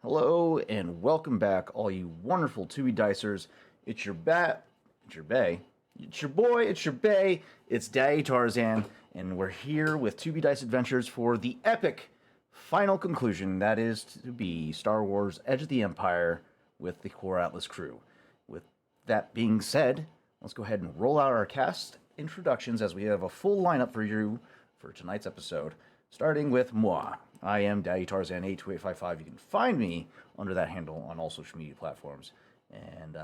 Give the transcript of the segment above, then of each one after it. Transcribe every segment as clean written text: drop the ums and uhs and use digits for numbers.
Hello and welcome back, all you wonderful 2 Dicers. It's your it's your bay, it's your boy, it's your bay, it's Daddy Tarzan, and we're here with 2 Dice Adventures for the epic final conclusion that is to be Star Wars Edge of the Empire with the Core Atlas crew. With that being said, let's go ahead and roll out our cast introductions as we have a full lineup for you for tonight's episode, starting with moi. I am Daddy Tarzan 82855. You can find me under that handle on all social media platforms. And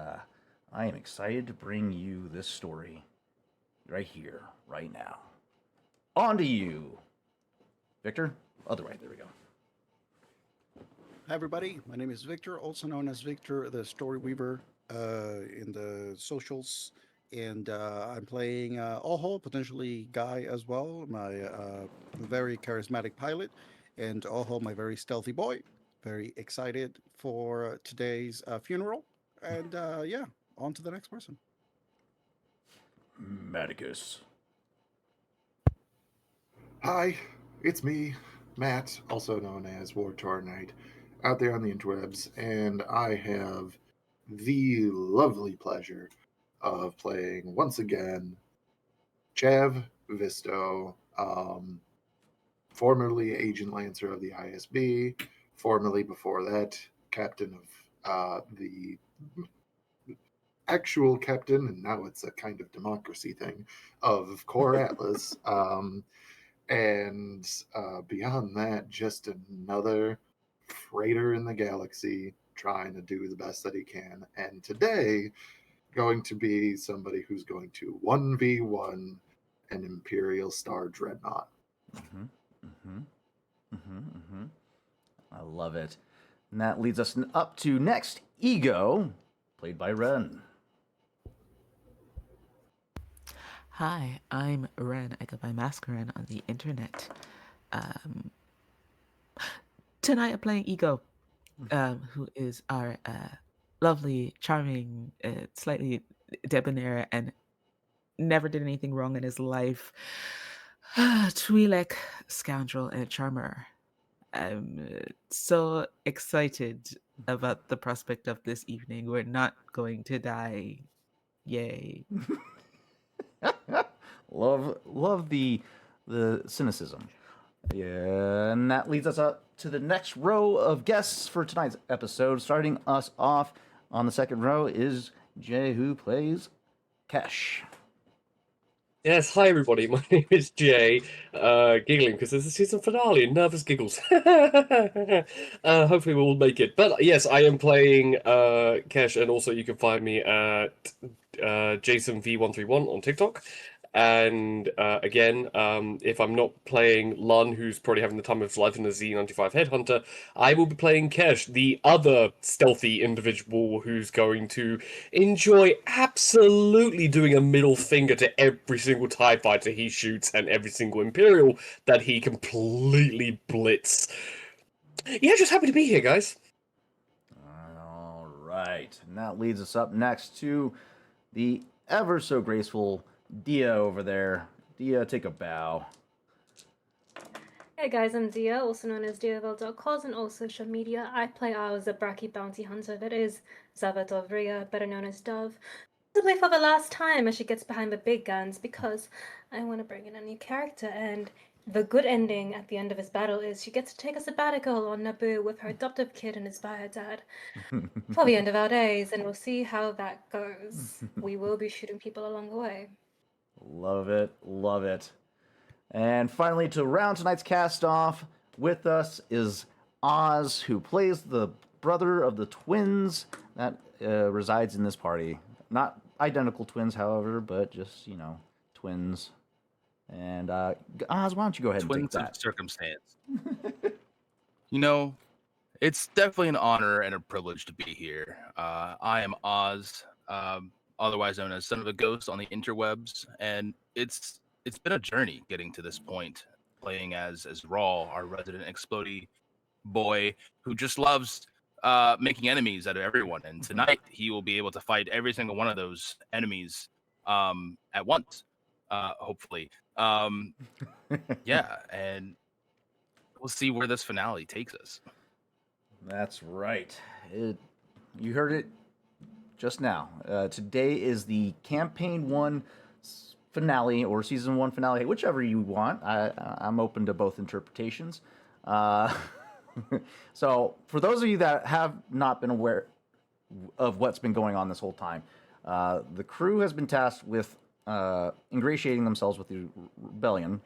I am excited to bring you this story right here, right now. On to you, Victor. Other way, there we go. Hi, everybody. My name is Victor, also known as Victor the Story Weaver in the socials. And I'm playing Oho, potentially Guy as well, my very charismatic pilot, and Oho, my very stealthy boy. Very excited for today's funeral. And yeah, on to the next person. Medicus. Hi, it's me, Matt, also known as Wartar Knight, out there on the interwebs, and I have the lovely pleasure of playing once again Chav Visto, formerly Agent Lancer of the ISB, formerly before that Captain of the actual captain, and now it's a kind of democracy thing, of Core Atlas. And beyond that, just another freighter in the galaxy trying to do the best that he can. And today, going to be somebody who's going to 1v1 an Imperial Star Dreadnought. Mm-hmm. Mm-hmm. Mm-hmm. Mm-hmm. I love it. And that leads us up to next, Ego, played by Ren. Hi, I'm Ren. I go by Mascaran on the internet. Um, Tonight I'm playing Ego, who is our lovely, charming, slightly debonair, and never did anything wrong in his life. Twi'lek scoundrel and charmer. I'm so excited about the prospect of this evening. We're not going to die. Yay. love the cynicism. Yeah, and that leads us up to the next row of guests for tonight's episode. Starting us off on the second row is Jay, who plays Kesh. Yes, hi everybody. My name is Jay. Giggling because there's a season finale and nervous giggles. Hopefully we'll make it. But yes, I am playing Kesh, and also you can find me at JasonV131 on TikTok. And again, if I'm not playing Lun, who's probably having the time of his life in the Z95 Headhunter, I will be playing Kesh, the other stealthy individual who's going to enjoy absolutely doing a middle finger to every single TIE fighter he shoots and every single Imperial that he completely blitz. Yeah, just happy to be here, guys. All right, and that leads us up next to the ever so graceful Dia over there. Dia, take a bow. Hey guys, I'm Dia, also known as DiaVille.cos on all social media. I play our Zabraki bounty hunter, that is Zavadovria, better known as Dove. Possibly for the last time as she gets behind the big guns, because I want to bring in a new character, and the good ending at the end of this battle is she gets to take a sabbatical on Naboo with her adoptive kid and his bio dad for the end of our days, and we'll see how that goes. We will be shooting people along the way. Love it, love it. And finally, to round tonight's cast off with us is Oz, who plays the brother of the twins that resides in this party. Not identical twins, however, but just, twins. And Oz, why don't you go ahead and take Twins of that? circumstance. You know, it's definitely an honor and a privilege to be here. I am Oz, otherwise known as Son of a Ghost on the interwebs, and it's been a journey getting to this point, playing as Raw, our resident explodey boy who just loves making enemies out of everyone. And tonight he will be able to fight every single one of those enemies at once, hopefully. Yeah, and we'll see where this finale takes us. That's right. You heard it just now. Today is the Campaign 1 finale, or Season 1 finale, whichever you want. I'm open to both interpretations. So, for those of you that have not been aware of what's been going on this whole time, the crew has been tasked with ingratiating themselves with the rebellion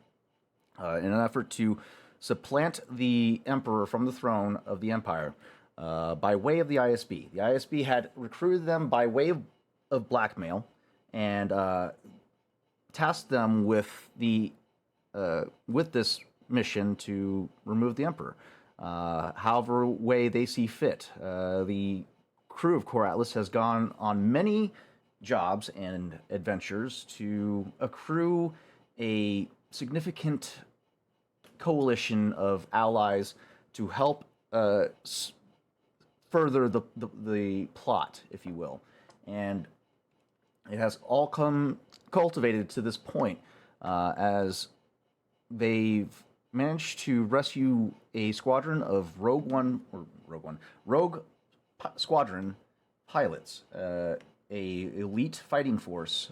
in an effort to supplant the emperor from the throne of the empire by way of the ISB. The ISB had recruited them by way of blackmail and tasked them with this mission to remove the emperor, however way they see fit. The crew of Core Atlas has gone on many jobs and adventures to accrue a significant coalition of allies to help further the plot, if you will. And it has all come cultivated to this point as they've managed to rescue a squadron of rogue squadron pilots, a elite fighting force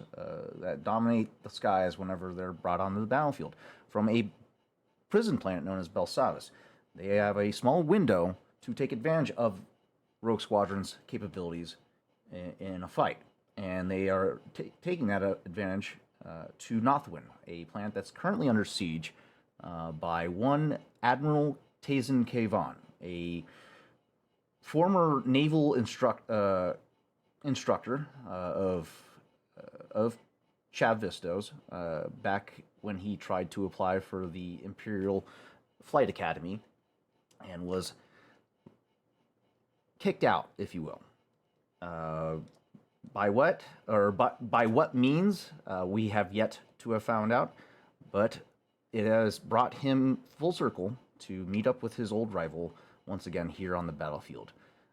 that dominate the skies whenever they're brought onto the battlefield from a prison planet known as Belsavis. They have a small window to take advantage of Rogue Squadron's capabilities in a fight, and they are taking that advantage to Nothoiin, a planet that's currently under siege by one Admiral Tazen Kayvon, a former naval instructor of Chav Vistos back when he tried to apply for the Imperial Flight Academy and was kicked out, if you will. By what means, we have yet to have found out, but it has brought him full circle to meet up with his old rival once again here on the battlefield.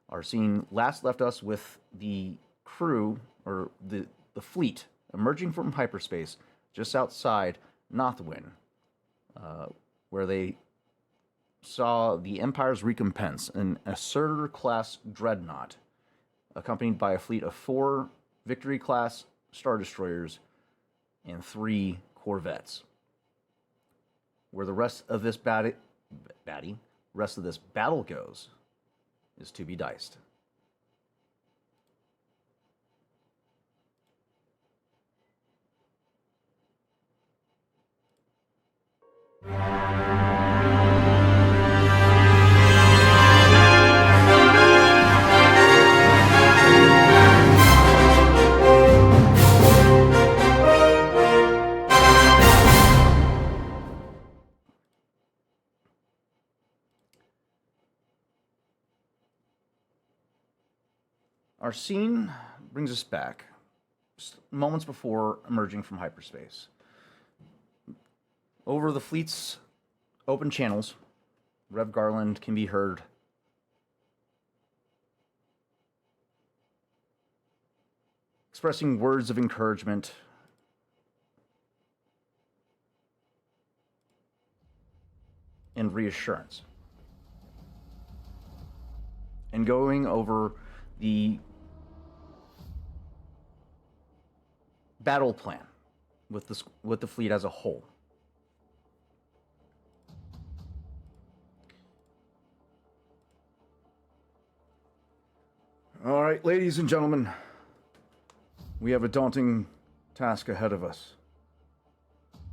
Our scene last left us with the crew, or the fleet, emerging from hyperspace just outside Nothoiin, where they saw the Empire's recompense, an Assertor-class dreadnought, accompanied by a fleet of 4 Victory-class Star Destroyers and 3 Corvettes. Where the rest of this battle goes is to be diced. Our scene brings us back moments before emerging from hyperspace. Over the fleet's open channels, Rev Garland can be heard expressing words of encouragement and reassurance, and going over the battle plan with the fleet as a whole. All right, ladies and gentlemen, we have a daunting task ahead of us.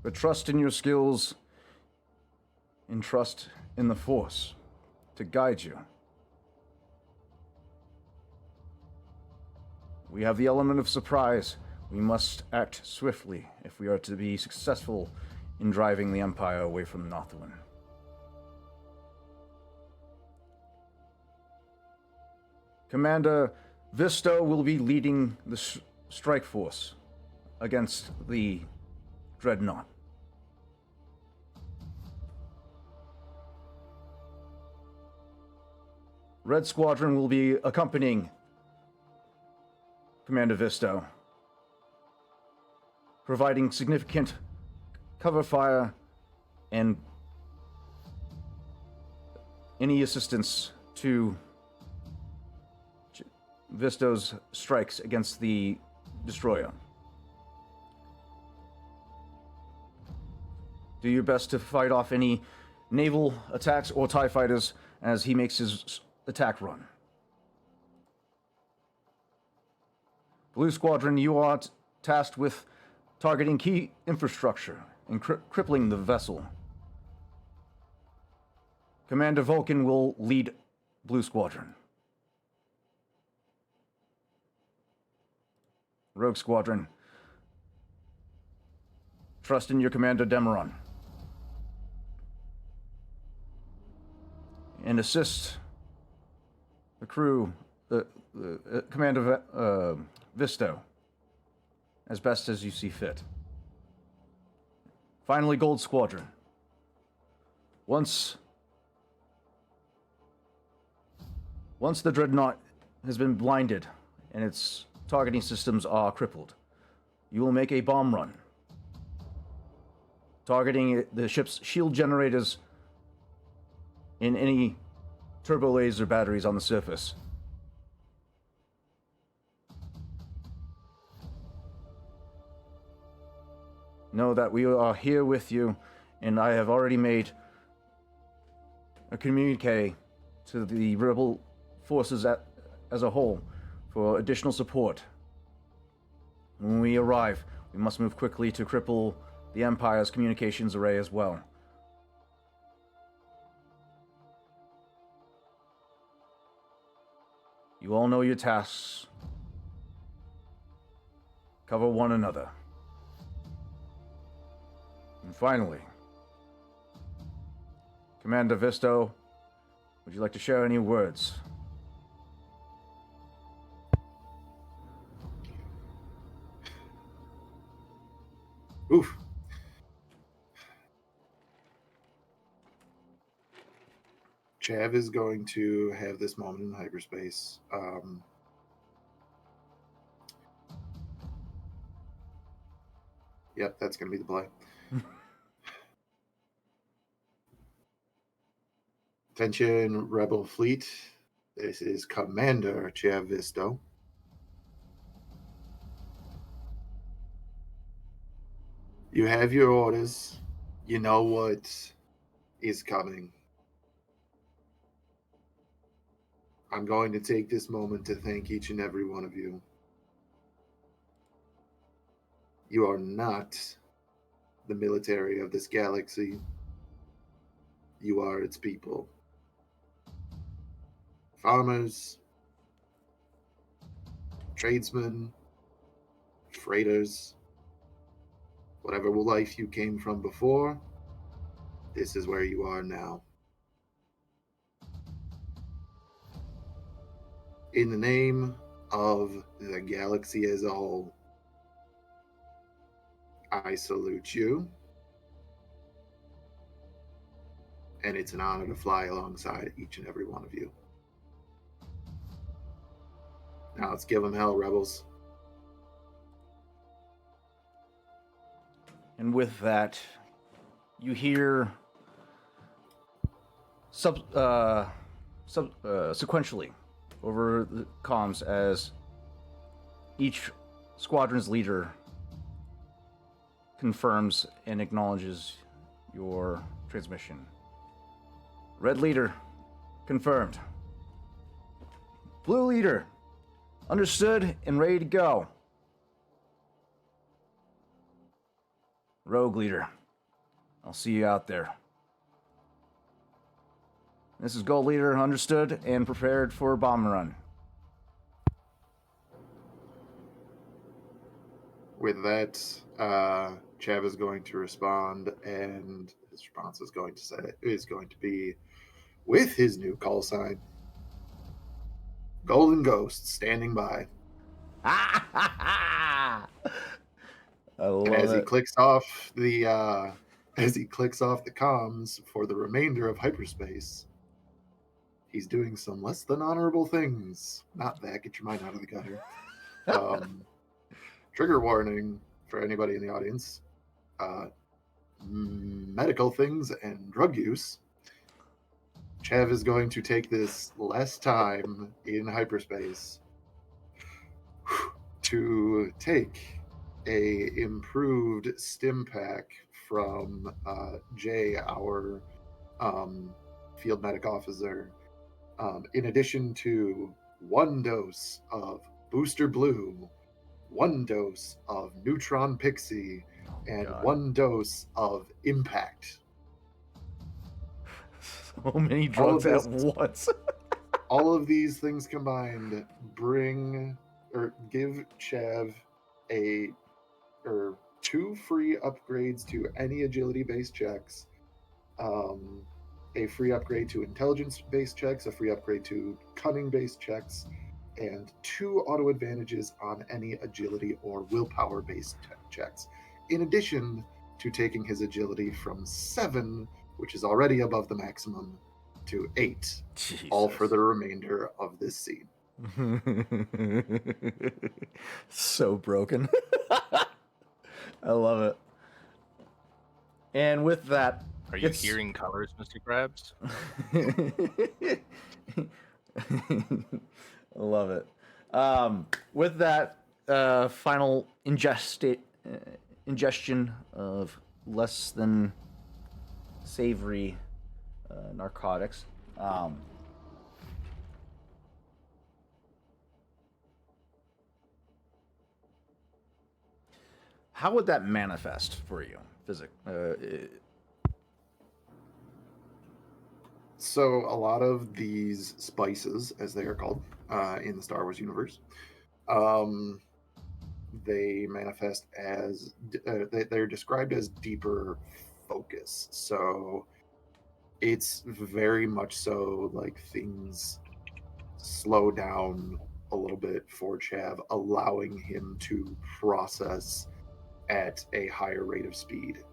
But trust in your skills and trust in the Force to guide you. We have the element of surprise. We must act swiftly if we are to be successful in driving the Empire away from Nothoiin. Commander Visto will be leading the strike force against the Dreadnought. Red Squadron will be accompanying Commander Visto, providing significant cover fire and any assistance to Visto's strikes against the destroyer. Do your best to fight off any naval attacks or TIE fighters as he makes his attack run. Blue Squadron, you are tasked with targeting key infrastructure and crippling the vessel. Commander Vulcan will lead Blue Squadron. Rogue Squadron, trust in your Commander Demeron. And assist the crew, the Commander Visto, as best as you see fit. Finally, Gold Squadron. Once the Dreadnought has been blinded and its targeting systems are crippled, you will make a bomb run, targeting the ship's shield generators and any turbo laser batteries on the surface. Know that we are here with you, and I have already made a communique to the rebel forces as a whole for additional support. When we arrive, we must move quickly to cripple the Empire's communications array as well. You all know your tasks. Cover one another. And finally, Commander Visto, would you like to share any words? Oof. Chav is going to have this moment in hyperspace. Yep, that's going to be the play. Attention, Rebel Fleet. This is Commander Chav Visto. You have your orders. You know what is coming. I'm going to take this moment to thank each and every one of you. You are not the military of this galaxy. You are its people. Farmers, tradesmen, freighters, whatever life you came from before, this is where you are now. In the name of the galaxy as a whole, I salute you. And it's an honor to fly alongside each and every one of you. Now let's give them hell, rebels. And with that, you hear sequentially over the comms as each squadron's leader confirms and acknowledges your transmission. Red leader, confirmed. Blue leader, understood and ready to go. Rogue leader, I'll see you out there. This is Gold leader, understood and prepared for a bomb run. With that, Chav is going to respond, and his response is going to be with his new call sign, Golden Ghost, standing by. I love And as he it. clicks off the comms for the remainder of hyperspace, he's doing some less than honorable things. Not that. Get your mind out of the gutter. Trigger warning for anybody in the audience. Medical things and drug use. Chav is going to take this less time in hyperspace to take a improved stim pack from Jay, our field medic officer, in addition to 1 dose of Booster Blue, 1 dose of Neutron Pixie, and God. 1 dose of Impact. So many All of drugs at this- once. All of these things combined bring or give Chav a 2 free upgrades to any agility-based checks, a free upgrade to intelligence-based checks, a free upgrade to cunning-based checks, and 2 auto advantages on any agility or willpower-based checks, in addition to taking his agility from 7, which is already above the maximum, to 8, all for the remainder of this scene. So broken. I love it. And with that, Are you it's- hearing colors, Mr. Krabs? I love it. With that final ingestion of less than savory narcotics, how would that manifest for you, So a lot of these spices, as they are called in the Star Wars universe, they manifest as they're described as deeper focus. So it's very much so like things slow down a little bit for Chav, allowing him to process at a higher rate of speed.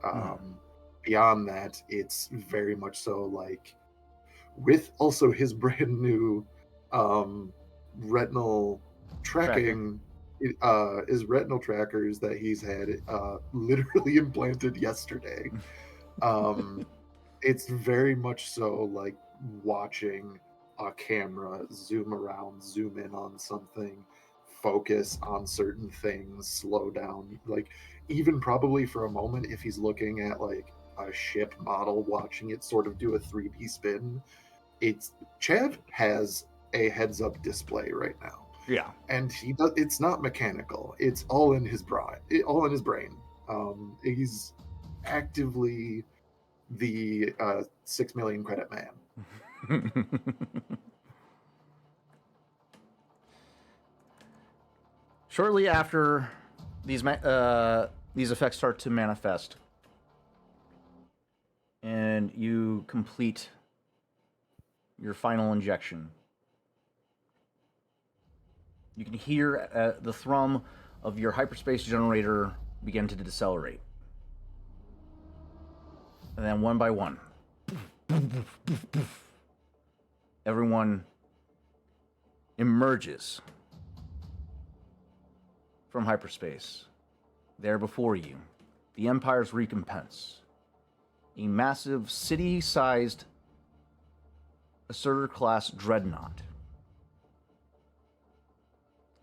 Beyond that, it's very much so like, with also his brand new retinal tracking, his retinal trackers that he's had literally implanted yesterday. It's very much so like watching a camera zoom around, zoom in on something, focus on certain things, slow down. Like, even probably for a moment, if he's looking at like a ship model, watching it sort of do a 3D spin, Chav has a heads-up display right now, yeah. and it's not mechanical. It's all in his brain. He's actively the 6 million credit man. Shortly after these effects start to manifest, and you complete your final injection, you can hear the thrum of your hyperspace generator begin to decelerate. And then one by one, everyone emerges from hyperspace. There before you, the Empire's recompense. A massive city-sized Asserter-class dreadnought,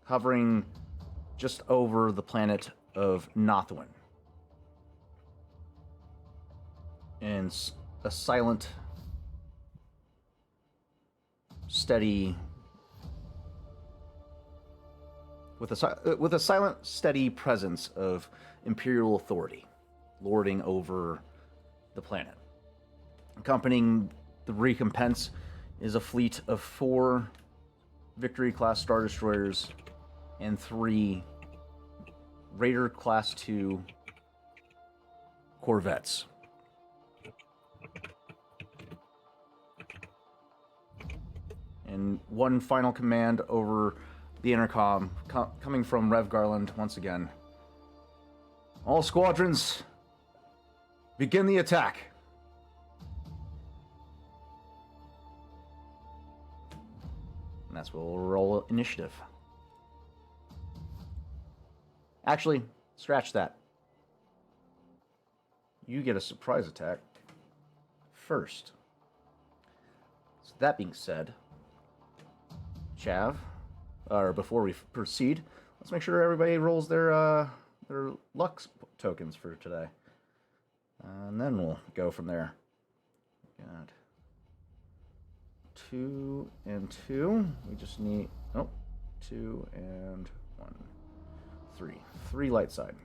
hovering just over the planet of Nothoiin. And a silent, steady, with a silent, steady presence of Imperial authority, lording over the planet. Accompanying the recompense is a fleet of 4 Victory-class Star Destroyers and 3 Raider-class 2 Corvettes. And one final command over the intercom, coming from Rev Garland once again. All squadrons, begin the attack. And that's where we'll roll initiative. Actually, scratch that. You get a surprise attack first. So that being said, Chav, or before we proceed, let's make sure everybody rolls their luck tokens for today, and then we'll go from there. Got 2 and 2. We just need 2 and 1, 3. 3 light side.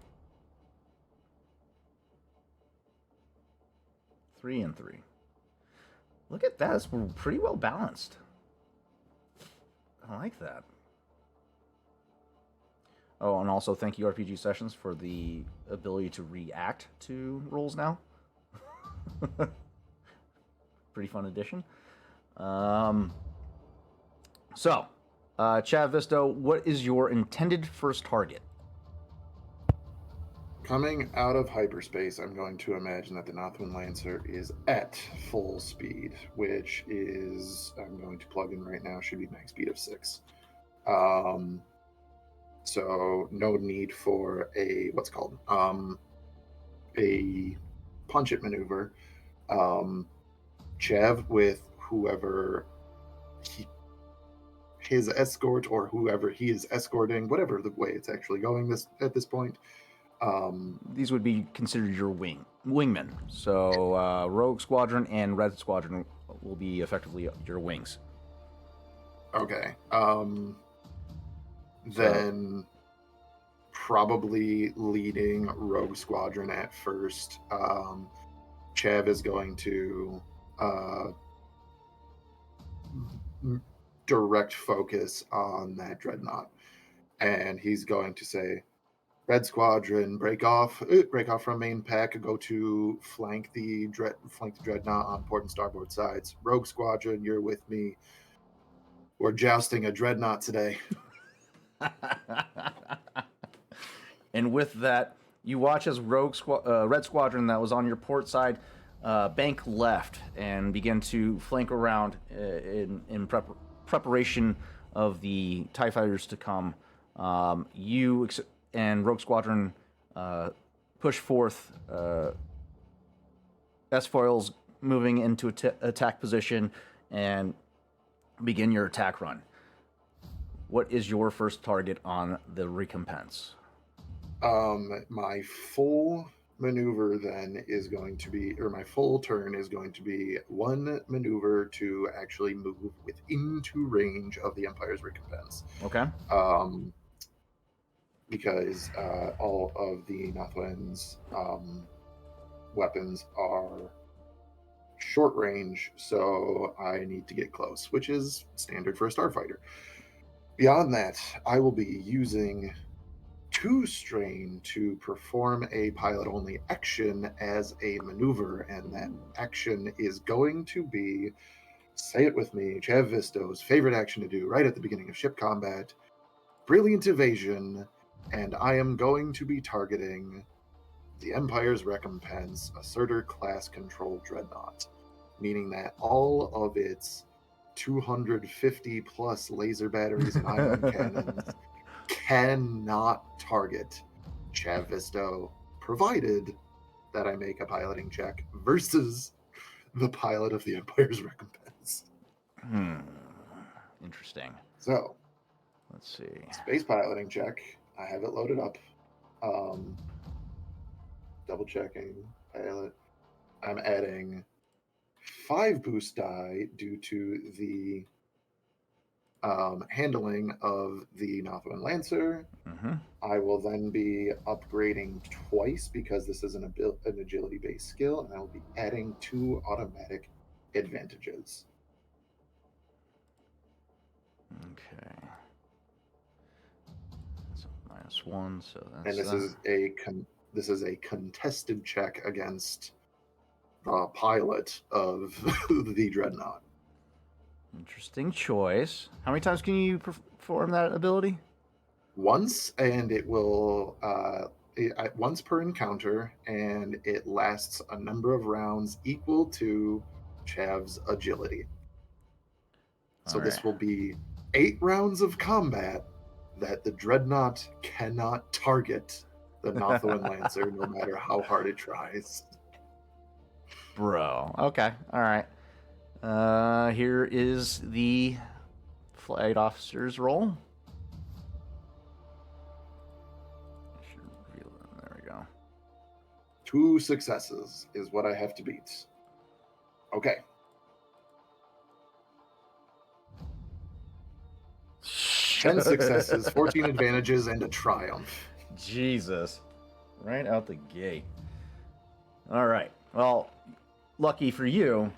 3 and 3. Look at that. We're pretty well balanced. I like that. Oh, and also thank you RPG Sessions for the ability to react to rolls now. Pretty fun addition. So, Chav Visto, what is your intended first target? Coming out of hyperspace, I'm going to imagine that the Nothoiin Lancer is at full speed, which is, I'm going to plug in right now, should be max speed of 6. So no need for a, what's called, a punch it maneuver. Chav with whoever his escort or whoever he is escorting, whatever the way it's actually going at this point. These would be considered your wingmen. So Rogue Squadron and Red Squadron will be effectively your wings. Okay. Then probably leading Rogue Squadron at first. Chav is going to direct focus on that dreadnought, and he's going to say, Red Squadron, break off from main pack, go to flank the dreadnought on port and starboard sides. Rogue Squadron, you're with me. We're jousting a dreadnought today. And with that, you watch as Red Squadron that was on your port side bank left and begin to flank around in preparation of the TIE fighters to come. You and Rogue Squadron push forth S-foils moving into attack position and begin your attack run. What is your first target on the recompense? My full maneuver then is going to be, or my full turn is going to be 1 maneuver to actually move into range of the Empire's recompense. Okay. Because all of the Nothoiin's weapons are short range, so I need to get close, which is standard for a starfighter. Beyond that, I will be using 2 strain to perform a pilot-only action as a maneuver, and that action is going to be, say it with me, Chav Visto's favorite action to do right at the beginning of ship combat, Brilliant Evasion, and I am going to be targeting the Empire's Recompense Assertor class control dreadnought, meaning that all of its 250 plus laser batteries and ion cannons cannot target Chav Visto, provided that I make a piloting check versus the pilot of the Empire's Recompense. Interesting. So, let's see. Space piloting check. I have it loaded up. Double checking pilot. I'm adding 5 boost die due to the handling of the Nothoiin Lancer. Mm-hmm. I will then be upgrading twice because this is an agility-based skill, and I will be adding 2 automatic advantages. Okay. So -1, so that's. And this is a contested check against the pilot of the dreadnought. Interesting choice. How many times can you perform that ability? Once, and it will once per encounter, and it lasts a number of rounds equal to Chav's agility. So this will be 8 rounds of combat that the dreadnought cannot target the Nothoiin Lancer, no matter how hard it tries. Bro. Okay. All right. Here is the flight officer's roll. 2 successes is what I have to beat. Okay. 10 successes, 14 advantages, and a triumph. Jesus. Right out the gate. All right. Well, lucky for you,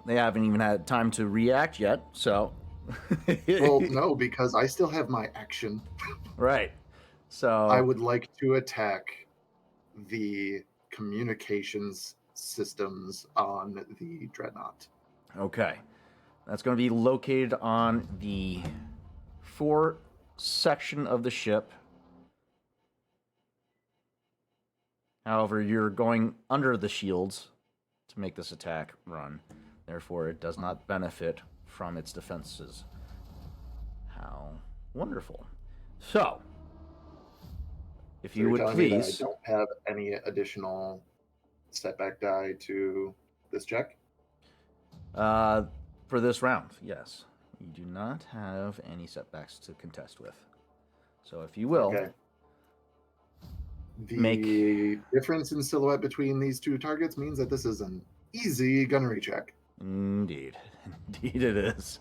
they haven't even had time to react yet, so. Well, no, because I still have my action. Right. So. I would like to attack the communications systems on the Dreadnought. Okay. That's going to be located on the fore section of the ship. However, you're going under the shields to make this attack run. Therefore, it does not benefit from its defenses. How wonderful. So, if So you you're would telling me that please. I don't have any additional setback die to this check? For this round, yes. You do not have any setbacks to contest with. So, if you will. Okay. The difference in silhouette between these 2 targets means that this is an easy gunnery check. Indeed. Indeed it is.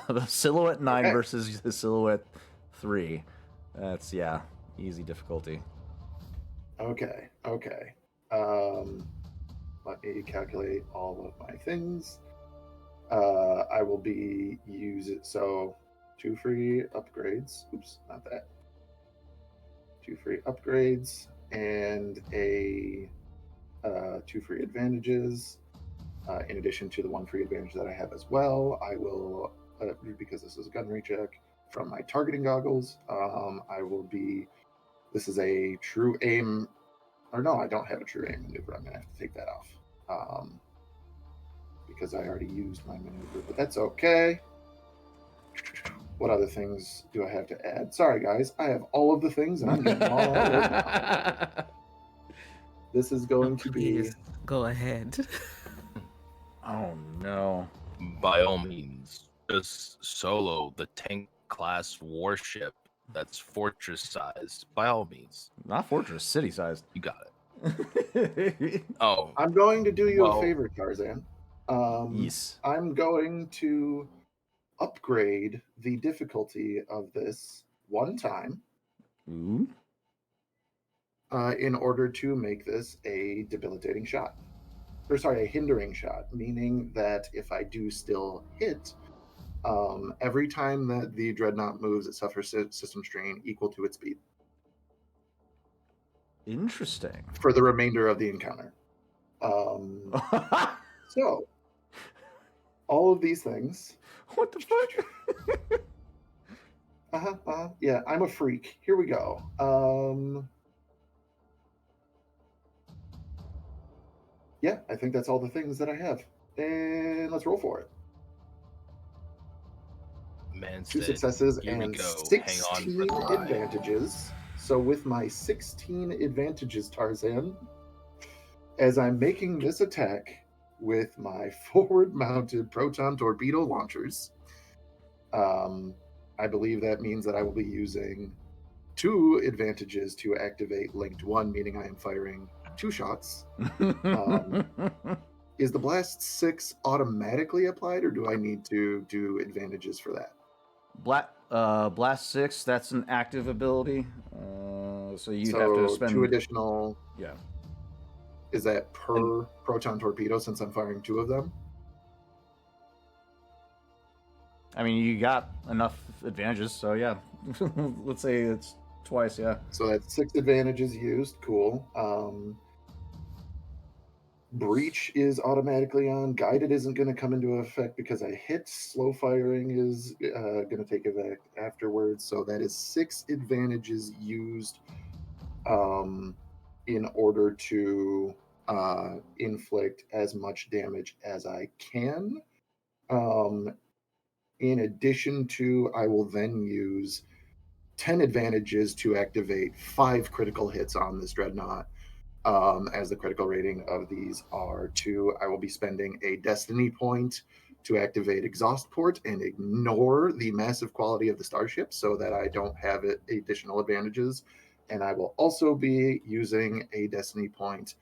The silhouette 9 Okay. versus the silhouette 3. That's, yeah, easy difficulty. Okay. Let me calculate all of my things. I will be using, so 2 free upgrades. Oops, not that. 2 free upgrades and a 2 free advantages. In addition to the 1 free advantage that I have as well, I will, because this is a gunnery check, from my targeting goggles, I will be. This is a true aim, or no, I don't have a true aim maneuver. I'm gonna have to take that off because I already used my maneuver, but that's okay. What other things do I have to add? Sorry, guys, I have all of the things, and I'm getting them all out right now. This is going to be. Please go ahead. Oh, no. By all means, just solo the tank class warship that's fortress sized. By all means, Not fortress, city sized. you got it. Oh, I'm going to do you well, a favor, Tarzan. Yes. I'm going to upgrade the difficulty of this 1 time Ooh. in order to make this a debilitating shot. Or sorry, a hindering shot, meaning that if I do still hit, every time that the Dreadnought moves, it suffers system strain equal to its speed Interesting. for the remainder of the encounter. So, all of these things. What the fuck? Yeah, I'm a freak. Here we go. Yeah, I think that's all the things that I have. And let's roll for it. man 2 said, successes "Here we and go. 16 Hang on for the ride." advantages. So with my 16 advantages, Tarzan, as I'm making this attack with my forward-mounted proton torpedo launchers, I believe that means that I will be using 2 advantages to activate linked 1, meaning I am firing 2 shots. Is the blast 6 automatically applied, or do I need to do advantages for that? Blast 6, that's an active ability. So you'd have to spend 2 additional. Yeah. Is that per proton torpedo since I'm firing 2 of them? I mean, you got enough advantages, so yeah. Let's say it's twice, yeah. So that's 6 advantages used. Cool. Breach is automatically on. Guided isn't going to come into effect because I hit. Slow firing is going to take effect afterwards. So that is 6 advantages used in order to inflict as much damage as I can. In addition to, I will then use 10 advantages to activate 5 critical hits on this Dreadnought. As the critical rating of these are 2, I will be spending a destiny point to activate exhaust port and ignore the massive quality of the starship so that I don't have additional advantages. and I will also be using a destiny point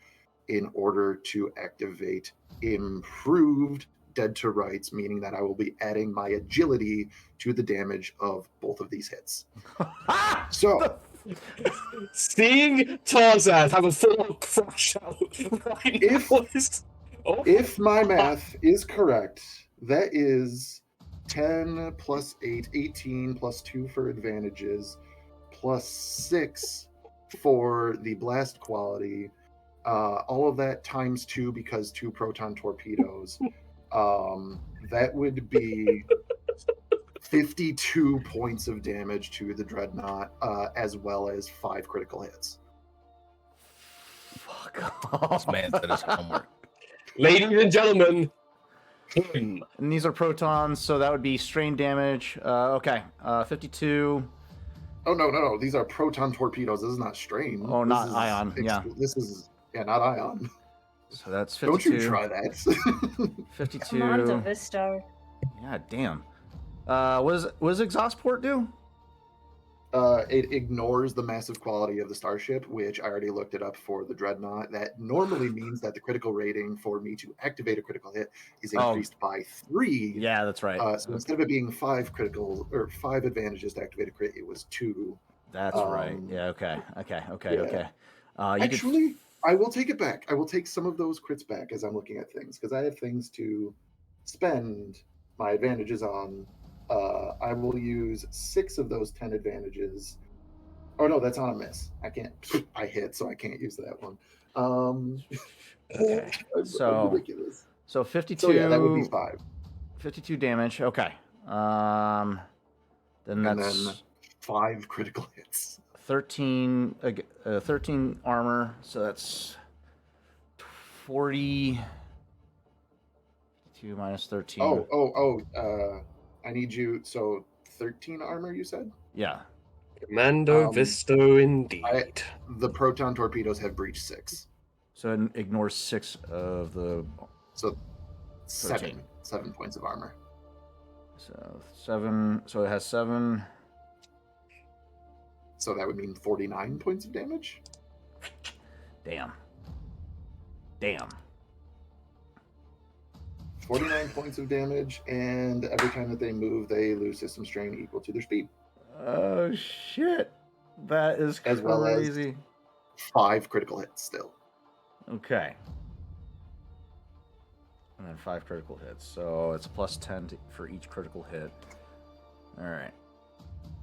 in order to activate improved Dead to Rights, meaning that I will be adding my agility to the damage of both of these hits. So, Seeing Tarzan have a full crash out right If- now is... Oh, if my math is correct, that is 10 plus 8, 18 plus 2 for advantages, plus 6 for the blast quality. All of that times 2 because 2 proton torpedoes. That would be 52 points of damage to the Dreadnought, as well as 5 critical hits. Fuck off. This man did his homework. ladies and gentlemen, And these are protons, so that would be strain damage. Okay, 52. Oh, no. These are proton torpedoes. This is not strain. Oh, This not is ion, yeah. This is, not ion. So that's 52. Don't you try that. 52. Commander Vista. Yeah, damn. What does exhaust port do? It ignores the massive quality of the starship, which I already looked it up for the Dreadnought. That normally means that the critical rating for me to activate a critical hit is increased by 3. Yeah, that's right. So instead of it being 5 critical or 5 advantages to activate a crit, it was 2. That's right. Yeah. Okay. yeah. Actually, I will take it back. I will take some of those crits back as I'm looking at things, because I have things to spend my advantages on. I will use 6 of those 10 advantages. Oh no, that's on a miss. I can't. I hit, so I can't use that one. Okay. I'm ridiculous. So 52. So yeah, that would be 5. 52 damage. Okay. Then that's And then 5 critical hits. 13. 13 armor. So that's 40. 52 minus 13. I need you. So 13 armor, you said? Yeah. Commando Visto indeed. The proton torpedoes have breached 6. So it ignores 6 of the. So 13. 7 points of armor. So 7. So it has 7. So that would mean 49 points of damage. Damn. 49 points of damage, and every time that they move, they lose system strain equal to their speed. Oh shit! That is As crazy. well as 5 critical hits still. Okay. And then 5 critical hits, so it's a plus 10 for each critical hit. All right.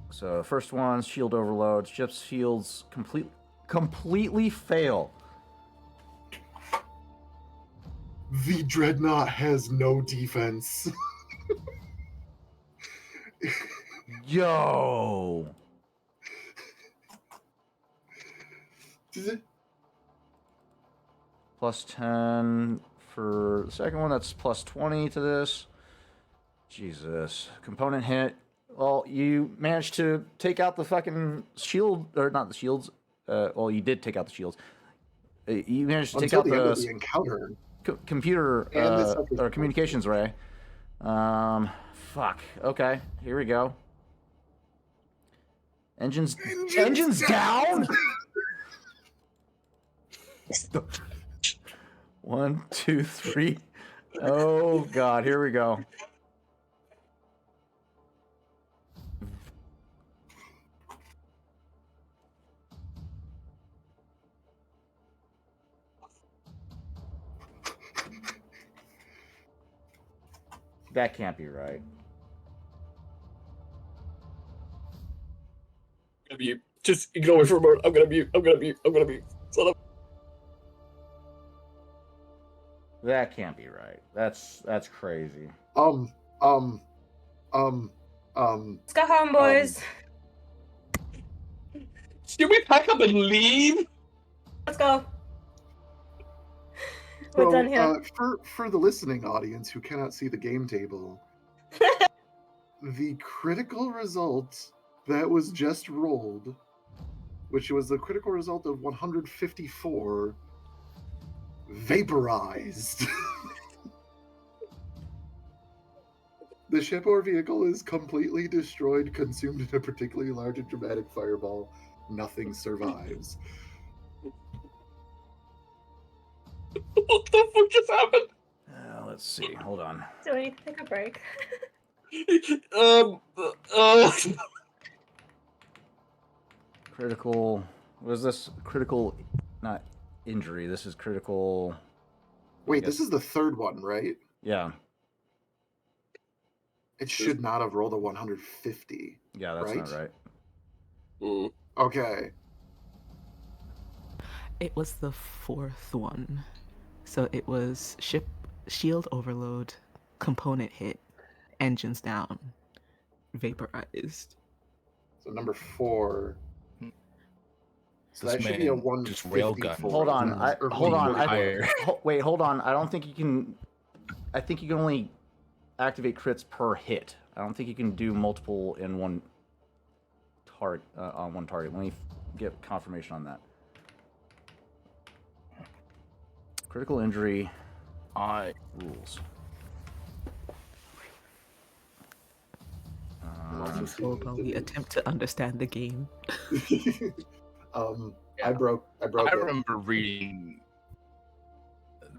So the first one's shield overload. Ship's shields completely fail. The Dreadnought has no defense. Yo. Plus 10 for the second one. That's plus 20 to this. Jesus. Component hit. Well, you managed to take out the fucking shield, or not the shields. Well, you did take out the shields. You managed to take out the end of the encounter. Computer or communications ray. Fuck. Okay, here we go. Engines down. 1, 2, 3. Oh god, here we go. That can't be right. I'm gonna mute. Just ignore me for a moment. I'm gonna mute. Son of... That can't be right. That's crazy. Let's go home, boys. Should we pack up and leave? Let's go. We're done here. For the listening audience who cannot see the game table, the critical result that was just rolled, which was the critical result of 154, vaporized. The ship or vehicle is completely destroyed, consumed in a particularly large and dramatic fireball. nothing survives. What the fuck just happened? Let's see. Hold on. Do I need to take a break? Critical. What is this? Critical, not injury. This is critical. Wait, guess- this is the third one, right? Yeah. It should not have rolled a 150. Yeah, that's not right. Mm. Okay. It was the fourth one. So it was ship shield overload, component hit, engines down, vaporized. So number 4. So This that should be a man just 154. railgun. Hold on. Or Hold on. 144. Wait, hold on. I don't think you can. I think you can only activate crits per hit. I don't think you can do multiple in one target on one target. Let me get confirmation on that. Critical injury rules. I'm told while we attempt to understand the game. I broke I it. remember reading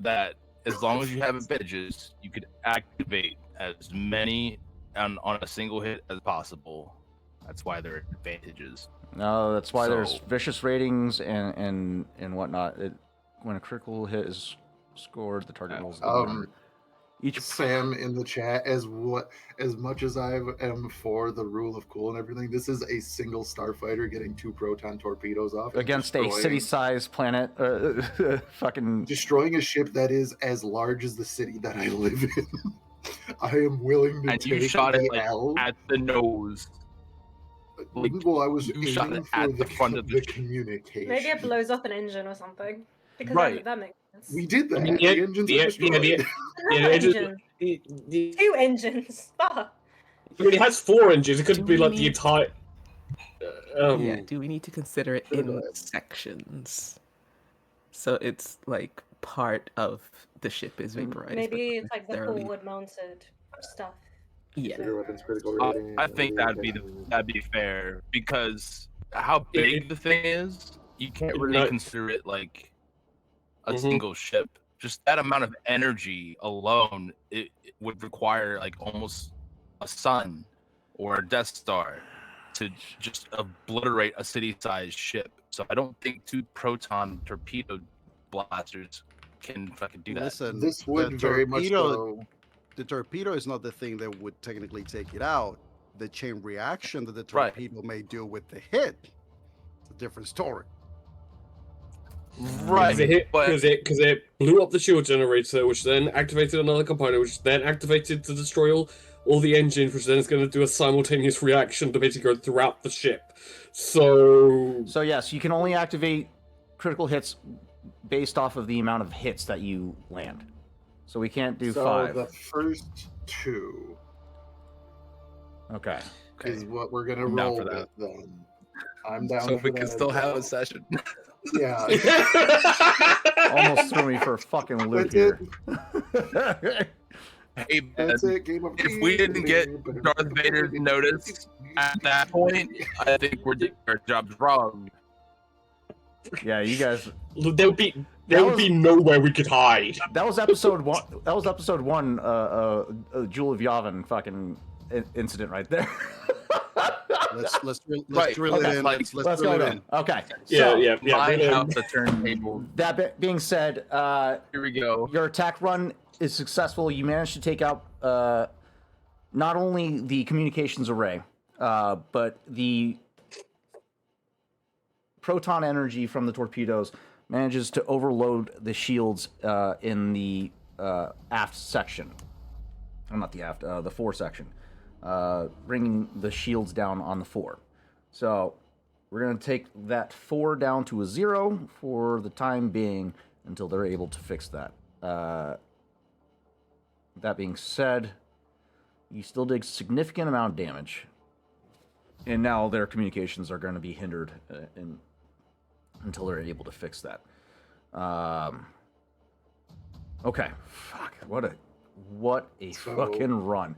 that as long as you have advantages, you could activate as many on a single hit as possible. That's why there are advantages. No, that's why there's So- vicious ratings and whatnot. When a critical hit is scored, the target rolls. Each Sam in the chat, as much as I am for the rule of cool and everything, this is a single starfighter getting 2 proton torpedoes off and against a city-sized planet, fucking. destroying a ship that is as large as the city that I live in. I am willing to And take you shot the it like L. at the nose. like, Well, I was you shot aiming it for at the front of the ship. communication. Maybe it blows up an engine or something. Because Right. that makes sense. We did that. I mean, the engines are destroyed. Another engine. 2 engines. Fuck. I mean, it has 4 engines. It could Do be we like the need- entire. Yeah, do we need to consider it Sure in does. sections? So it's like part of the ship is vaporized. but Maybe it's like the necessarily- forward mounted stuff. Yeah. Trigger weapons, critical I rating, think that'd be fair because how big the thing is, you can't really No. consider it like a Mhm. single ship. Just that amount of energy alone, it would require like almost a sun or a Death Star to just obliterate a city-sized ship. So I don't think 2 proton torpedo blasters can fucking do that. Listen, This would the very much torpedo- go. The torpedo is not the thing that would technically take it out. The chain reaction that the Right. torpedo may do with the hit, it's a different story. Right, Because it blew up the shield generator, which then activated another component, which then activated to destroy all the engines, which then is going to do a simultaneous reaction to basically go throughout the ship. So yes, you can only activate critical hits based off of the amount of hits that you land. So we can't do So 5. the first 2 Okay. is what we're gonna I'm down roll for that. with then. I'm down. So if for we can that still as have well. a session. Yeah. Almost threw me for a fucking loop That's here. Hey, man, That's it. Game of if we didn't get Darth Vader's notice at that point, I think we're doing our jobs wrong. Yeah, you guys. there would be nowhere we could hide. That was episode 1. That was episode 1. Jewel of Yavin fucking incident right there. Let's Right, drill okay, it in. like, Let's Let's drill go it then. in. Okay. Yeah, So, yeah. My then- house, the turntable. That being said, Here we go. your attack run is successful. You managed to take out not only the communications array, but the proton energy from the torpedoes manages to overload the shields in the aft section. Well, not the aft, the fore section, bringing the shields down on the fore. So we're going to take that 4 down to a 0 for the time being until they're able to fix that. That being said, you still did a significant amount of damage. And now their communications are going to be hindered until they're able to fix that. Okay. Fuck. What a So- fucking run.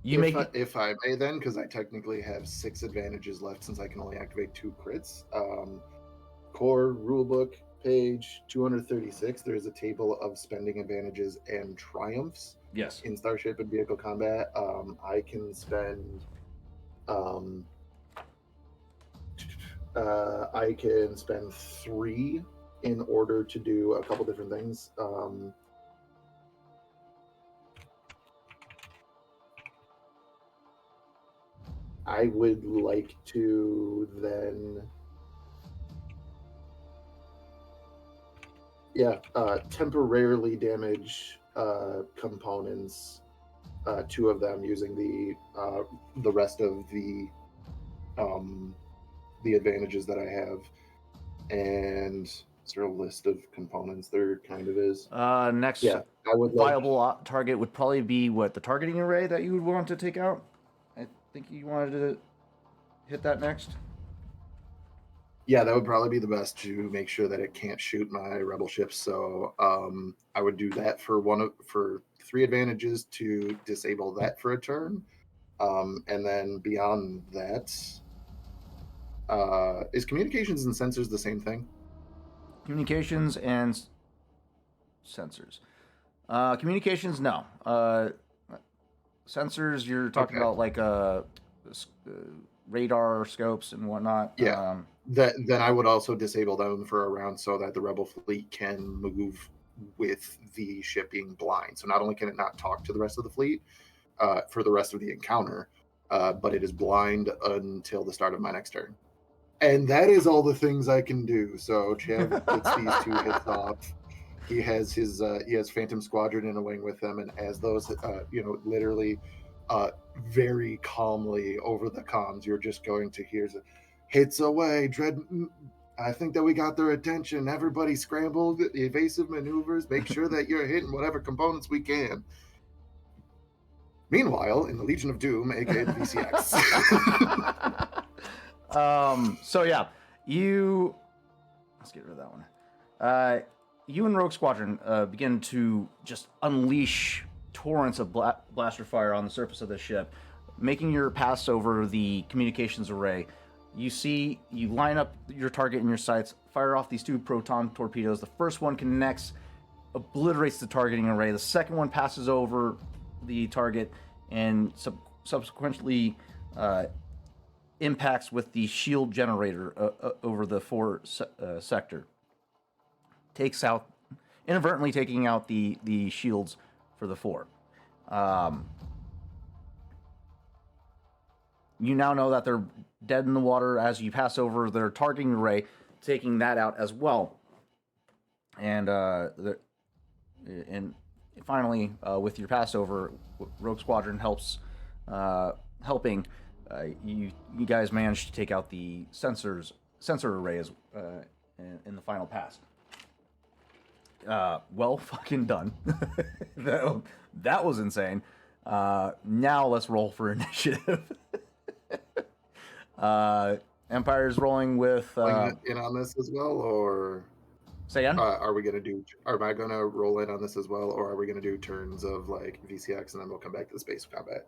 You make it. If I may then, because I technically have 6 advantages left since I can only activate 2 crits. Core rulebook page 236. There is a table of spending advantages and triumphs Yes. in Starship and Vehicle Combat. I can spend. I can spend 3 in order to do a couple different things. I would like to then, temporarily damage components, 2 of them using the rest of the advantages that I have. And is there a list of components? There kind of is. Next Yeah, I would like. viable target would probably be what, the targeting array that you would want to take out. I think you wanted to hit that next. Yeah, that would probably be the best to make sure that it can't shoot my rebel ships. So I would do that for 3 advantages to disable that for a turn, and then beyond that, is communications and sensors the same thing? Communications and sensors. Communications, no. Sensors, you're talking Okay. about like radar scopes and whatnot. Yeah. Then I would also disable them for a round so that the rebel fleet can move with the ship being blind. So not only can it not talk to the rest of the fleet for the rest of the encounter, but it is blind until the start of my next turn. And that is all the things I can do. So Chev gets these 2 hits off. He has Phantom Squadron in a wing with him, and as those, literally, very calmly over the comms, you're just going to hear hits away. I think that we got their attention. Everybody scramble, evasive maneuvers. Make sure that you're hitting whatever components we can. Meanwhile, in the Legion of Doom, aka the VCX. So yeah, let's get rid of that one. You and Rogue Squadron begin to just unleash torrents of blaster fire on the surface of the ship, making your pass over the communications array. You line up your target in your sights, fire off these 2 proton torpedoes. The first one connects, obliterates the targeting array. The second one passes over the target and subsequently impacts with the shield generator over the 4 sector. Inadvertently taking out the shields for the 4. You now know that they're dead in the water as you pass over their targeting array, taking that out as well. And finally, with your passover, Rogue Squadron helping. You guys managed to take out the sensor array in the final pass. Well fucking done. that was insane. Now let's roll for initiative. Empire's rolling with. In on this as well, or say again? are we gonna do? Am I gonna roll in on this as well, or are we gonna do turns of like VCX and then we'll come back to the space combat?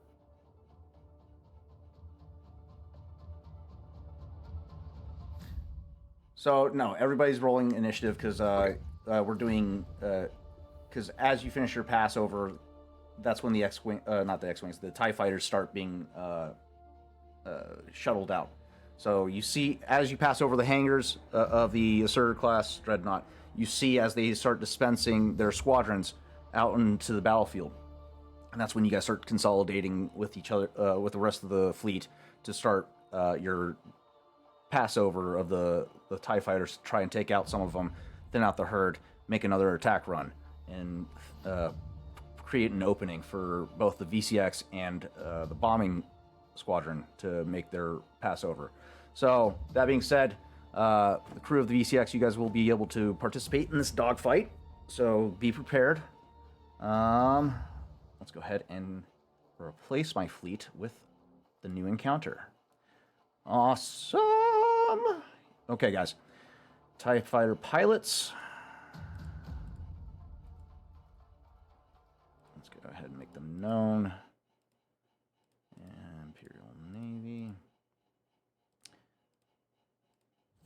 So no, everybody's rolling initiative because we're doing because as you finish your passover, that's when the X-wing, not the X-wings, the TIE fighters start being shuttled out. So you see, as you pass over the hangars of the Asserter class dreadnought, you see as they start dispensing their squadrons out into the battlefield, and that's when you guys start consolidating with each other, with the rest of the fleet, to start your passover of the TIE fighters, to try and take out some of them, thin out the herd, make another attack run, and create an opening for both the VCX and the bombing squadron to make their passover. So that being said, the crew of the VCX, you guys will be able to participate in this dogfight, so be prepared. Let's go ahead and replace my fleet with the new encounter. Awesome. Okay, guys. TIE fighter pilots. Let's go ahead and make them known.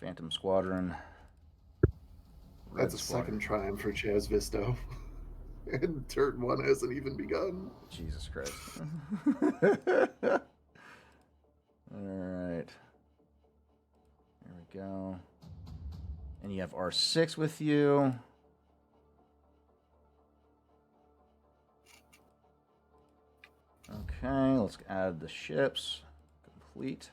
Phantom Squadron. Red That's a Squadron. second triumph for Chaz Visto. And turn 1 hasn't even begun. Jesus Christ. Alright. There we go. And you have R6 with you. Okay, let's add the ships. Complete.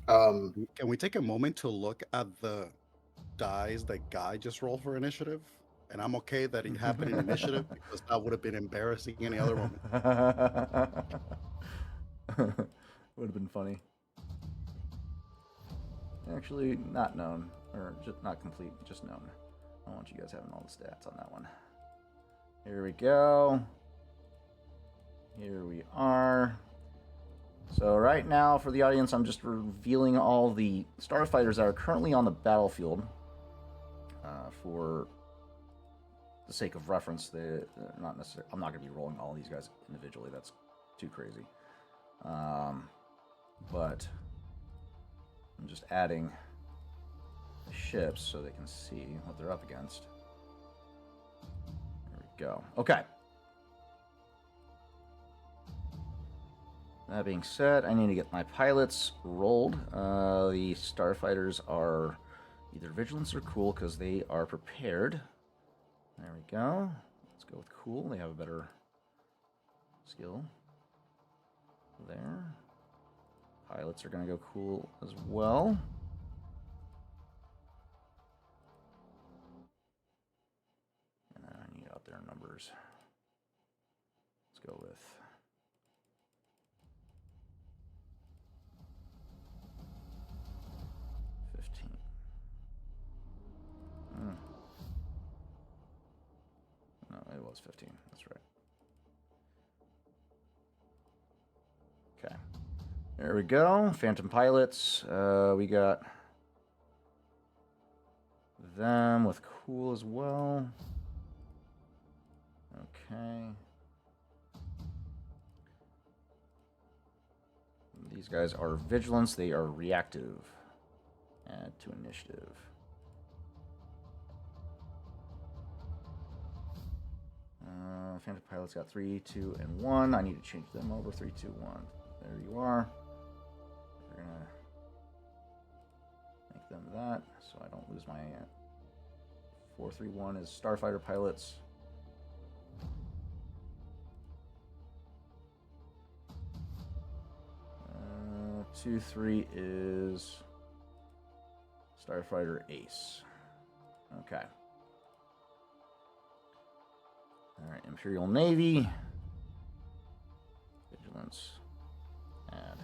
Can we take a moment to look at the dice that Guy just rolled for initiative? And I'm okay that it happened in initiative because that would have been embarrassing any other moment. Would have been funny. Actually, not known. Or just not complete, just known. I don't want you guys having all the stats on that one. Here we go. Here we are. So right now, for the audience, I'm just revealing all the starfighters that are currently on the battlefield. For the sake of reference, they're not necessarily. I'm not going to be rolling all these guys individually. That's too crazy. But I'm just adding the ships so they can see what they're up against. There we go. Okay. That being said, I need to get my pilots rolled. The starfighters are either vigilance or cool because they are prepared. There we go. Let's go with cool. They have a better skill there. Pilots are going to go cool as well. And then I need out their numbers. Let's go with 15. No, it was 15. That's right. Okay. There we go. Phantom pilots. We got them with cool as well. Okay. These guys are vigilance. They are reactive. Add to initiative. Phantom pilots got 3, 2, and 1. I need to change them over. 3, 2, 1. There you are. We're gonna make them that, so I don't lose my 4, 3, 1 is starfighter pilots. Uh, 2, 3 is starfighter ace. Okay. All right, Imperial Navy. Vigilance. Add.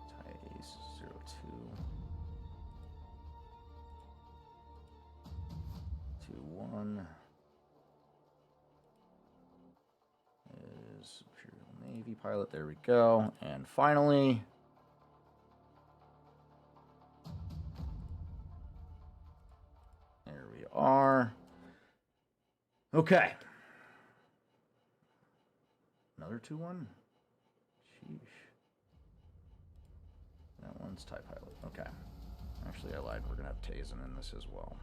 Tie Ace 02. 2, 1. Is Imperial Navy pilot. There we go. And finally, there we are. Okay. Another 2, 1. Sheesh. That one's TIE pilot. Okay. Actually, I lied. We're gonna have Tazen in this as well.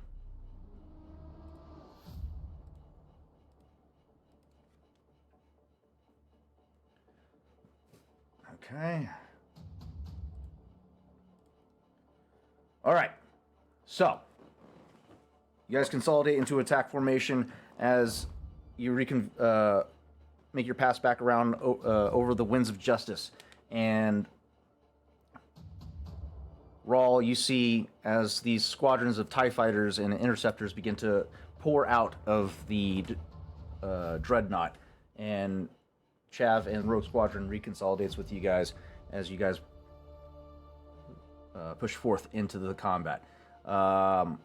Okay. All right. So, you guys consolidate into attack formation as you make your pass back around over the winds of justice. And Rawl, you see as these squadrons of TIE fighters and interceptors begin to pour out of the dreadnought, and Chav and Rogue Squadron reconsolidates with you guys as you guys push forth into the combat. That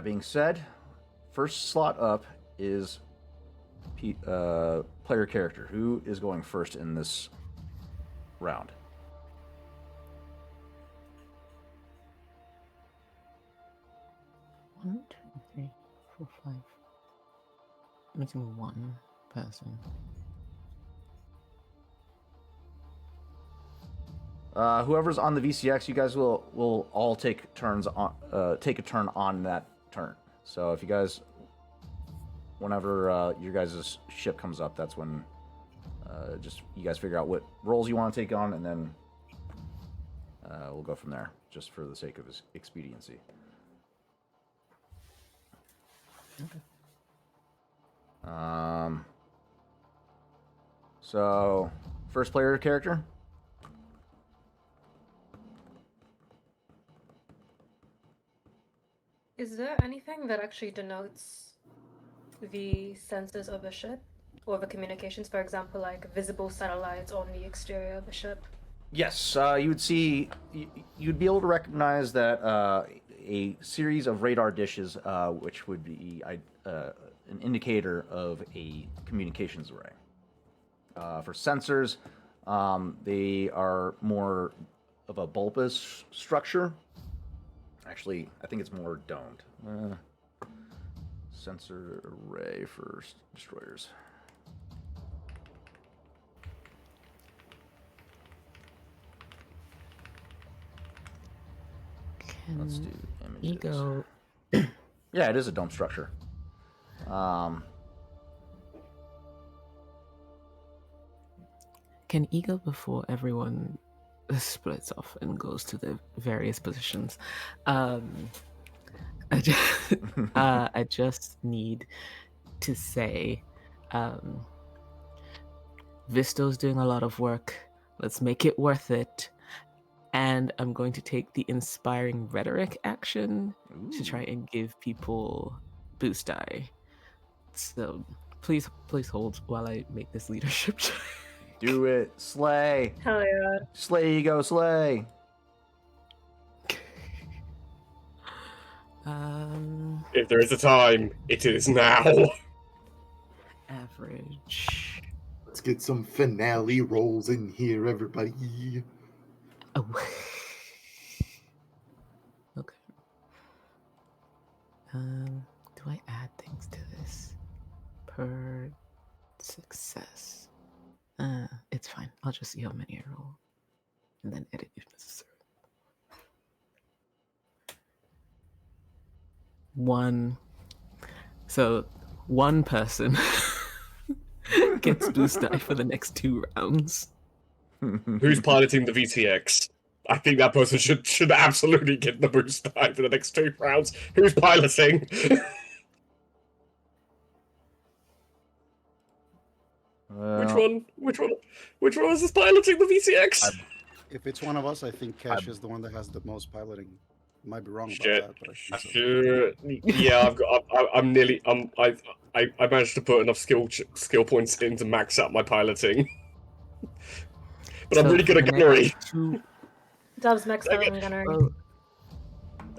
being said, first slot up is player character. Who is going first in this round? One, two, three, four, 5. Missing one person. Whoever's on the VCX, you guys will all take turns on take a turn on that turn. So if you guys, whenever your guys' ship comes up, that's when just you guys figure out what roles you want to take on, and then we'll go from there, just for the sake of expediency. Okay. So first player character. Is there anything that actually denotes the sensors of a ship or the communications, for example, like visible satellites on the exterior of a ship? Yes, you would see. You'd be able to recognize that a series of radar dishes, which would be an indicator of a communications array. For sensors, they are more of a bulbous structure. Actually, I think it's more domed. Sensor array for destroyers. Let's do images. Ego. Yeah, it is a dome structure. Can Ego, before everyone splits off and goes to their various positions, I just need to say, Visto's doing a lot of work. Let's make it worth it. And I'm going to take the inspiring rhetoric action to try and give people boost die. So please hold while I make this leadership check. Do it. Slay. Hell yeah. Slay, Ego, slay. If there is a time, it is now. Average. Let's get some finale rolls in here, everybody. Oh. Okay. Do I add things to this? Per success. It's fine. I'll just see how many I roll. And then edit if necessary. 1. So 1 person gets boost die for the next 2 rounds. Who's piloting the VTX? I think that person should absolutely get the boost die for the next 2 rounds. Who's piloting? Which one is this piloting the VTX? If it's one of us, I think Cash is the one that has the most piloting. Might be wrong about Shit. that, but I think so. Yeah, I managed to put enough skill points in to max out my piloting. But I'm really good at gunnery. Dubs max out on gunnery. Well,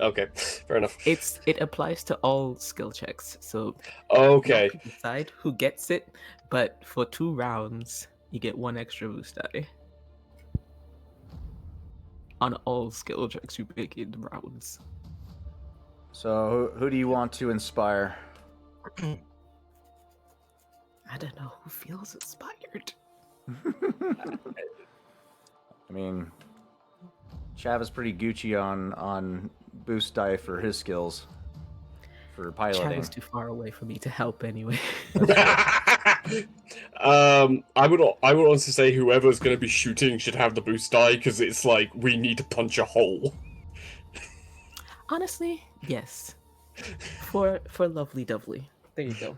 Okay, fair enough. it applies to all skill checks. So Okay. you decide who gets it, but for 2 rounds, you get 1 extra boost die. On all skill checks you make in rounds. So who do you want to inspire? I don't know who feels inspired. I mean, Chav is pretty Gucci on boost die for his skills for piloting. Chav is too far away for me to help anyway. I would honestly say whoever's going to be shooting should have the boost die, because it's like we need to punch a hole. Honestly, yes. For lovely dovely. There you go.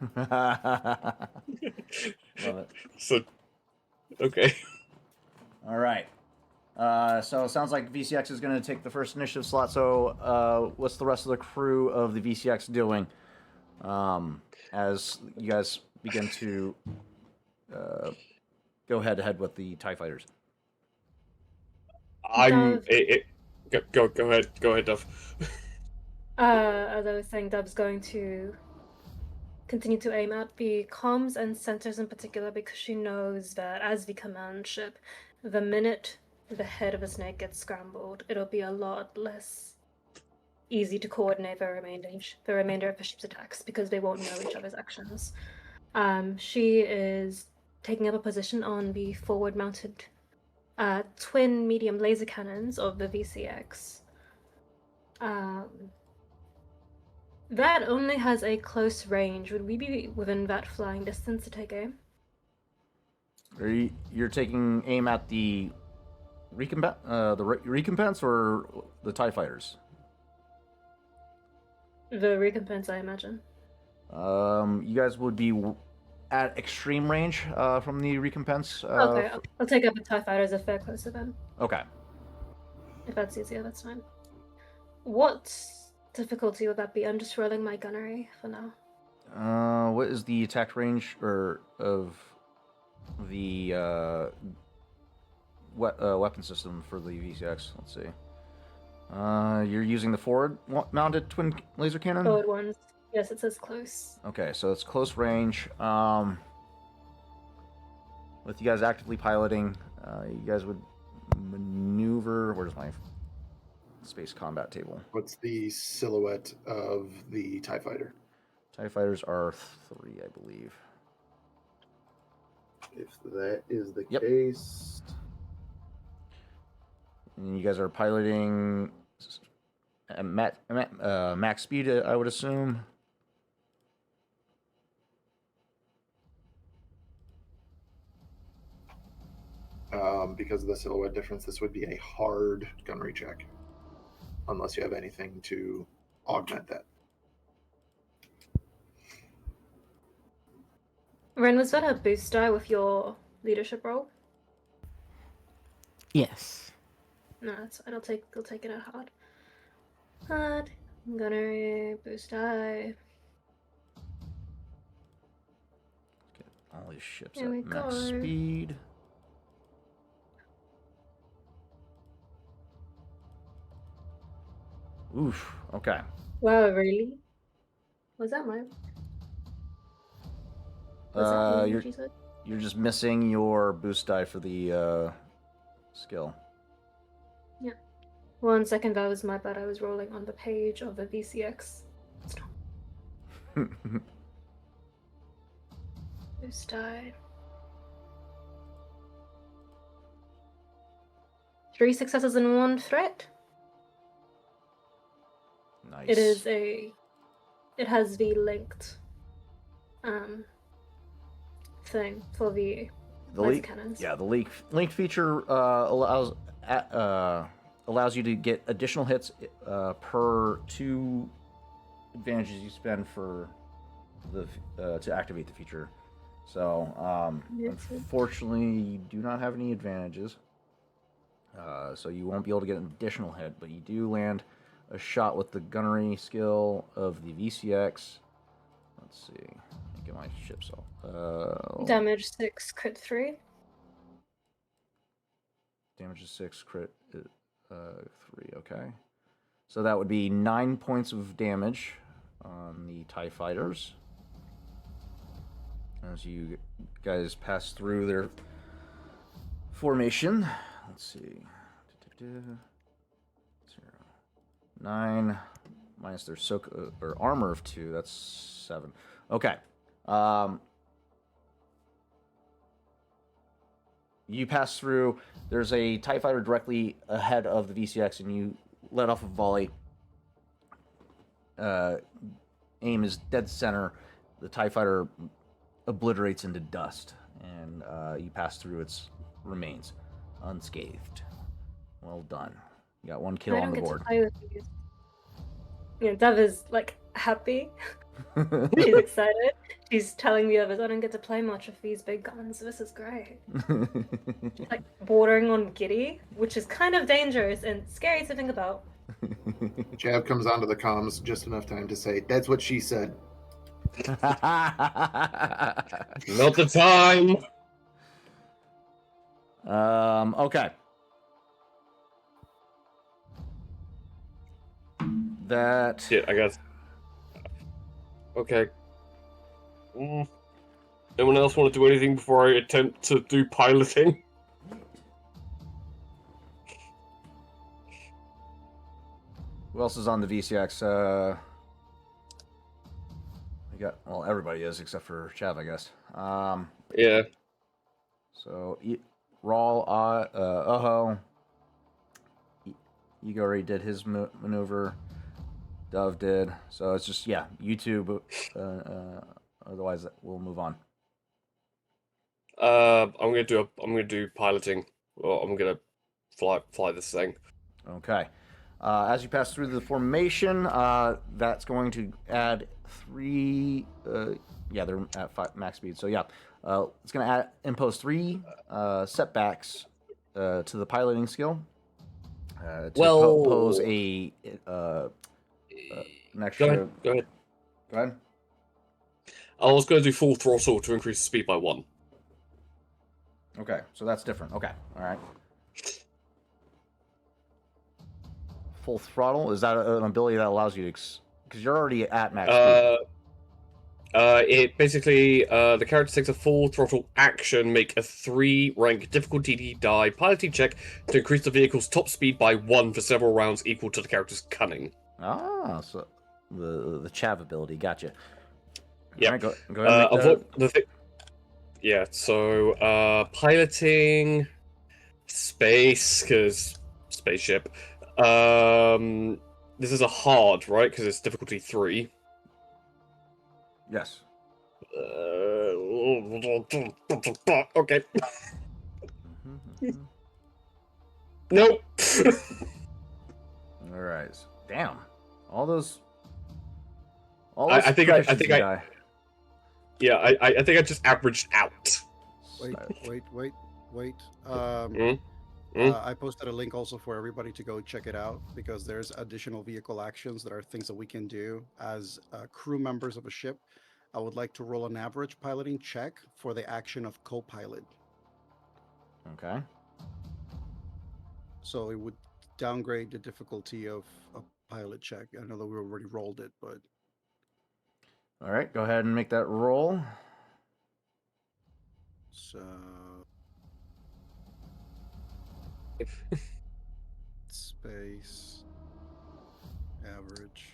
Love it. So, okay. All right. So it sounds like VCX is going to take the first initiative slot. So what's the rest of the crew of the VCX doing as you guys begin to go head to head with the TIE fighters? Go ahead, Dove. As I was saying, Dub's going to continue to aim at the comms and sensors in particular, because she knows that as the command ship, the minute the head of a snake gets scrambled, it'll be a lot less easy to coordinate the remainder of the ship's attacks, because they won't know each other's actions. She is taking up a position on the forward-mounted twin medium laser cannons of the VCX. That only has a close range. Would we be within that flying distance to take aim? You're taking aim at the recompense or the TIE fighters? The recompense, I imagine. You guys would be at extreme range from the recompense. Okay, I'll take up the TIE fighters if they're closer then. Okay. If that's easier, that's fine. What difficulty would that be? I'm just rolling my gunnery for now. What is the attack range of the weapon system for the VCX? Let's see. You're using the forward-mounted twin laser cannon? Forward ones. Yes, it says close. Okay, so it's close range. With you guys actively piloting, you guys would maneuver. Where's my space combat table? What's the silhouette of the TIE fighter? TIE fighters are 3, I believe. If that is the Yep. case, And you guys are piloting at max speed, I would assume. because of the silhouette difference, this would be a hard gunnery check, unless you have anything to augment that. Ren, was that a boost die with your leadership role? Yes. No, that's fine. I'll take it out hard. Hard. Gunnery, boost die. Get all these ships There we at max go. speed. Oof. Okay. Wow, really? Was that my? Was that me, You're she said? you're just missing your boost die for the skill. 1 second, that was my bad. I was rolling on the page of the VCX. Boost die. 3 successes and 1 threat. Nice. It is it has the linked thing for the laser cannons. Yeah, the link feature allows you to get additional hits per 2 advantages you spend for the to activate the feature. So unfortunately, you do not have any advantages. So you won't be able to get an additional hit, but you do land a shot with the gunnery skill of the VCX. Let's see. Let me get my ships all. Damage 6, crit 3. Damage is 6, crit 3. Okay. So that would be 9 points of damage on the TIE fighters as you guys pass through their formation. Let's see. 9 minus their soak or armor of 2. That's 7. Okay. You pass through. There's a TIE fighter directly ahead of the VCX, and you let off a volley. Aim is dead center. The TIE fighter obliterates into dust, and you pass through its remains unscathed. Well done. You got 1 kill I on don't the get board. to play with these. Yeah, Dev is like happy. She's excited. She's telling the others, I don't get to play much with these big guns. This is great. She's like bordering on giddy, which is kind of dangerous and scary to think about. Chav comes onto the comms just enough time to say, "That's what she said." Not the time. Okay. That. Shit, I guess. Okay. Anyone else want to do anything before I attempt to do piloting? Who else is on the VCX? I Yeah, well, everybody is except for Chav, I guess. Yeah. So Rawl, Oho, Ego already did his maneuver. Dove did. So it's just YouTube. Otherwise, we'll move on. I'm gonna do piloting. Well, I'm gonna fly this thing. Okay. As you pass through the formation, that's going to add 3. They're at 5 max speed. So it's going to impose 3 setbacks to the piloting skill. To pose an extra. Go ahead. Go ahead. I was going to do full throttle to increase the speed by 1. Okay, so that's different. Okay, all right. Full throttle, is that an ability that allows you to, because you're already at max speed? It basically the character takes a full throttle action, make a 3 rank difficulty die piloting check to increase the vehicle's top speed by 1 for several rounds equal to the character's cunning. Ah, so the Chav ability, gotcha. Yeah, right, go ahead and make that. So piloting space, because spaceship. This is a hard, right? Because it's difficulty 3. Yes. Okay. Nope. All right. Damn. All those. I think I think I just averaged out. Wait. I posted a link also for everybody to go check it out, because there's additional vehicle actions that are things that we can do as crew members of a ship. I would like to roll an average piloting check for the action of co-pilot. Okay. So it would downgrade the difficulty of a pilot check. I know that we already rolled it, but... All right, go ahead and make that roll. So... Space... Average...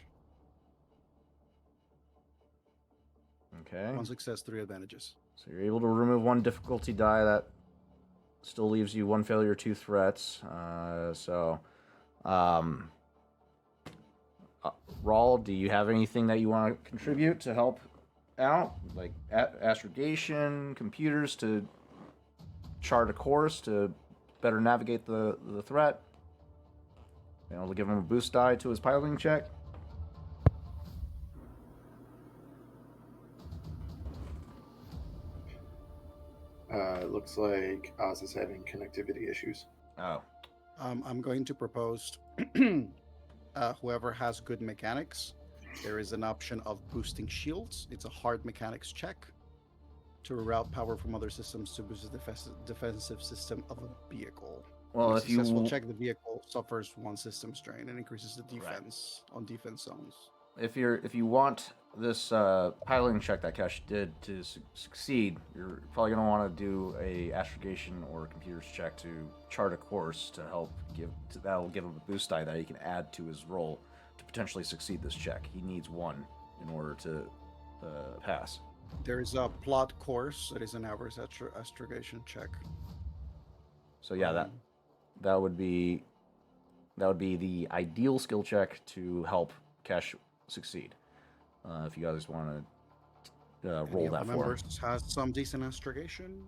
Okay. 1 success, 3 advantages. So you're able to remove 1 difficulty die. That still leaves you 1 failure, 2 threats. Rawl, do you have anything that you want to contribute to help out? Like astrogation, computers to chart a course to better navigate the threat? You know, to give him a boost die to his piloting check? It looks like Oz is having connectivity issues. Oh. I'm going to propose whoever has good mechanics, there is an option of boosting shields. It's a hard mechanics check to route power from other systems to boost the defensive system of a vehicle. Well, if you successful check, the vehicle suffers 1 system strain and increases the defense on defense zones. If you want this piloting check that Kesh did to succeed, you're probably going to want to do a astrogation or computers check to chart a course to help that'll give him a boost die that he can add to his roll to potentially succeed this check. He needs 1 in order to pass. There is a plot course that is an average astrogation check. So yeah, that would be the ideal skill check to help Kesh succeed. If you guys want to roll that for him. Members has some decent astrogation.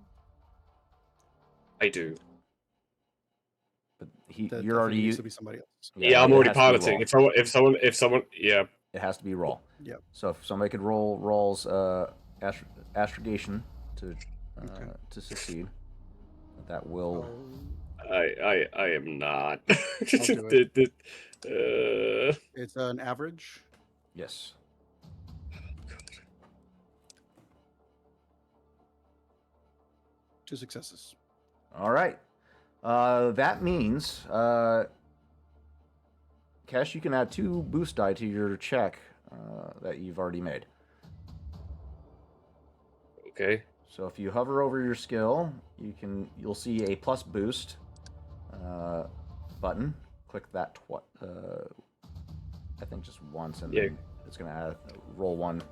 I do. But you're already used to be somebody else. Yeah, I'm already piloting. If someone, yeah, it has to be roll. Yep. So if somebody could roll Rawl's astrogation to succeed, that will. I am not. I'll do it. It's an average. Yes. 2 successes. All right. That means, Kesh, you can add 2 boost die to your check that you've already made. Okay. So if you hover over your skill, you'll see a plus boost button. Click that I think just once, and then it's gonna roll 1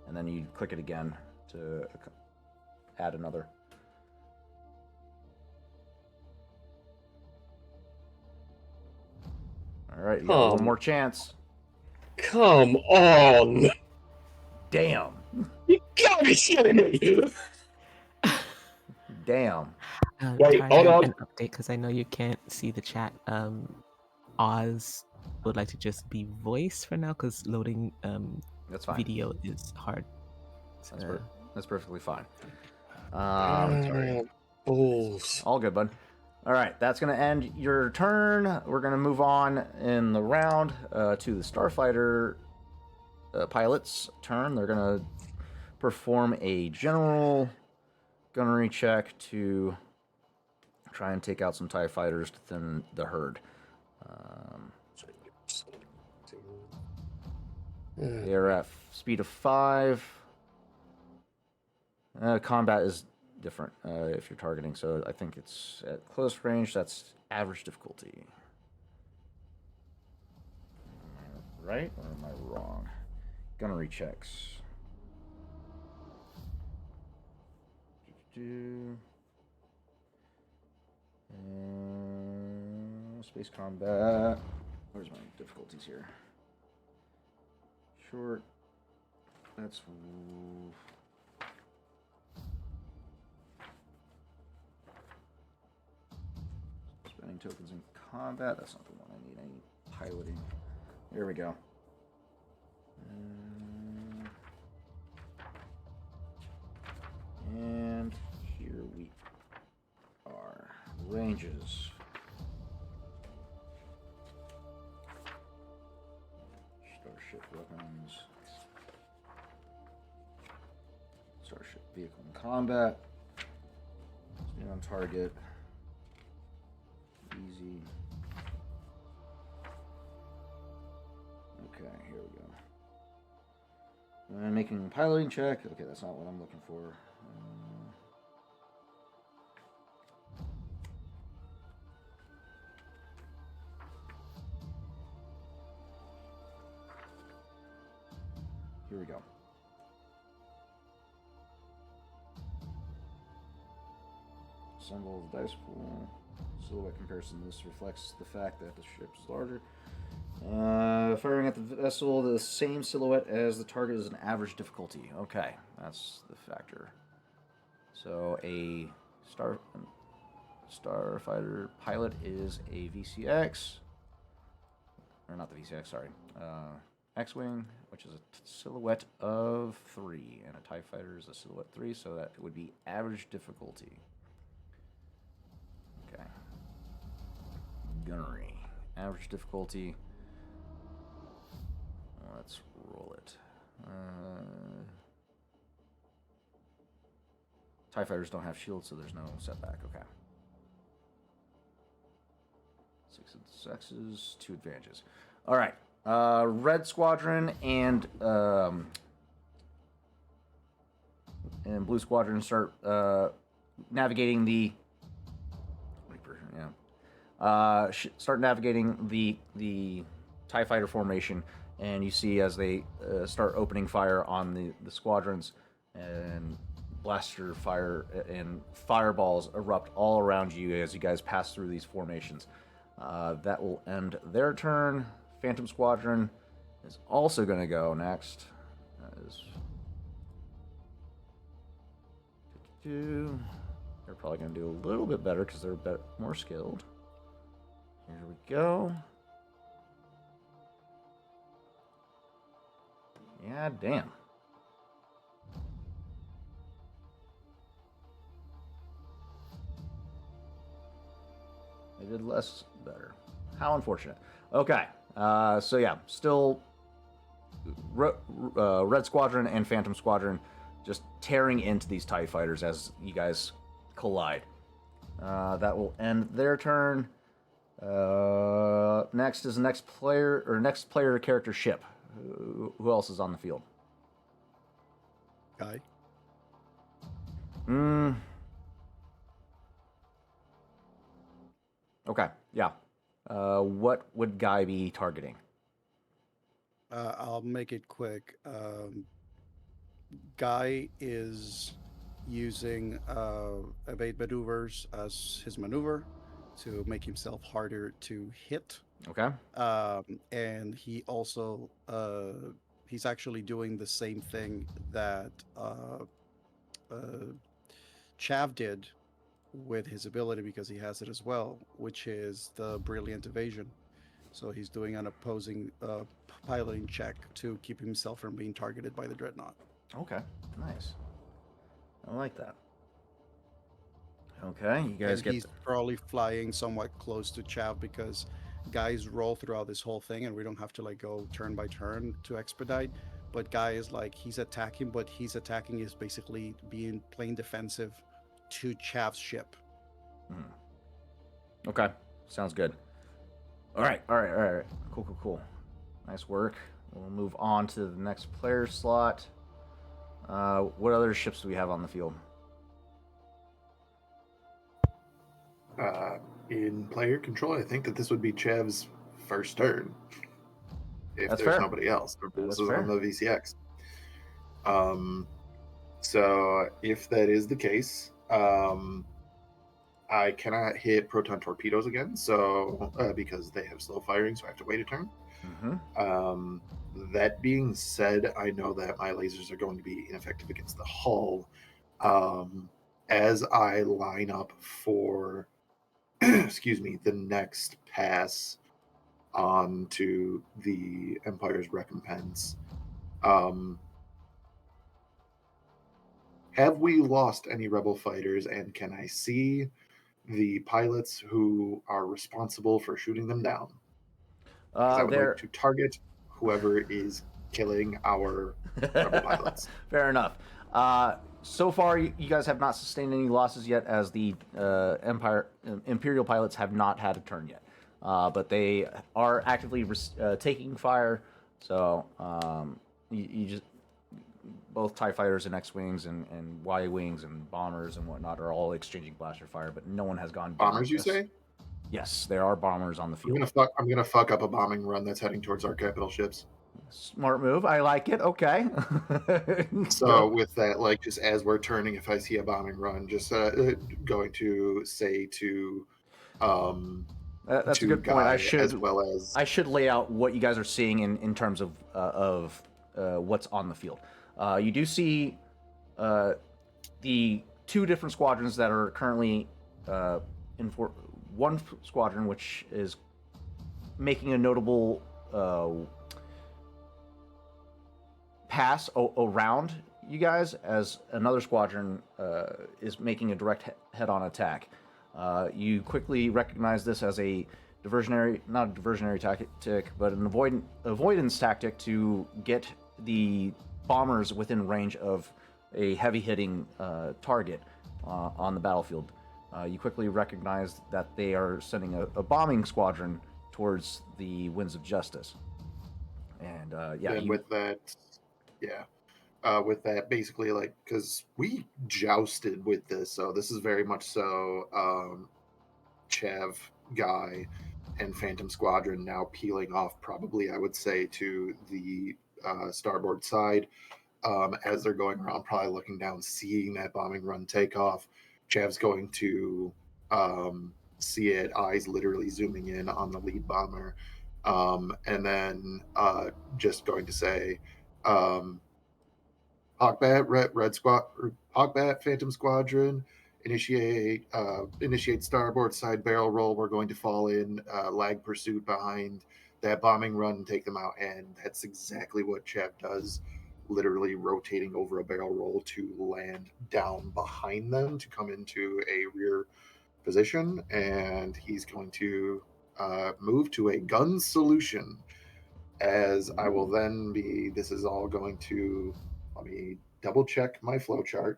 and then you click it again to add another. All right, you got one more chance. Come on! Damn. You gotta be shitting me! Damn. Wait, hold Tarzan, on. an update because I know you can't see the chat. Oz would like to just be voice for now because loading That's fine. video is hard. That's perfectly fine. Sorry. Balls. All good, bud. All right, that's going to end your turn. We're going to move on in the round to the Starfighter pilot's turn. They're going to perform a general gunnery check to try and take out some TIE fighters within the herd. They're at speed of 5. Combat is different if you're targeting, so I think it's at close range. That's average difficulty. Am I right or am I wrong? Gunnery checks. Space combat. Where's my difficulties here? Short. That's. Spending tokens in combat. That's not the one I need. I need piloting. There we go. And here we are. Ranges. Starship weapons. Starship vehicle in combat. Stay on target. Easy. Okay, here we go. Making a piloting check. Okay, that's not what I'm looking for. Here we go. Assemble the dice pool. Silhouette comparison. This reflects the fact that the ship is larger. Firing at the vessel, the same silhouette as the target is an average difficulty. Okay, that's the factor. So a starfighter pilot is a VCX, or not the VCX, sorry. X-wing, which is a silhouette of 3, and a TIE fighter is a silhouette 3, so that would be average difficulty. Okay. Gunnery. Average difficulty. Let's roll it. TIE fighters don't have shields, so there's no setback. Okay. 6 successes, 2 advantages. All right. Red Squadron and Blue Squadron start navigating the Reaper. Yeah. Start navigating the TIE fighter formation, and you see as they start opening fire on the squadrons, and blaster fire and fireballs erupt all around you as you guys pass through these formations. That will end their turn. Phantom Squadron is also going to go next. They're probably going to do a little bit better because they're more skilled. Here we go. Yeah, damn. They did less better. How unfortunate. Okay. So yeah, still Red Squadron and Phantom Squadron just tearing into these TIE fighters as you guys collide. That will end their turn. Next is next player character ship. Who else is on the field? Guy. Okay, yeah. What would Guy be targeting? I'll make it quick. Guy is using evade maneuvers as his maneuver to make himself harder to hit. Okay. And he's actually doing the same thing that uh, Chav did with his ability because he has it as well, which is the brilliant evasion. So he's doing an opposing piloting check to keep himself from being targeted by the dreadnought. Okay. Nice. I like that. Okay, you guys And get. he's probably flying somewhat close to Chav because guys roll throughout this whole thing, and we don't have to like go turn by turn to expedite. But Guy is like he's attacking, but he's attacking is basically being plain defensive to Chav's ship. Okay, sounds good. All right. Cool. Nice work. We'll move on to the next player slot. What other ships do we have on the field? In player control, I think that this would be Chav's first turn. If That's there's fair. nobody else. That This is is fair. on the VCX. So if that is the case, I cannot hit proton torpedoes again, so because they have slow firing, so I have to wait a turn. Mm-hmm. That being said, I know that my lasers are going to be ineffective against the hull. As I line up for, excuse me, the next pass on to the Empire's recompense, have we lost any rebel fighters, and can I see the pilots who are responsible for shooting them down? Because I would like There. to target whoever is killing our rebel pilots. Fair enough. So far, you guys have not sustained any losses yet, as the Imperial pilots have not had a turn yet. But they are actively taking fire. So you just both TIE fighters and X-wings and Y-wings and bombers and whatnot are all exchanging blaster fire, but no one has gone down. Bombers, you say? Yes, there are bombers on the field. I'm gonna fuck up a bombing run that's heading towards our capital ships. Smart move. I like it. Okay. So with that, like just as we're turning, if I see a bombing run, just going to say to that's to a good point. Guy, as well as I should lay out what you guys are seeing in terms of what's on the field. You do see the two different squadrons that are currently one squadron, which is making a notable pass around you guys, as another squadron is making a direct head-on attack. You quickly recognize this as a not a diversionary tactic, but an avoidance tactic to get the bombers within range of a heavy-hitting target on the battlefield. You quickly recognize that they are sending a bombing squadron towards the Winds of Justice. And with that, basically, like, because we jousted with this, so this is very much so Chav, Guy, and Phantom Squadron now peeling off, probably, I would say, to the starboard side, as they're going around, probably looking down, seeing that bombing run take off. Chav's going to see it, eyes literally zooming in on the lead bomber, and then just going to say, Hawkbat, Red Squad, Hawkbat, Phantom Squadron, initiate starboard side barrel roll. We're going to fall in lag pursuit behind that bombing run and take them out. And that's exactly what Chav does, literally rotating over a barrel roll to land down behind them to come into a rear position. And he's going to move to a gun solution, as I will then be, this is all going to, let me double check my flowchart.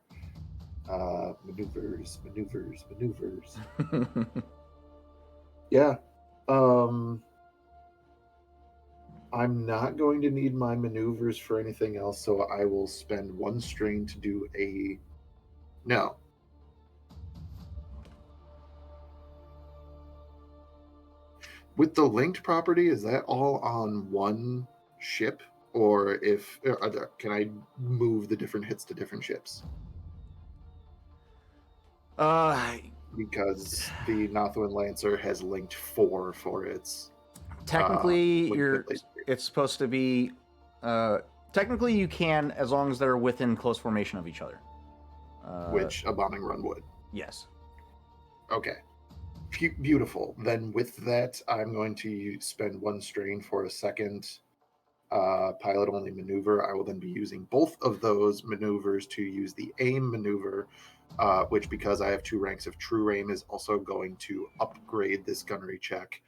Maneuvers. Yeah. I'm not going to need my maneuvers for anything else, so I will spend one strain to do a, no. With the linked property, is that all on one ship? or if can I move the different hits to different ships? Because the Nothoiin Lancer has linked 4 for its. Technically, wingtip laser. it's supposed to be. Technically, you can as long as they're within close formation of each other. Which a bombing run would. Yes. Okay. Beautiful. Then with that, I'm going to spend 1 strain for a second pilot-only maneuver. I will then be using both of those maneuvers to use the aim maneuver, which, because I have 2 ranks of true aim, is also going to upgrade this gunnery check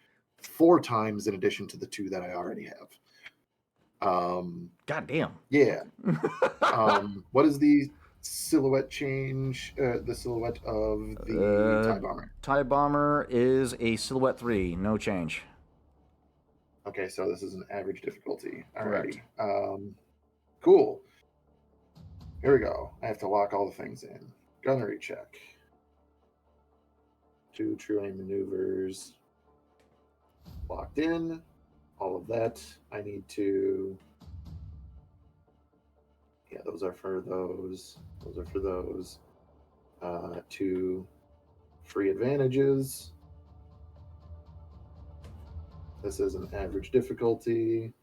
4 times in addition to the 2 that I already have. God damn. Yeah. What is the silhouette change? The silhouette of the TIE Bomber. TIE Bomber is a silhouette 3, no change. Okay, so this is an average difficulty. Correct. Alrighty. Cool. Here we go. I have to lock all the things in. Gunnery check. 2 true aim maneuvers. Locked in. All of that. I need to. Yeah, those are for those. Those are for those. 2 free advantages. This is an average difficulty.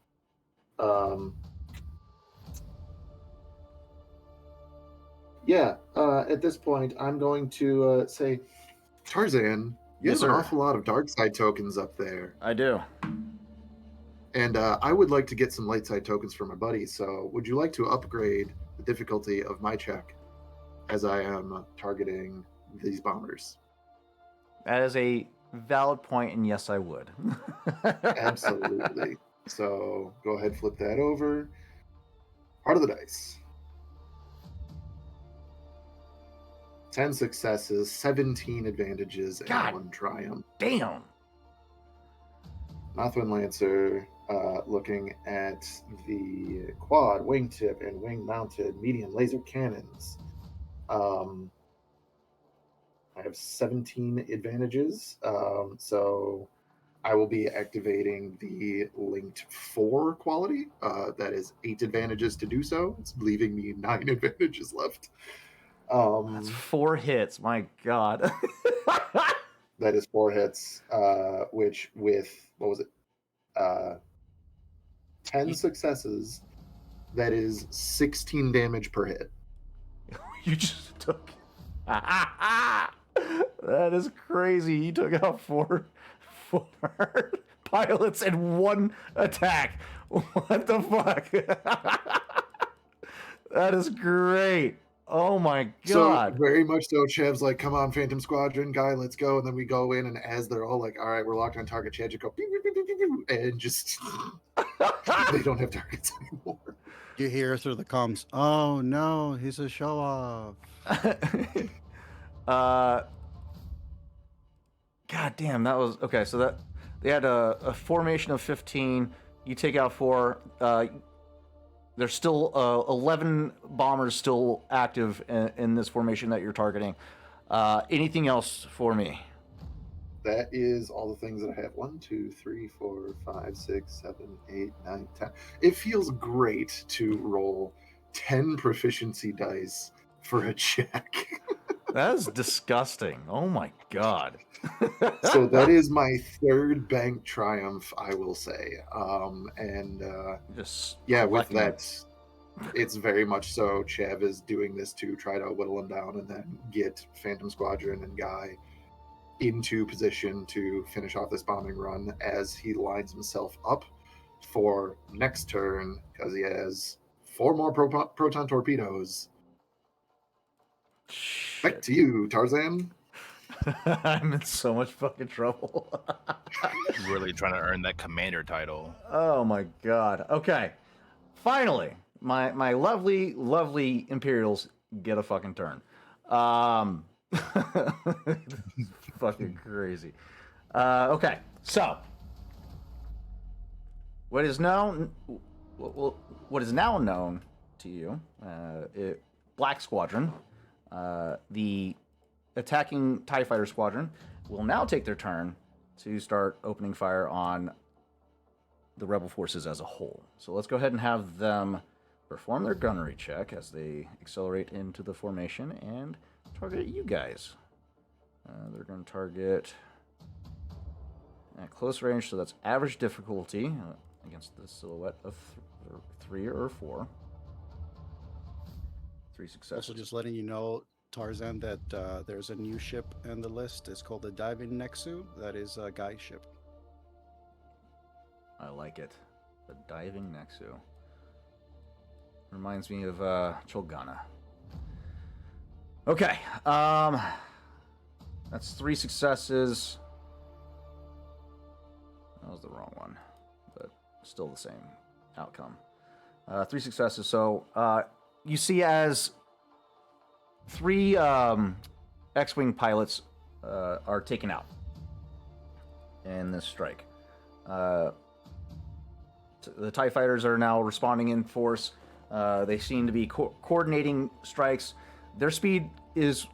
At this point, I'm going to say, Tarzan, you Yes, have an sir. awful lot of dark side tokens up there. I do. And I would like to get some light side tokens for my buddy. So would you like to upgrade the difficulty of my check as I am targeting these bombers? That is a valid point, and yes, I would. Absolutely. So go ahead, flip that over. Heart of the dice. 10 successes, 17 advantages, and God. 1 triumph. Damn. Nothoiin Lancer, looking at the quad, wingtip, and wing-mounted medium laser cannons. I have 17 advantages, so I will be activating the linked 4 quality. That is 8 advantages to do so. It's leaving me 9 advantages left. That's 4 hits. My God. That is 4 hits, which with, what was it? 10 successes, that is 16 damage per hit. You just took. That is crazy. You took out 4 pilots in 1 attack. What the fuck? That is great. Oh my God. So very much so, Chev's like, come on, Phantom Squadron guy, let's go. And then we go in, and as they're all like, all right, we're locked on target, Chad just go, pew, pew, pew, pew, pew, pew, and just, they don't have targets anymore. You hear through the comms, oh no, he's a show off. God damn, that was okay. So that they had a formation of 15. You take out 4. There's still 11 bombers still active in this formation that you're targeting. Anything else for me? That is all the things that I have. 1, 2, 3, 4, 5, 6, 7, 8, 9, 10. It feels great to roll 10 proficiency dice for a check. That is disgusting. Oh my God. So that is my 3rd bank triumph, I will say. Just with collecting them. that, it's very much so. Chev is doing this to try to whittle him down and then get Phantom Squadron and Guy into position to finish off this bombing run as he lines himself up for next turn, because he has 4 more proton torpedoes. Back to you, Tarzan. I'm in so much fucking trouble. Really trying to earn that commander title. Oh my God. Okay. Finally, my lovely, lovely Imperials get a fucking turn. Fucking crazy. Okay. So, what is now known to you, Black Squadron, the attacking TIE Fighter Squadron, will now take their turn to start opening fire on the rebel forces as a whole. So let's go ahead and have them perform their gunnery check as they accelerate into the formation and target you guys. They're going to target at close range, so that's average difficulty against the silhouette of 3 or 4. 3 successes. Also, just letting you know, Tarzan, that there's a new ship in the list. It's called the Diving Nexu. That is a Guy ship. I like it. The Diving Nexu. Reminds me of Cholgana. Okay. That's 3 successes. That was the wrong one, but still the same outcome. 3 successes. So you see as 3 X-Wing pilots are taken out in this strike. The TIE fighters are now responding in force. They seem to be coordinating strikes. Their speed is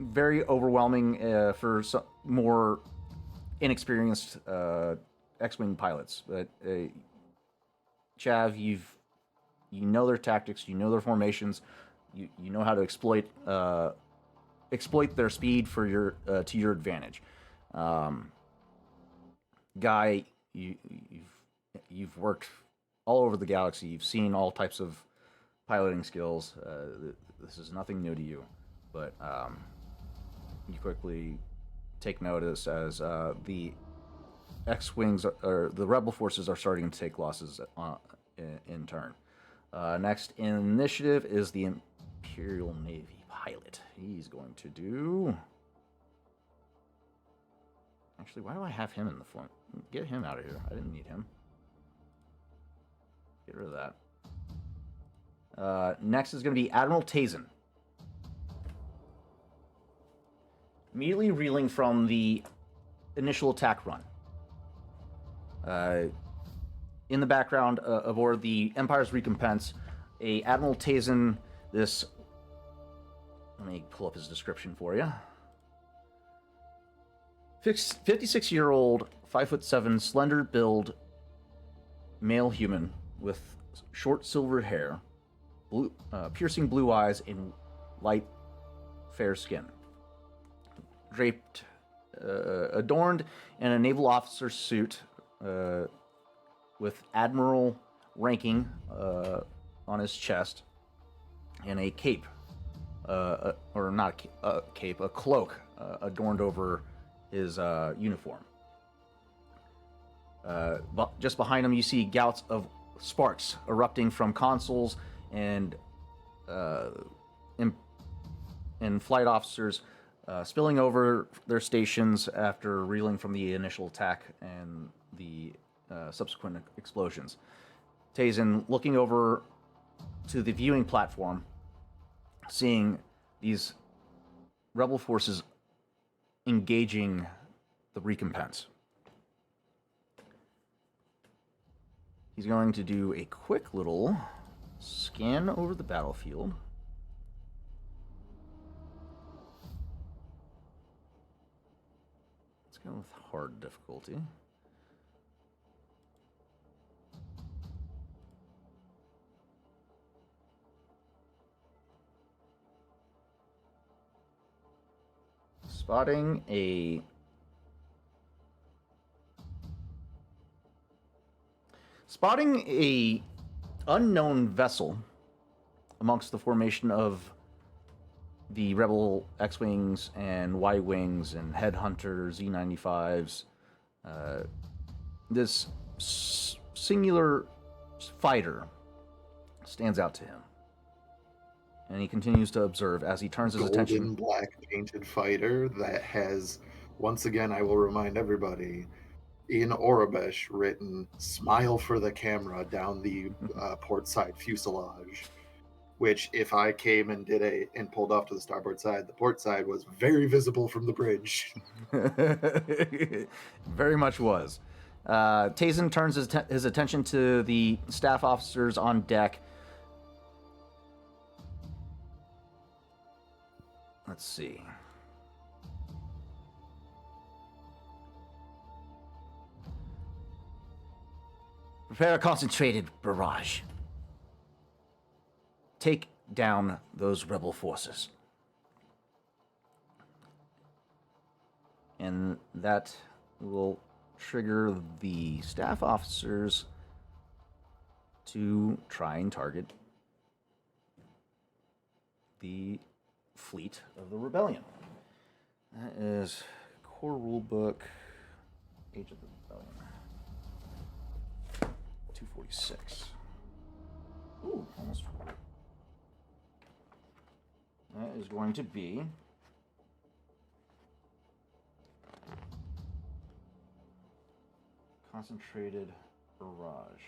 very overwhelming for some more inexperienced X-Wing pilots. But Chav, you know their tactics, you know their formations, you know how to exploit their speed for your to your advantage. Guy, you've worked all over the galaxy. You've seen all types of piloting skills. This is nothing new to you, but you quickly take notice as the X-Wings or the Rebel forces are starting to take losses in turn. Next in initiative is the Imperial Navy pilot. He's going to do... Actually, why do I have him in the front? Get him out of here. I didn't need him. Get rid of that. Next is going to be Admiral Tazen. Immediately reeling from the initial attack run. In the background, aboard the Empire's Recompense, a Admiral Tazen, this... Let me pull up his description for you. 56-year-old, 5'7", slender build, male human with short silver hair, piercing blue eyes, and light, fair skin. Draped, adorned in a naval officer suit with admiral ranking on his chest, and a cape, or not a cape, a cloak adorned over his uniform. Just behind him, you see gouts of sparks erupting from consoles and flight officers spilling over their stations after reeling from the initial attack and the subsequent explosions. Tazen looking over to the viewing platform, seeing these rebel forces engaging the Recompense. He's going to do a quick little scan over the battlefield. Let's go with hard difficulty. Spotting a unknown vessel amongst the formation of the Rebel X-Wings and Y-Wings and Headhunter Z-95s. This singular fighter stands out to him. And he continues to observe as he turns his attention. Black painted fighter that has, once again, I will remind everybody, in Orabesh written "Smile for the camera" down the port side fuselage. Which, if I came and and pulled off to the starboard side, the port side was very visible from the bridge. Very much was. Tazen turns his attention to the staff officers on deck. Let's see. Prepare a concentrated barrage. Take down those rebel forces. And that will trigger the staff officers to try and target the fleet of the rebellion. That is core rulebook, Age of the Rebellion. 246. Ooh, almost 4. That is going to be concentrated barrage.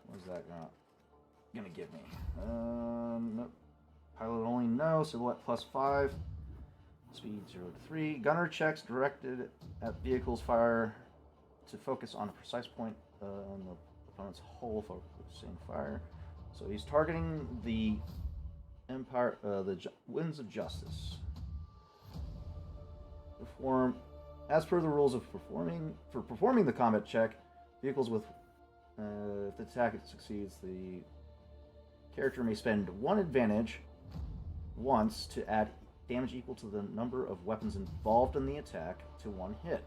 What is that gonna give me? Nope. Pilot only, no. Silhouette +5. Speed 0 to 3. Gunner checks directed at vehicles fire to focus on a precise point on the opponent's hull, focusing fire. So he's targeting the Empire, the Winds of Justice. As per the rules of performing the combat check, vehicles with if the attack succeeds, the character may spend 1 advantage once to add damage equal to the number of weapons involved in the attack to 1 hit.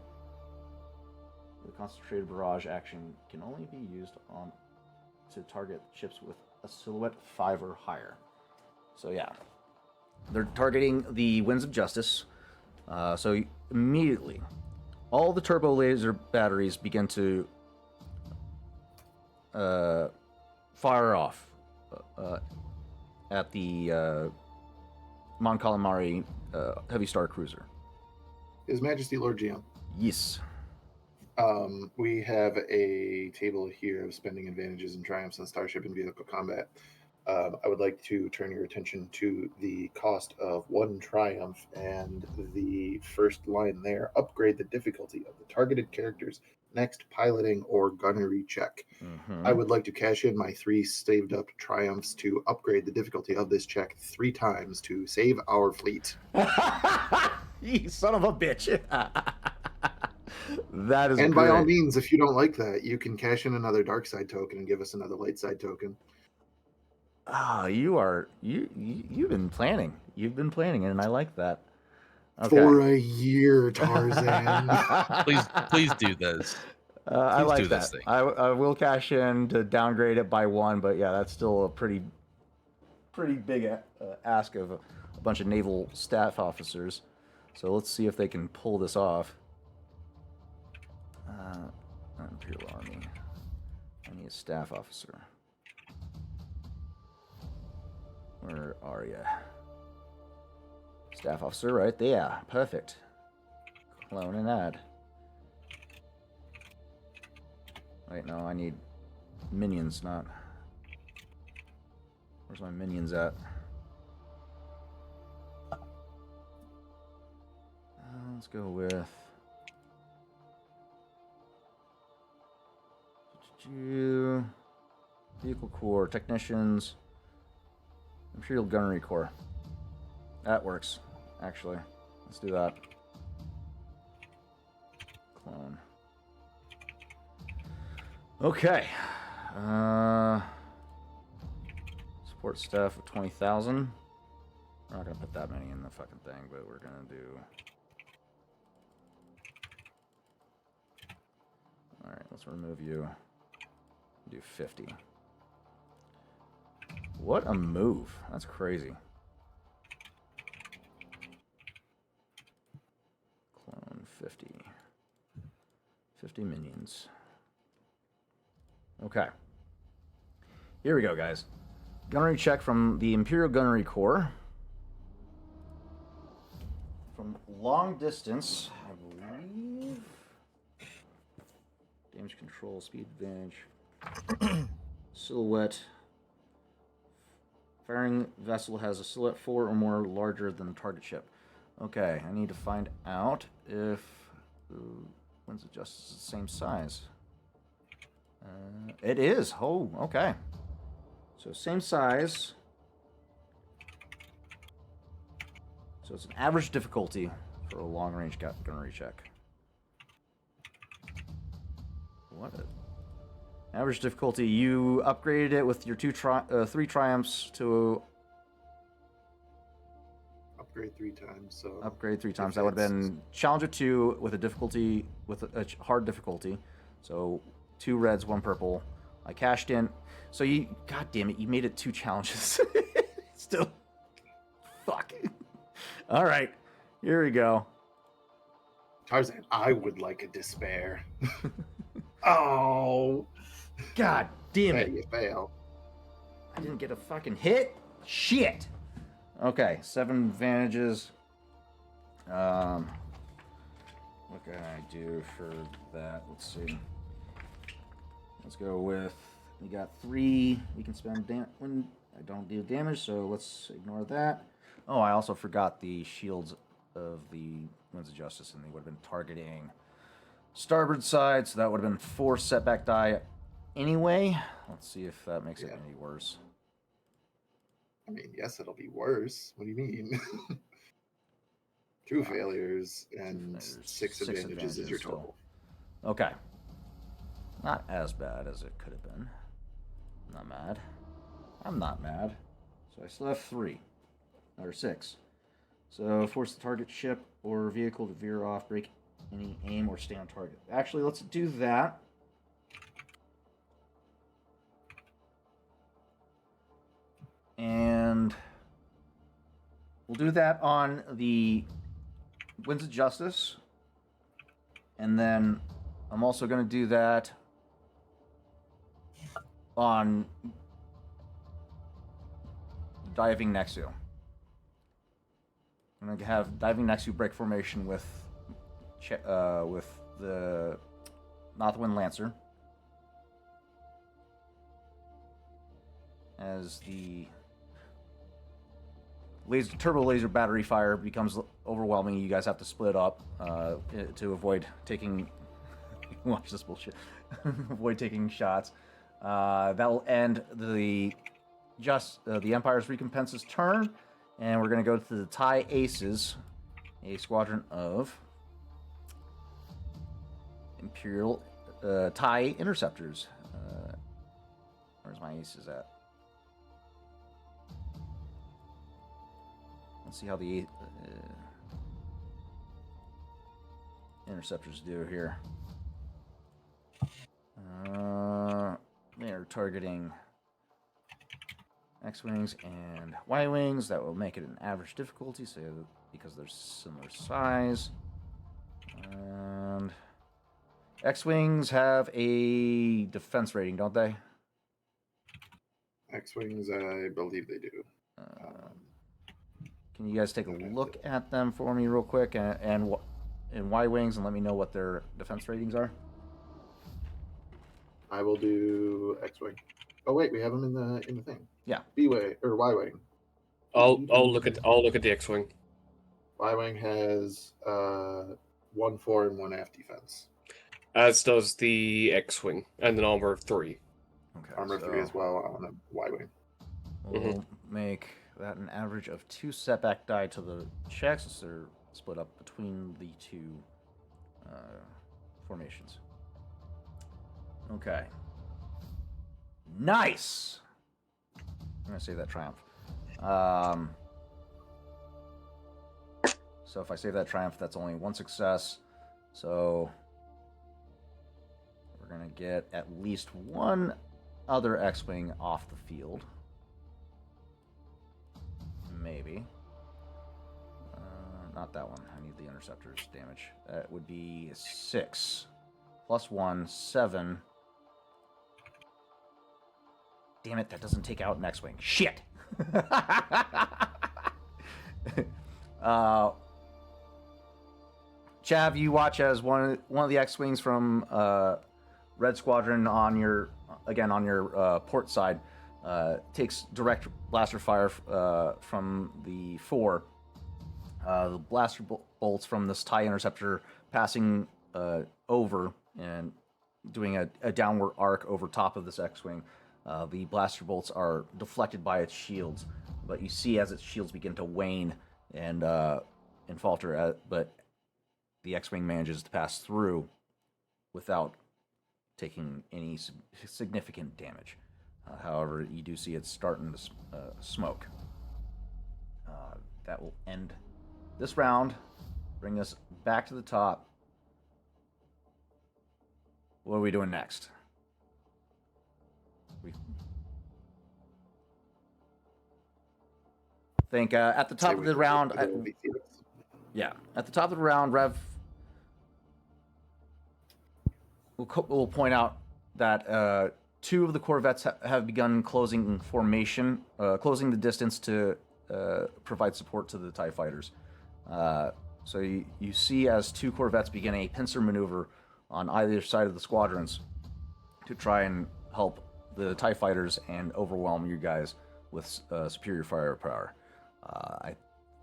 The concentrated barrage action can only be used to target ships with a silhouette 5 or higher. So yeah, they're targeting the Winds of Justice. So immediately, all the turbo laser batteries begin to fire off at the Mon Calamari Heavy Star Cruiser. His Majesty Lord GM. Yes. We have a table here of spending advantages and triumphs on starship and vehicle combat. I would like to turn your attention to the cost of 1 triumph, and the first line there: upgrade the difficulty of the targeted character's next piloting or gunnery check. I would like to cash in my 3 saved up triumphs to upgrade the difficulty of this check 3 times to save our fleet. You son of a bitch. That is and great. by all means, if you don't like that, you can cash in another dark side token and give us another light side token. Ah, you've been planning. You've been planning, and I like that. Okay. For a year, Tarzan. Please do this. I Please like do that. this thing. I will cash in to downgrade it by 1, but yeah, that's still a pretty big ask of a bunch of naval staff officers. So let's see if they can pull this off. Imperial Army. I need a staff officer. Where are you? Staff officer, right there. Perfect. Clone and add. Wait, no, I need minions, not... Where's my minions at? Let's go with... Vehicle Corps, Technicians, Imperial Gunnery Corps. That works, actually. Let's do that. Clone. Okay. Support staff of 20,000. We're not gonna put that many in the fucking thing, but we're gonna do... Alright, let's remove you. Do 50. What a move. That's crazy. Clone 50. 50 minions. Okay. Here we go, guys. Gunnery check from the Imperial Gunnery Corps. From long distance, I believe. Damage control, speed advantage. Silhouette. Firing vessel has a silhouette 4 or more larger than the target ship. Okay, I need to find out if the Winds of Justice is the same size. It is. Oh, okay. So same size. So it's an average difficulty for a long-range gunnery check. What a Average difficulty. You upgraded it with your 3 triumphs to Upgrade 3 times. So upgrade 3 times. if That would have it's- been Challenger 2 with a difficulty, with a hard difficulty. So 2 reds, 1 purple. I cashed in. So you, god damn it, you made it 2 challenges. Still. Fuck. All right. Here we go. Tarzan, I would like a despair. Oh, God damn hey, it. you fail. I didn't get a fucking hit. Shit. Okay, 7 advantages. What can I do for that? Let's see. Let's go with. We got 3. We can spend when I don't deal damage, so let's ignore that. Oh, I also forgot the shields of the Winds of Justice, and they would have been targeting starboard side, so that would have been 4 setback die anyway. Let's see if that makes it any worse. I mean, yes, it'll be worse. What do you mean? 2 failures and There's 6 6 advantages is your still. total. Okay. Not as bad as it could have been. Not mad. I'm not mad. So I still have 3. Or 6. So force the target ship or vehicle to veer off, break any aim, or stay on target. Actually, let's do that. And we'll do that on the Winds of Justice. And then I'm also going to do that on Diving Nexu. I'm going to have Diving Nexu break formation with the Nothoiin Lancer as the turbo laser battery fire becomes overwhelming. You guys have to split up to avoid taking. Watch this bullshit. Avoid taking shots. That will end the Empire's Recompense's turn, and we're going to go to the TIE Aces, a squadron of Imperial TIE Interceptors. Where's my Aces at? Let's see how the Interceptors do here. They are targeting X-Wings and Y-Wings. That will make it an average difficulty, so because they're similar size. And X-Wings have a defense rating, don't they? X-Wings, I believe they do. Can you guys take a look at them for me real quick, and Y-Wings, and let me know what their defense ratings are? I will do X-Wing. Oh wait, we have them in the thing. Yeah. B-Wing or Y-Wing. I'll look at the X-wing. Y-Wing has 1 4 and 1 F defense. As does the X-wing, and an armor of 3. Okay. Armor 3 as well on a Y-Wing. We'll make that an average of 2 setback die to the checks, since they're split up between the 2 formations. Okay. Nice! I'm going to save that triumph. So if I save that triumph, that's only 1 success. So we're going to get at least 1 other X-Wing off the field. Maybe. Not that one. I need the Interceptor's damage. That would be 6. Plus 1, 7. Damn it, that doesn't take out an X-Wing. Shit! Chav, you watch as one of the X-Wings from Red Squadron on your port side takes direct blaster fire from the 4. The blaster bolts from this TIE Interceptor passing over and doing a downward arc over top of this X-Wing. The blaster bolts are deflected by its shields, but you see as its shields begin to wane and falter, but the X-Wing manages to pass through without taking any significant damage. However, you do see it's starting to smoke. That will end this round. Bring us back to the top. What are we doing next? We think at the top of the round. Yeah, at the top of the round, Rev will point out that two of the Corvettes have begun closing formation, closing the distance to provide support to the TIE fighters. So you see as two Corvettes begin a pincer maneuver on either side of the squadrons to try and help the TIE fighters and overwhelm you guys with superior firepower. I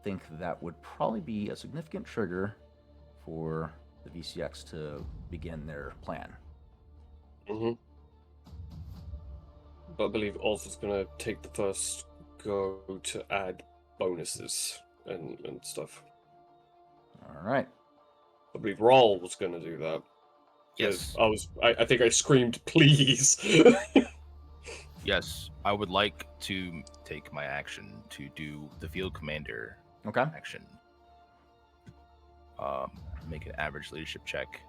think that would probably be a significant trigger for the VCX to begin their plan. Mm-hmm. But I believe Oz is going to take the first go to add bonuses and stuff. All right. I believe Rawl was going to do that. Yes. I think I screamed, please. Yes, I would like to take my action to do the field commander action. Make an average leadership check.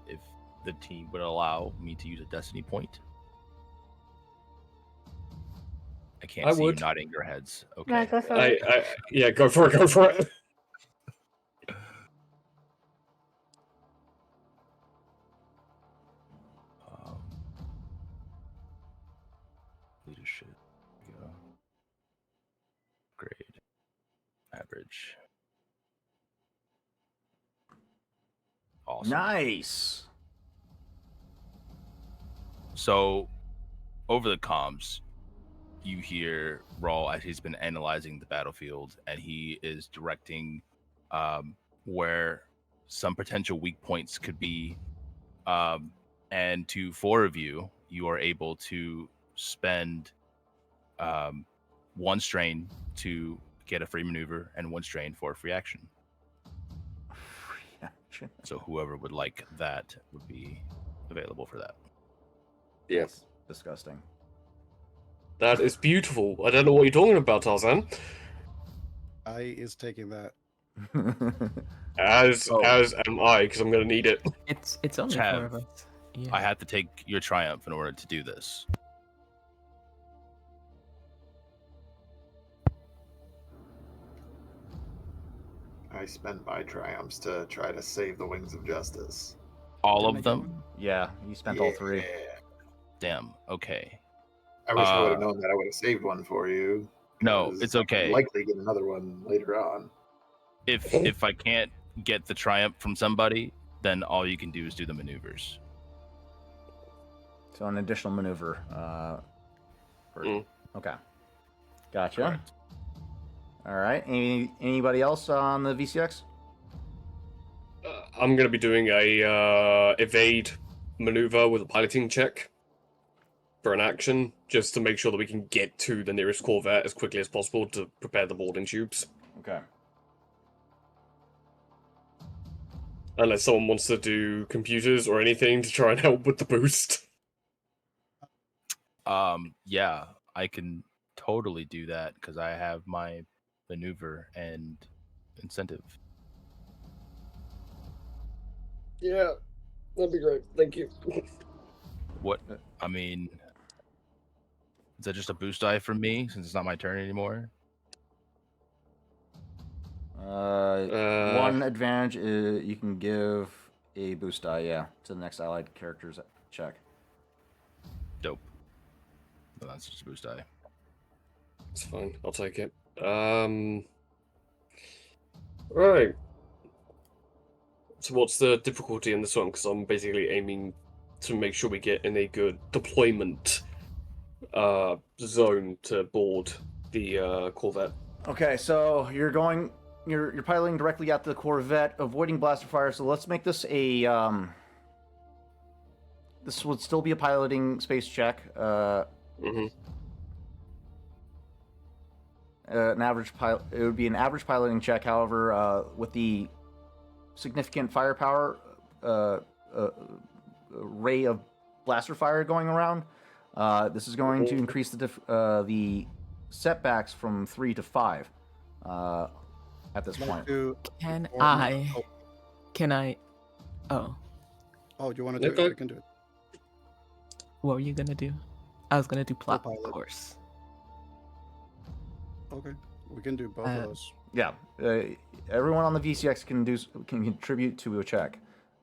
If the team would allow me to use a destiny point. I can't see you nodding your heads. Okay. Yeah, go for it. Yeah, go for it. Go for it. Leadership. Go. Grade. Average. Awesome. Nice. So, over the comms, you hear Rawl as he's been analyzing the battlefield, and he is directing where some potential weak points could be. And to 4 of you, you are able to spend 1 strain to get a free maneuver and 1 strain for a free action. Free action. So whoever would like that would be available for that. Yes. Disgusting. That is beautiful. I don't know what you're talking about, Tarzan. I is taking that. As am I, because I'm going to need it. It's only Chav, 4 of us. Yeah. I had to take your triumph in order to do this. I spent my triumphs to try to save the Wings of Justice. All Didn't I of get them? one? Yeah, you spent all 3. Yeah. Damn. Okay. I wish I would have known that. I would have saved one for you. No, 'cause it's I could okay. likely get another one later on. If I can't get the triumph from somebody, then all you can do is do the maneuvers. So an additional maneuver. Mm. Okay. Gotcha. Correct. All right. Anybody else on the VCX? I'm going to be doing a evade maneuver with a piloting check for an action, just to make sure that we can get to the nearest Corvette as quickly as possible to prepare the boarding tubes. Okay. Unless someone wants to do computers or anything to try and help with the boost. Yeah, I can totally do that because I have my maneuver and incentive. Yeah, that'd be great. Thank you. What? I mean, is that just a boost die from me since it's not my turn anymore? One advantage is you can give a boost die, to the next allied character's check. Dope. Well, that's just a boost die. It's fine. I'll take it. Right. So what's the difficulty in this one? Because I'm basically aiming to make sure we get in a good deployment zone to board the Corvette. Okay, so you're piloting directly at the Corvette, avoiding blaster fire. So let's make this a this would still be a piloting space check. Mm-hmm. It would be an average piloting check. However, with the significant firepower, ray of blaster fire going around. This is going to increase the setbacks from 3 to 5 at this point. Can Or- I? Oh, Can I? Oh, do you want to do Okay. it? We can do it. what were you gonna do? I was gonna do plot Co-pilot. course. Okay, we can do both Uh, of those. Yeah, everyone on the VCX can contribute to a check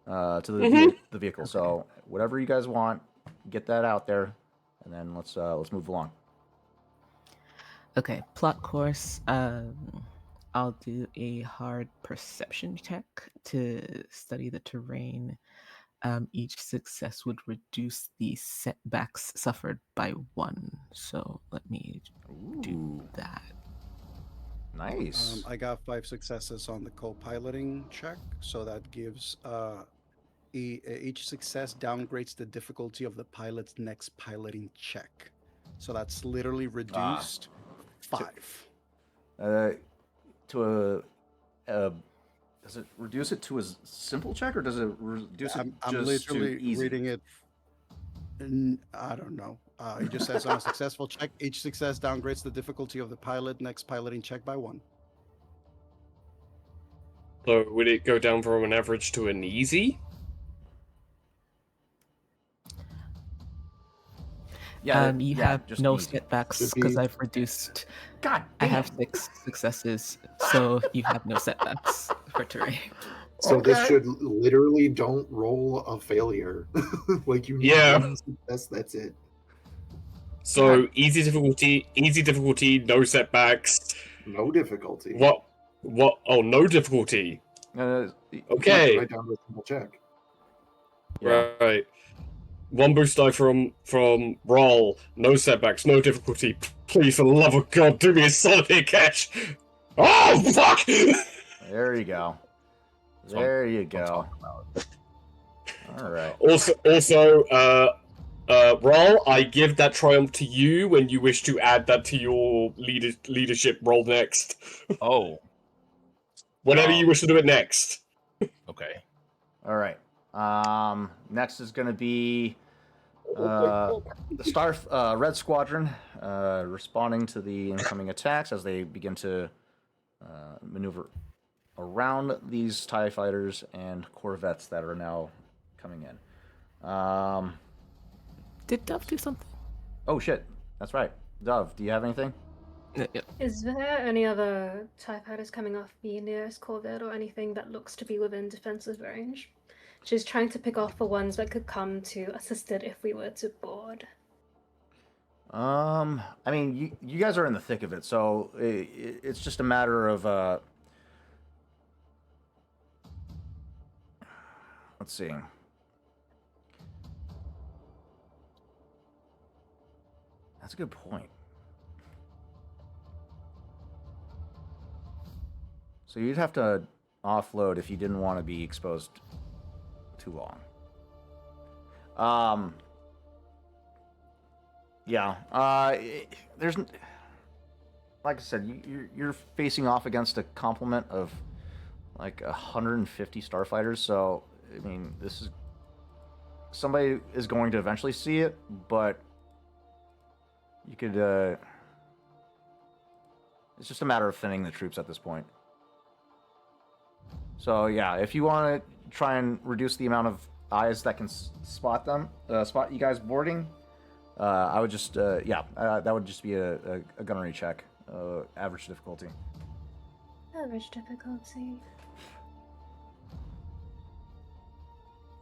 to the vehicle. So whatever you guys want, get that out there, and then let's move along. Okay, plot course. I'll do a hard perception check to study the terrain. Each success would reduce the setbacks suffered by 1. So let me do Ooh, that. nice. I got 5 successes on the co-piloting check, so that gives each success downgrades the difficulty of the pilot's next piloting check. So that's literally reduced 5. To a does it reduce it to a simple check, or does it reduce it I'm just literally to easy? reading it. I don't know. It just says on a successful check, each success downgrades the difficulty of the pilot next piloting check by 1. So would it go down from an average to an easy? Yeah, You yeah, have just no easy. setbacks Should because be- I've reduced. God, I damn. have 6 successes, so you have no setbacks for terrain. So this Okay. should literally don't roll a failure. Like you need Yeah. one success, that's it. So easy difficulty, no setbacks. No difficulty. What? Oh, no difficulty. Okay. Right down to a simple check. Yeah. Right. 1 boost die from roll. No setbacks, no difficulty. Please, for the love of God, do me a solid here, Cash. Oh fuck! There you go. That's what There you I'm go. talking about. All right. Also, roll. I give that triumph to you when you wish to add that to your leadership roll next. Oh, Whenever you wish to do it next. okay. All right. Next is going to be the Red Squadron responding to the incoming attacks as they begin to maneuver around these TIE fighters and corvettes that are now coming in. Did Dove do something? Oh shit, that's right. Dove, do you have anything? Yeah. Is there any other TIE fighters coming off the nearest corvette or anything that looks to be within defensive range? She's trying to pick off the ones that could come to assist it if we were to board. I mean, you guys are in the thick of it, so it's just a matter of let's see. That's a good point. So you'd have to offload if you didn't want to be exposed too long. Yeah. There's, like I said, you're facing off against a complement of like 150 starfighters. So I mean, this is somebody is going to eventually see it, but you could. It's just a matter of thinning the troops at this point. So yeah, if you want to try and reduce the amount of eyes that can spot you guys boarding, I would just that would just be a gunnery check, average difficulty. Average difficulty.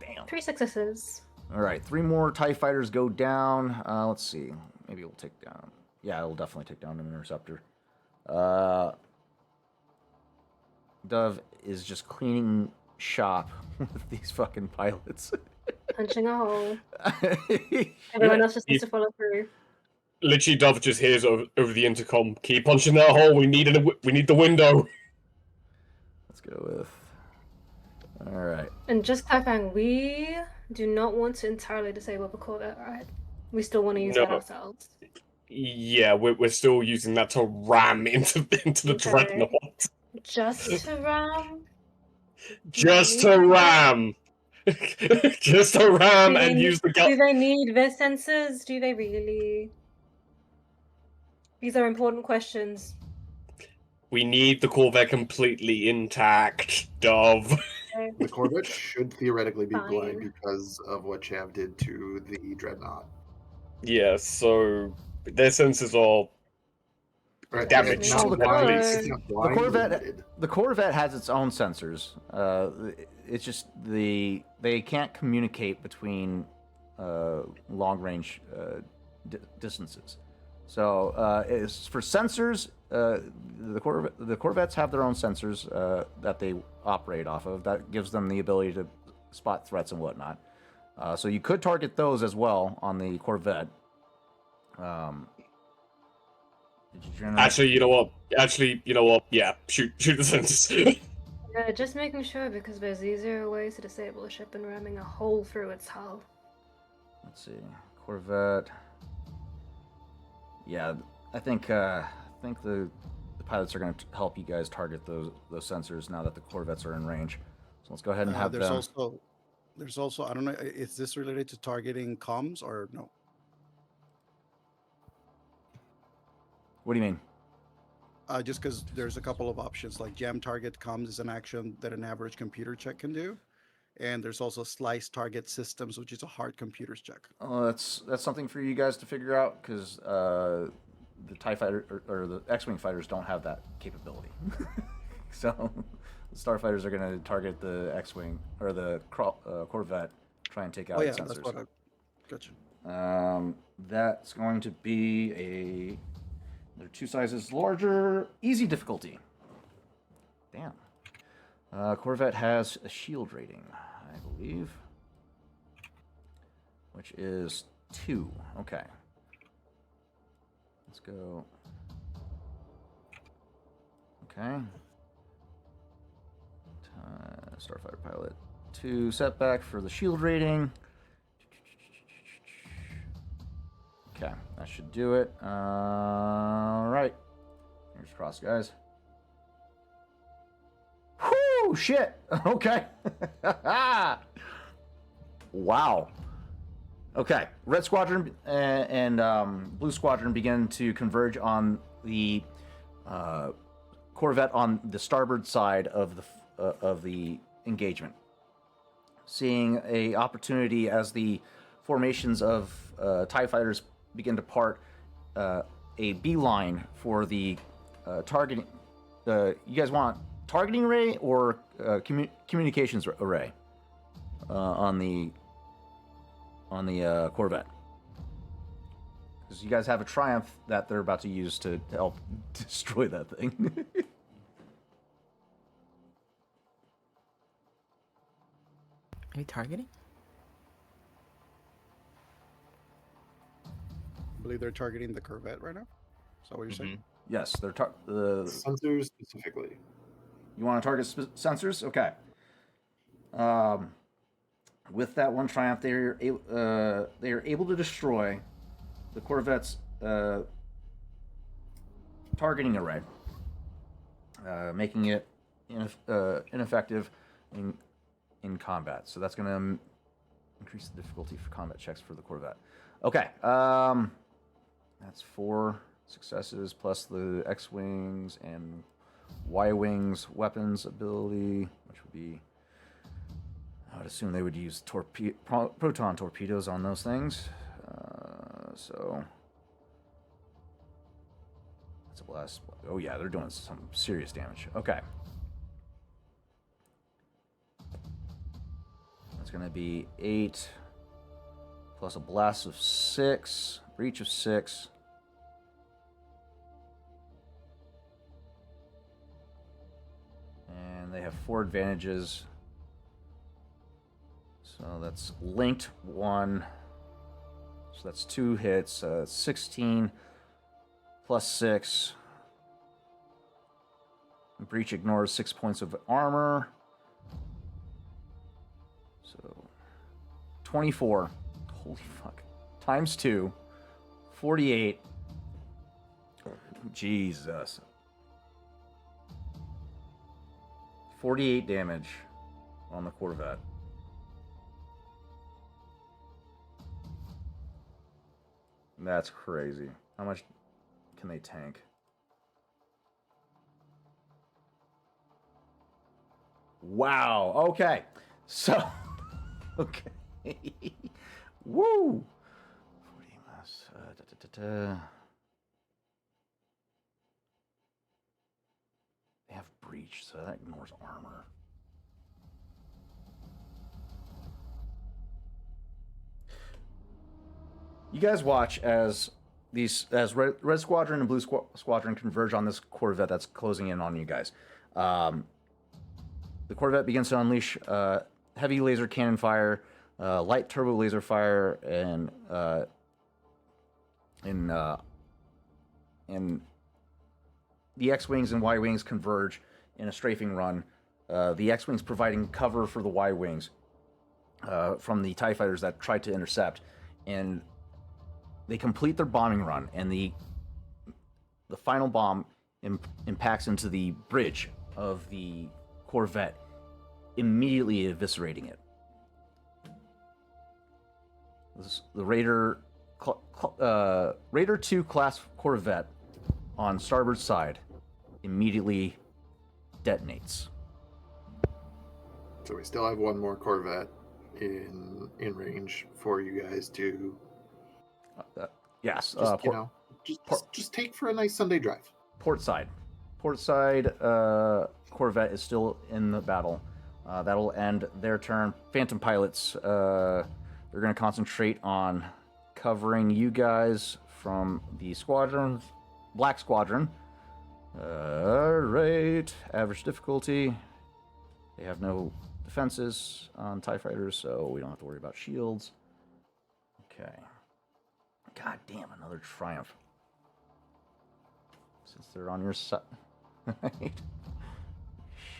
Damn. 3 successes. All right, 3 more TIE fighters go down. Let's see, maybe it'll take down. Yeah, it'll definitely take down an interceptor. Dove is just cleaning shop with these fucking pilots. Punching a hole. Everyone else just needs to follow through. Literally, Dove just hears over the intercom. Keep punching that hole. We need the window. Let's go with. All right. And just clarifying, we do not want to entirely disable the corvette, right? We still want to use that No. ourselves. Yeah, we're still using that to ram into the Okay. dreadnought. Just to ram? Just to ram. Just a ram and use the Do gun. they need their sensors? Do they really? These are important questions. We need the Corvette completely intact, Dove. Okay, The Corvette should theoretically be blind fine. because of what Chav did to the Dreadnought. Yeah, so their sensors are Right, damaged, No, not the at blind. least. It's not The blind. Corvette, Limited. the Corvette has its own sensors. It's just they can't communicate between long range distances. So as for sensors, the Corvettes have their own sensors that they operate off of. That gives them the ability to spot threats and whatnot. So you could target those as well on the Corvette. Did you generate? Actually, you know what? Yeah, shoot the sensors. Yeah, just making sure because there's easier ways to disable a ship than ramming a hole through its hull. Let's see, Corvette. Yeah, I think the pilots are going to help you guys target those sensors now that the Corvettes are in range. So let's go ahead and have There's them. also I don't know, is this related to targeting comms or no? What do you mean? Just because there's a couple of options, like jam target comms is an action that an average computer check can do, and there's also slice target systems, which is a hard computer's check. That's something for you guys to figure out because the TIE fighter or the X-wing fighters don't have that capability. So the starfighters are going to target the X-wing or the Corvette, try and take out its sensors. That's what I gotcha. That's going to be they're 2 sizes larger, easy difficulty. Damn. Corvette has a shield rating, I believe, which is 2. Okay. Let's go. Okay. Starfighter pilot 2 setback for the shield rating. Okay, that should do it. All right. Fingers crossed, guys. Whoo, shit. Okay. Wow. Okay, Red Squadron and Blue Squadron begin to converge on the Corvette on the starboard side of the engagement. Seeing a opportunity as the formations of TIE fighters begin to part, a beeline for the targeting. You guys want targeting array or communications array on the Corvette? Because you guys have a Triumph that they're about to use to help destroy that thing. Are you targeting? I believe they're targeting the Corvette right now. Is that what you're saying? Yes, they're Sensors specifically. You want to target sensors? Okay. With that one Triumph, they are able to destroy the Corvette's targeting array, making it ineffective in combat. So that's going to increase the difficulty for combat checks for the Corvette. Okay. That's 4 successes plus the X-wings and Y-wings weapons ability, which would be, I would assume they would use proton torpedoes on those things. So that's a blast. Oh yeah, they're doing some serious damage. Okay. That's going to be 8 plus a blast of 6, breach of 6. And they have 4 advantages. So that's linked 1. So that's 2 hits. 16 plus 6. Breach ignores 6 points of armor. So 24. Holy fuck. Times 2. 48. Jesus. 48 damage on the Corvette. That's crazy. How much can they tank? Wow. Okay. So, okay. Woo. 40 less. They have breach, so that ignores armor. You guys watch as Red Squadron and Blue Squadron converge on this Corvette that's closing in on you guys. The Corvette begins to unleash heavy laser cannon fire, light turbo laser fire, and the X-wings and Y-wings converge in a strafing run. The X-wings providing cover for the Y-wings from the TIE fighters that tried to intercept, and they complete their bombing run, and the final bomb impacts into the bridge of the Corvette, immediately eviscerating it. The Raider 2 class Corvette on starboard side immediately detonates. So we still have one more Corvette in range for you guys to Yes. Just take for a nice Sunday drive. Port side Corvette is still in the battle. That'll end their turn. Phantom pilots, they're going to concentrate on covering you guys from the squadron. Black Squadron. Right. Average difficulty. They have no defenses on TIE fighters, so we don't have to worry about shields. Okay. God damn, another triumph. Since they're on your side.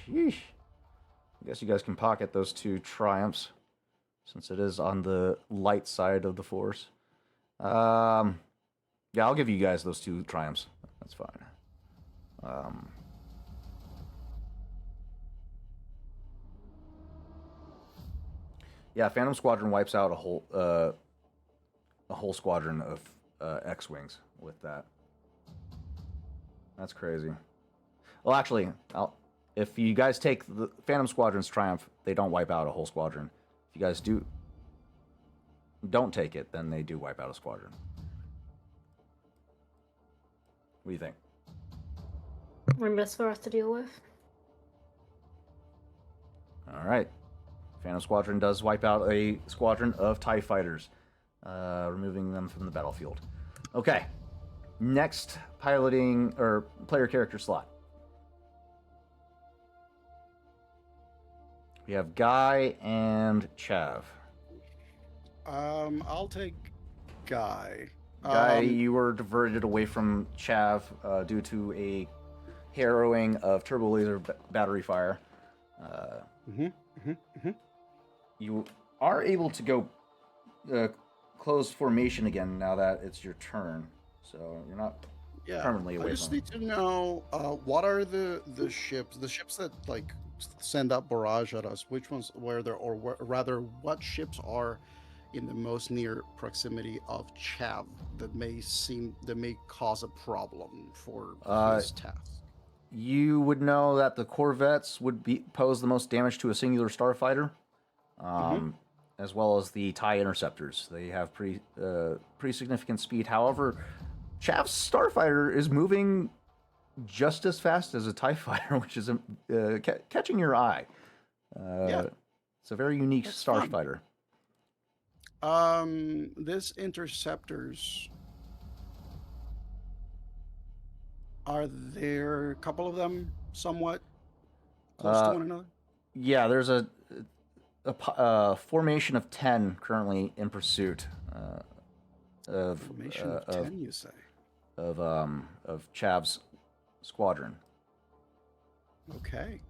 Sheesh. I guess you guys can pocket those 2 triumphs, since it is on the light side of the force. Yeah, I'll give you guys those 2 triumphs. That's fine. Yeah, Phantom Squadron wipes out a whole squadron of X-wings with that. That's crazy. Well, actually, if you guys take the Phantom Squadron's triumph, they don't wipe out a whole squadron. If you guys don't take it, then they do wipe out a squadron. What do you think? Remember, that's for us to deal with. All right. Phantom Squadron does wipe out a squadron of TIE fighters, removing them from the battlefield. Okay. Next piloting or player character slot. We have Guy and Chav. I'll take Guy. Guy, you were diverted away from Chav due to a harrowing of turbo laser battery fire. You are able to go closed formation again now that it's your turn, so you're not permanently away I just from need to know what are the ships that like send up barrage at us, which ones were there, or rather what ships are in the most near proximity of Chav that may cause a problem for his task. You would know that the Corvettes would pose the most damage to a singular starfighter, as well as the TIE interceptors. They have pretty significant speed. However, Chav's starfighter is moving just as fast as a TIE fighter, which is catching your eye. It's a very unique starfighter. These interceptors, are there a couple of them somewhat close to one another? Yeah, there's a formation of 10 currently in pursuit Formation of 10, you say? Of Chav's squadron. Okay.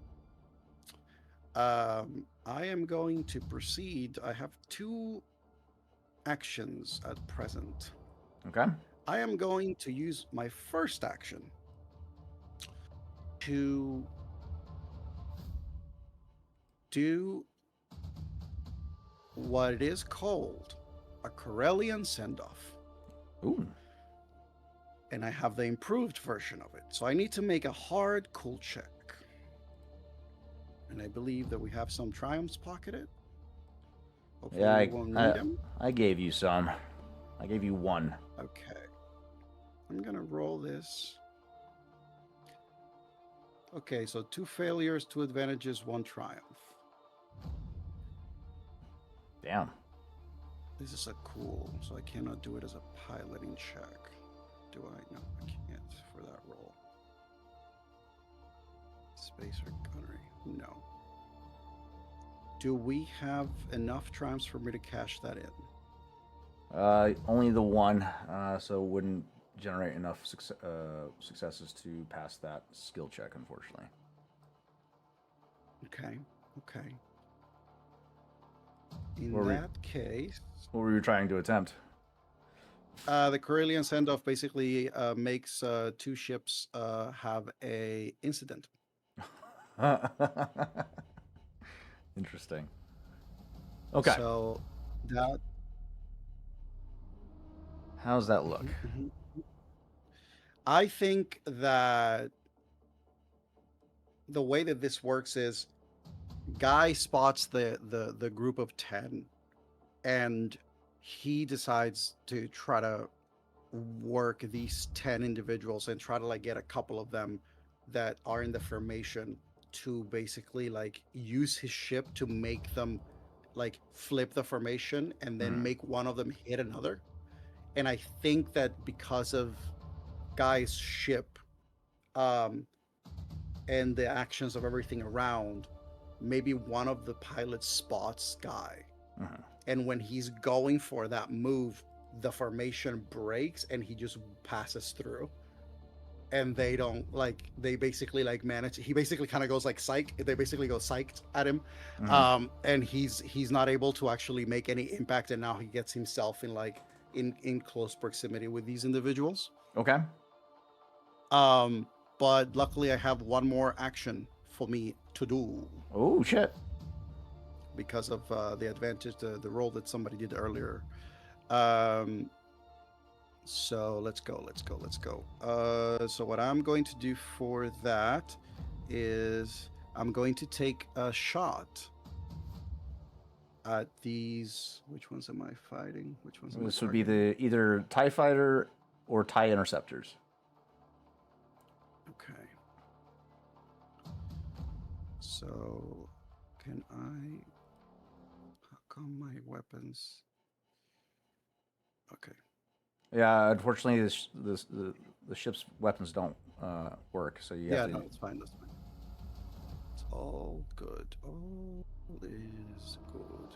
I am going to proceed. I have 2 actions at present. Okay. I am going to use my first action to do what it is called a Corellian send-off. Ooh. And I have the improved version of it. So I need to make a hard cool check. And I believe that we have some triumphs pocketed. Hopefully Yeah, we won't need them. I gave you some. I gave you one. Okay. I'm going to roll this. Okay, so 2 failures, 2 advantages, 1 triumph. Damn. This is a cool, so I cannot do it as a piloting check. Do I? No, I can't for that roll. Space or gunnery? No. Do we have enough triumphs for me to cash that in? Only the one, so wouldn't generate enough successes to pass that skill check, unfortunately. Okay, okay. In that case... What were you trying to attempt? The Corellian send-off basically makes 2 ships have a incident. Interesting. Okay. So that... How's that look? I think that the way that this works is Guy spots the group of 10 and he decides to try to work these 10 individuals and try to like get a couple of them that are in the formation to basically like use his ship to make them like flip the formation and then make one of them hit another. And I think that because of Guy's ship and the actions of everything around, maybe one of the pilots spots Guy. And when he's going for that move, the formation breaks and he just passes through. And they don't like, they basically like manage, he basically kind of goes like psych, they basically go psyched at him. And he's not able to actually make any impact, and now he gets himself in like in close proximity with these individuals. Okay. But luckily I have one more action for me to do. Oh shit. Because of the advantage, the roll that somebody did earlier. So let's go. So what I'm going to do for that is I'm going to take a shot at these. Which ones am I fighting? Which ones am This I would be targeting? the either TIE Fighter or TIE Interceptors. Okay. So can I... How come my weapons... Okay. Yeah, unfortunately, the ship's weapons don't work, so you have to... no, it's fine. That's fine. It's all good. All is good.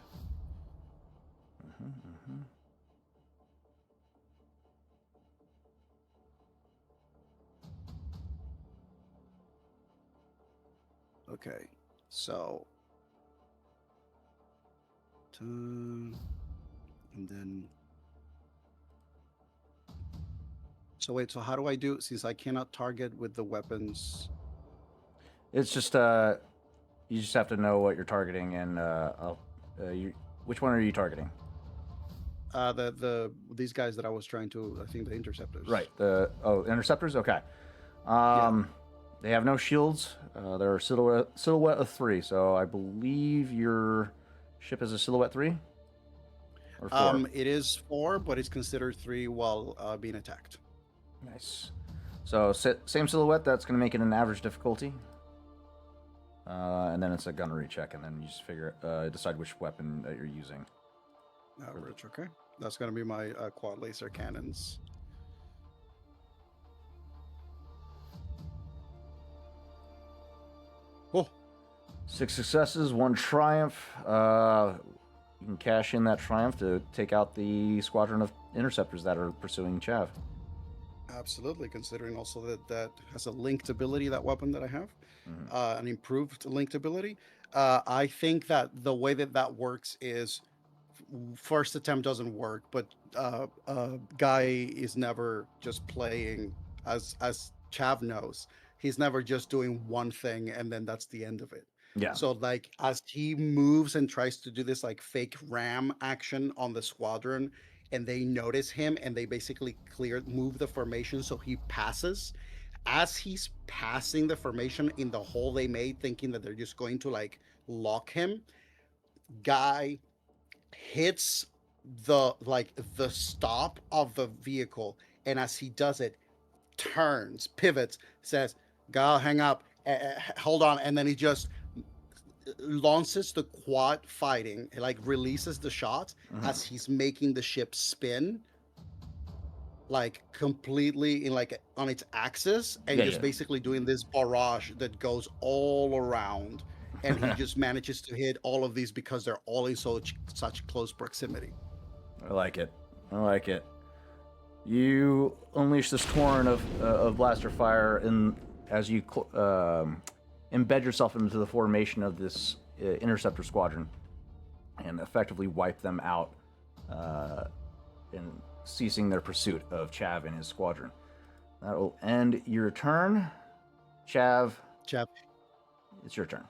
Okay, so... and then... So wait, so how do I do, since I cannot target with the weapons? It's just you just have to know what you're targeting, and which one are you targeting? These guys that I was trying to, I think the interceptors. Right. Interceptors. Okay. They have no shields. They're silhouette of 3. So I believe your ship is a silhouette 3 or 4. It is 4, but it's considered 3 while being attacked. Nice. So same silhouette. That's going to make it an average difficulty. And then it's a gunnery check, and then you just decide which weapon that you're using. Average, okay. That's going to be my quad laser cannons. Oh. 6 successes, 1 triumph. You can cash in that triumph to take out the squadron of interceptors that are pursuing Chav. Absolutely, considering also that has a linked ability, that weapon that I have, an improved linked ability. I think that the way that works is first attempt doesn't work, but Guy is never just playing, as Chav knows, he's never just doing one thing and then that's the end of it. Yeah. So like as he moves and tries to do this like fake ram action on the squadron, and they notice him, and they basically move the formation so he passes. As he's passing the formation in the hole they made, thinking that they're just going to like lock him, guy hits the stop of the vehicle, and as he does it, turns, pivots, says, "Go, hang up, hold on," and then he just launches the quad fighting, like releases the shot as he's making the ship spin, like completely in like on its axis, and Yeah, just yeah. basically doing this barrage that goes all around. And he just manages to hit all of these because they're all in such close proximity. I like it. I like it. You unleash this torrent of blaster fire, and as you embed yourself into the formation of this interceptor squadron, and effectively wipe them out, in ceasing their pursuit of Chav and his squadron. That will end your turn. Chav, it's your turn.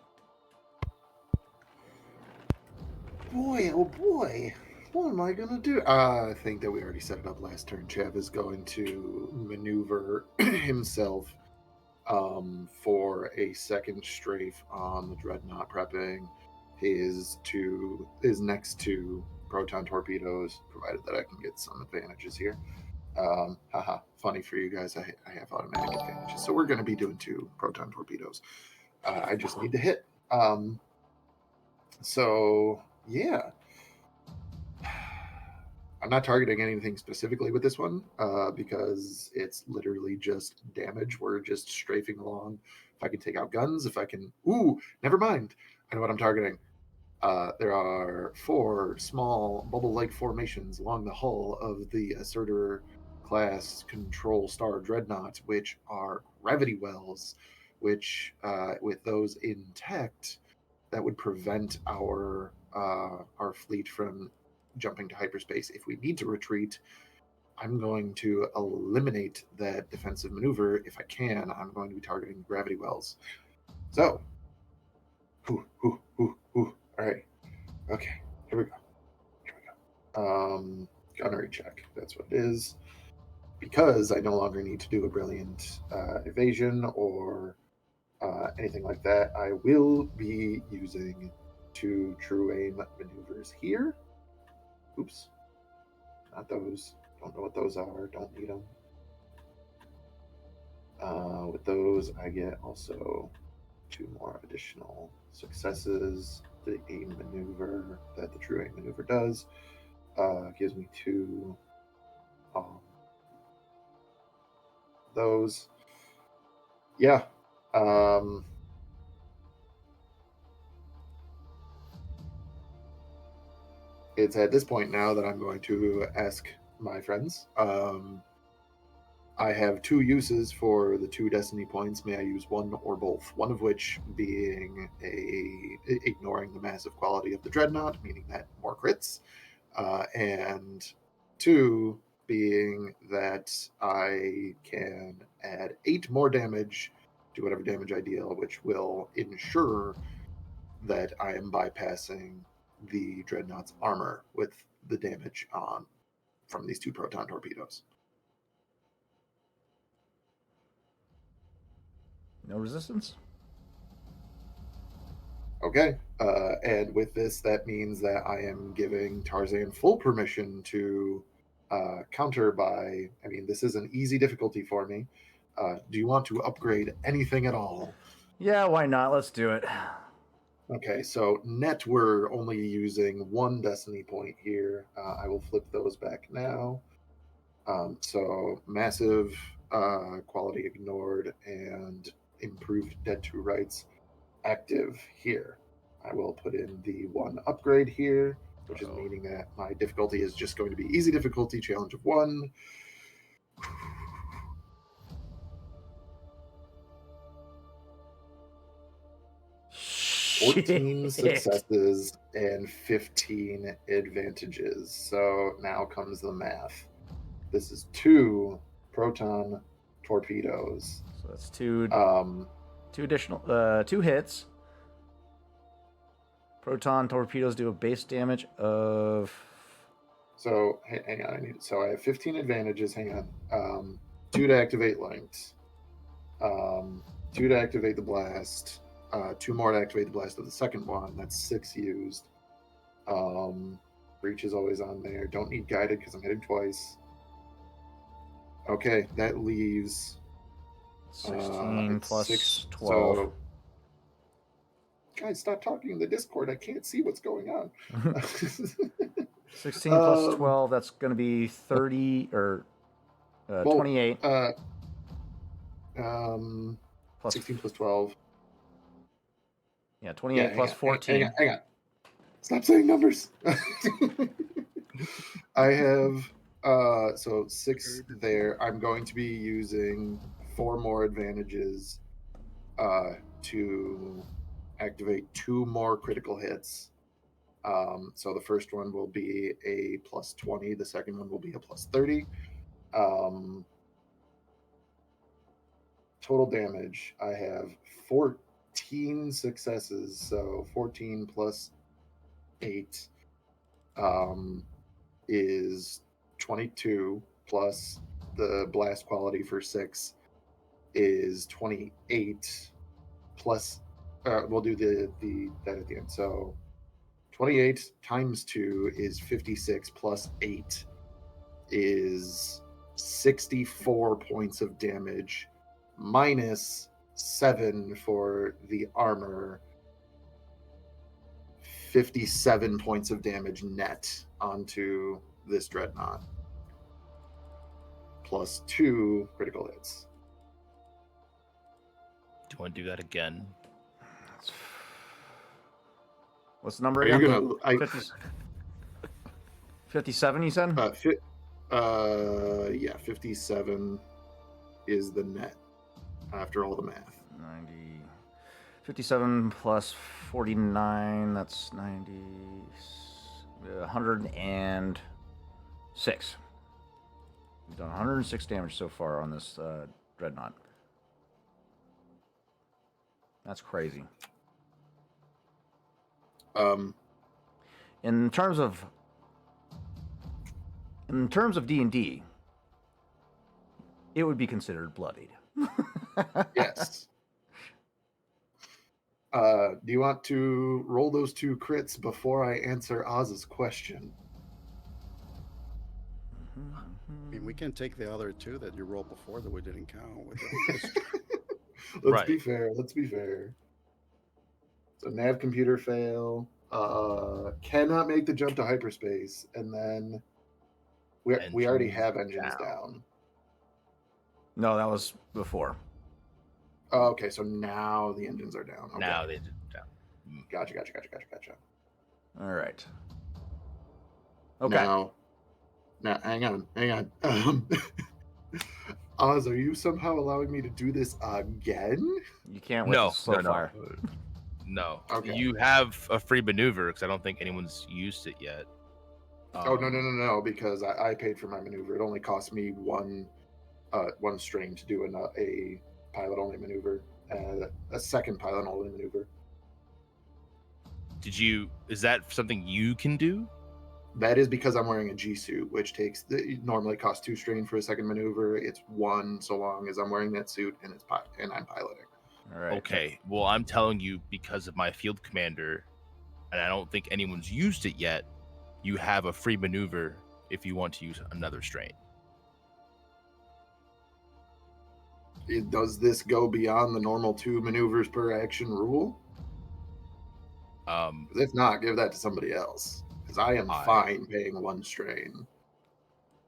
Boy, oh boy. What am I going to do? I think that we already set it up last turn. Chev is going to maneuver himself for a second strafe on the Dreadnought, prepping his next two proton torpedoes, provided that I can get some advantages here. Haha, funny for you guys, I have automatic advantages. So we're going to be doing two proton torpedoes. I just need to hit. So, yeah. I'm not targeting anything specifically with this one because it's literally just damage. We're just strafing along. If I can take out guns, if I can... Ooh, never mind. I know what I'm targeting. There are 4 small bubble-like formations along the hull of the Assertor class Control Star Dreadnought, which are gravity wells, which, with those intact, that would prevent our fleet from jumping to hyperspace. If we need to retreat, I'm going to eliminate that defensive maneuver. If I can, I'm going to be targeting gravity wells. So, all right, okay, here we go. Gunnery check. That's what it is. Because I no longer need to do a brilliant evasion or anything like that, I will be using 2 true aim maneuvers here. Oops. Not those. Don't know what those are. Don't need them. With those, I get also 2 more additional successes. The aim maneuver that the true aim maneuver does gives me 2 those. Yeah. It's at this point now that I'm going to ask my friends. I have 2 uses for the 2 destiny points. May I use one or both? One of which being ignoring the massive quality of the dreadnought, meaning that more crits, and 2 being that I can add 8 more damage to whatever damage I deal, which will ensure that I am bypassing the dreadnought's armor with the damage on from these 2 proton torpedoes. No resistance? Okay. And with this, that means that I am giving Tarzan full permission to counter by... I mean, this is an easy difficulty for me. Do you want to upgrade anything at all? Yeah, why not? Let's do it. Okay, so net we're only using 1 destiny point here. I will flip those back now. So massive quality ignored and improved dead to rights active here. I will put in the 1 upgrade here, which is meaning that my difficulty is just going to be easy difficulty, challenge of 1. Shit. 14 successes and 15 advantages. So now comes the math. This is 2 proton torpedoes. So that's 2 additional 2 hits. Proton torpedoes do a base damage of So hang on. So I have 15 advantages. Hang on. 2 to activate light. 2 to activate the blast. 2 more to activate the blast of the second one. That's 6 used. Reach is always on there. Don't need guided because I'm hitting twice. Okay, that leaves 16 plus 6. 12. So, guys, stop talking in the Discord. I can't see what's going on. 16 plus 12, that's going to be 30 or 28. Plus 16 plus 12. Yeah, 28 plus 14. Hang on. Stop saying numbers. I have so 6 there. I'm going to be using 4 more advantages to activate 2 more critical hits. So the first one will be a plus 20. The second one will be a plus 30. Total damage, I have 14 successes. So 14 plus 8 is 22, plus the blast quality for 6 is 28, plus we'll do the that at the end. So 28 times 2 is 56, plus 8 is 64 points of damage, minus 7 for the armor, 57 points of damage net onto this dreadnought, plus 2 critical hits. Do you want to do that again? What's the number Are you again? gonna? 57, you said? Yeah, 57 is the net after all the math. 90. 57 plus 49, that's 90. 106. We've done 106 damage so far on this dreadnought. That's crazy. In terms of D&D, it would be considered bloodied. Yes. Do you want to roll those 2 crits before I answer Oz's question? I mean, we can take the other 2 that you rolled before that we didn't count. Let's be fair. So nav computer fail. Cannot make the jump to hyperspace, and then we already have engines down. No, that was before. Oh, okay, so now the engines are down. Okay. Now the engines are down. Gotcha. All right. Okay. Now, hang on. Oz, are you somehow allowing me to do this again? You can't with the slow no. fire. No. Okay. You have a free maneuver because I don't think anyone's used it yet. No, because I paid for my maneuver. It only cost me one strain to do a pilot only maneuver, a second pilot only maneuver. Is that something you can do? That is because I'm wearing a G suit, which normally costs 2 strain for a second maneuver. It's 1 so long as I'm wearing that suit and I'm piloting. All right. Okay. Well, I'm telling you because of my field commander, and I don't think anyone's used it yet. You have a free maneuver if you want to use another strain. Does this go beyond the normal 2 maneuvers per action rule? If not, give that to somebody else. Because I am fine paying 1 strain.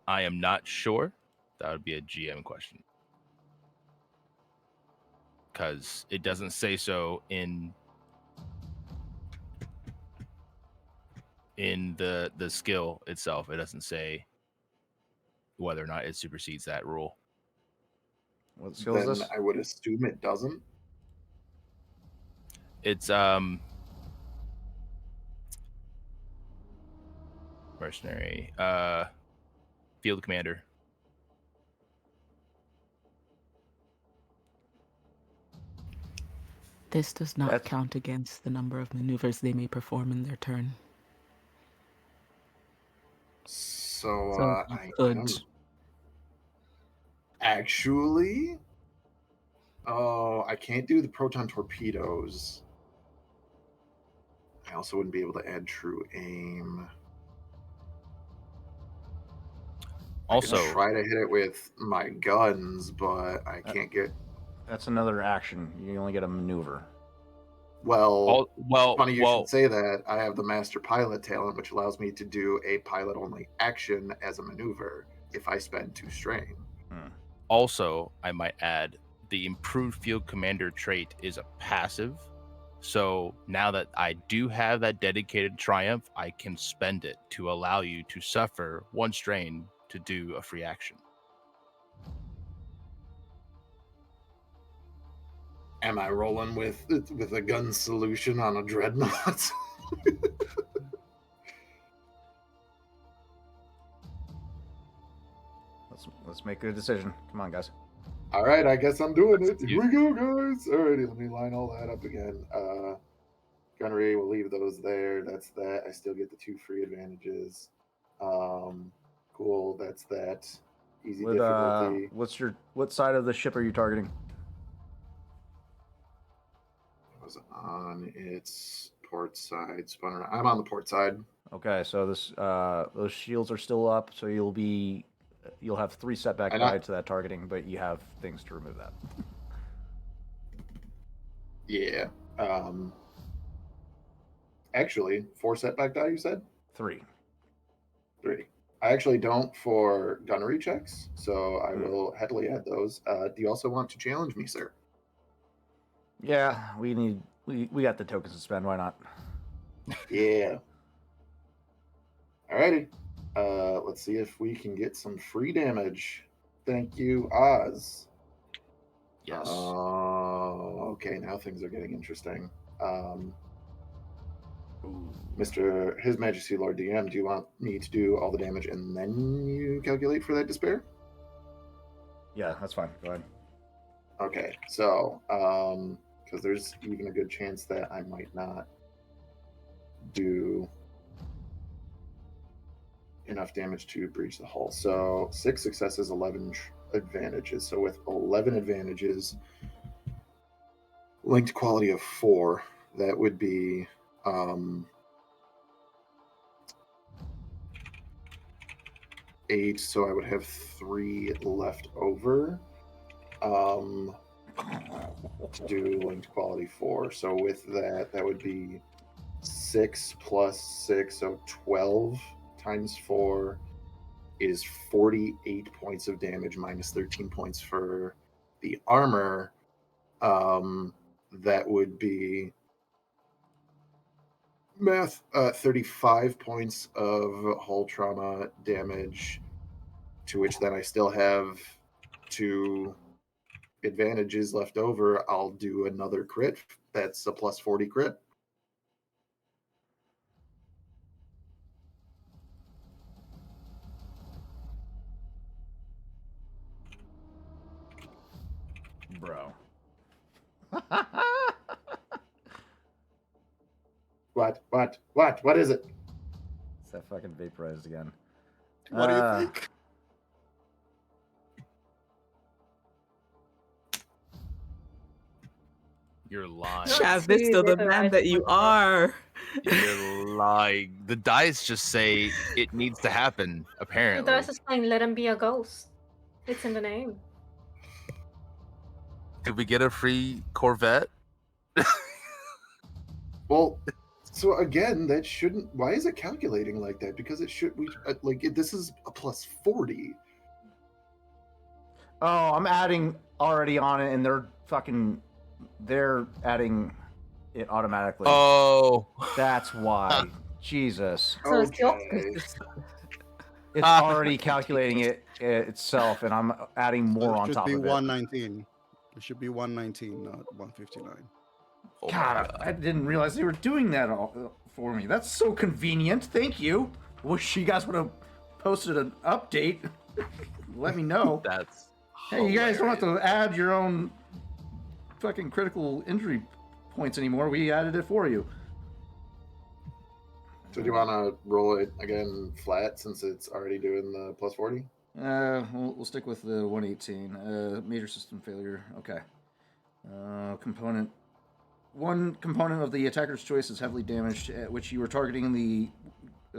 I am not sure. That would be a GM question. Because it doesn't say so in the skill itself. It doesn't say whether or not it supersedes that rule. What skill is this? I would assume it doesn't. It's mercenary, field commander. This does not count against the number of maneuvers they may perform in their turn. So, So you I could. am actually. Oh, I can't do the proton torpedoes. I also wouldn't be able to add true aim. I could Also, try to hit it with my guns, but I can't get. That's another action. You only get a maneuver. Well, well, funny you well, should say that. I have the master pilot talent, which allows me to do a pilot only action as a maneuver if I spend 2 strain. also, I might add the improved field commander trait is a passive. So now that I do have that dedicated triumph, I can spend it to allow you to suffer 1 strain to do a free action. Am I rolling with a gun solution on a dreadnought? Let's make a decision. Come on, guys. All right, I guess I'm doing it. Here we go, guys. Alrighty, let me line all that up again. Gunnery, we'll leave those there. That's that. I still get the 2 free advantages. Cool. That's that. Easy difficulty. What side of the ship are you targeting? I was on its port side. Spun around. I'm on the port side. Okay, so those shields are still up, so you'll have 3 setback die to that targeting, but you have things to remove that. Yeah. Actually, 4 setback die, you said? 3. 3. I actually don't for gunnery checks, so I will heavily add those. Do you also want to challenge me, sir? Yeah, we got the tokens to spend. Why not? Yeah. Alrighty. Let's see if we can get some free damage. Thank you, Oz. Yes. Okay, now things are getting interesting. Mr. His Majesty Lord DM, do you want me to do all the damage and then you calculate for that despair? Yeah, that's fine. Go ahead. Okay, so because there's even a good chance that I might not do enough damage to breach the hull. So 6 successes, 11 advantages. So with 11 advantages, linked quality of 4, that would be 8. So I would have 3 left over to do linked quality 4. So with that, that would be 6 plus 6, so 12 times 4 is 48 points of damage minus 13 points for the armor. That would be math 35 points of hull trauma damage, to which then I still have 2 advantages left over. I'll do another crit. That's a plus 40 crit. Bro. What is it? It's that fucking vaporized again. What do you think? You're lying. Chavisto, the man that you are. You're lying. The dice just say it needs to happen, The apparently. dice is saying let him be a ghost. It's in the name. Did we get a free Corvette? Well, so again, that shouldn't. Why is it calculating like that? Because it should. This is a plus 40. Oh, I'm adding already on it, and they're adding it automatically. Oh. That's why. Jesus. So it's the Okay. opposite. It's already calculating it itself, and I'm adding more on top It should of be it. 119. It should be 119, not 159. Oh my God, I didn't realize they were doing that all for me. That's so convenient. Thank you. Wish you guys would have posted an update. Let me know. That's Hey, you guys don't have hilarious. to add your own fucking critical injury points anymore. We added it for you. So do you want to roll it again flat since it's already doing the plus 40? We'll stick with the 118. Major system failure. Okay. Component. One component of the attacker's choice is heavily damaged, at which you were targeting the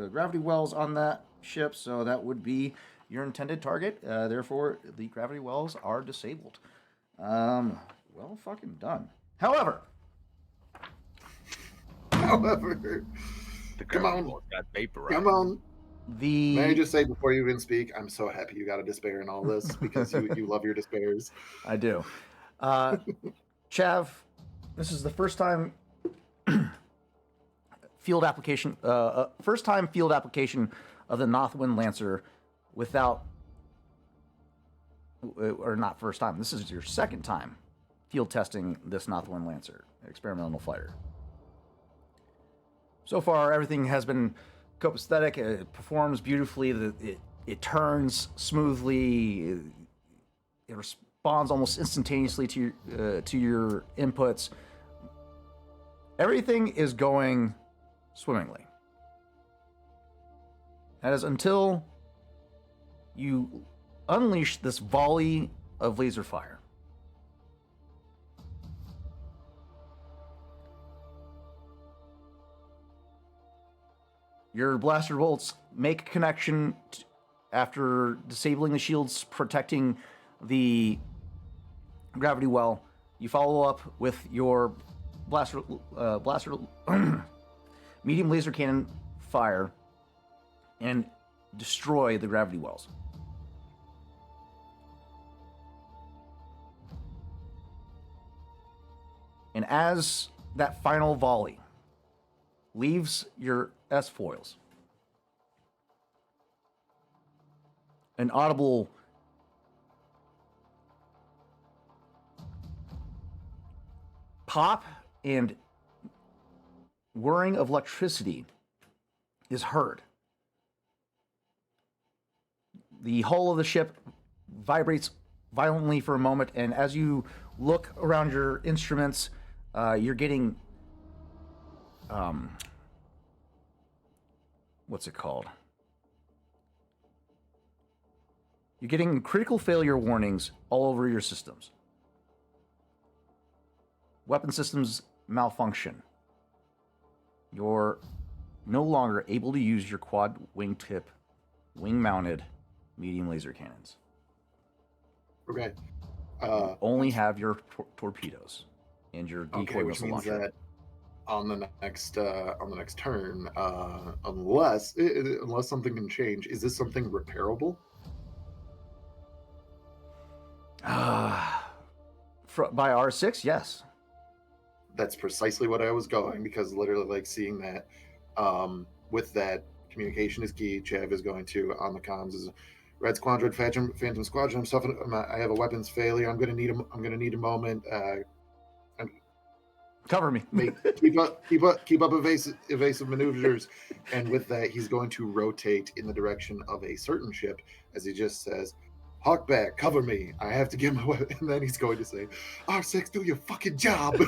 gravity wells on that ship, so that would be your intended target. Therefore, the gravity wells are disabled. Well fucking done. However, The Come on. gravity well got vaporized. come on. the May I just say before you even speak, I'm so happy you got a despair in all this because you love your despairs. I do. Chav, this is the first time field application of the Nothoiin Lancer without, or not first time. This is your second time field testing this Nothoiin Lancer experimental fighter. So far, everything has been copacetic. It performs beautifully. It turns smoothly. It responds almost instantaneously to your inputs. Everything is going swimmingly. That is until you unleash this volley of laser fire. Your blaster bolts make connection after disabling the shields protecting the gravity well. You follow up with your blaster medium laser cannon fire and destroy the gravity wells. And as that final volley leaves your S-foils, an audible pop and whirring of electricity is heard. The hull of the ship vibrates violently for a moment, and as you look around your instruments, you're getting what's it called? You're getting critical failure warnings all over your systems. Weapon systems malfunction. You're no longer able to use your quad wingtip, wing-mounted medium laser cannons. Okay. You only have your torpedoes and your decoy which missile means launcher. that on the next turn, unless something can change, is this something repairable? By R6, yes. That's precisely what I was going, because literally, like, seeing that with that communication is key. Chav is going to on the comms is Red Squadron, Phantom Squadron. I have a weapons failure. I'm gonna need a moment. Cover me. keep up evasive maneuvers, and with that, he's going to rotate in the direction of a certain ship as he just says, "Hawkback, cover me. I have to get my weapon." And then he's going to say, "R6, do your fucking job."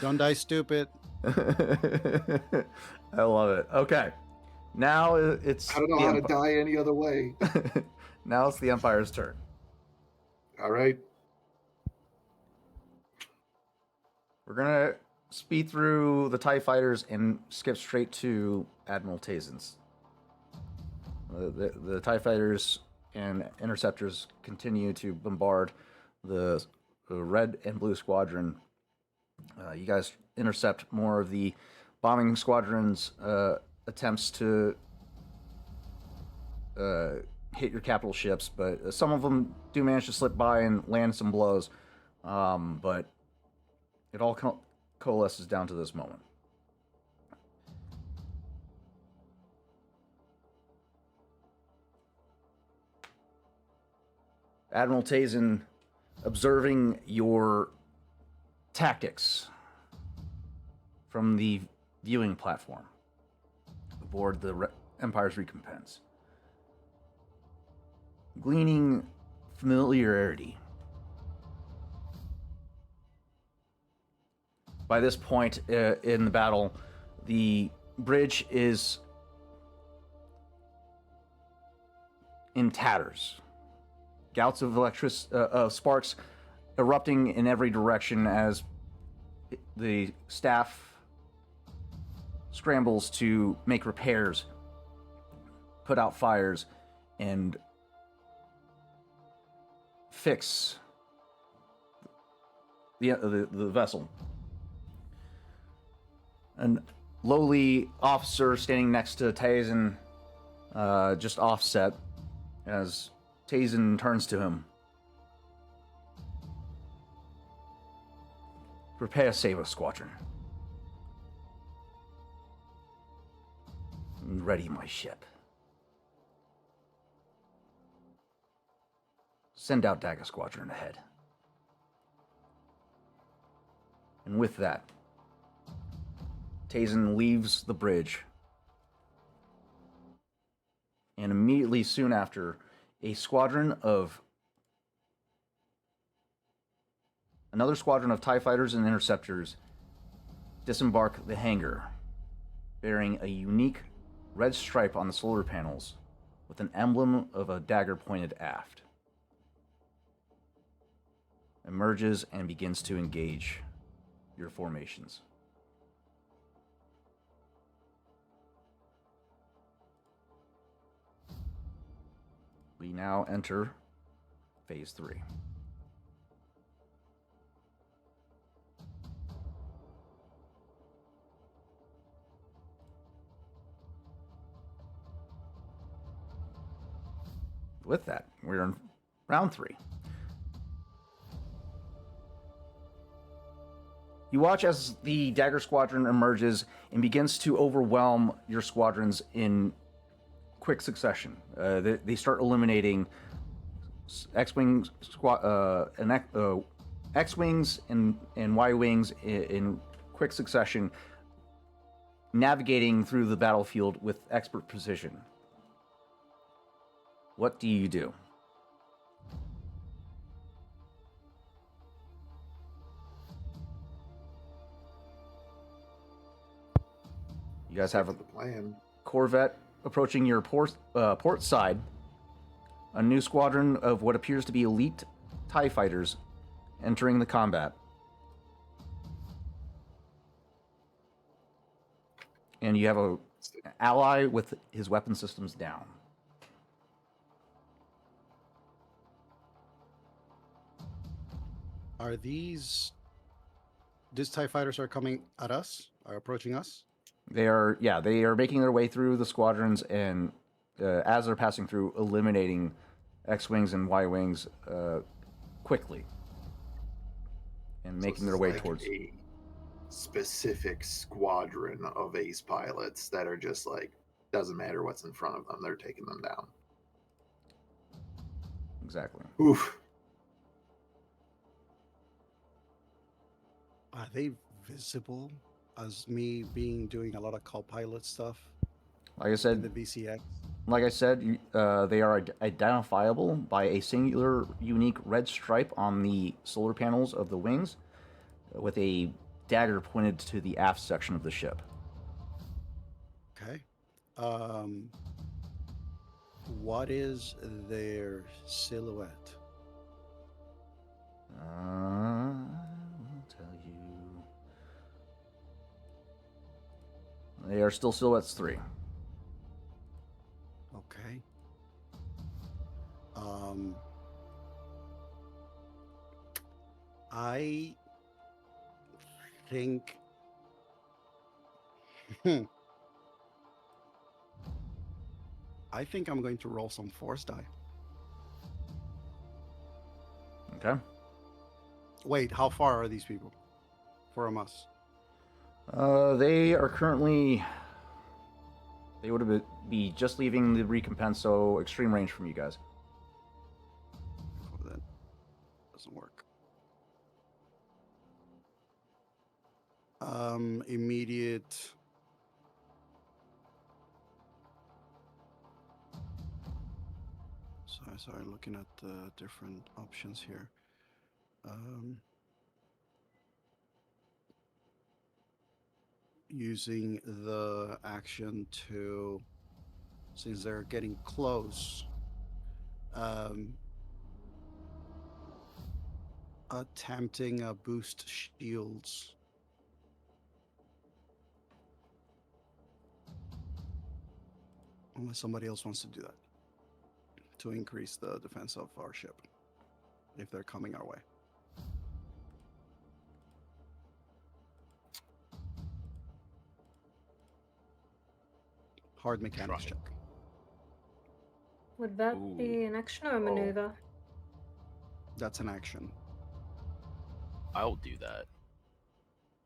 Don't die stupid. I love it. Okay. Now it's I don't know how to die any other way. Now it's the Empire's turn. All right. We're going to speed through the TIE fighters and skip straight to Admiral Tazen's. The TIE fighters and interceptors continue to bombard the red and blue squadron. You guys intercept more of the bombing squadron's attempts to hit your capital ships, but some of them do manage to slip by and land some blows. But it all coalesces down to this moment. Admiral Tazen, observing your tactics from the viewing platform aboard the Empire's Recompense, gleaning familiarity. By this point in the battle, The bridge is in tatters. Gouts of sparks erupting in every direction as the staff scrambles to make repairs, put out fires, and fix the vessel. An lowly officer standing next to Tazen, just offset, as Tazen turns to him. Prepare Save Us Squadron. Ready my ship. Send out Dagger Squadron ahead. And with that, Tazen leaves the bridge. And immediately soon after, another squadron of TIE fighters and interceptors disembark the hangar, bearing a unique red stripe on the solar panels with an emblem of a dagger pointed aft. Emerges and begins to engage your formations. We now enter Phase 3. With that, we're in round 3. You watch as the Dagger Squadron emerges and begins to overwhelm your squadrons in quick succession. They start eliminating X-wings, X-wings and Y-wings in quick succession, navigating through the battlefield with expert precision. What do you do? You guys have a the plan. Corvette approaching your port side. A new squadron of what appears to be elite TIE fighters entering the combat. And you have an ally with his weapon systems down. Are these TIE fighters are coming at us? Are approaching us? They are making their way through the squadrons, and as they're passing through, eliminating X-wings and Y-wings quickly, and making their way like towards a specific squadron of ace pilots that are just like, doesn't matter what's in front of them, they're taking them down. Exactly. Oof. Are they visible as me doing a lot of co-pilot stuff Like I in said, the VCX? they are identifiable by a singular, unique red stripe on the solar panels of the wings, with a dagger pointed to the aft section of the ship. Okay. What is their silhouette? I'll tell you. They are still silhouettes 3. Okay. I think I think I'm going to roll some force die. Okay. Wait, how far are these people from us? They are currently. They would be just leaving the recompense, so extreme range from you guys. Oh, that doesn't work. Immediate. Sorry, looking at the different options here. using the action to, since they're getting close, attempting a boost shields. Unless somebody else wants to do that. To increase the defense of our ship. If they're coming our way. Hard mechanics Try. check. Would that Ooh. be an action or a Oh. maneuver? That's an action. I'll do that.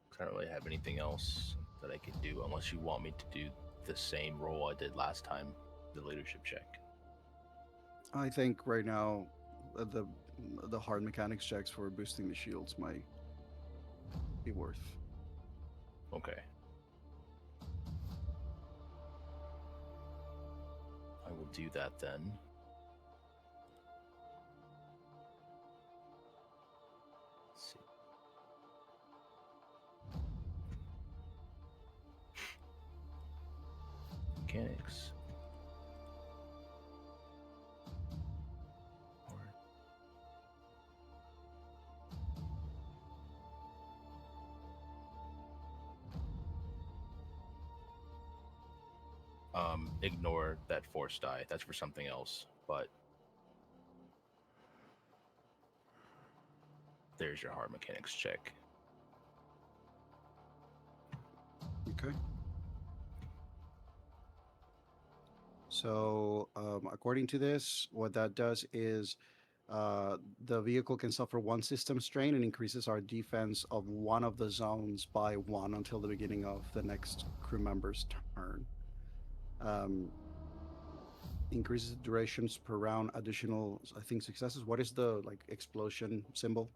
'Cause I don't really have anything else that I could do unless you want me to do the same roll I did last time, the leadership check. I think right now the hard mechanics checks for boosting the shields might be worth. Okay. I will do that then. Let's see. Mechanics. Ignore that force die. That's for something else. But there's your hard mechanics check. Okay. So, according to this, what that does is the vehicle can suffer one system strain and increases our defense of one of the zones by 1 until the beginning of the next crew member's turn. Increases durations per round, additional, I think, successes. What is the explosion symbol?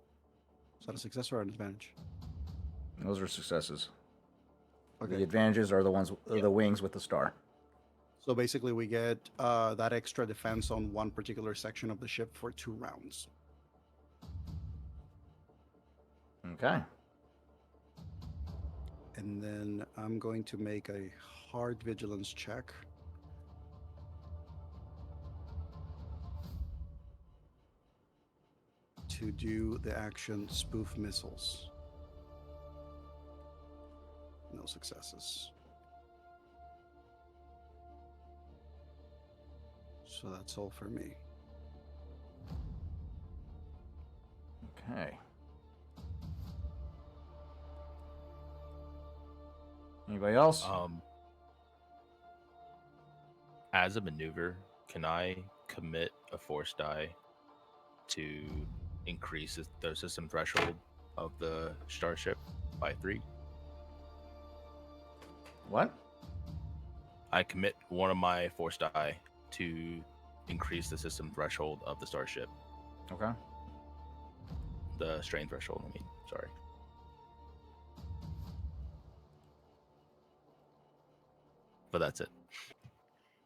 Is that a success or an advantage? Those are successes. Okay. The advantages are the ones, the wings with the star. So basically, we get that extra defense on one particular section of the ship for 2 rounds. Okay. And then I'm going to make a hard vigilance check. To do the action spoof missiles. No successes. So that's all for me. Okay. Anybody else? As a maneuver, can I commit a force die to increase the system threshold of the starship by 3? What? I commit one of my force die to increase the system threshold of the starship. Okay. The strain threshold, I mean, sorry. But that's it.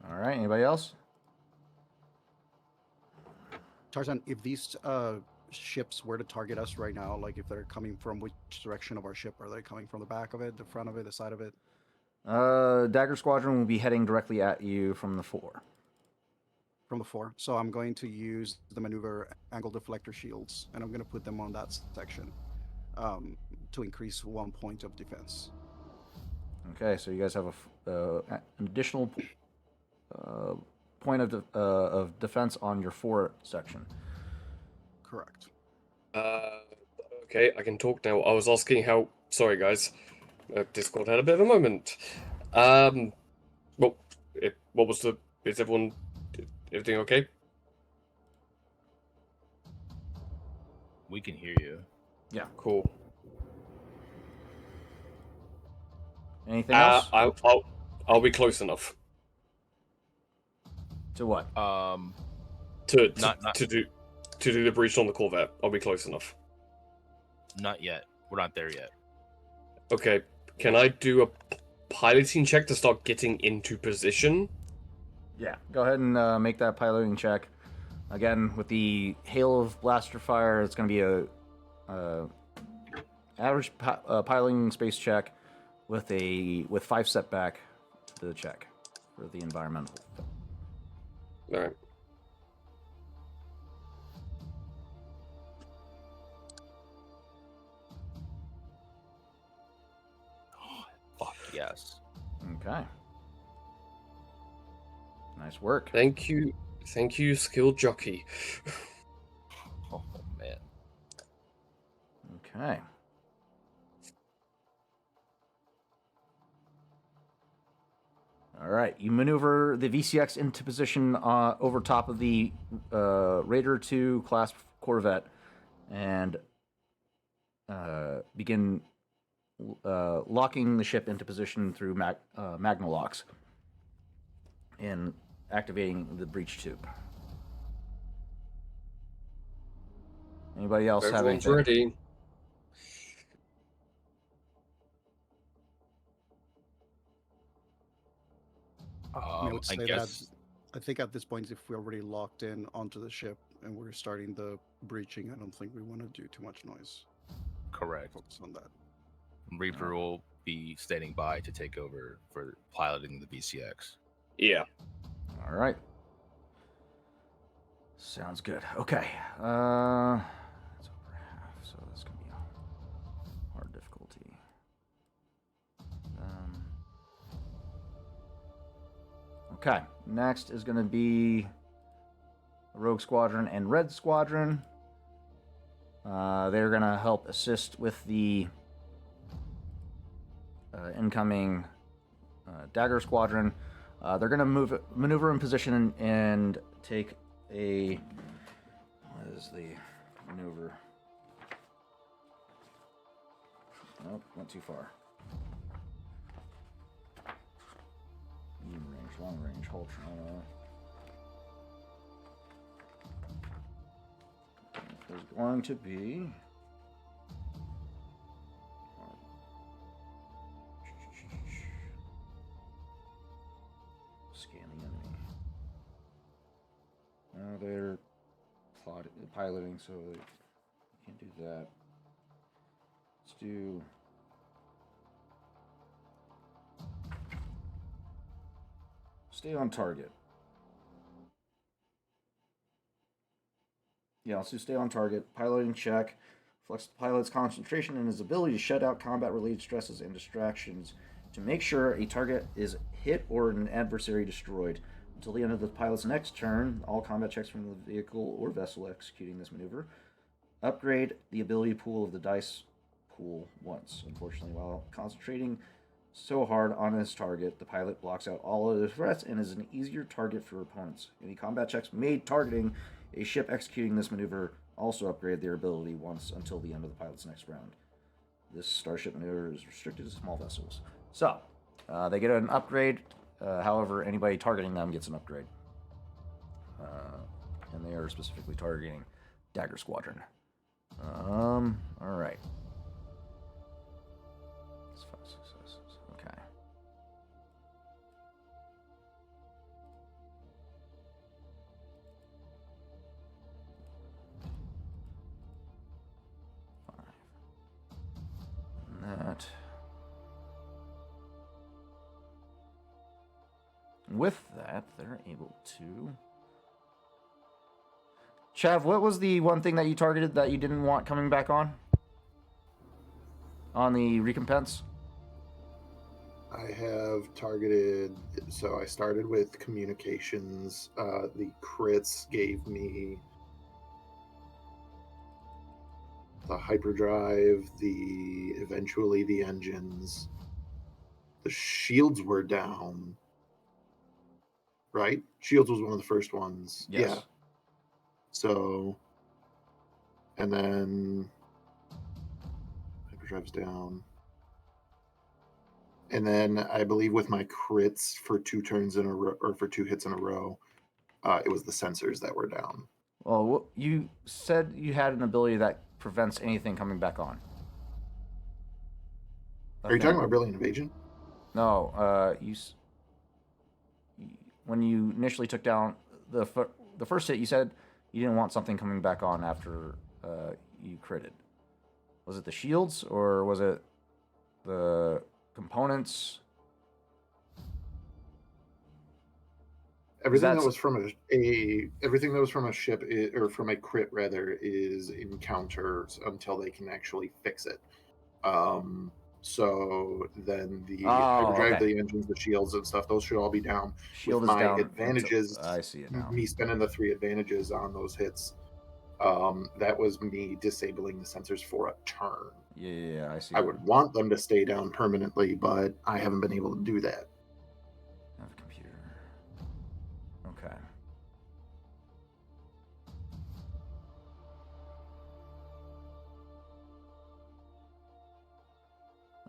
All right. Anybody else? Tarzan, if these ships were to target us right now, like if they're coming from which direction of our ship? Are they coming from the back of it, the front of it, the side of it? Dagger Squadron will be heading directly at you from the 4. From the 4. So I'm going to use the maneuver angle deflector shields, and I'm going to put them on that section to increase 1 point of defense. Okay, so you guys have an additional point of defense on your 4 section. Correct. Okay, I can talk now. I was asking how. Sorry, guys. Discord had a bit of a moment. Well, what was the? Is everyone? Everything okay? We can hear you. Yeah. Cool. Anything else? I'll be close enough To what? to Not- do the breach on the Corvette. I'll be close enough. Not yet. We're not there yet. Okay. Can I do a piloting check to start getting into position? Yeah. Go ahead and make that piloting check. Again, with the hail of blaster fire, it's going to be a average piloting space check. with 5 setback to the check for the environmental. All right. Fuck yes. Okay. Nice work. Thank you, skilled jockey. Oh man. Okay. All right. You maneuver the VCX into position over top of the Raider 2 class Corvette and begin locking the ship into position through Magna locks and activating the breach tube. Anybody else have Everyone's anything? ready. I would I say guess I think at this point, if we're already locked in onto the ship and we're starting the breaching, I don't think we want to do too much noise. correct. Focus on that. Reaper will be standing by to take over for piloting the VCX. Yeah. All right. Sounds good. Okay. It's over half, so that's gonna be a hard difficulty. Okay. Next is gonna be Rogue Squadron and Red Squadron. They're gonna help assist with the incoming Dagger Squadron. They're gonna maneuver in position and take a. What is the maneuver? Nope, went too far. Medium range, long range, ultra. There's going to be. Scan the enemy. They're piloting, so they can't do that. Let's do. Stay on target. Yeah, let's do stay on target. Piloting check. Flex the pilot's concentration and his ability to shut out combat-related stresses and distractions to make sure a target is hit or an adversary destroyed. Until the end of the pilot's next turn, all combat checks from the vehicle or vessel executing this maneuver upgrade the ability pool of the dice pool once. Unfortunately, while concentrating so hard on his target, the pilot blocks out all other threats and is an easier target for opponents. Any combat checks made targeting a ship executing this maneuver also upgrade their ability once until the end of the pilot's next round. This starship maneuver is restricted to small vessels. So, they get an upgrade. However, anybody targeting them gets an upgrade. And they are specifically targeting Dagger Squadron. Alright. That's 5 successes. Okay. That. With that, they're able to. Chav, what was the one thing that you targeted that you didn't want coming back on? On the recompense? I have targeted, so I started with communications. The crits gave me the hyperdrive, eventually the engines. The shields were down, right? Shields was one of the first ones. Yes. Yeah. So, and then hyperdrive's down. And then I believe with my crits for 2 turns in a row, or for 2 hits in a row, it was the sensors that were down. Well, you said you had an ability that prevents anything coming back on. Are you talking about Brilliant Invasion? No, when you initially took down the first hit, you said you didn't want something coming back on after you critted. Was it the shields or was it the components. Everything that That's- was from everything that was from a ship or from a crit rather is encounters until they can actually fix it. So then the hyperdrive, okay. the engines, the shields and stuff, those should all be down. Shield With is my down. advantages, I see it now. me spending the 3 advantages on those hits, that was me disabling the sensors for a turn. Yeah, I see. I would want them to stay down permanently, but I haven't been able to do that. Have a computer. Okay.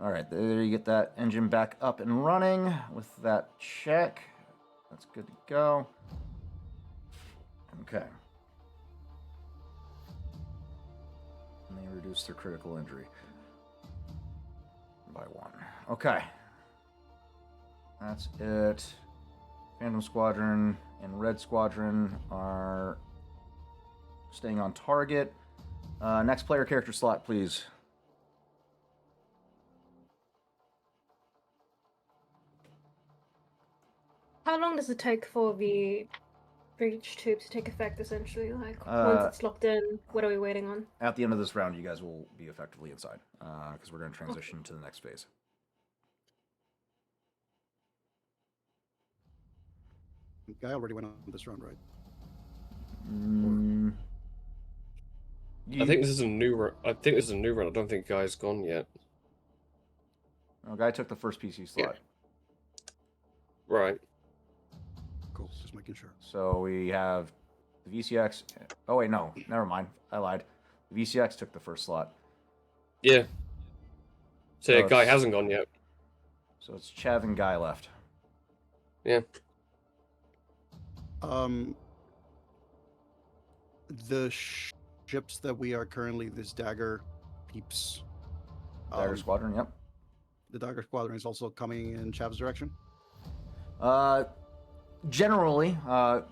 All right, there you get that engine back up and running with that check. That's good to go. Okay. And they reduce their critical injury by 1. Okay. That's it. Phantom Squadron and Red Squadron are staying on target. Next player character slot, please. How long does it take for the breach tube to take effect, essentially? Like, once it's locked in, what are we waiting on? At the end of this round, you guys will be effectively inside, because we're going to transition to the next phase. Guy already went on this round, right? I think this is a new run. I don't think Guy's gone yet. Oh, Guy took the first PC slot. Right. Cool. Just making sure. So we have the VCX. Oh, wait, no. Never mind. I lied. The VCX took the first slot. Yeah. So So Guy it's- hasn't gone yet. So it's Chav and Guy left. Yeah. The ships that we are currently, this Dagger peeps. Dagger Squadron, yep. The Dagger Squadron is also coming in Chav's direction. Generally,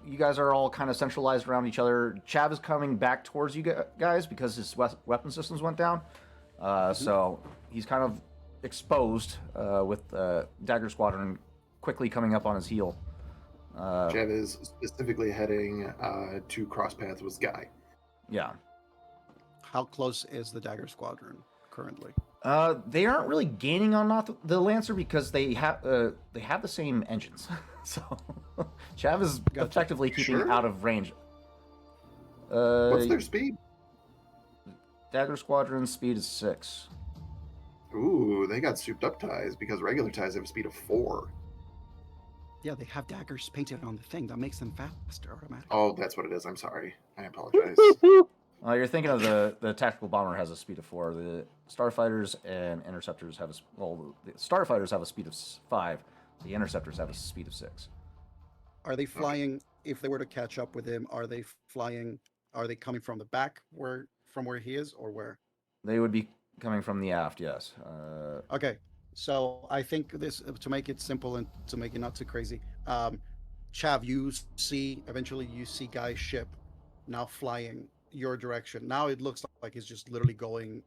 you guys are all kind of centralized around each other. Chav is coming back towards you guys because his weapon systems went down. So he's kind of exposed with Dagger Squadron quickly coming up on his heel. Jev is specifically heading to cross paths with Guy. Yeah. How close is the Dagger Squadron currently? They aren't really gaining on the Lancer because they have the same engines. So Chav is effectively keeping out of range. What's their speed? Dagger Squadron's speed is 6. Ooh, they got souped up ties because regular ties have a speed of 4. Yeah, they have daggers painted on the thing. That makes them faster automatically. Oh, that's what it is. I'm sorry. I apologize. You're thinking of the tactical bomber has a speed of 4. The starfighters and interceptors have the starfighters have a speed of 5. The interceptors have a speed of 6. Are they flying? If they were to catch up with him, are they flying? Are they coming from the back, from where he is, or where? They would be coming from the aft, yes. Okay, so I think this, to make it simple and to make it not too crazy. Chav, you see Guy's ship now flying your direction. Now it looks like he's just literally going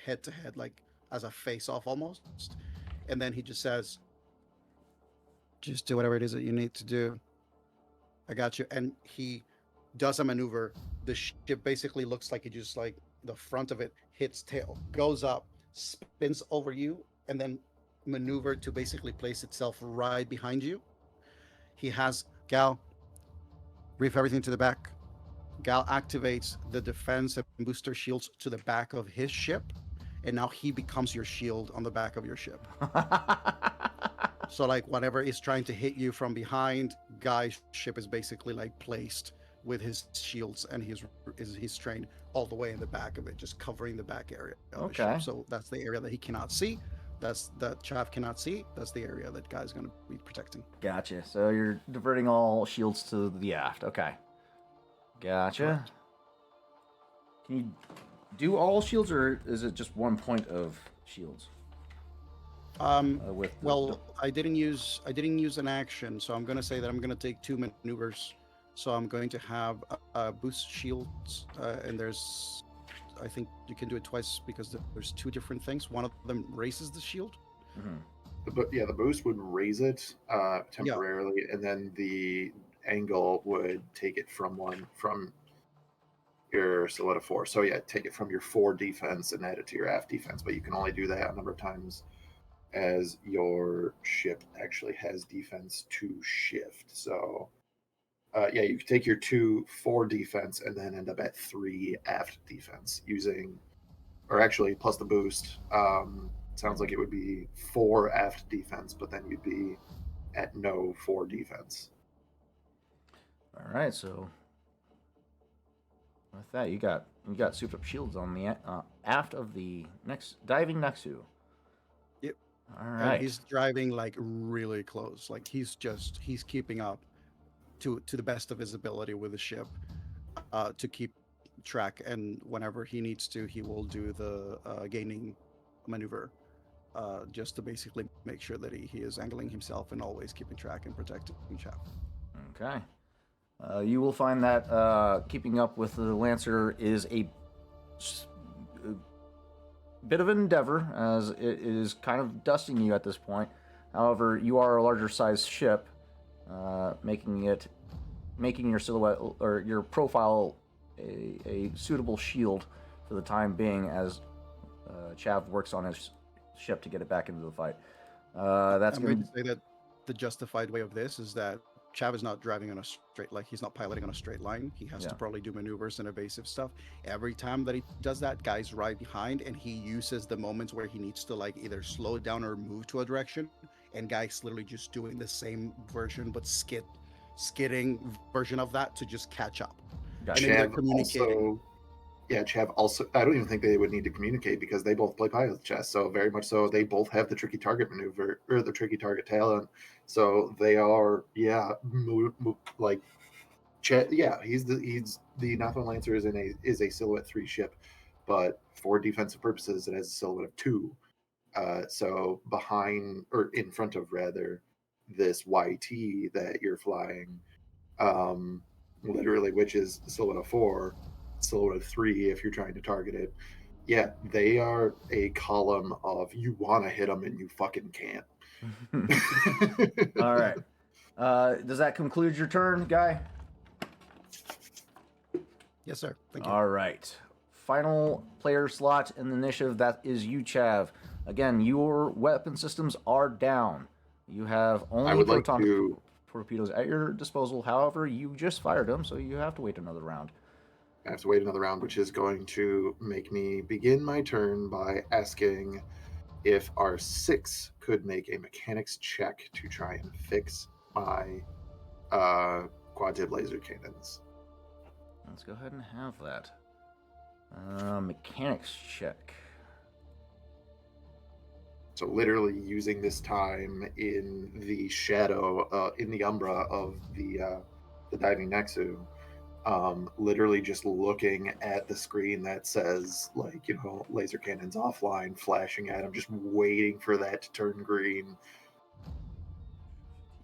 head to head, like as a face-off almost. And then he just says, "Just do whatever it is that you need to do. I got you." And he does a maneuver. The ship basically looks like it just like the front of it hits tail, goes up, spins over you, and then maneuver to basically place itself right behind you. He has Gal brief everything to the back. Gal activates the defense and booster shields to the back of his ship, and now he becomes your shield on the back of your ship. So like whatever is trying to hit you from behind, Guy's ship is basically like placed with his shields and his trained all the way in the back of it, just covering the back area of the ship. So that's the area that he cannot see. That Chav cannot see. That's the area that Guy's going to be protecting. Gotcha. So you're diverting all shields to the aft. Okay. Gotcha. Correct. Can you do all shields, or is it just one point of shields? Well, I didn't use an action, so I'm going to say that I'm going to take 2 maneuvers. So I'm going to have boost shields, and I think you can do it twice because there's 2 different things. One of them raises the shield. the boost would raise it temporarily, and then the angle would take it from your silhouette of 4. So yeah, take it from your 4 defense and add it to your aft defense. But you can only do that a number of times as your ship actually has defense to shift. So yeah, you can take your 4 defense and then end up at 3 aft defense using, or actually plus the boost. Sounds like it would be 4 aft defense, but then you'd be at no 4 defense. All right, so with that, you got souped up shields on the aft of the next diving Nexu. Yep. All And right. he's driving like really close. Like he's keeping up to the best of his ability with the ship to keep track. And whenever he needs to, he will do the gaining maneuver just to basically make sure that he is angling himself and always keeping track and protecting Chav. Okay. You will find that keeping up with the Lancer is a bit of an endeavor, as it is kind of dusting you at this point. However, you are a larger sized ship, making your silhouette or your profile a suitable shield for the time being, as Chav works on his ship to get it back into the fight. That's I'm going going to say that the justified way of this is that Chav is not driving on a straight, like he's not piloting on a straight line. He has to probably do maneuvers and evasive stuff. Every time that he does that, guys right behind, and he uses the moments where he needs to like either slow down or move to a direction, and guys literally just doing the same version but skidding version of that to just catch up. Gotcha. And then they're Chav communicating. Chav also, I don't even think they would need to communicate because they both play pilot chess. So very much so, they both have the tricky target maneuver or the tricky target talent. So they are, like, he's the Nothoiin Lancer is a silhouette 3 ship, but for defensive purposes, it has a silhouette of 2. So behind or in front of rather this YT that you're flying, literally, which is silhouette of 4, silhouette of 3 if you're trying to target it. Yeah, they are a column of you want to hit them and you fucking can't. All right. Does that conclude your turn, Guy? Yes, sir. Thank you. All right. Final player slot in the initiative, that is you, Chav. Again, your weapon systems are down. You have only proton torpedoes at your disposal. However, you just fired them, so you have to wait another round. I have to wait another round, which is going to make me begin my turn by asking if R6 could make a mechanics check to try and fix my quad-tip laser cannons. Let's go ahead and have that. Mechanics check. So literally using this time in the shadow, in the umbra of the diving Nexu, literally just looking at the screen that says, like, laser cannons offline, flashing at him, just waiting for that to turn green.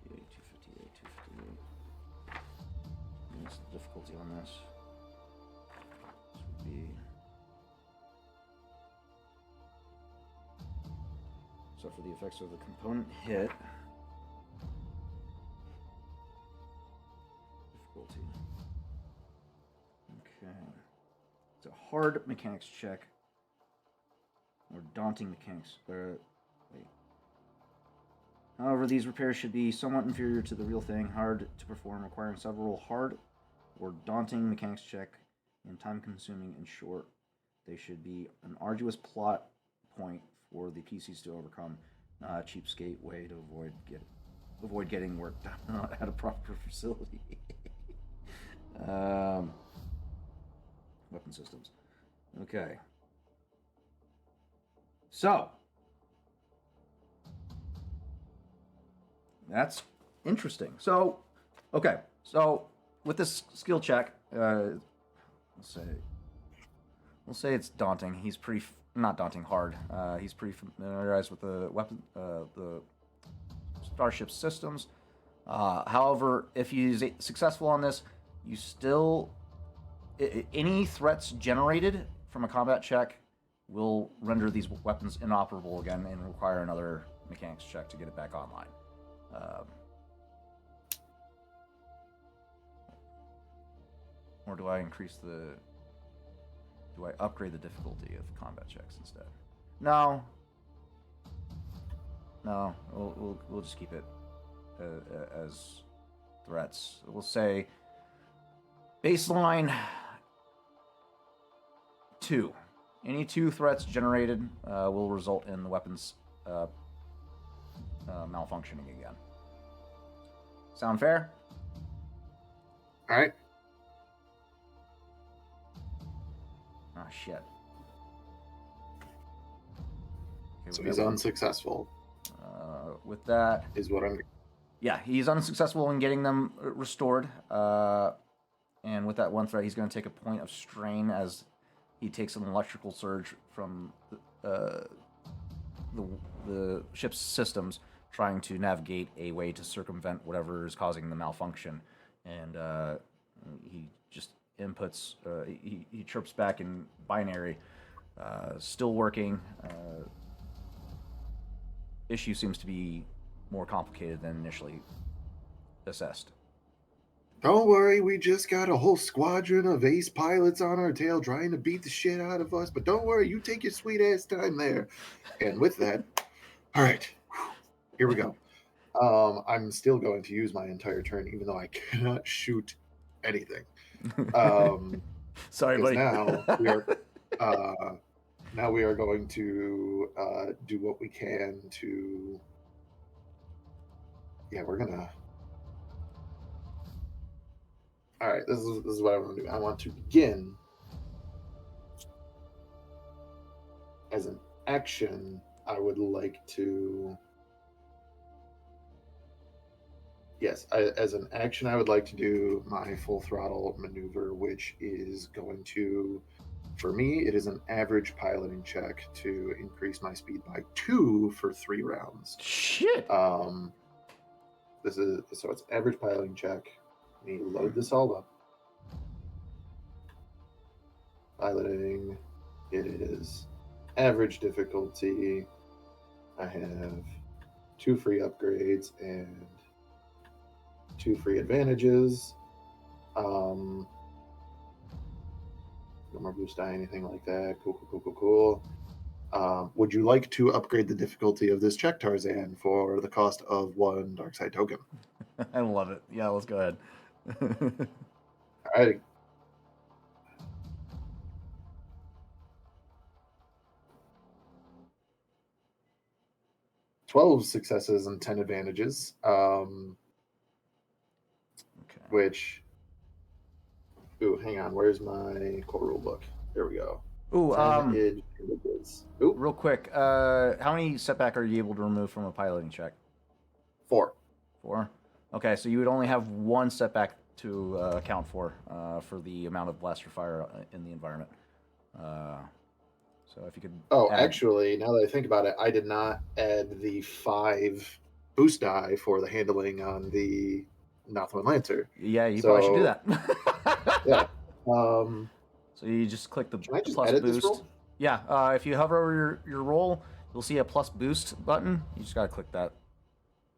258. What's the difficulty on this? This would be... So for the effects of the component hit... Difficulty. Okay. It's a hard mechanics check. Or daunting mechanics. Wait. However, these repairs should be somewhat inferior to the real thing, hard to perform, requiring several hard or daunting mechanics check, and time-consuming and short. They should be an arduous plot point for the PCs to overcome, not a cheapskate way to avoid getting work done at a proper facility. Weapon systems. Okay. So, that's interesting. So, okay. So, with this skill check, we'll say it's daunting. He's pretty not daunting hard. He's pretty familiarized with the weapon, the starship systems. However, if he's successful on this, you still any threats generated from a combat check will render these weapons inoperable again and require another mechanics check to get it back online. Or do I increase the... Do I upgrade the difficulty of combat checks instead? No. No, we'll just keep it as threats. We'll say baseline 2. Any 2 threats generated will result in the weapons malfunctioning again. Sound fair? All right. Oh, shit. Okay, So with he's that unsuccessful. with that, Is what I'm. yeah, he's unsuccessful in getting them restored. And with that 1 threat, he's going to take a point of strain as he takes an electrical surge from the ship's systems, trying to navigate a way to circumvent whatever is causing the malfunction. And he just inputs, he chirps back in binary, still working. Issue seems to be more complicated than initially assessed. Don't worry, we just got a whole squadron of ace pilots on our tail trying to beat the shit out of us. But don't worry, you take your sweet ass time there. And with that, all right, here we go. I'm still going to use my entire turn, even though I cannot shoot anything. Sorry, buddy. Now we are going to do what we can to. Yeah, we're gonna. All right, this is what I want to do. I want to begin as an action. I would like to. Yes, as an action, I would like to do my full throttle maneuver, which is going to, for me, it is an average piloting check to increase my speed by 2 for 3 rounds. Shit. This is so it's average piloting check. Let me load this all up. Piloting, it is average difficulty. I have 2 free upgrades and 2 free advantages. No more boost die, anything like that. Cool. Would you like to upgrade the difficulty of this check, Tarzan, for the cost of 1 dark side token? I love it. Yeah, let's go ahead. All right. "12 successes and 10 advantages." Okay. Which, ooh, hang on. Where's my core rule book? There we go. Ooh, 10 advantages. Ooh, real quick, how many setback are you able to remove from a piloting check? 4. 4? Okay, so you would only have 1 setback to account for the amount of blaster fire in the environment. So if you could. Oh, add... actually, now that I think about it, I did not add the 5 boost die for the handling on the Nothoiin Lancer. Yeah, you probably should do that. Yeah. So you just click the Can I just plus edit boost. this roll? Yeah, if you hover over your roll, you'll see a plus boost button. You just gotta click that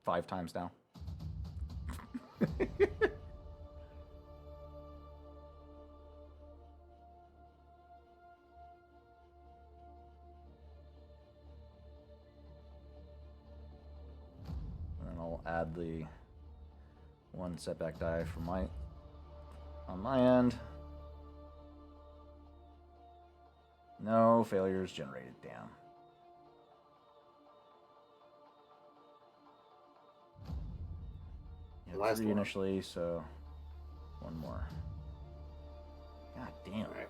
5 times now. And I'll add the 1 setback die for on my end. No failures generated. Damn. The last 3 one. initially, so 1 more. God damn. All right.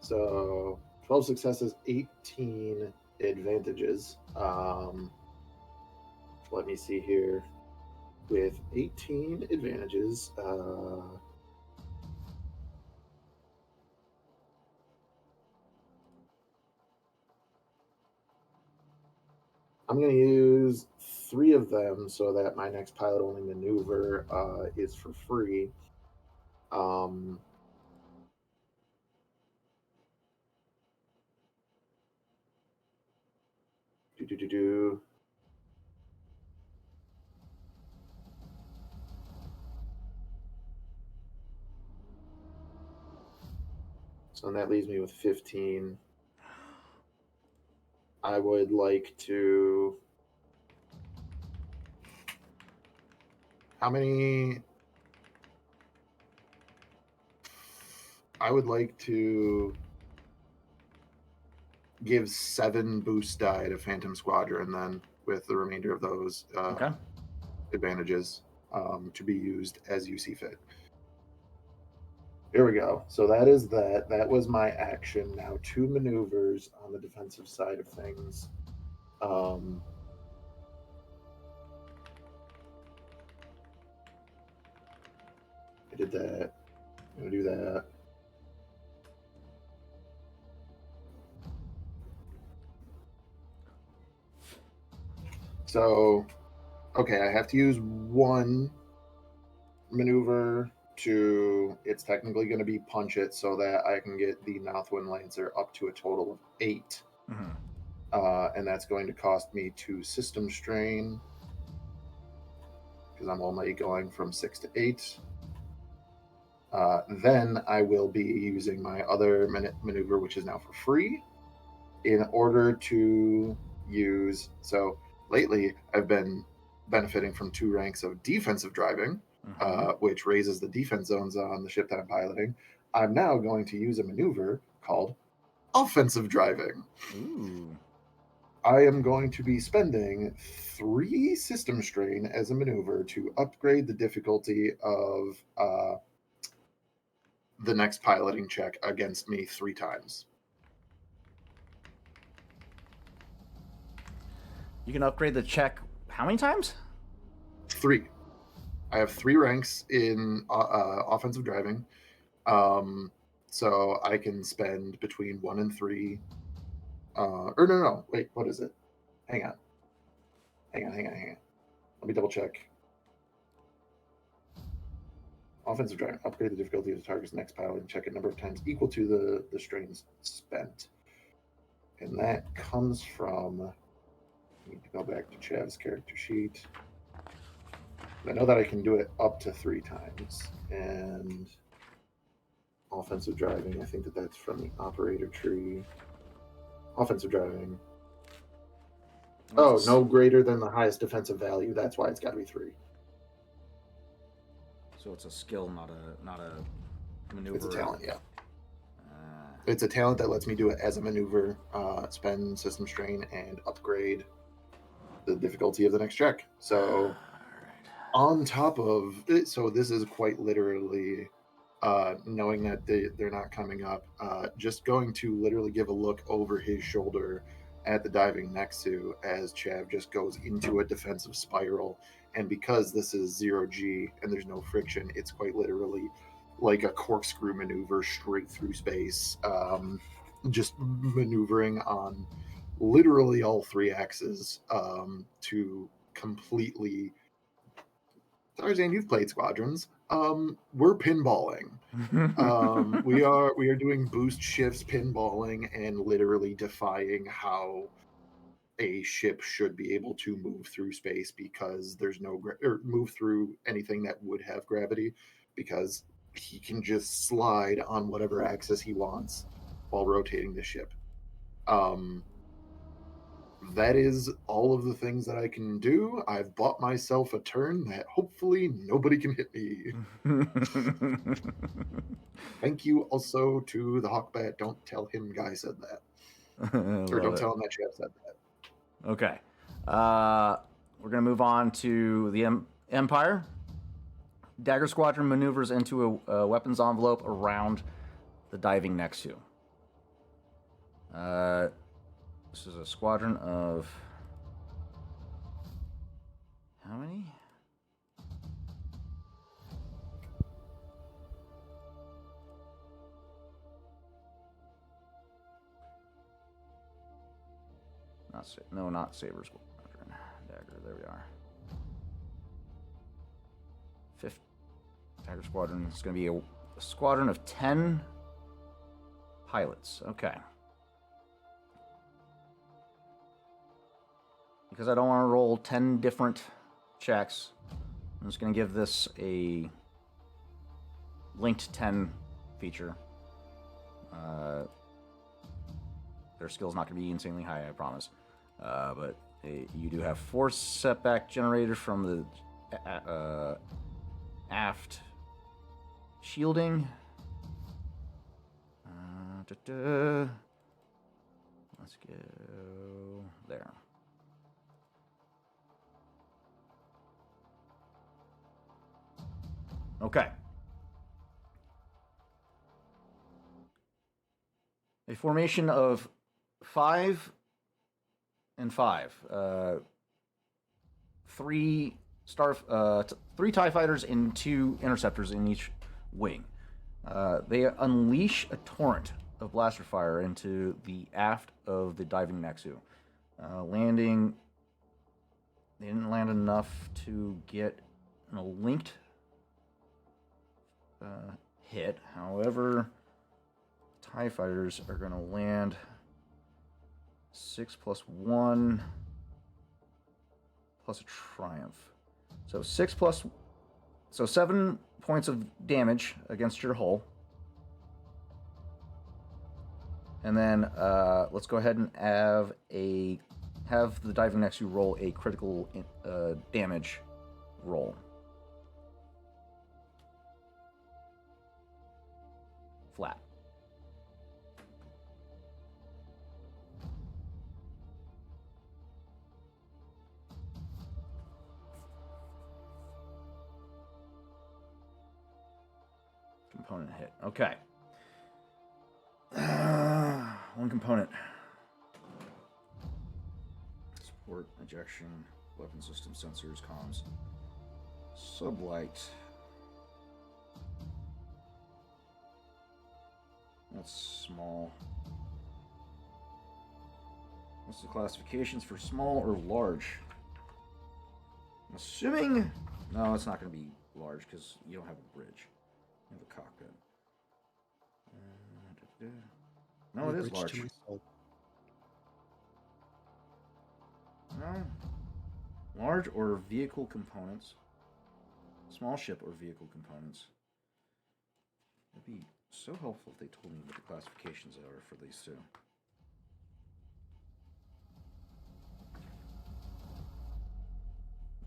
So 12 successes, 18 advantages. Let me see here. With 18 advantages, I'm going to use 3 of them so that my next pilot only maneuver is for free. So that leaves me with 15. I would like to... How many... I would like to give 7 boost die to Phantom Squadron then, with the remainder of those Okay. advantages to be used as you see fit. Here we go. So that is that. That was my action. Now 2 maneuvers on the defensive side of things. I did that. I'm going to do that. So, okay, I have to use 1 maneuver to... It's technically going to be punch it so that I can get the Nothoiin Lancer up to a total of 8. Mhm. And that's going to cost me 2 system strain because I'm only going from 6 to 8. Then I will be using my other maneuver, which is now for free, in order to use... So lately, I've been benefiting from 2 ranks of defensive driving, which raises the defense zones on the ship that I'm piloting. I'm now going to use a maneuver called offensive driving. Ooh. I am going to be spending 3 system strain as a maneuver to upgrade the difficulty of the next piloting check against me 3 times. You can upgrade the check how many times? 3. I have 3 ranks in offensive driving. So I can spend between 1 and 3. Or no. Wait, what is it? Hang on. Let me double check. Offensive driving. Upgrade the difficulty of the target's next piloting check a number of times equal to the strains spent. And that comes from... I need to go back to Chav's character sheet. I know that I can do it up to 3 times. And offensive driving, I think that's from the operator tree. Offensive driving. Oh, no greater than the highest defensive value. That's why it's got to be 3. So it's a skill, not a maneuver. It's a talent, yeah. It's a talent that lets me do it as a maneuver, spend system strain, and upgrade the difficulty of the next check. So, on top of it, so this is quite literally knowing that they're not coming up, just going to literally give a look over his shoulder at the diving next to as Chav just goes into a defensive spiral. And because this is 0G and there's no friction, it's quite literally like a corkscrew maneuver straight through space, just maneuvering on literally all 3 axes to completely... Tarzan, you've played Squadrons. We're pinballing. We are doing boost shifts, pinballing, and literally defying how a ship should be able to move through space because there's no or move through anything that would have gravity, because he can just slide on whatever axis he wants while rotating the ship. That is all of the things that I can do. I've bought myself a turn that hopefully nobody can hit me. Thank you also to the Hawkbat. Don't tell him Guy said that. Or don't tell him that Chad said that. Okay. We're going to move on to the Empire. Dagger Squadron maneuvers into a weapons envelope around the diving next to. This is a squadron of... How many? Not Saber Squadron. Dagger, there we are. Fifth Dagger Squadron is going to be a squadron of 10 pilots. Okay. Because I don't want to roll 10 different checks, I'm just going to give this a linked 10 feature. their skill's not going to be insanely high, I promise. But you do have force setback generated from the aft shielding. Let's go there. Okay. A formation of 5 and 5. Three TIE fighters and 2 interceptors in each wing. They unleash a torrent of blaster fire into the aft of the diving Nexu. Landing, they didn't land enough to get a linked hit. However, TIE fighters are going to land 6 plus 1 plus a triumph. So 7 points of damage against your hull. And then let's go ahead and have the diving next to you roll a critical damage roll. Flat. Component hit. Okay. One component. Support, ejection, weapon system, sensors, comms. Sublight. That's small. What's the classifications for small or large? I'm assuming... No, it's not going to be large because you don't have a bridge. You have a cockpit. No, it is large. No. Large or vehicle components. Small ship or vehicle components. It'd be so helpful if they told me what the classifications are for these two.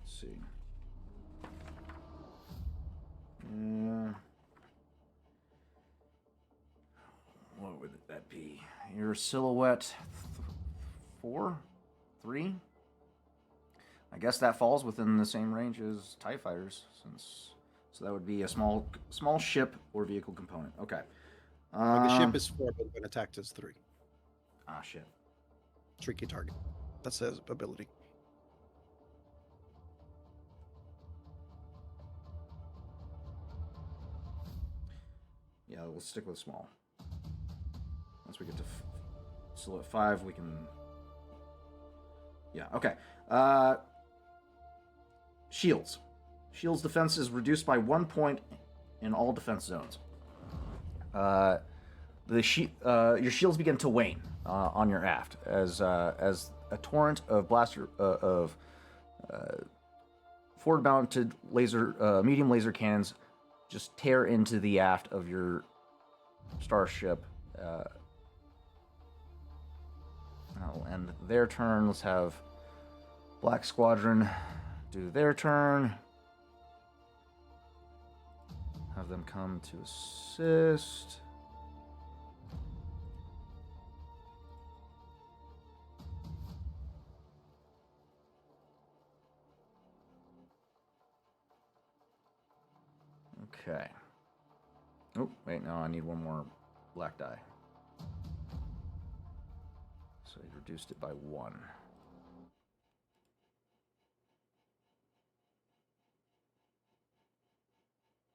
Let's see. What would that be? Your silhouette 4? 3? I guess that falls within the same range as TIE fighters, so that would be a small ship or vehicle component. Okay. Like the ship is 4, but when attacked is 3. Ah, shit. Tricky target. That's his ability. Yeah, we'll stick with small. Once we get to silhouette 5, we can... Yeah, okay. Shields. Shields defense is reduced by 1 point in all defense zones. Your shields begin to wane on your aft as a torrent of forward-mounted medium laser cannons just tear into the aft of your starship. That'll end their turn. Let's have Black Squadron do their turn. Have them come to assist. Okay. Oh, wait, no, I need one more black die. So I reduced it by 1.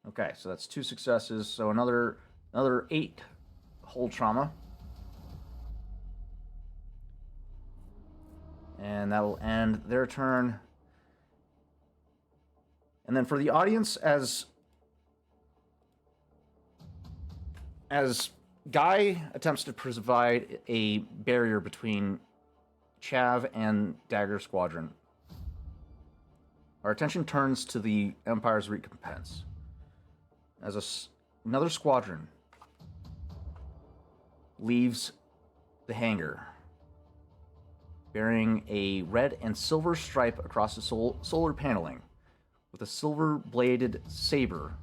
Okay, so that's 2 successes. So another 8 hull trauma. And that'll end their turn. And then for the audience, as Guy attempts to provide a barrier between Chav and Dagger Squadron, our attention turns to the Empire's recompense. As another squadron leaves the hangar, bearing a red and silver stripe across the solar paneling, with a silver-bladed saber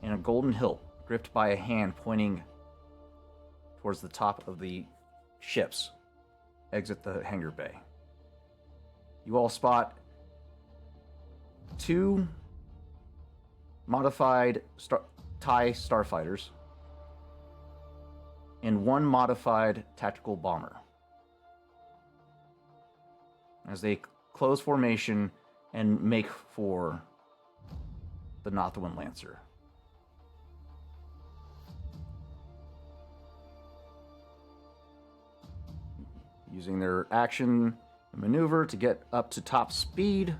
and a golden hilt gripped by a hand pointing towards the top of the ships. Exit the hangar bay. You all spot 2 modified TIE starfighters and 1 modified tactical bomber as they close formation and make for the Nothoiin Lancer. Using their action and maneuver to get up to top speed.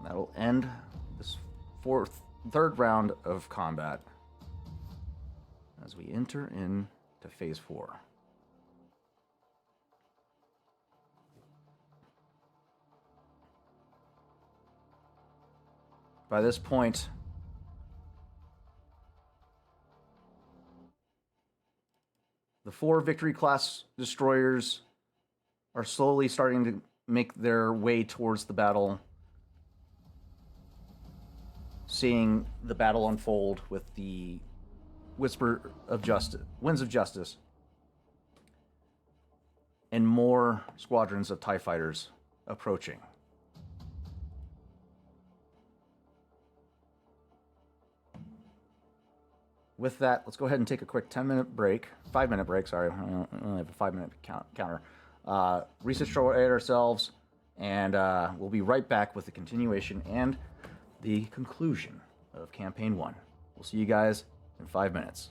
That'll end this third round of combat as we enter into phase 4. By this point, the 4 Victory class destroyers are slowly starting to make their way towards the battle, seeing the battle unfold with the Whisper of Justice, Winds of Justice, and more squadrons of TIE fighters approaching. With that, let's go ahead and take a quick 5-minute break, sorry, I only have a 5-minute counter. Resituate ourselves, and we'll be right back with the continuation and the conclusion of Campaign 1. We'll see you guys in 5 minutes.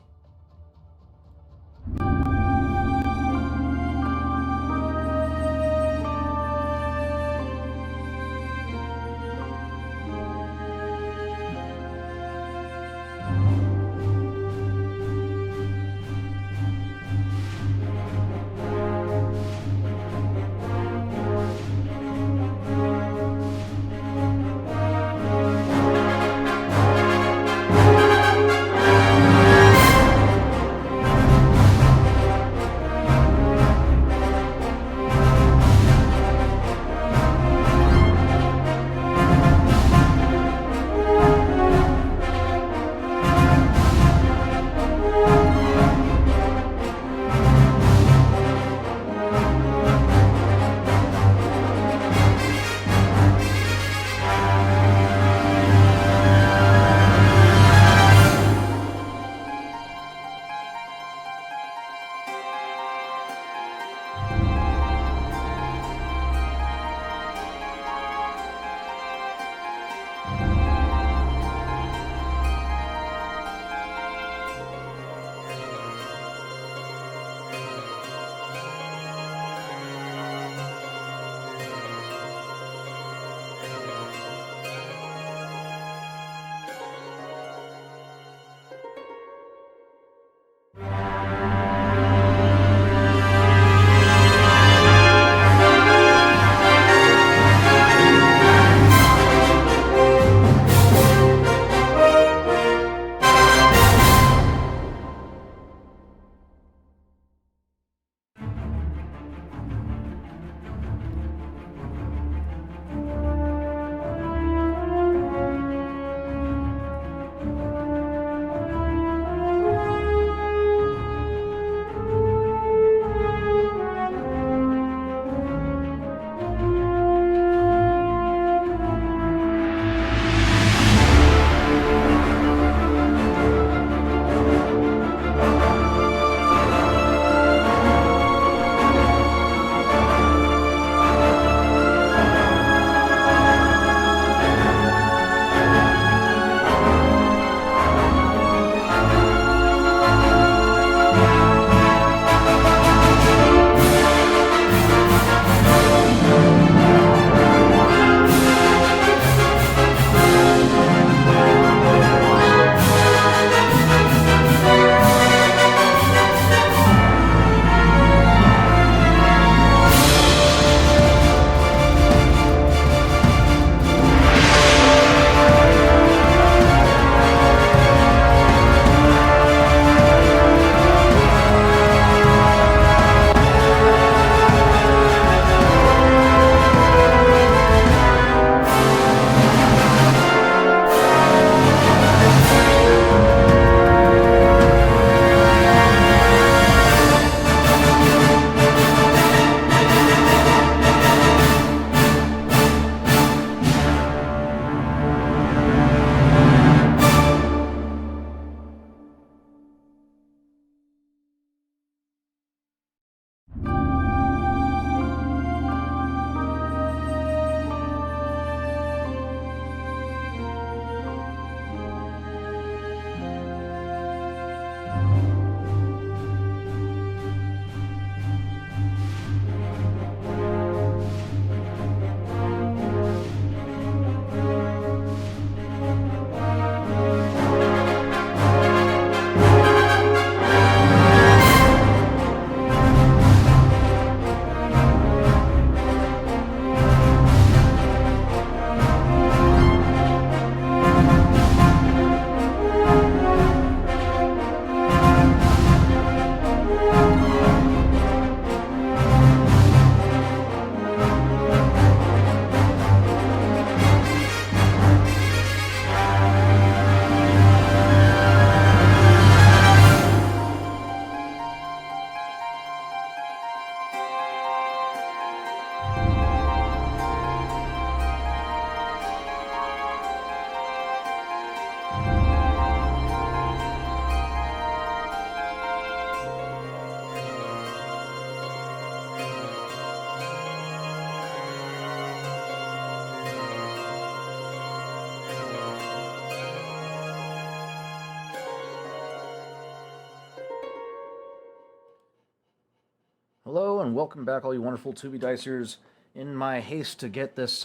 Hello and welcome back, all you wonderful Tubi Dicers. In my haste to get this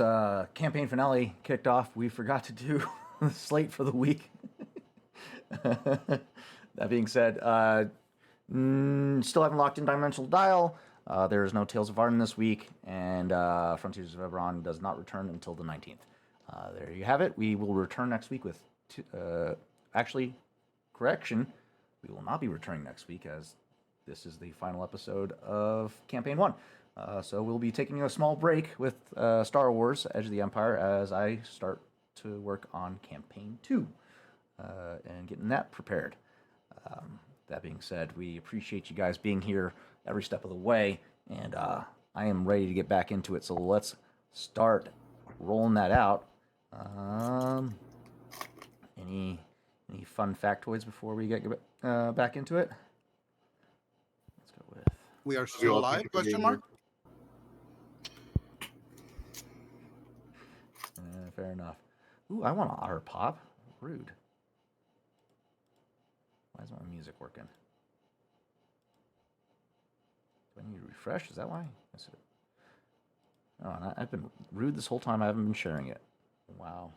campaign finale kicked off, we forgot to do the slate for the week. That being said, still haven't locked in Dimensional Dial. There is no Tales of Arden this week, and Frontiers of Eberron does not return until the 19th. There you have it. We will return next week with... actually, correction, we will not be returning next week as this is the final episode of Campaign 1. So we'll be taking a small break with Star Wars Edge of the Empire as I start to work on Campaign 2 and getting that prepared. That being said, we appreciate you guys being here every step of the way, and I am ready to get back into it. So let's start rolling that out. Any fun factoids before we get back into it? Let's go with... We are still alive? Question mark. Fair enough. Ooh, I want an otter pop. Rude. Why isn't my music working? Do I need to refresh? Is that why? That's it. Oh, and I've been rude this whole time. I haven't been sharing it. Wow.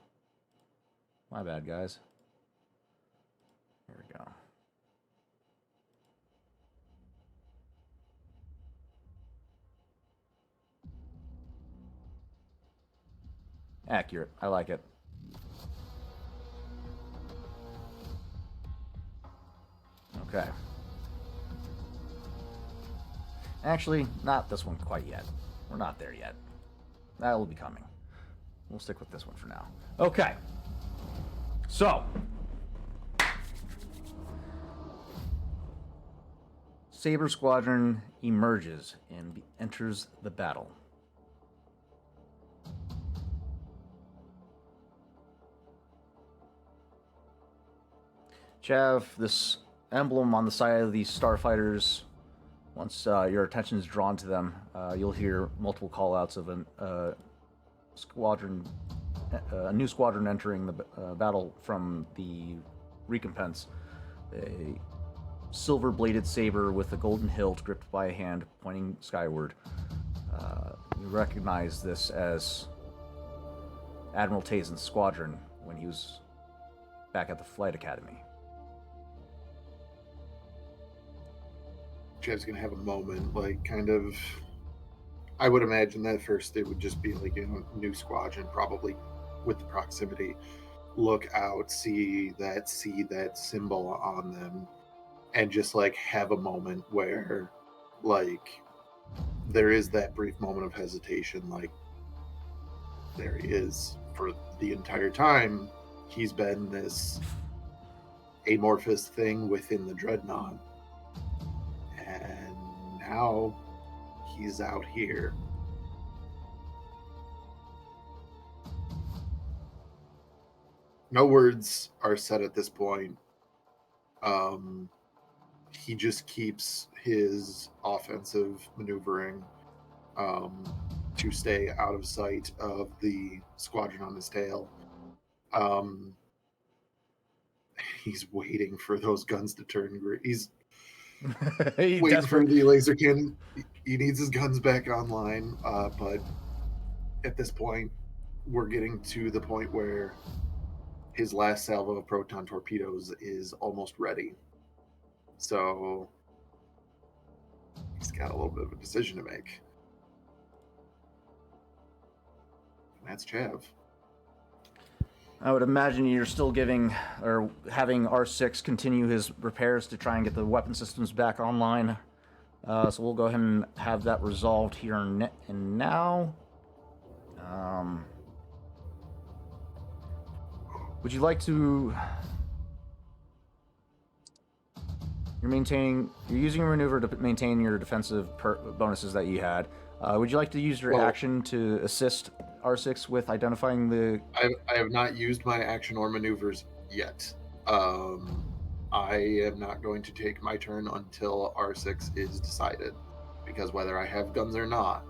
My bad, guys. Here we go. Accurate. I like it. Okay. Actually, not this one quite yet. We're not there yet. That will be coming. We'll stick with this one for now. Okay. So. Saber Squadron emerges and enters the battle. Chav, this emblem on the side of these starfighters, once your attention is drawn to them, you'll hear multiple callouts of a new squadron entering the battle from the recompense. A silver-bladed saber with a golden hilt gripped by a hand pointing skyward. You recognize this as Admiral Tazen's squadron when he was back at the Flight Academy. Jeff's gonna have a moment, like, kind of. I would imagine that first it would just be like, new squadron, probably with the proximity. Look out, see that symbol on them, and just like have a moment where, like, there is that brief moment of hesitation. Like, there he is for the entire time. He's been this amorphous thing within the dreadnought. And now he's out here. No words are said at this point. He just keeps his offensive maneuvering to stay out of sight of the squadron on his tail. He's waiting for those guns to turn green. He's waiting for the laser cannon. He needs his guns back online, but at this point, we're getting to the point where his last salvo of proton torpedoes is almost ready. So he's got a little bit of a decision to make. And that's Chav. I would imagine you're still giving or having R6 continue his repairs to try and get the weapon systems back online. So we'll go ahead and have that resolved here and now. Would you like to... You're using a maneuver to maintain your defensive bonuses that you had. Would you like to use your action to assist R6 with identifying the... I have not used my action or maneuvers yet. I am not going to take my turn until R6 is decided, because whether I have guns or not...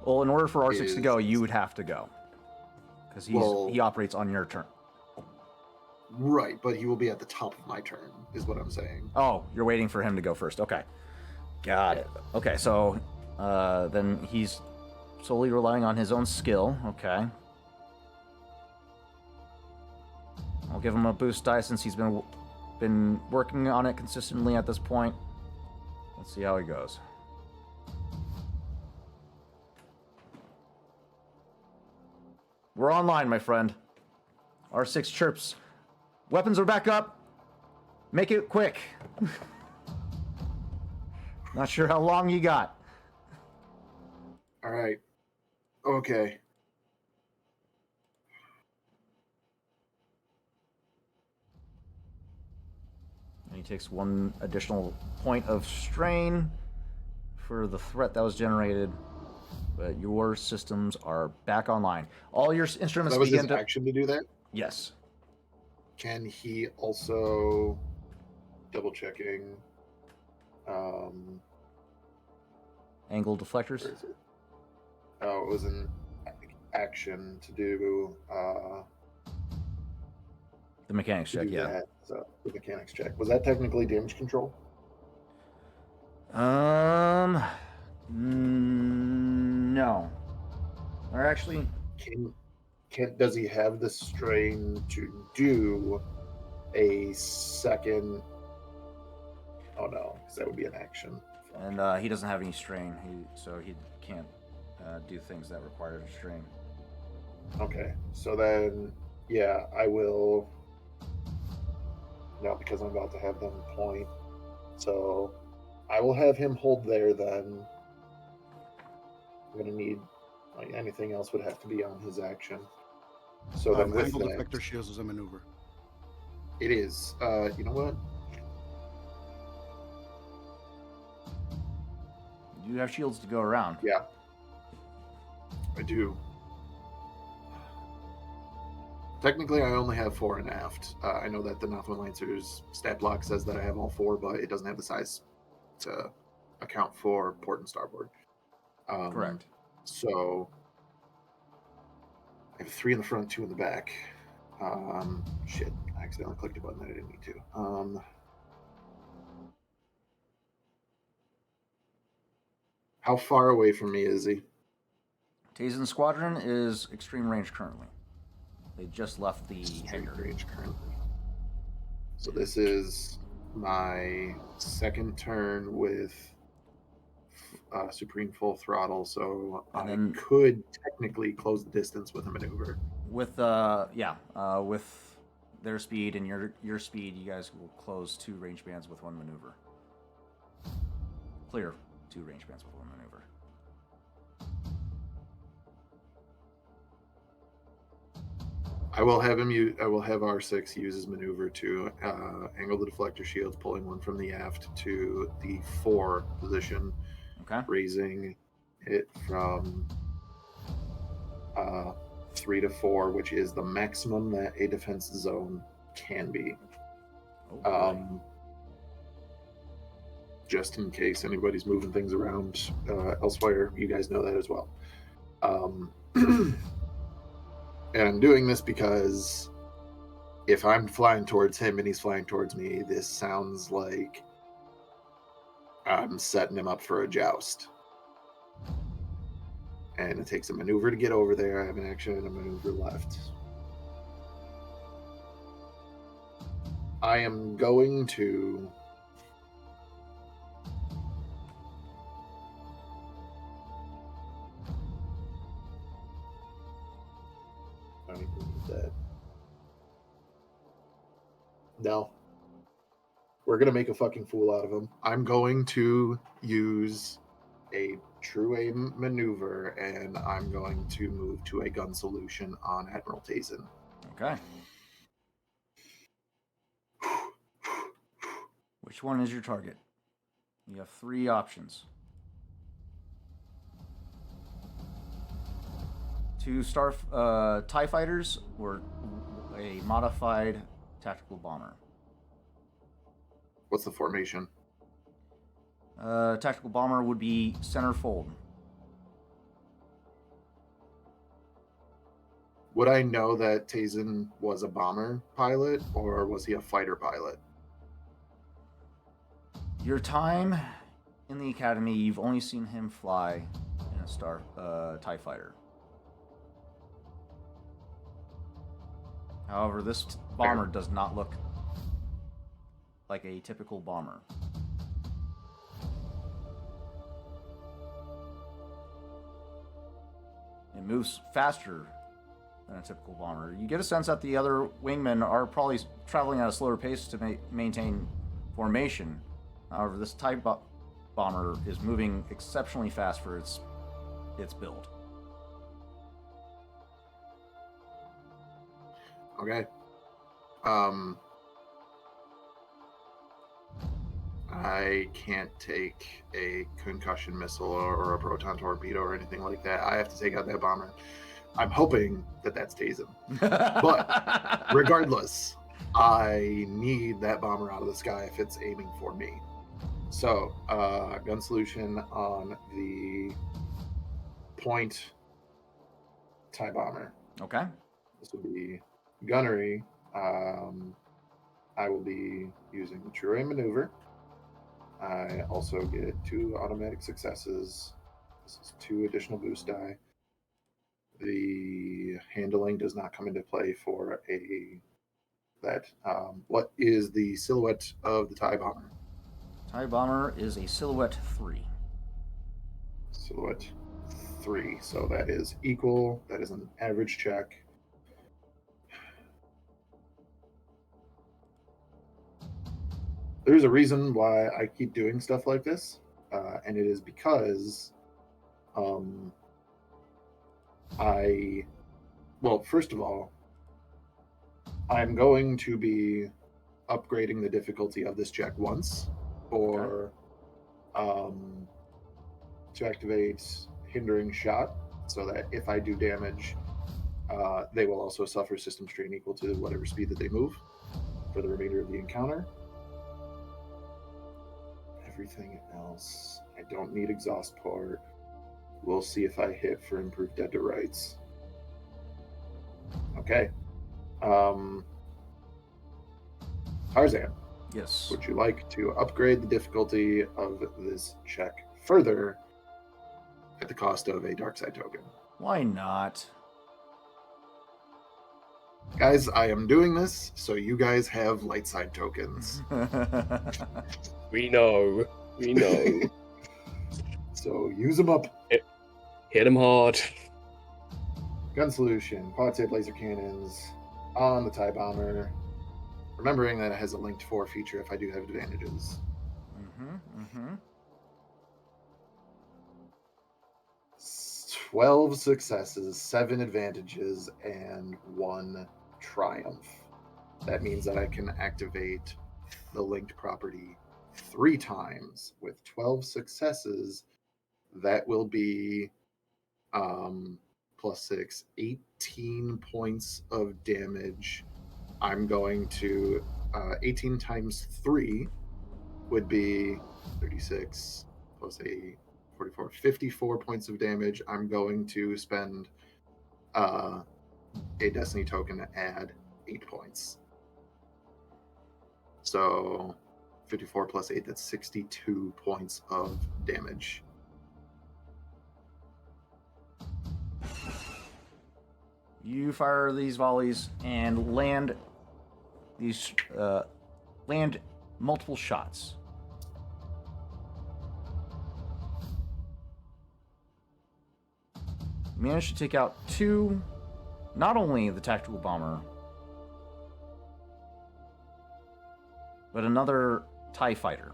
Well, in order for R6 to go, you would have to go. Because he operates on your turn. Right, but he will be at the top of my turn, is what I'm saying. Oh, you're waiting for him to go first. Okay. Got it. Okay, so then he's solely relying on his own skill. Okay. I'll give him a boost die since he's been working on it consistently at this point. Let's see how he goes. We're online, my friend. R6 chirps. Weapons are back up. Make it quick. Not sure how long you got. All right. Okay. And he takes one additional point of strain for the threat that was generated. But your systems are back online. All your instruments That was his begin to... action to do that? Yes. Can he also, double checking, Angle deflectors? where is it? Oh, it was an action to do The mechanics check, yeah. that. So the mechanics check. Was that technically damage control? No. Or actually, Does he have the strain to do a second? Oh no, because that would be an action. and he doesn't have any strain, so he can't do things that require a strain. Okay, so then, yeah, I will. No, because I'm about to have them point. So I will have him hold there then. I'm going to need. Like, anything else would have to be on his action. So then with Angle that, deflector shields is a maneuver. it is. You know what? You do have shields to go around. Yeah. I do. Technically, I only have 4 and aft. I know that the Nothoiin Lancer's stat block says that I have all 4, but it doesn't have the size to account for port and starboard. Correct. So I have 3 in the front, 2 in the back. Shit, I accidentally clicked a button that I didn't need to. How far away from me is he? Tazen Squadron is extreme range currently. They just left the Extreme hangar. range currently. So this is my second turn with Supreme Full Throttle, so And I then- could technically close the distance with a maneuver. With with their speed and your speed, you guys will close 2 range bands with 1 maneuver. Clear 2 range bands with 1 maneuver. I will have R6 use his maneuver to angle the deflector shields, pulling one from the aft to the 4 position, Okay. raising it from 3 to 4, which is the maximum that a defense zone can be. Oh, boy. Just in case anybody's moving things around elsewhere, you guys know that as well. And I'm doing this because if I'm flying towards him and he's flying towards me, this sounds like I'm setting him up for a joust. And it takes a maneuver to get over there. I have an action and a maneuver left. I am going to... I don't even need that. No. We're going to make a fucking fool out of him. I'm going to use a true aim maneuver, and I'm going to move to a gun solution on Admiral Tazen. Okay. Which one is your target? You have 3 options. 2 TIE fighters or a modified tactical bomber. What's the formation? Tactical bomber would be centerfold. Would I know that Tazen was a bomber pilot, or was he a fighter pilot? Your time in the academy, you've only seen him fly in a TIE fighter. However, this bomber does not look like a typical bomber. It moves faster than a typical bomber. You get a sense that the other wingmen are probably traveling at a slower pace to maintain formation. However, this TIE bomber is moving exceptionally fast for its build. Okay. I can't take a concussion missile or a proton torpedo or anything like that. I have to take out that bomber. I'm hoping that stays him. But regardless, I need that bomber out of the sky if it's aiming for me. So, gun solution on the point TIE bomber. Okay. This will be gunnery. I will be using true aim maneuver. I also get 2 automatic successes. This is 2 additional boost die. The handling does not come into play for that. What is the silhouette of the TIE bomber? TIE bomber is a silhouette 3. Silhouette 3. So that is equal. That is an average check. There's a reason why I keep doing stuff like this, and it is because first of all, I'm going to be upgrading the difficulty of this check once for to activate hindering shot, so that if I do damage, they will also suffer system strain equal to whatever speed that they move for the remainder of the encounter. Everything else, I don't need exhaust port. We'll see if I hit for improved dead to rights. Okay. Tarzan. Yes. Would you like to upgrade the difficulty of this check further at the cost of a dark side token? Why not? Guys, I am doing this so you guys have light side tokens. We know. So use them up. Hit them hard. Gun solution, quad tip laser cannons on the TIE bomber. Remembering that it has a linked 4 feature if I do have advantages. 12 successes, 7 advantages, and 1 triumph. That means that I can activate the linked property 3 times. With 12 successes, that will be plus 6, 18 points of damage. I'm going to 18 times 3 would be 36 plus 8, 44, 54 points of damage. I'm going to spend a Destiny token to add 8 points. So 54 plus 8, that's 62 points of damage. You fire these volleys and land multiple shots. You manage to take out 2, not only the tactical bomber, but another TIE fighter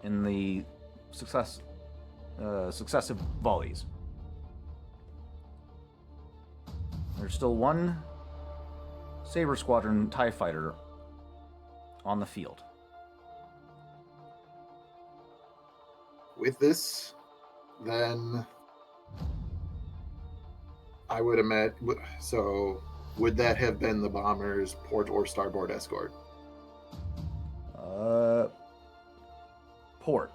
in the successive volleys. There's still 1 Saber Squadron TIE fighter on the field. With this, then I would imagine. So, would that have been the bomber's port or starboard escort? Port.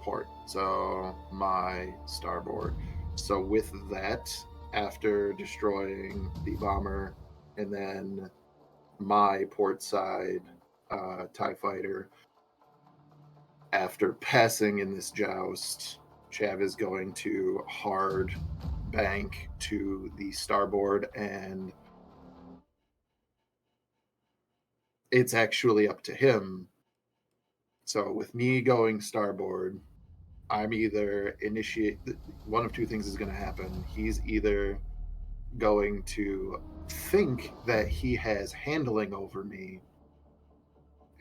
Port. So, my starboard. So, with that, after destroying the bomber and then my port side TIE fighter, after passing in this joust, Chav is going to hard bank to the starboard, and it's actually up to him. So with me going starboard, I'm either initiate one of two things is going to happen. He's either going to think that he has handling over me,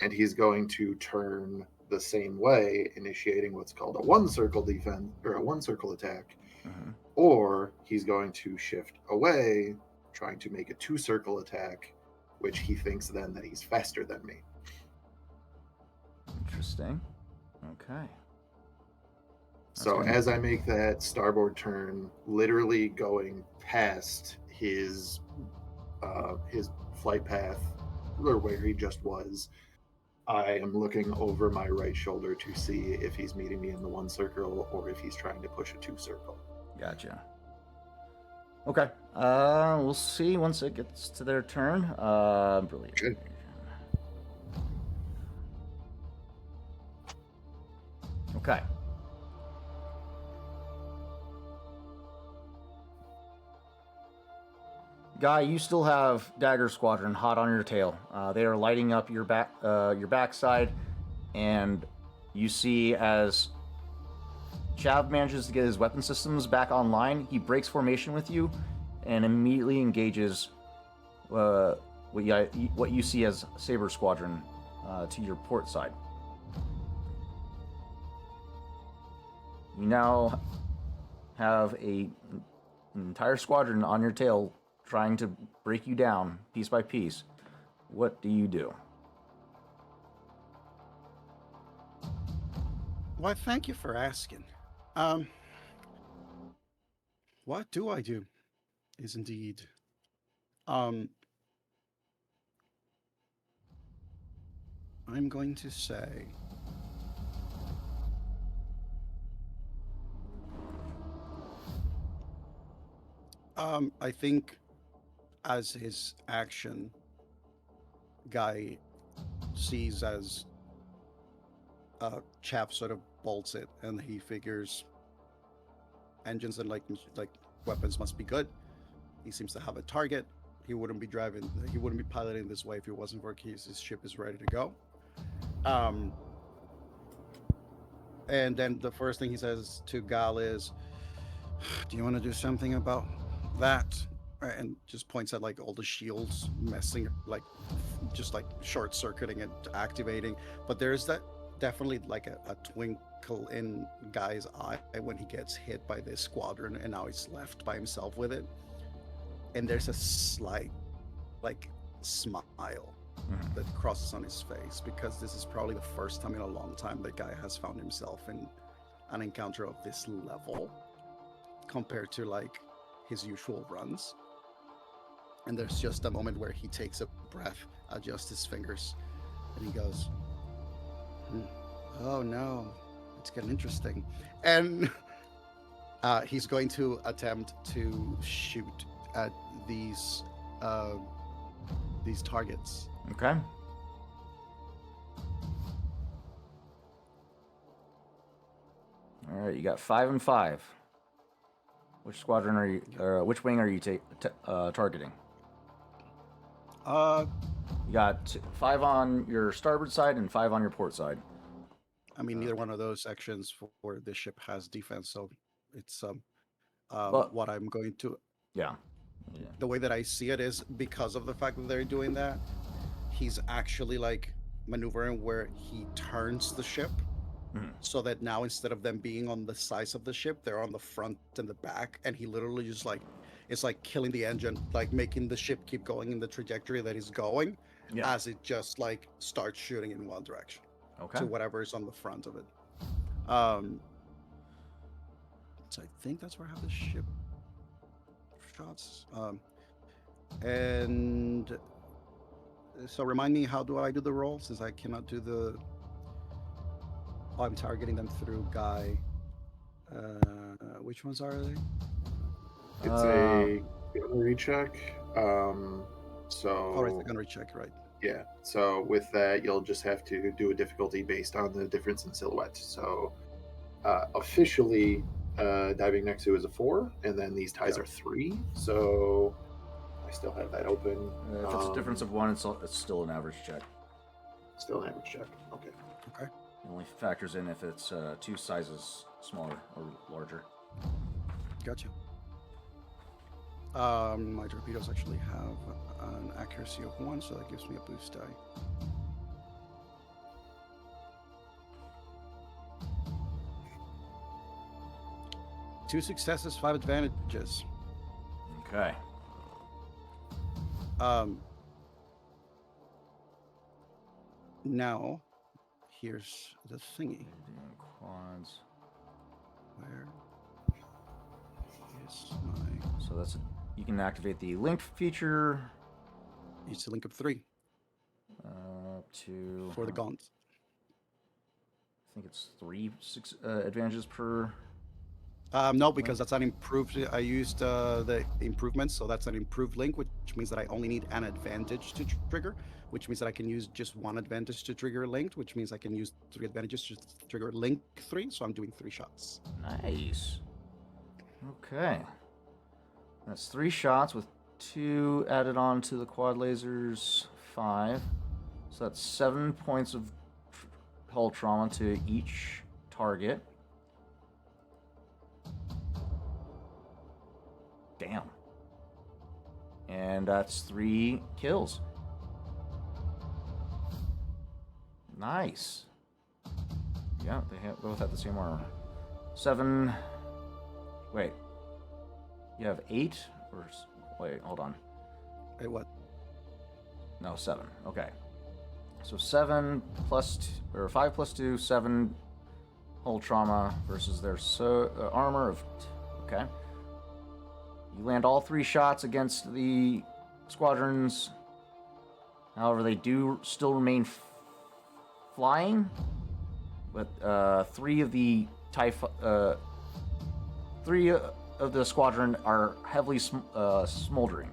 and he's going to turn the same way, initiating what's called a one circle defense or a one circle attack, Mhm. or he's going to shift away, trying to make a two circle attack, which he thinks then that he's faster than me. Interesting. Okay. So good. as I make that starboard turn, literally going past his flight path or where he just was, I am looking over my right shoulder to see if he's meeting me in the one circle or if he's trying to push a two circle. Gotcha. Okay. We'll see once it gets to their turn. Brilliant. Good. Okay. Guy, you still have Dagger Squadron hot on your tail. They are lighting up your backside, and you see as Chav manages to get his weapon systems back online, he breaks formation with you, and immediately engages what you see as Saber Squadron to your port side. You now have an entire squadron on your tail trying to break you down piece by piece. What do you do? Why, thank you for asking. What do I do? Is indeed. I'm going to say. I think as his action, Guy sees as Chav sort of bolts it, and he figures engines and like weapons must be good. He seems to have a target. He wouldn't be piloting this way if it wasn't for his ship is ready to go. And then the first thing he says to Gal is, "Do you want to do something about that?" And just points at like all the shields messing, like just like short circuiting and activating. But there's that definitely like a twinkle in Guy's eye when he gets hit by this squadron, and now he's left by himself with it. And there's a slight like smile that crosses on his face, because this is probably the first time in a long time that Guy has found himself in an encounter of this level compared to like his usual runs. And there's just a moment where he takes a breath, adjusts his fingers, and he goes, "Oh no, it's getting interesting." And he's going to attempt to shoot at these targets. Okay. All right, you got 5 and 5. Which squadron are you? Which wing are you targeting? You got 5 on your starboard side and 5 on your port side. I mean, neither one of those sections for this ship has defense, so it's what I'm going to. Yeah. The way that I see it is because of the fact that they're doing that, he's actually like maneuvering where he turns the ship, so that now instead of them being on the sides of the ship, they're on the front and the back, and he literally just like it's like killing the engine, like making the ship keep going in the trajectory that it's going, as it just like starts shooting in one direction to whatever is on the front of it. So I think that's where I have the ship shots. And so remind me, how do I do the roll, since I cannot do the... Oh, I'm targeting them through Guy. Which ones are they? It's a gunnery check. So. All right, the gunnery check, right. Yeah. So with that, you'll just have to do a difficulty based on the difference in silhouette. So officially, diving next to is a 4, and then these ties Yeah. are 3. So I still have that open. If it's a difference of 1, it's still an average check. Still an average check. Okay. Okay. It only factors in if it's 2 sizes smaller or larger. Gotcha. My torpedoes actually have an accuracy of 1, so that gives me a boost die. Two successes, 5 advantages. Okay. Now, here's the thingy. Doing quads. Where is my... So that's you can activate the linked feature It's a link of 3 up to for the gaunt. I think it's 3 advantages per. No, because that's an improved. I used the improvements, so that's an improved link, which means that I only need an advantage to trigger, which means that I can use just 1 advantage to trigger linked, which means I can use 3 advantages to trigger link 3. So I'm doing 3 shots. Nice. Okay. That's 3 shots with 2 added on to the quad lasers. 5. So that's 7 points of hull trauma to each target. Damn. And that's 3 kills. Nice. Yeah, they both have the same armor. 7. Wait. You have 8? Or wait, hold on. Hey, what? No, 7. Okay. So 7 plus 2, or 5 plus 2, 7 hull trauma versus their armor of. Okay. You land all 3 shots against the squadrons. However, they do still remain flying, but 3 of the of the squadron are heavily smoldering.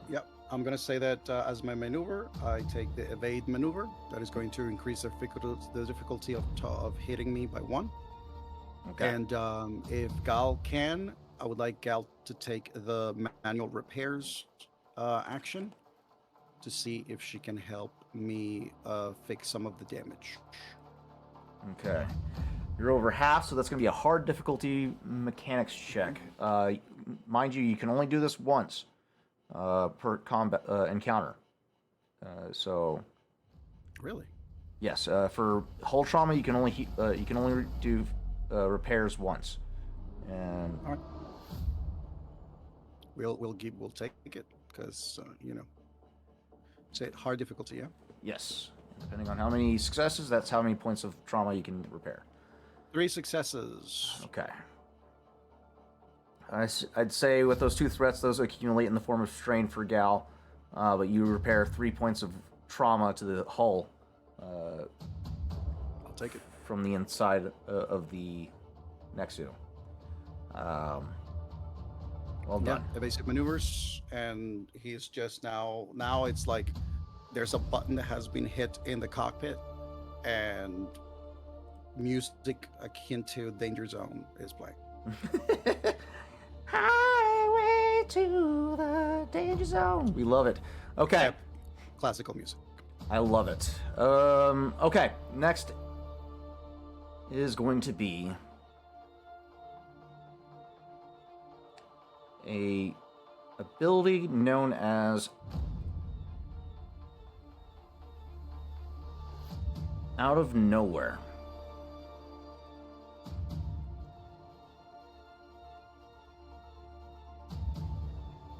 Yep, I'm gonna say that as my maneuver, I take the evade maneuver. That is going to increase the difficulty of hitting me by 1. Okay. And if Gal can, I would like Gal to take the manual repairs action to see if she can help me fix some of the damage. Okay. You're over half, so that's going to be a hard difficulty mechanics check. Mind you, you can only do this once per combat encounter. So. Really? Yes. For hull trauma, you can only do repairs once. And. All right. We'll take it because say hard difficulty, yeah. Yes. Depending on how many successes, that's how many points of trauma you can repair. 3 successes. Okay. I'd say with those 2 threats, those accumulate in the form of strain for Gal, but you repair 3 points of trauma to the hull. I'll take it. From the inside of the Nexu. Well done. Yeah, evasive maneuvers, and he's just now it's like there's a button that has been hit in the cockpit, and music akin to Danger Zone is playing. Highway to the Danger Zone. We love it. Okay. Yep. Classical music. I love it. Okay. Next is going to be a ability known as Out of Nowhere.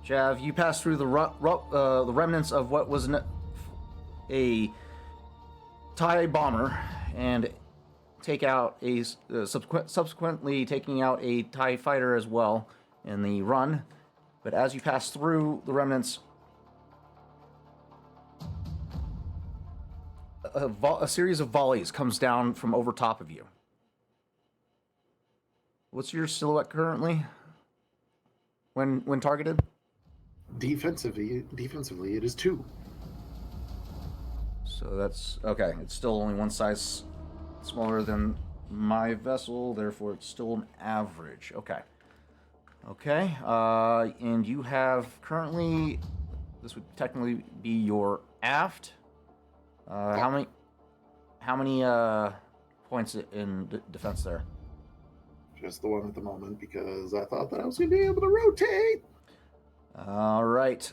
Jav, you pass through the remnants of what was a TIE bomber and take out a subsequently taking out a TIE fighter as well in the run. But as you pass through the remnants, a series of volleys comes down from over top of you. What's your silhouette currently when targeted? Defensively, it is 2. So that's okay. It's still only one size smaller than my vessel, therefore it's still an average. Okay. Okay. And you have currently, this would technically be your aft. How many points in defense there? Just the one at the moment because I thought that I was going to be able to rotate. All right.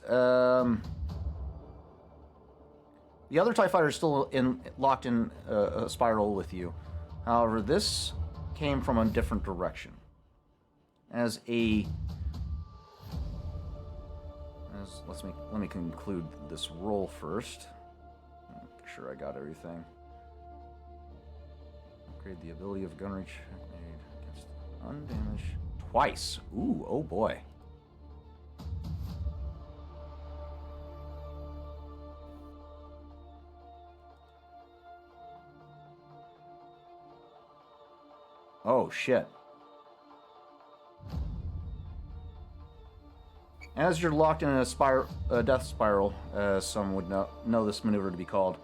The other TIE fighter is still locked in a spiral with you. However, this came from a different direction. Let me conclude this roll first. Make sure I got everything. Upgrade the ability of gunnery check made against undamaged twice. Ooh, oh boy. Oh, shit. As you're locked in a death spiral, as some would know this maneuver to be called,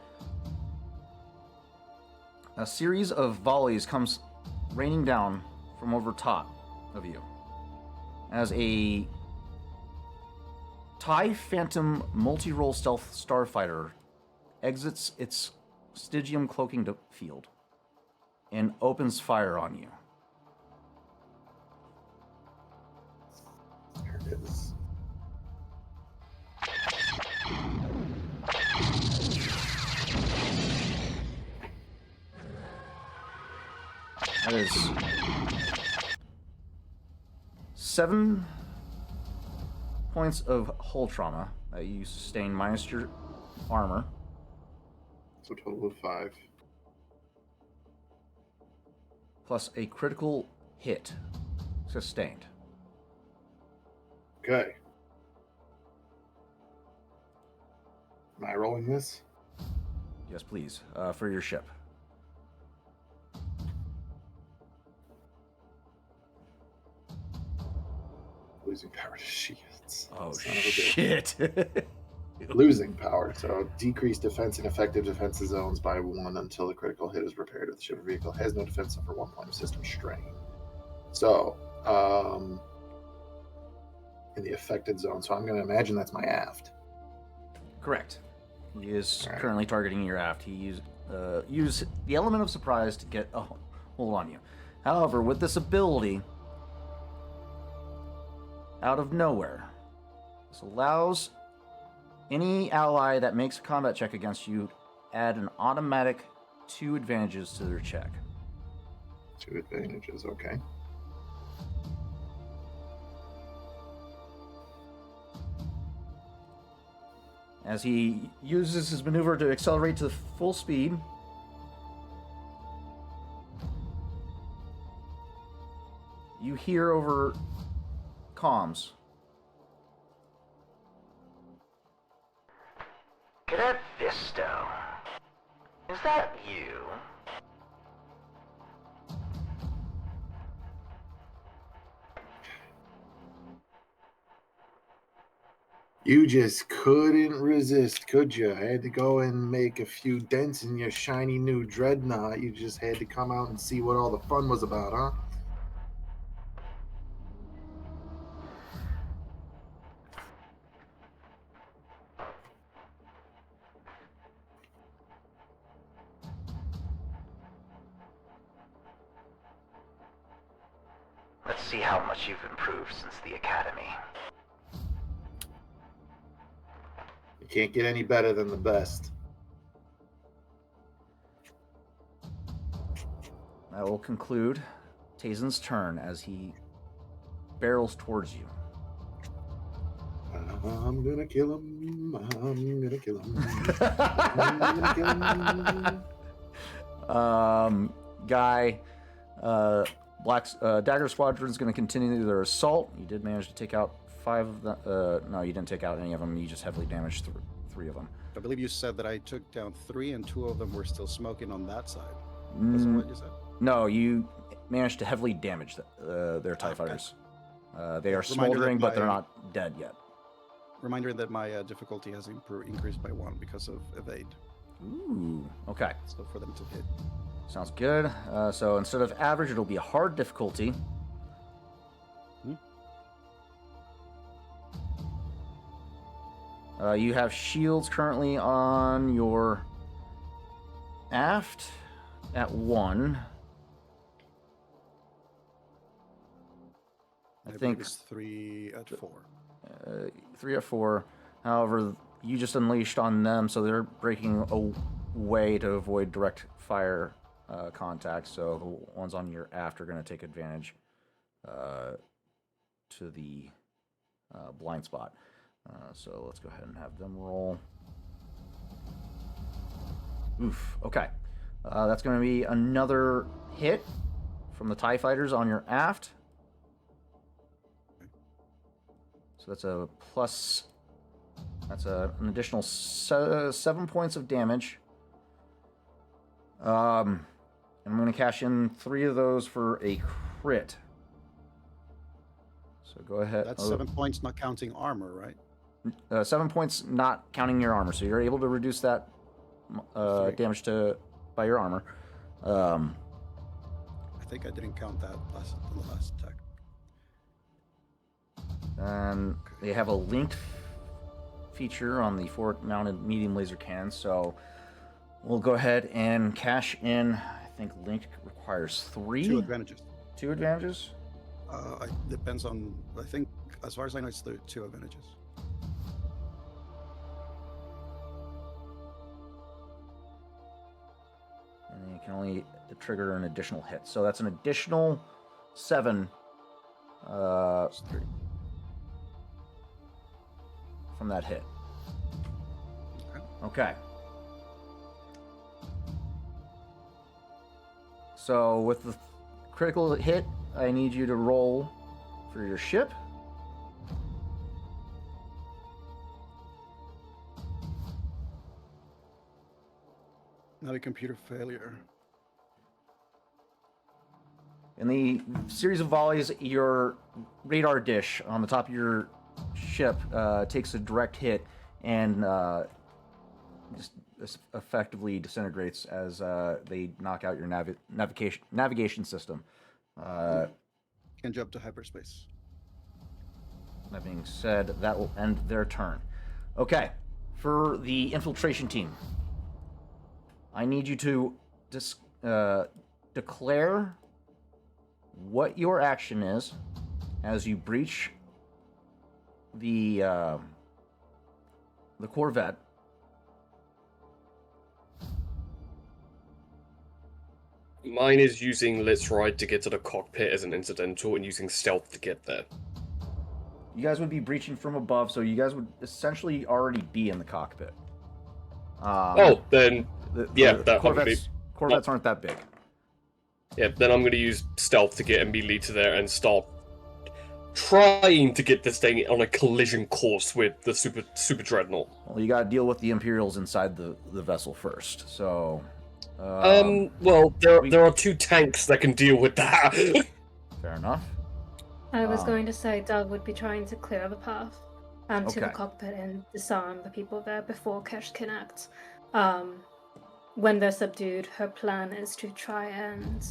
a series of volleys comes raining down from over top of you. As a TIE Phantom multi-role stealth starfighter exits its Stygium cloaking field and opens fire on you. There it is. That is 7 points of hull trauma that you sustain minus your armor. So a total of 5. Plus a critical hit sustained. Okay. Am I rolling this? Yes, please. For your ship. Losing power to shields. Oh, Son of a bitch. shit. Losing power, so decrease defense in effective defensive zones by 1 until the critical hit is repaired. If the ship or vehicle has no defense for 1 point of system strain. So, in the affected zone, so I'm going to imagine that's my aft. Correct. He is All right. currently targeting your aft. He used the element of surprise to get a hold on you. However, with this ability, out of nowhere, this allows any ally that makes a combat check against you add an automatic 2 advantages to their check. 2 advantages, okay. As he uses his maneuver to accelerate to full speed, you hear over comms. Cadet Visto, is that you? You just couldn't resist, could you? I had to go and make a few dents in your shiny new dreadnought. You just had to come out and see what all the fun was about, huh? Let's see how much you've improved since the academy. You can't get any better than the best. That will conclude Tazen's turn as he barrels towards you. I'm gonna kill him. I'm gonna kill him. I'm gonna kill him. Guy, Dagger Squadron's going to continue their assault. You did manage to take out 5 of them. No, you didn't take out any of them. You just heavily damaged 3 of them. I believe you said that I took down 3 and 2 of them were still smoking on that side. That's what you said? No, you managed to heavily damage their TIE fighters. They are Reminder smoldering, that but they're my- not dead yet. Reminder that my difficulty has increased by 1 because of evade. Ooh, okay. So for them to hit. Sounds good. So instead of average, it'll be a hard difficulty. You have shields currently on your aft at 1. I think it's 3 at 4. 3 at 4. However, you just unleashed on them, so they're breaking away to avoid direct fire contact. So the ones on your aft are going to take advantage to the blind spot. So let's go ahead and have them roll. Oof. Okay. That's going to be another hit from the TIE fighters on your aft. So that's a plus. That's an additional 7 points of damage. And I'm going to cash in 3 of those for a crit. So go ahead. That's 7 points, not counting armor, right? 7 points, not counting your armor. So you're able to reduce that damage by your armor. I think I didn't count that on the last attack. And they have a linked feature on the forward-mounted medium laser cannon. So we'll go ahead and cash in. I think linked requires 3. 2 advantages. 2 advantages? Depends on. I think, as far as I know, it's the 2 advantages. And you can only trigger an additional hit. So that's an additional 7 from that hit. Okay. So with the critical hit, I need you to roll for your ship. Not a computer failure. In the series of volleys, your radar dish on the top of your ship takes a direct hit and just effectively disintegrates as they knock out your navigation system. Can jump to hyperspace. That being said, that will end their turn. Okay, for the infiltration team, I need you to declare what your action is as you breach the Corvette. Mine is using Let's Ride to get to the cockpit as an incidental and using stealth to get there. You guys would be breaching from above, so you guys would essentially already be in the cockpit. Then that Corvettes aren't that big. Yeah, then I'm going to use stealth to get immediately to there and start trying to get this thing on a collision course with the super dreadnought. Well, you got to deal with the Imperials inside the vessel first. So, well, there are 2 tanks that can deal with that. Fair enough. I was going to say Doug would be trying to clear the path to the Okay. cockpit and disarm the people there before Kesh can act. When they're subdued, her plan is to try and...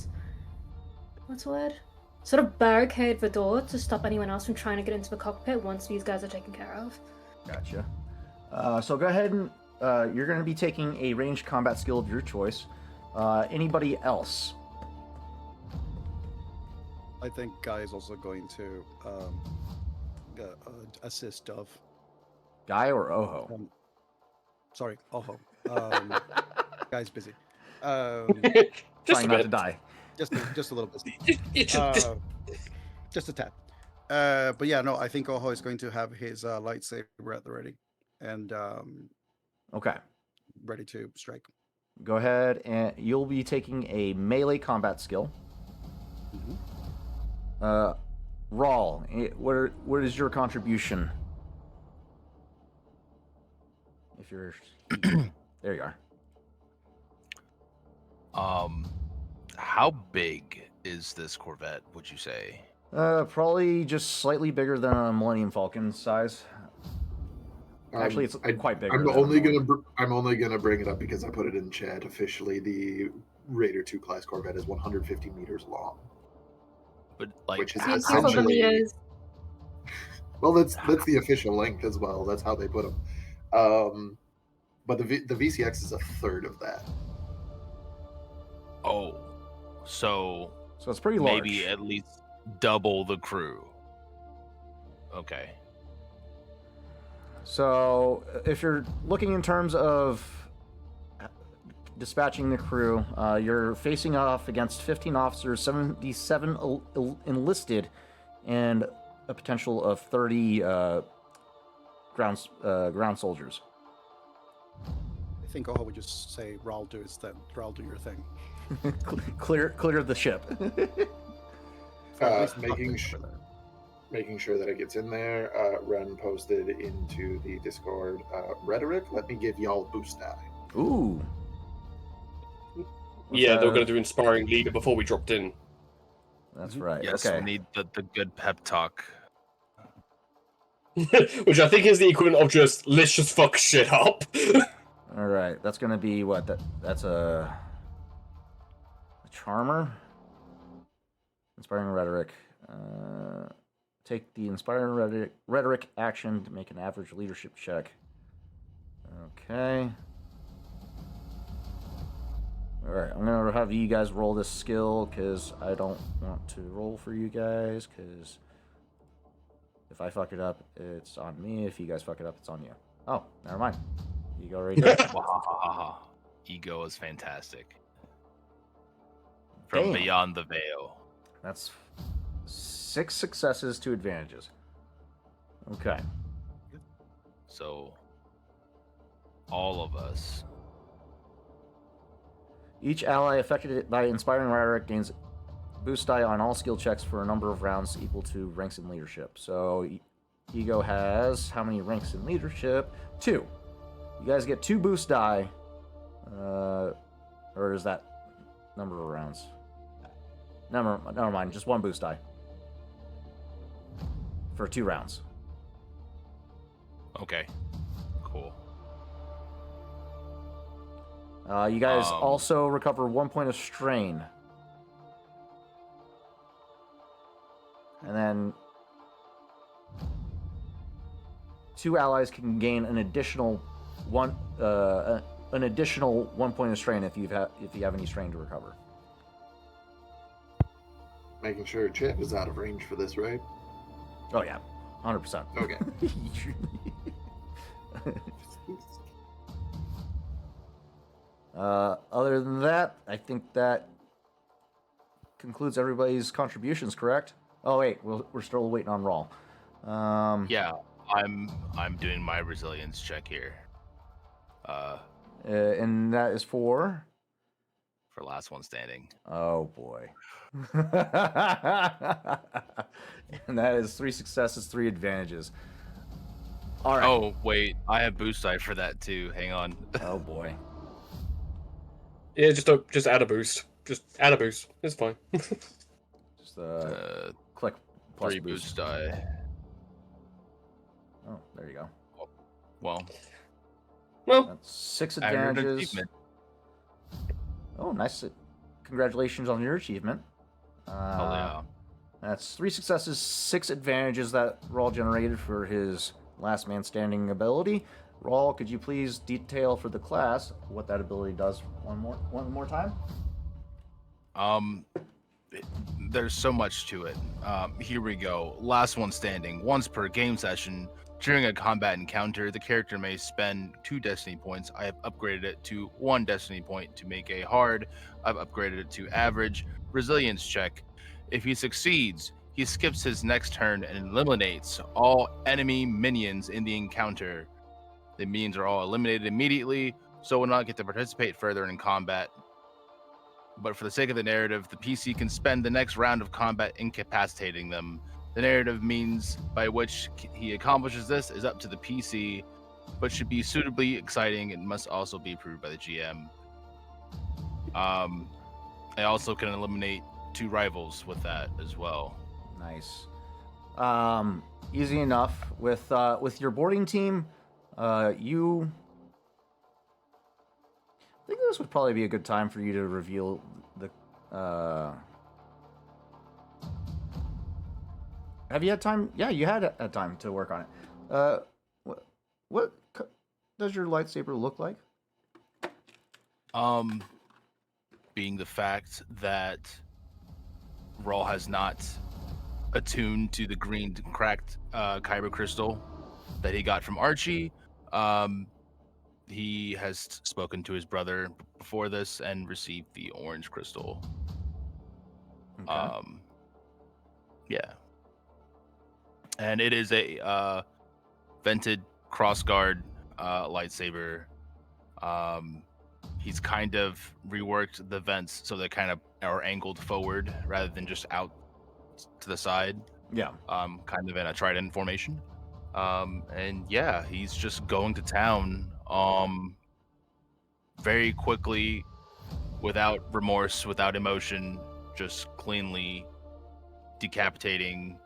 what's the word? Sort of barricade the door to stop anyone else from trying to get into the cockpit once these guys are taken care of. Gotcha. So go ahead and you're going to be taking a ranged combat skill of your choice. Anybody else? I think Guy is also going to assist Dove. Guy or Oho? Sorry, Oho. Guy's busy. Trying not to die. Just a little busy. Just a tad. But yeah, no, I think Oho is going to have his lightsaber at the ready and Okay. ready to strike. Go ahead and you'll be taking a melee combat skill. Rawl, what is your contribution? If you're there, you are. How big is this Corvette, would you say? Probably just slightly bigger than a Millennium Falcon size. Actually, it's quite bigger. I'm than only normal. gonna bring it up because I put it in chat officially. The Raider 2 class Corvette is 150 meters long, But like, which is Thank you for the essentially meters. well, that's the official length as well. That's how they put them. But the VCX is a third of that. oh, so So it's pretty large. maybe at least double the crew. Okay. So if you're looking in terms of dispatching the crew, you're facing off against 15 officers, 77 enlisted, and a potential of 30 ground soldiers. I think all would just say, Raul, do his thing. Raul, do your thing. clear the ship. At least Making sure that it gets in there. Ren posted into the Discord rhetoric. Let me give y'all boost die. Ooh. Yeah, they were going to do inspiring leader before we dropped in. That's right. Yes, okay. we need the good pep talk. Which I think is the equivalent of just, let's just fuck shit up. All right. That's going to be what? That's a charmer. Inspiring rhetoric. Take the inspiring rhetoric action to make an average leadership check. Okay. Alright, I'm going to have you guys roll this skill because I don't want to roll for you guys because if I fuck it up, it's on me. If you guys fuck it up, it's on you. Oh, never mind. Ego already did. Ego is fantastic. From Damn. beyond the veil. That's 6 successes, 2 advantages. Okay. So, all of us. Each ally affected by inspiring rhetoric gains boost die on all skill checks for a number of rounds equal to ranks in leadership. So, Ego has how many ranks in leadership? 2. You guys get 2 boost die. Or is that number of rounds? Never mind. Just 1 boost die. For 2 rounds. Okay. Cool. You guys also recover 1 point of strain. And then 2 allies can gain an additional 1 point of strain if you have any strain to recover. Making sure chat is out of range for this, right? Oh yeah, 100%. Okay. Other than that, I think that concludes everybody's contributions. Correct? Oh wait, we're still waiting on Raul. Yeah, I'm doing my resilience check here. And that is for last one standing. Oh boy. And that is 3 successes, 3 advantages. All right. Oh wait, I have boost die for that too. Hang on. Oh boy. Yeah, just add a boost. Just add a boost. It's fine. Just click plus 3 boost die. Oh, there you go. Well, that's 6 aggregate advantages. achievement. Oh, nice. Congratulations on your achievement. Oh yeah. That's 3 successes, 6 advantages that Raul generated for his last man standing ability. Raul, could you please detail for the class what that ability does one more time? There's so much to it. Here we go. Last one standing. Once per game session, during a combat encounter, the character may spend 2 destiny points. I have upgraded it to 1 destiny point to make a hard. I've upgraded it to average resilience check. If he succeeds, he skips his next turn and eliminates all enemy minions in the encounter. The minions are all eliminated immediately, so will not get to participate further in combat. But for the sake of the narrative, the PC can spend the next round of combat incapacitating them. The narrative means by which he accomplishes this is up to the PC, but should be suitably exciting and must also be approved by the GM. I also can eliminate 2 rivals with that as well. Nice. Easy enough. With your boarding team, You. I think this would probably be a good time for you to reveal the. Have you had time? Yeah, you had a time to work on it. What does your lightsaber look like? Being the fact that Rawl has not attuned to the green cracked kyber crystal that he got from Archie, he has spoken to his brother before this and received the orange crystal. Okay. Yeah. And it is a vented crossguard lightsaber. He's kind of reworked the vents so they kind of are angled forward rather than just out to the side. Yeah. Kind of in a trident formation. And yeah, he's just going to town very quickly, without remorse, without emotion, just cleanly decapitating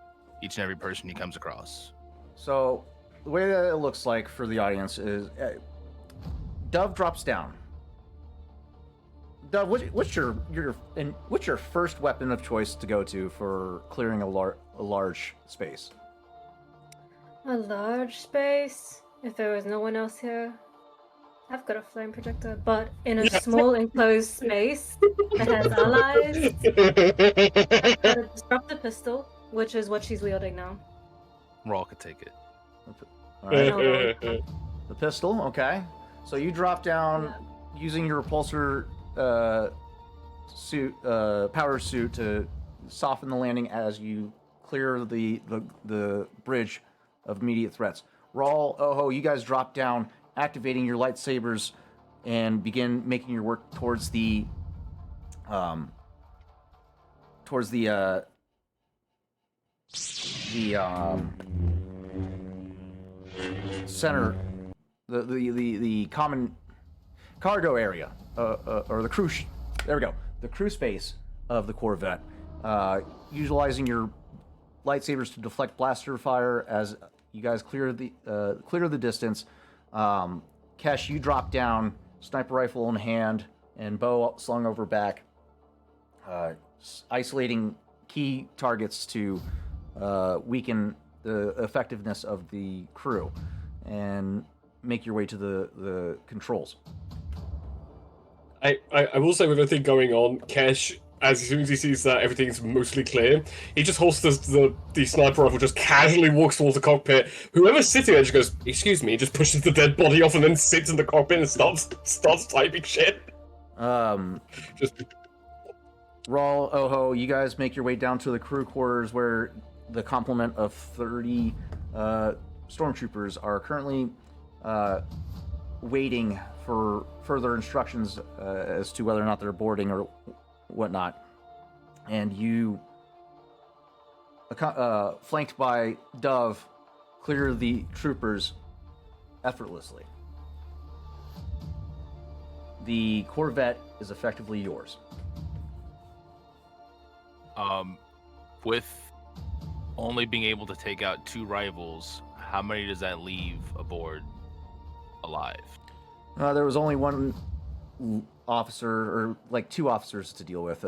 each and every person he comes across. So, the way that it looks like for the audience is Dove drops down. Dove, what's your first weapon of choice to go to for clearing a large space? A large space? If there was no one else here, I've got a flame projector, but in a small enclosed space that has allies, I've got a disruptor pistol, which is what she's wielding now. Rawl could take it. All right. No, The pistol, okay. So you drop down using your repulsor power suit to soften the landing as you clear the bridge of immediate threats. Rawl, Oho, you guys drop down, activating your lightsabers, and begin making your work towards the center, the common cargo area, or the crew. There we go. The crew space of the Corvette, utilizing your lightsabers to deflect blaster fire as you guys clear the distance. Kesh, you drop down, sniper rifle in hand and bow slung over back, isolating key targets to weaken the effectiveness of the crew, and make your way to the controls. I will say, with everything going on, Kesh, as soon as he sees that everything's mostly clear, he just holsters the sniper rifle, just casually walks towards the cockpit. Whoever's sitting there just goes, "Excuse me," just pushes the dead body off and then sits in the cockpit and starts typing shit. Just Rawl, Oho, you guys make your way down to the crew quarters where the complement of 30 stormtroopers are currently waiting for further instructions as to whether or not they're boarding or whatnot. And you, flanked by Dove, clear the troopers effortlessly. The Corvette is effectively yours. With only being able to take out 2 rivals, how many does that leave aboard alive? There was only one officer, or like 2 officers to deal with.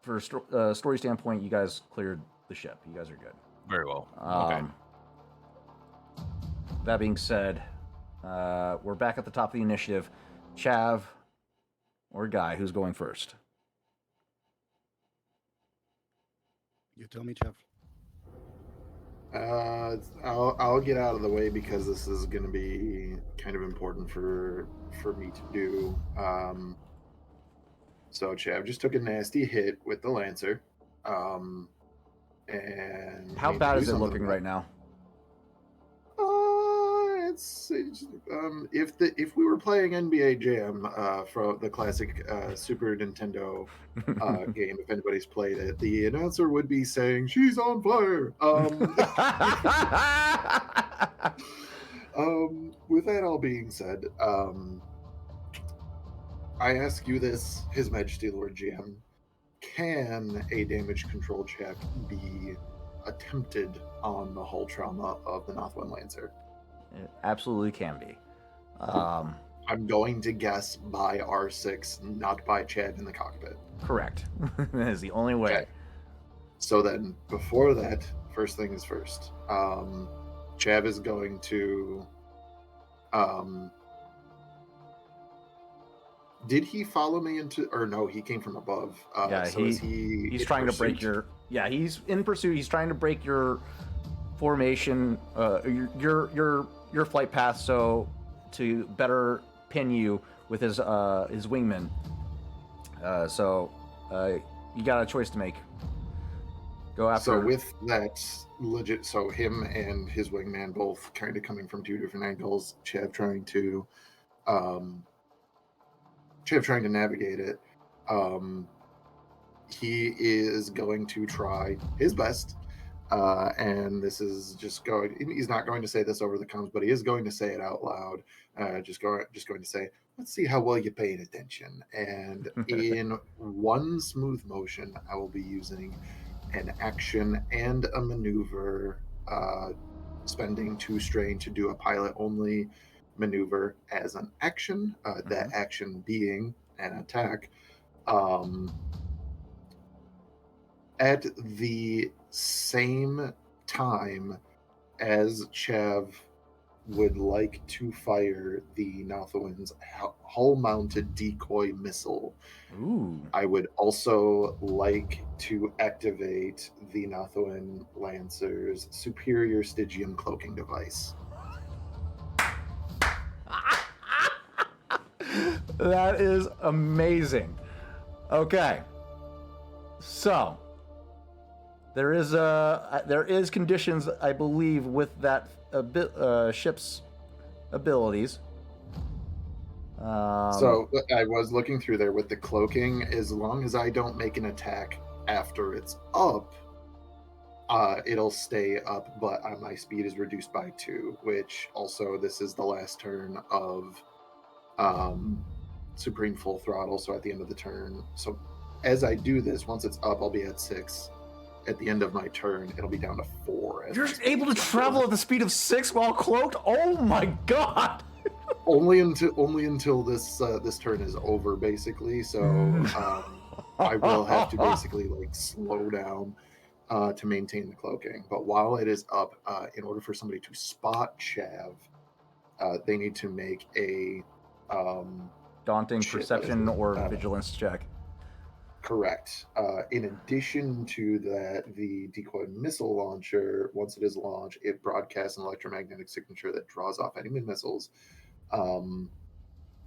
For a story standpoint, you guys cleared the ship. You guys are good. Very well. Okay. That being said, we're back at the top of the initiative. Chav or Guy, who's going first? You tell me, Jeff. I'll get out of the way because this is going to be kind of important for me to do. So Chav just took a nasty hit with the Lancer. And how bad is it looking right now? If we were playing NBA Jam from the classic Super Nintendo game, if anybody's played it, the announcer would be saying, "She's on fire." With that all being said, I ask you this, His Majesty Lord GM: can a damage control check be attempted on the hull trauma of the Nothoiin Lancer? It absolutely can be. I'm going to guess by R6, not by Chad in the cockpit. Correct. That is the only way. Okay. So then, before that, first thing is first. Chav is going to. Did he follow me into, or no? He came from above. Yeah, so is he? he's in trying to break pursuit? your. Yeah, he's in pursuit. He's trying to break your formation, your flight path, so to better pin you with his wingman. You got a choice to make. Go after. So with that, legit. So him and his wingman both kind of coming from two different angles. Chav trying to navigate it. He is going to try his best, and this is just going. He's not going to say this over the comms, but he is going to say it out loud. Just going to say, "Let's see how well you're paying attention." And in one smooth motion, I will be using an action and a maneuver, spending 2 strain to do a pilot-only maneuver as an action. That action being an attack. At the same time as Chav would like to fire the Nothoiin's hull-mounted decoy missile, Ooh. I would also like to activate the Nothoiin Lancer's superior Stygian cloaking device. That is amazing. Okay. So there is conditions, I believe, with that ship's abilities. So I was looking through there with the cloaking. As long as I don't make an attack after it's up, it'll stay up, but my speed is reduced by 2, which also this is the last turn of Supreme Full Throttle, so at the end of the turn. So as I do this, once it's up, I'll be at 6. At the end of my turn, it'll be down to 4. You're able to travel at the speed of 6 while cloaked? Oh my god! Only until this turn is over, basically. So I will have to basically slow down to maintain the cloaking. But while it is up, in order for somebody to spot Chav, they need to make a daunting perception or vigilance check. Correct. In addition to that, the decoy missile launcher, once it is launched, it broadcasts an electromagnetic signature that draws off enemy missiles.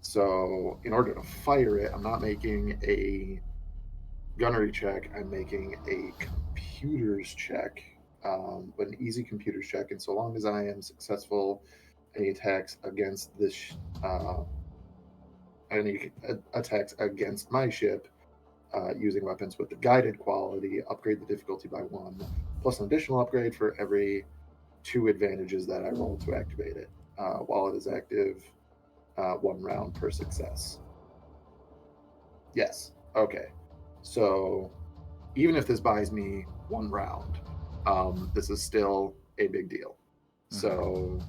So in order to fire it, I'm not making a gunnery check. I'm making a computers check, but an easy computers check. And so long as I am successful, any attacks against this, any attacks against my ship, using weapons with the guided quality, upgrade the difficulty by 1, plus an additional upgrade for every 2 advantages that I roll to activate it. While it is active, 1 round per success. Yes. Okay. So even if this buys me 1 round, this is still a big deal. So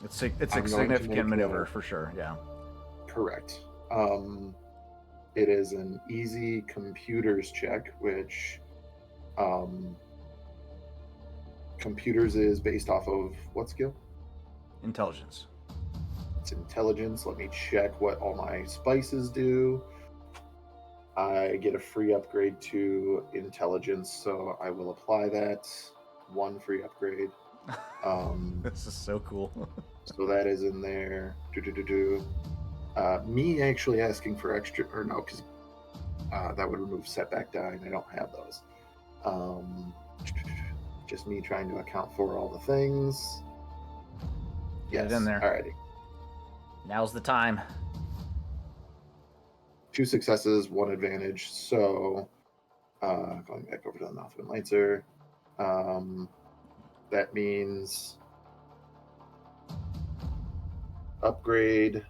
it's a significant maneuver for sure. Yeah. Correct. It is an easy computers check, which computers is based off of what skill? Intelligence. It's intelligence. Let me check what all my spices do. I get a free upgrade to intelligence, so I will apply that. 1 free upgrade. This is so cool. So that is in there. Me actually asking for extra, or no, because that would remove setback die, and I don't have those. Just me trying to account for all the things. Get it in there. Alrighty. Now's the time. 2 successes, 1 advantage. So going back over to the Nothoiin Lancer, that means upgrade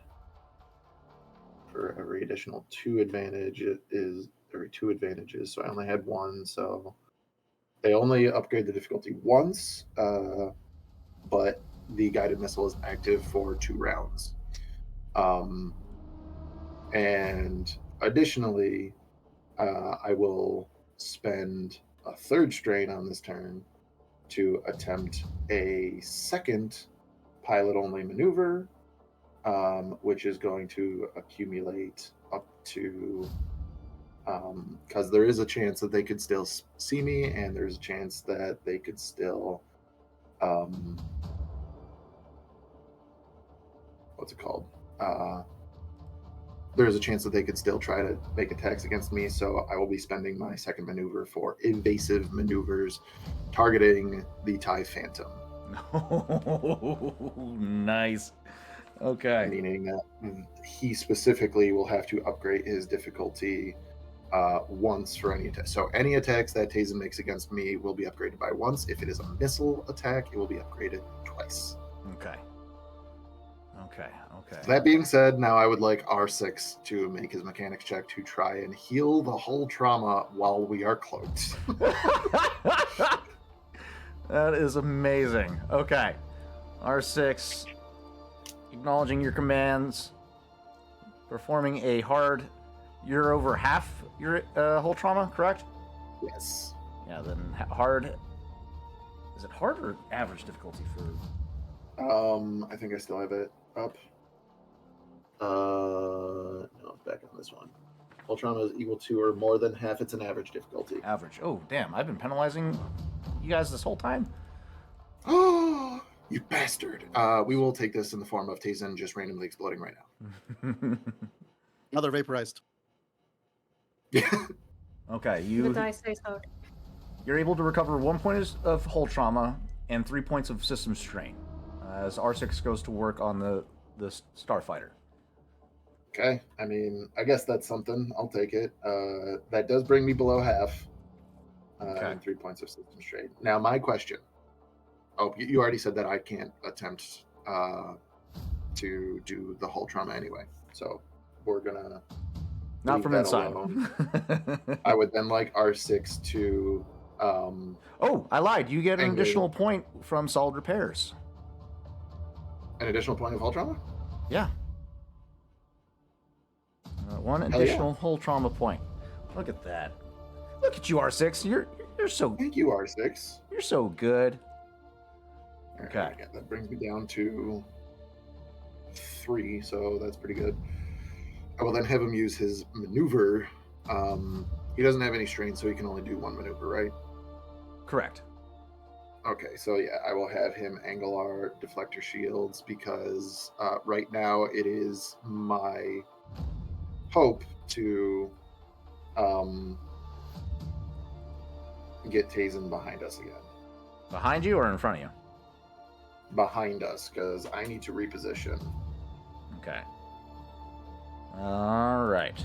for every additional 2 advantage. It is every 2 advantages. So I only had 1. So they only upgrade the difficulty once, but the guided missile is active for 2 rounds. And additionally, I will spend a 3rd strain on this turn to attempt a second pilot-only maneuver, which is going to accumulate up to, because there is a chance that they could still see me, and there's a chance that they could still, what's it called? There's a chance that they could still try to make attacks against me, so I will be spending my 2nd maneuver for evasive maneuvers targeting the TIE Phantom. Nice. Okay. Meaning that he specifically will have to upgrade his difficulty once for any attack. So any attacks that Tazen makes against me will be upgraded by once. If it is a missile attack, it will be upgraded twice. Okay. That being said, now I would like R6 to make his mechanics check to try and heal the hull trauma while we are cloaked. That is amazing. Okay. R6, acknowledging your commands, performing a hard. You're over half your hull trauma, correct? Yes. Yeah, then hard. Is it hard or average difficulty for? I think I still have it up. No, back on this one. Hull trauma is equal to or more than half its an average difficulty. Average. Oh, damn. I've been penalizing you guys this whole time? Oh, you bastard. We will take this in the form of Tazen just randomly exploding right now. Now they're vaporized. Okay, The dice say so. you're able to recover 1 point of hull trauma and 3 points of system strain as R6 goes to work on the starfighter. Okay, I mean, I guess that's something. I'll take it. That does bring me below half. Okay. And 3 points of system strain. Now, my question. Oh, you already said that I can't attempt to do the hull trauma anyway. So we're gonna Not from inside. I would then like R6 to. Oh, I lied. You get an Angry. additional point from solid repairs. An additional point of hull trauma? Yeah. One Hell yeah. additional hull trauma point. Look at that. Look at you, R6. You're so Thank you, R6. you're so good. All right, Okay. yeah, that brings me down to 3, so that's pretty good. I will then have him use his maneuver. He doesn't have any strain, so he can only do 1 maneuver, right? Correct. Okay, so yeah, I will have him angle our deflector shields because right now it is my hope to get Tazen behind us again. Behind you or in front of you? Behind us, because I need to reposition. Okay. All right.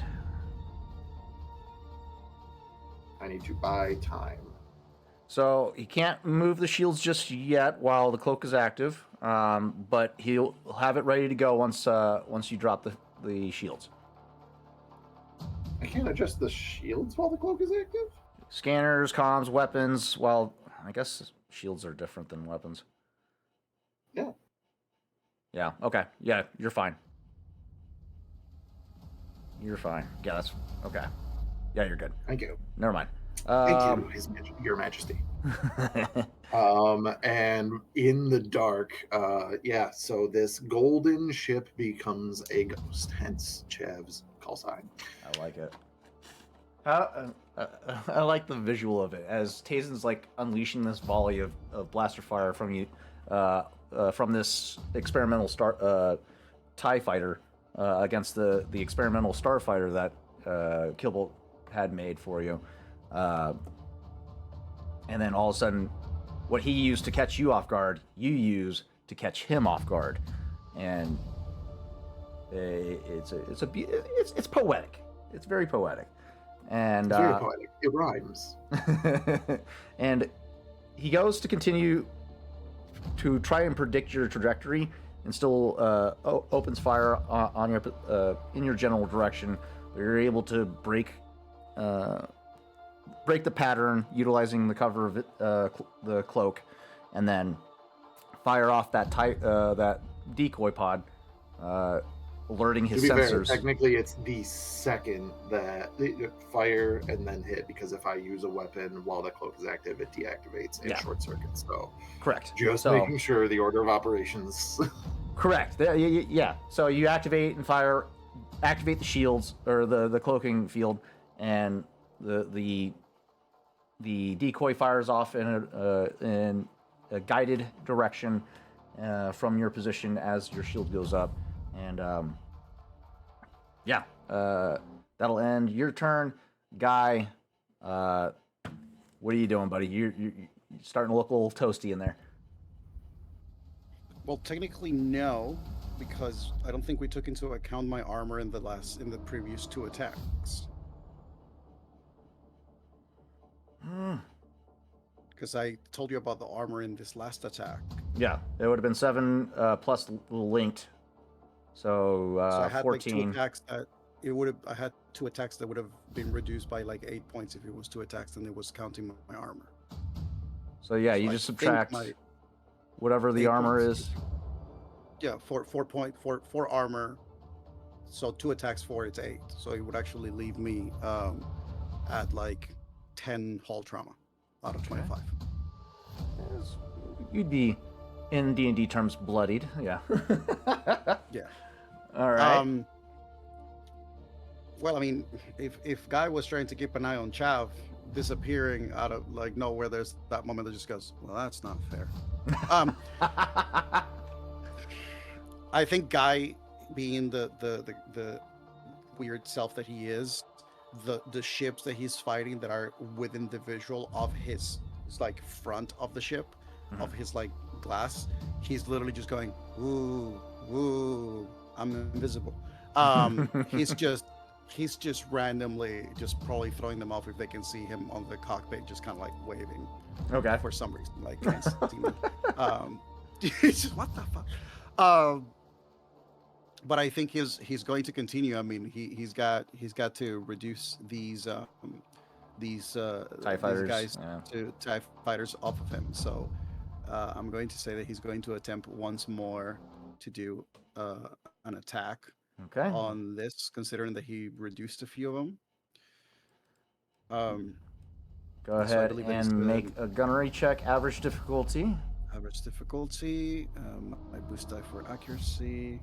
I need to buy time. So he can't move the shields just yet while the cloak is active, but he'll have it ready to go once you drop the shields. I can't adjust the shields while the cloak is active? Scanners, comms, weapons. Well, I guess shields are different than weapons. Yeah. Yeah. Okay. Yeah, you're fine. You're fine. Yeah, that's okay. Yeah, you're good. Thank you. Never mind. Thank you, Your Majesty. And in the dark, yeah, so this golden ship becomes a ghost, hence Chev's call sign. I like it. I like the visual of it as Tazen's like unleashing this volley of blaster fire from you, from this experimental TIE fighter against the experimental starfighter that Kilbolt had made for you. And then all of a sudden, what he used to catch you off guard, you use to catch him off guard, and it's poetic. It's very poetic, and It's very poetic. It rhymes. and he goes to continue to try and predict your trajectory, and still opens fire on your in your general direction. But you're able to break the pattern utilizing the cover of the cloak, and then fire off that that decoy pod, alerting his To be fair, sensors. technically it's the second that fire and then hit, because if I use a weapon while the cloak is active, it deactivates and Yeah. short circuits. So Correct. just So- making sure the order of operations. Correct. Yeah. So you activate and fire, activate the shields or the cloaking field, and the decoy fires off in a guided direction from your position as your shield goes up, and that'll end your turn, Guy. What are you doing, buddy? You're starting to look a little toasty in there. Well, technically no, because I don't think we took into account my armor in the previous 2 attacks. Because I told you about the armor in this last attack. Yeah, it would have been 7 plus linked, so, So I had 14. like 2 attacks that I had 2 attacks that would have been reduced by like 8 points if it was 2 attacks, and it was counting my armor. So yeah, So you I just think subtract whatever the 8 armor points. is. Yeah, 4 armor. So 2 attacks, 4, it's 8. So it would actually leave me at like 10 hull trauma out of 25. You'd be, in D&D terms, bloodied. Yeah. Yeah. All right. Well, I mean, if Guy was trying to keep an eye on Chav disappearing out of like nowhere, there's that moment that just goes, well, that's not fair. I think Guy, being the weird self that he is, the ships that he's fighting that are within the visual of his like front of the ship, of his like glass, he's literally just going, woo, woo, I'm invisible. He's just randomly just probably throwing them off if they can see him on the cockpit, just kind of like waving. Okay. For some reason, like can't see me. It's just, what the fuck? But I think he's going to continue. I mean, he's got to reduce these TIE these fighters, guys yeah. to TIE fighters off of him. So I'm going to say that he's going to attempt once more to do an attack Okay. on this, considering that he reduced a few of them. Go so I ahead believe that it's and the- make a gunnery check, average difficulty. Average difficulty. My boost die for accuracy.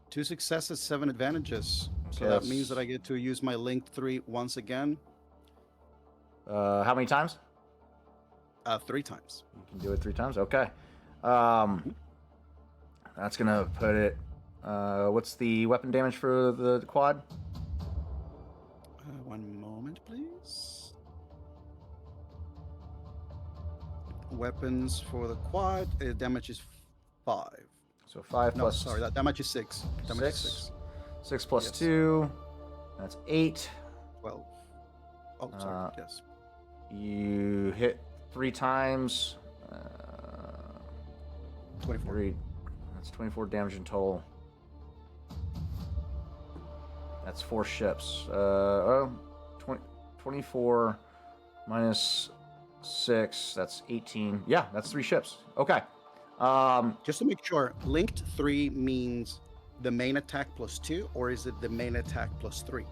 Two successes, 7 advantages. So Okay, that means that I get to use my linked 3 once again, How many times? 3 times. You can do it 3 times. Okay. That's gonna put it. What's the weapon damage for the quad? One moment, please. Weapons for the quad, damage is 5. So 5 No, plus sorry, that damage is 6. Damage is 6. 6. 6 plus Yes. 2. That's 8. 12. Oh, sorry, yes. You hit 3 times. 24. That's 24 damage in total. That's 4 ships. 24 minus 6. That's 18. Yeah, that's 3 ships. Okay. Just to make sure, linked 3 means the main attack plus 2, or is it the main attack plus 3?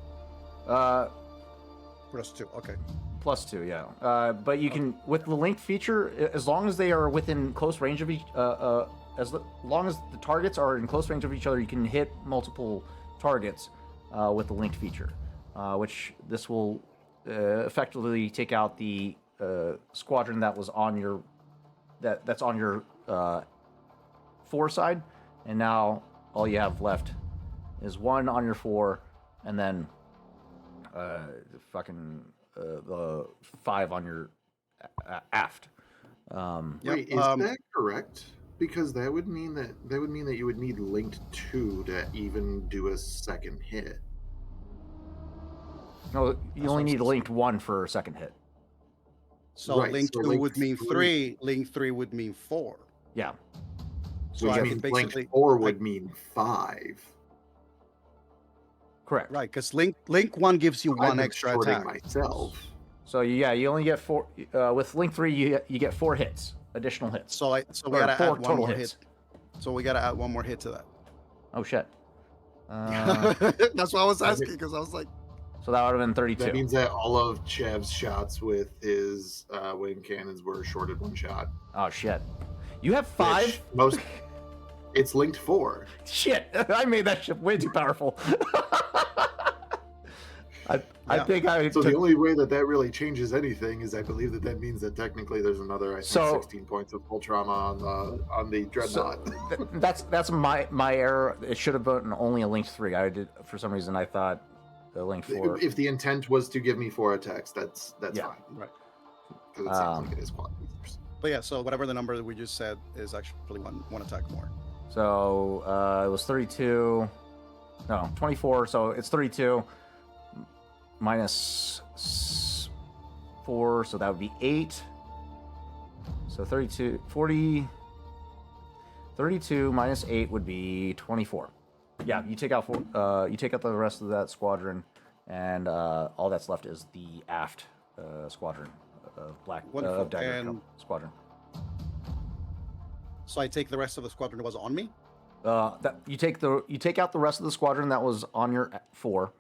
Plus 2, okay. Plus 2, yeah. But you can, with the linked feature, as long as they are within close range of each, long as the targets are in close range of each other, you can hit multiple targets with the linked feature, which this will effectively take out the squadron that was on your that's on your 4 side, and now all you have left is 1 on your 4, and then the 5 on your aft. Wait, is that correct? Because that would mean that you would need linked 2 to even do a second hit. No, you only need linked 1 for a second hit. So Right, link so 2 link would mean 3 3, link 3 would mean 4. Yeah. So Which I means can linked basically 4 would mean 5. Correct. right, because link 1 gives you I've 1 been extra shorting attack. myself. So yeah, you only get 4 with Link 3. You get 4 hits, additional hits. So we Or gotta 4 add one total more hits. hit. So we gotta add one more hit to that. Oh shit. That's why I was I asking, because I was like, So that would have been 32. That means that all of Chev's shots with his wing cannons were shorted 1 shot. Oh shit. You have 5. Which most. It's linked 4. Shit, I made that ship way too powerful. I think I So took, the only way that really changes anything is I believe that means that technically there's another 16 points of full trauma on the dreadnought. that's my error. It should have been only a linked 3. I did for some reason I thought the link 4. If the intent was to give me 4 attacks, that's Yeah. fine. right. Because it seems like it is quad boosters. But yeah, so whatever the number that we just said is actually one attack more. So it was 32. No, 24. So it's 32 minus 4. So that would be 8. So 32 minus 8 would be 24. Yeah, you take out you take out the rest of that squadron, and all that's left is the aft squadron of Wonderful. Dagger And- squadron. So I take the rest of the squadron that was on me. You take out the rest of the squadron that was on your 4.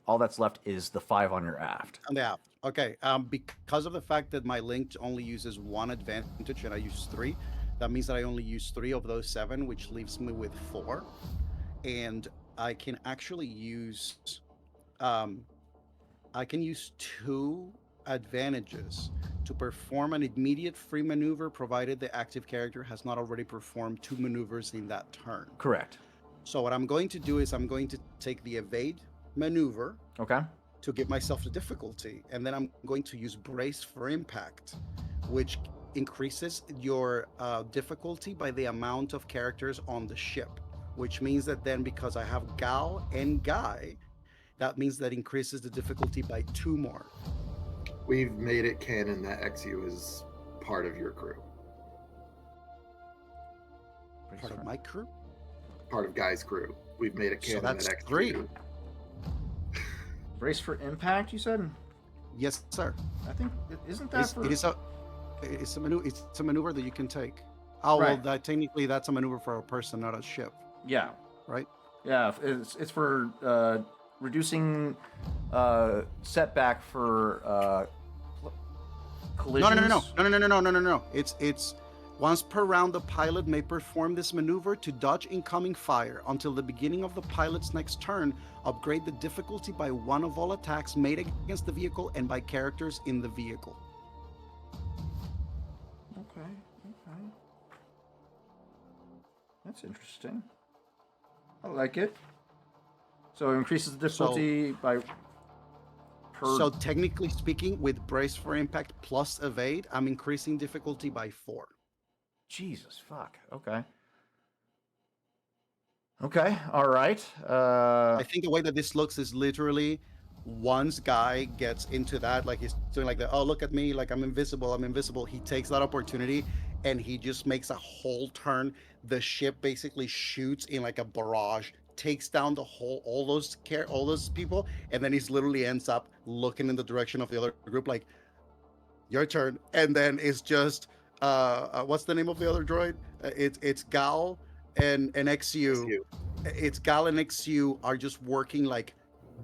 All that's left is the 5 on your aft. On the aft. Okay. Because of the fact that my link only uses 1 advantage and I use 3, that means that I only use 3 of those 7, which leaves me with 4. And I can actually use, I can use 2 advantages to perform an immediate free maneuver, provided the active character has not already performed 2 maneuvers in that turn. Correct. So what I'm going to do is I'm going to take the evade maneuver Okay. to give myself the difficulty, and then I'm going to use brace for impact, which increases your difficulty by the amount of characters on the ship, which means that then, because I have Gal and Guy, that means that increases the difficulty by 2 more. We've made it canon that XU is part of your crew, Part of my crew. part of Guy's crew. We've made it So canon that's that XU. 3. Brace for impact, you said? Yes, sir. I think isn't that for... It's a maneuver. It's a maneuver that you can take. Oh Right. well, technically that's a maneuver for a person, not a ship, Yeah. right? Yeah, it's for reducing setback for collisions. No. It's once per round, the pilot may perform this maneuver to dodge incoming fire. Until the beginning of the pilot's next turn, upgrade the difficulty by 1 of all attacks made against the vehicle and by characters in the vehicle. Okay. That's interesting. I like it. So it increases the difficulty by per... So technically speaking, with brace for impact plus evade, I'm increasing difficulty by 4. Jesus, fuck. Okay, all right. I think the way that this looks is literally once Guy gets into that, like he's doing like the, oh, look at me, like I'm invisible. He takes that opportunity and he just makes a whole turn. The ship basically shoots in like a barrage, takes down all those people, and then he's literally ends up looking in the direction of the other group, like, your turn. And then it's just what's the name of the other droid? It's Gal and XU. It's Gal and XU are just working like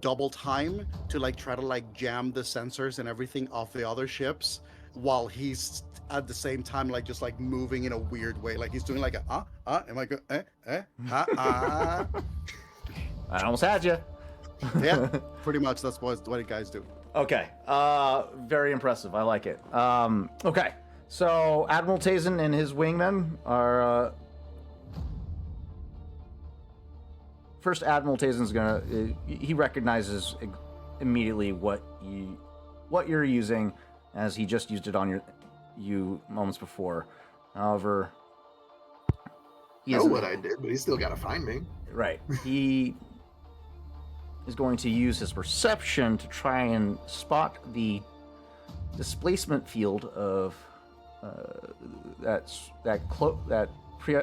double time to like try to like jam the sensors and everything off the other ships, while he's at the same time like just like moving in a weird way, like he's doing like a am I good? I almost had you. Yeah, pretty much that's what guys do. Okay. Very impressive. I like it. Okay. So Admiral Tazen and his wingmen are. First, Admiral Tazen's gonna. He recognizes immediately what you're using, as he just used it on you moments before. However, I know what I did, but he's still got to find me. Right. He is going to use his perception to try and spot the displacement field of that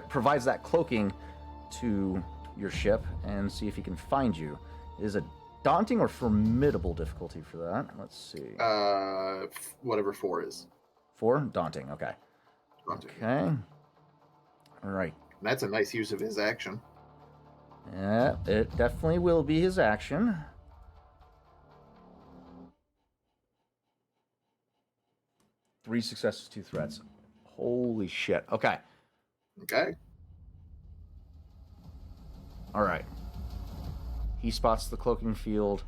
provides that cloaking to your ship, and see if he can find you. It is a daunting or formidable difficulty for that? Let's see. Whatever 4 is. 4? Daunting, okay. Daunting. Okay. All right. That's a nice use of his action. Yeah, it definitely will be his action. Three successes, 2 threats. Holy shit. Okay. Okay. All right. He spots the cloaking field.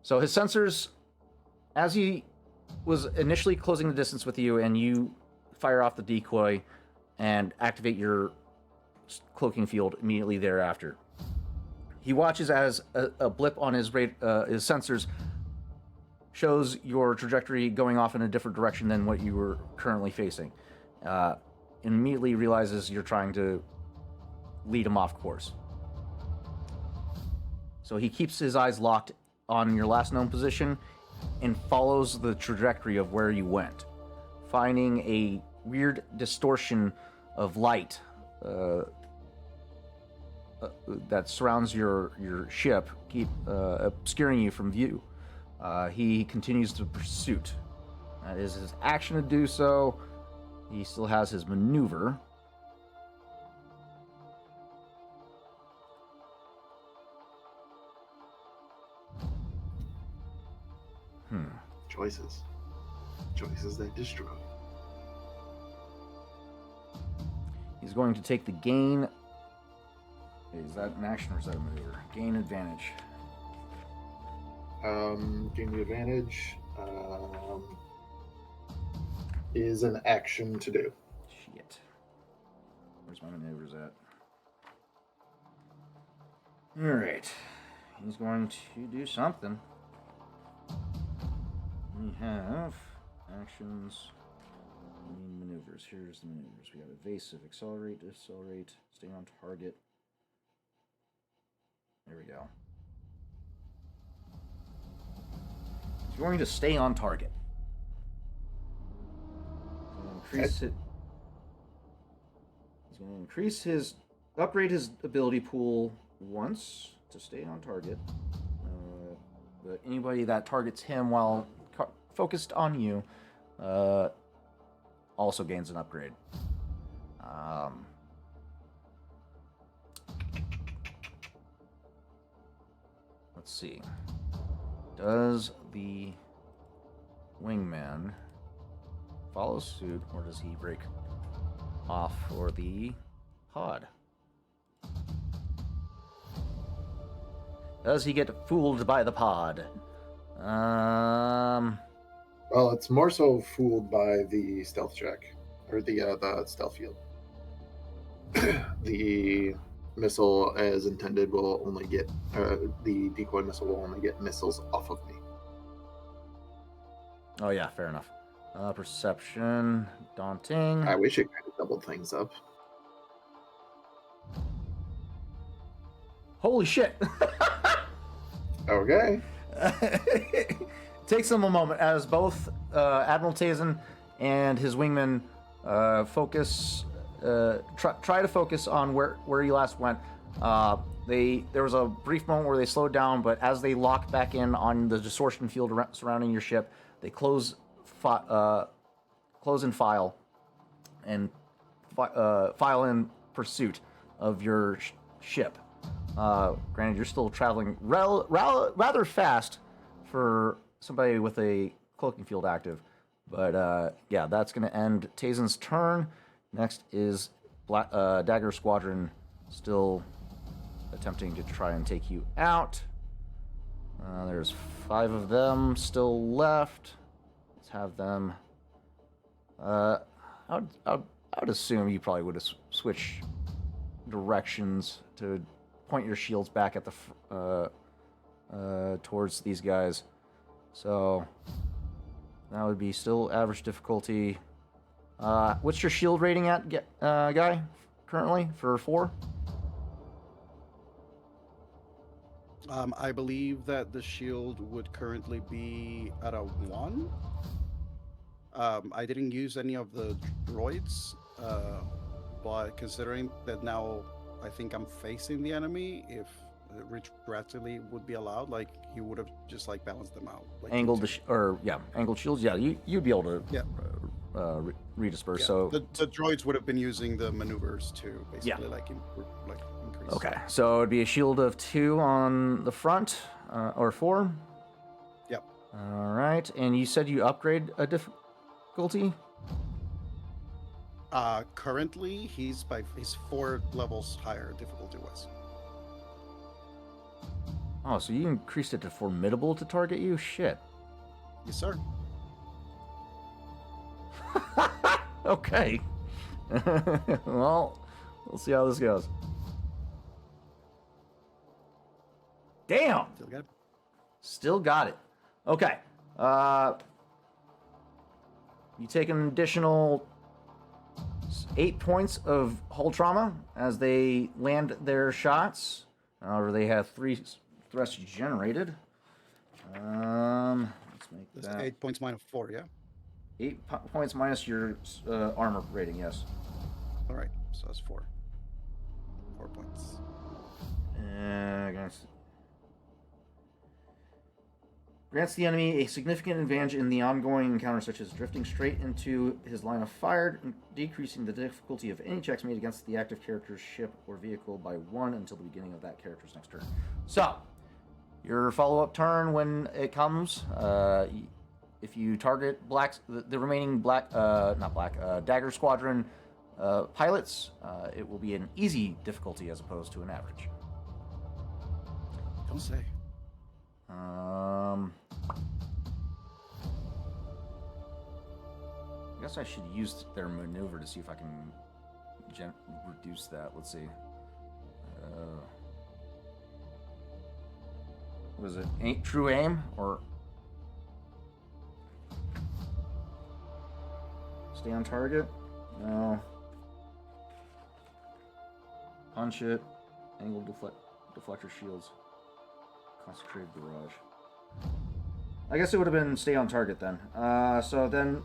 So his sensors, as he was initially closing the distance with you, and you fire off the decoy and activate your cloaking field immediately thereafter. He watches as a blip on his sensors shows your trajectory going off in a different direction than what you were currently facing. Immediately realizes you're trying to lead him off course. So he keeps his eyes locked on your last known position and follows the trajectory of where you went, finding a weird distortion of light that surrounds your ship, obscuring you from view. He continues the pursuit. That is his action to do so. He still has his maneuver. Choices. Choices that destroy. He's going to take the gain. Is that an action or is that a maneuver? Gain advantage. Gain the advantage is an action to do. Shit. Where's my maneuvers at? Alright. He's going to do something. We have actions. We need maneuvers. Here's the maneuvers. We got evasive, accelerate, decelerate, stay on target. There we go. He's going to stay on target. He's going to increase his, upgrade his ability pool once to stay on target. But anybody that targets him while focused on you also gains an upgrade. Let's see. Does the wingman follow suit, or does he break off for the pod? Does he get fooled by the pod? Well, it's more so fooled by the stealth check, or the stealth field. The missile, as intended, will only get the decoy missile will only get missiles off of me. Oh yeah, fair enough. Perception, daunting. I wish it kind of doubled things up. Holy shit! Okay. Takes him a moment as both Admiral Tazen and his wingman try to focus on where he last went. There was a brief moment where they slowed down, but as they lock back in on the distortion field surrounding your ship, they close and file in pursuit of your ship. Granted, you're still traveling rather fast for somebody with a cloaking field active, but yeah, that's going to end Tazen's turn. Next is Dagger Squadron, still attempting to try and take you out. There's 5 of them still left. Let's have them. I would assume you probably would have switched directions to point your shields back at the towards these guys. So that would be still average difficulty. What's your shield rating at, guy, currently for 4? I believe that the shield would currently be at a 1. I didn't use any of the droids, but considering that now I think I'm facing the enemy, if retroactively would be allowed, like he would have just like balanced them out. Like Angled angled shields. Yeah, you'd be able to Yeah. redisperse. Yeah, So the droids would have been using the maneuvers to basically increase. okay, so it'd be a shield of 2 on the front, or 4. Yep. All right, and you said you upgrade a difficulty. Currently he's 4 levels higher difficulty wise. Oh, so you increased it to formidable to target you? Shit. Yes, sir. Okay. Well, we'll see how this goes. Damn. Still got it. Still got it. Okay. You take an additional 8 points of hull trauma as they land their shots. However, they have 3 thrusts generated. Let's make That's that 8 points minus 4, yeah? 8 points minus your armor rating, yes. All right, so that's 4. 4 points. Grants the enemy a significant advantage in the ongoing encounter, such as drifting straight into his line of fire, decreasing the difficulty of any checks made against the active character's ship or vehicle by 1 until the beginning of that character's next turn. So, your follow-up turn when it comes, if you target the remaining Dagger Squadron pilots, it will be an easy difficulty as opposed to an average. Don't say. I guess I should use their maneuver to see if I can reduce that. Let's see. Was it true aim or stay on target? No. Punch it. Angle deflector shields. Concentrated barrage. I guess it would have been stay on target then. So then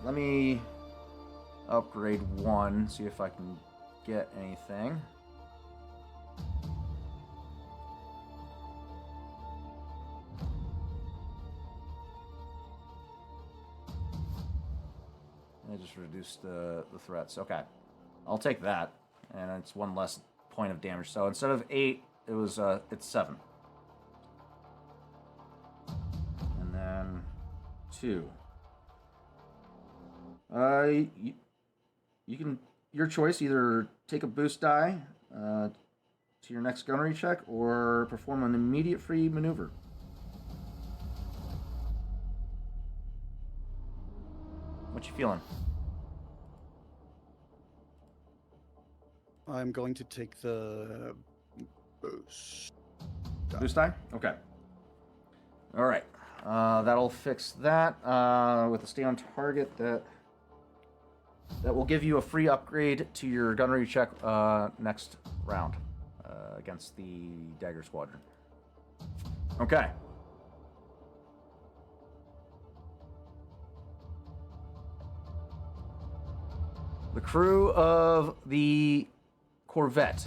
let me upgrade 1, see if I can get anything. I just reduced the threats. Okay. I'll take that. And it's 1 less point of damage. So instead of 8, it's 7. And then 2. You can, your choice, either take a boost die to your next gunnery check or perform an immediate free maneuver. What you feeling? I'm going to take the boost. Boost die? Okay. All right. That'll fix that. With a stay on target, that will give you a free upgrade to your gunnery check next round against the Dagger Squadron. Okay. The crew of the Corvette.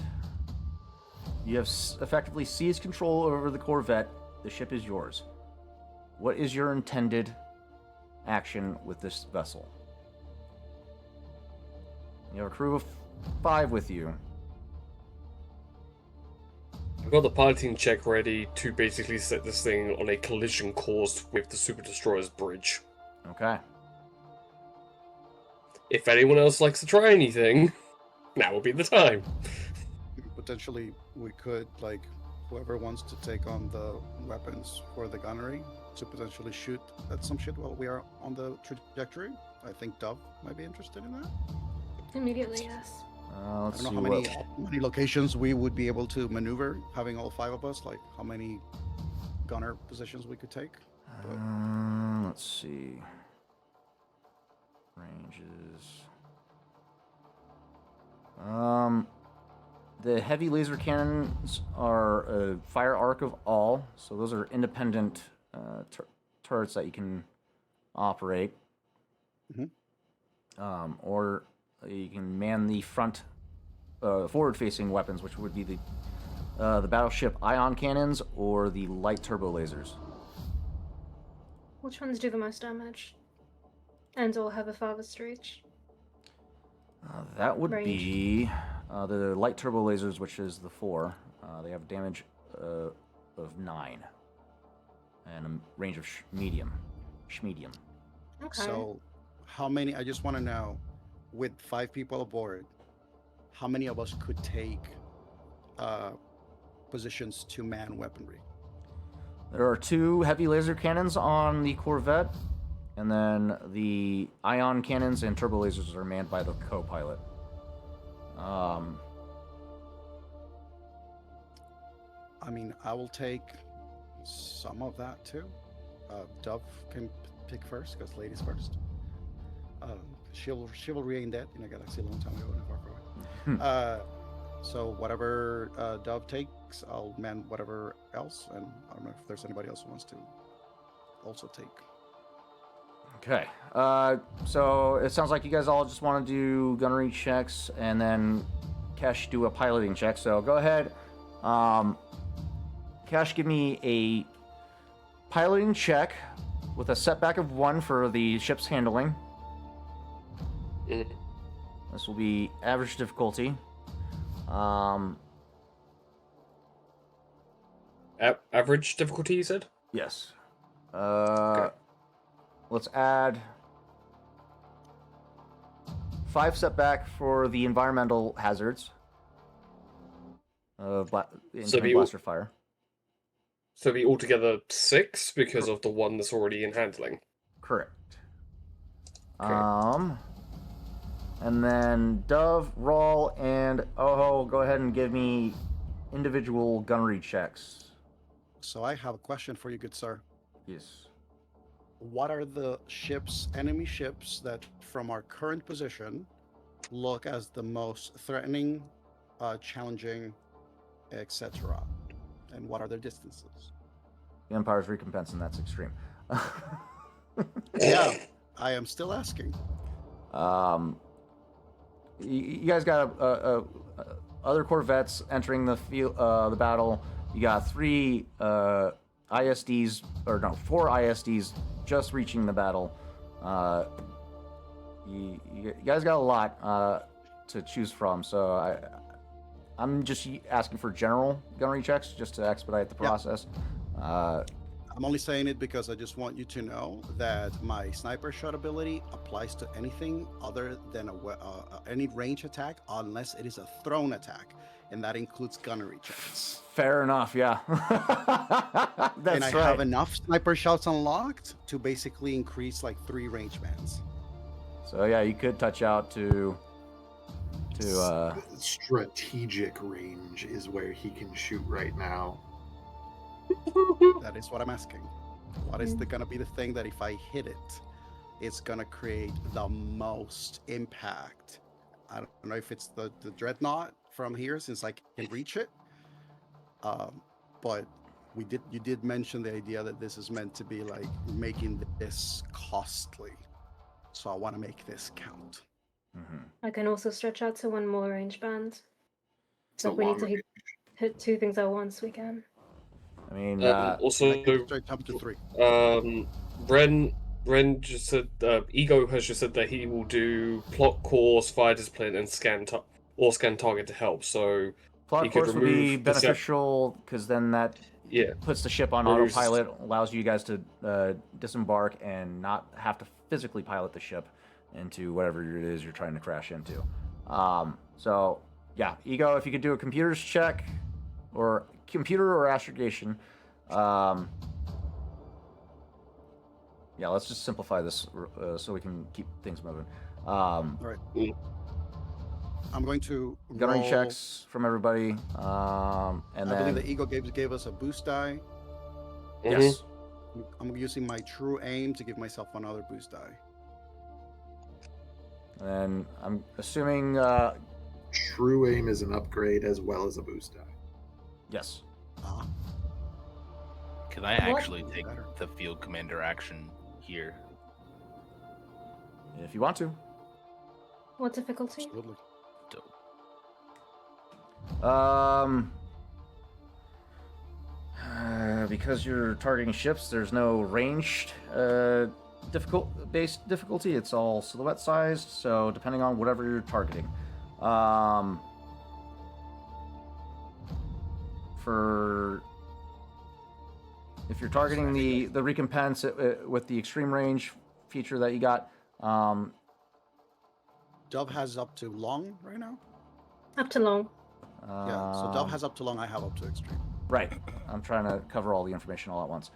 You have effectively seized control over the Corvette. The ship is yours. What is your intended action with this vessel? You have a crew of 5 with you. I've got the piloting check ready to basically set this thing on a collision course with the Super Destroyer's bridge. Okay. If anyone else likes to try anything, now would be the time. Potentially, we could, like, whoever wants to take on the weapons for the gunnery to potentially shoot at some shit while we are on the trajectory. I think Dove might be interested in that. Immediately, yes. Let's I don't see know how many locations we would be able to maneuver, having all 5 of us, like how many gunner positions we could take. But... let's see. Ranges. The heavy laser cannons are a fire arc of all, so those are independent turrets that you can operate. Mhm. Or you can man the front, forward-facing weapons, which would be the battleship ion cannons or the light turbo lasers. Which ones do the most damage? And all have a farthest reach? That would Range. be the light turbo lasers, which is the 4. They have damage of 9 and a range of medium. Schmedium. Okay. So, how many? I just want to know, with 5 people aboard, how many of us could take positions to man weaponry? There are 2 heavy laser cannons on the Corvette, and then the ion cannons and turbo lasers are manned by the co-pilot. I mean, I will take some of that too. Dove can pick first because ladies first. Chivalry ain't dead in a galaxy a long time ago and far, far away. So whatever Dove takes, I'll man whatever else, and I don't know if there's anybody else who wants to also take. Okay. So it sounds like you guys all just want to do gunnery checks, and then Cash do a piloting check. So go ahead. Cash, give me a piloting check with a setback of 1 for the ship's handling. This will be average difficulty. Average difficulty, you said? Yes. Okay. Let's add 5 setback for the environmental hazards. Incoming blaster fire. So it'd be altogether 6 because of the one that's already in handling. Correct. Okay. And then Dove, Rawl, and Oho, go ahead and give me individual gunnery checks. So I have a question for you, good sir. Yes. What are the ships, enemy ships, that from our current position look as the most threatening, challenging, etc.? And what are their distances? The Empire's recompense, and that's extreme. Yeah, I am still asking. You guys got other corvettes entering the field, the battle. You got 3 ISDs, or no, 4 ISDs just reaching the battle. You guys got a lot to choose from, so I'm just asking for general gunnery checks just to expedite the process. I'm only saying it because I just want you to know that my sniper shot ability applies to anything other than any range attack, unless it is a thrown attack, and that includes gunnery checks. Fair enough, yeah. That's and I have enough sniper shots unlocked to basically increase like 3 range bands. So yeah, you could touch out to strategic range is where he can shoot right now. That is what I'm asking. What is gonna be the thing that if I hit it, it's gonna create the most impact? I don't know if it's the dreadnought from here, since I can reach it. But you did mention the idea that this is meant to be like making this costly. So I want to make this count. Mm-hmm. I can also stretch out to 1 more range band. So So if we need to long hit 2 things at once, we can. I mean, Also, I can stretch up to 3. Ren just said, Ego has just said that he will do plot course, fire discipline, and scan target to help. So plot he could course would be remove the beneficial because then that puts the ship on Removes- autopilot, allows you guys to disembark and not have to physically pilot the ship into whatever it is you're trying to crash into. So yeah, Ego, if you could do a computer's check or computer or astrogation. Yeah, let's just simplify this so we can keep things moving. All right. I'm going to Gunnery roll. checks from everybody, and I then believe the Eagle gave us a boost die. yes, I'm using my true aim to give myself another boost die. and I'm assuming True aim is an upgrade as well as a boost die. yes. Can I What? actually take the field commander action here? If you want to. What difficulty? Absolutely. Because you're targeting ships, there's no ranged difficulty. It's all silhouette sized. So depending on whatever you're targeting, for if you're targeting the recompense with the extreme range feature that you got, Dove has up to long right now. Up to long. Yeah. So Dove has up to long. I have up to extreme. Right. I'm trying to cover all the information all at once.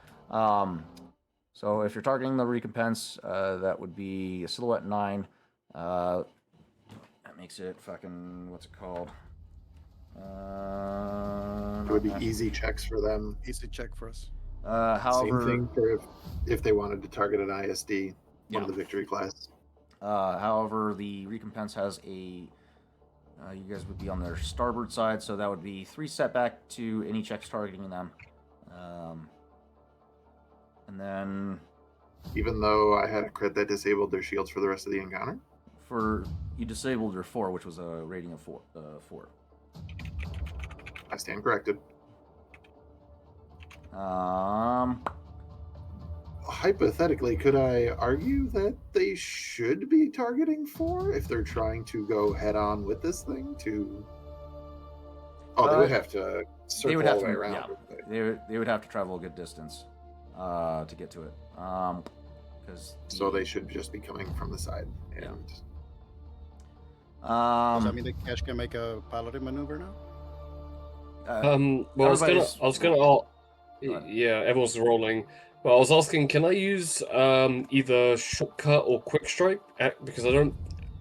So if you're targeting the recompense, that would be a silhouette 9. That makes it fucking, what's it called? It would be easy checks for them. Easy check for us. However, Same thing for if they wanted to target an ISD, one of Yeah. the victory class. however, the recompense has a. You guys would be on their starboard side, so that would be 3 setback to any checks targeting them. And then Even though I had a crit that disabled their shields for the rest of the encounter. you disabled your 4, which was a rating of 4. I stand corrected. Hypothetically, could I argue that they should be targeting 4 if they're trying to go head on with this thing to... Oh, they would have to circle They would all have the way to, around. yeah. wouldn't they? They would have to travel a good distance to get to it. Because So they should just be coming from the side. And Does that mean that Cash can make a piloting maneuver now? Well, I was gonna. Go ahead. Yeah, everyone's rolling. Well, I was asking, can I use either shortcut or quick strike? Because I don't.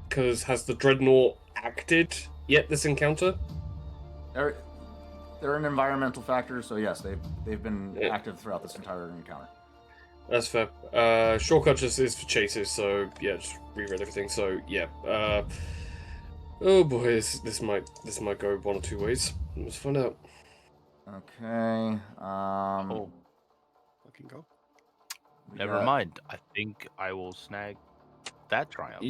Because has the dreadnought acted yet this encounter? They're an environmental factor, so yes, they've been Yeah. active throughout this entire encounter. That's fair. Shortcut just is for chases, so yeah, just reread everything. So yeah. Oh boy, this might go one or two ways. Let's find out. Okay. Oh, Fucking go. we never got- mind. I think I will snag that triumph.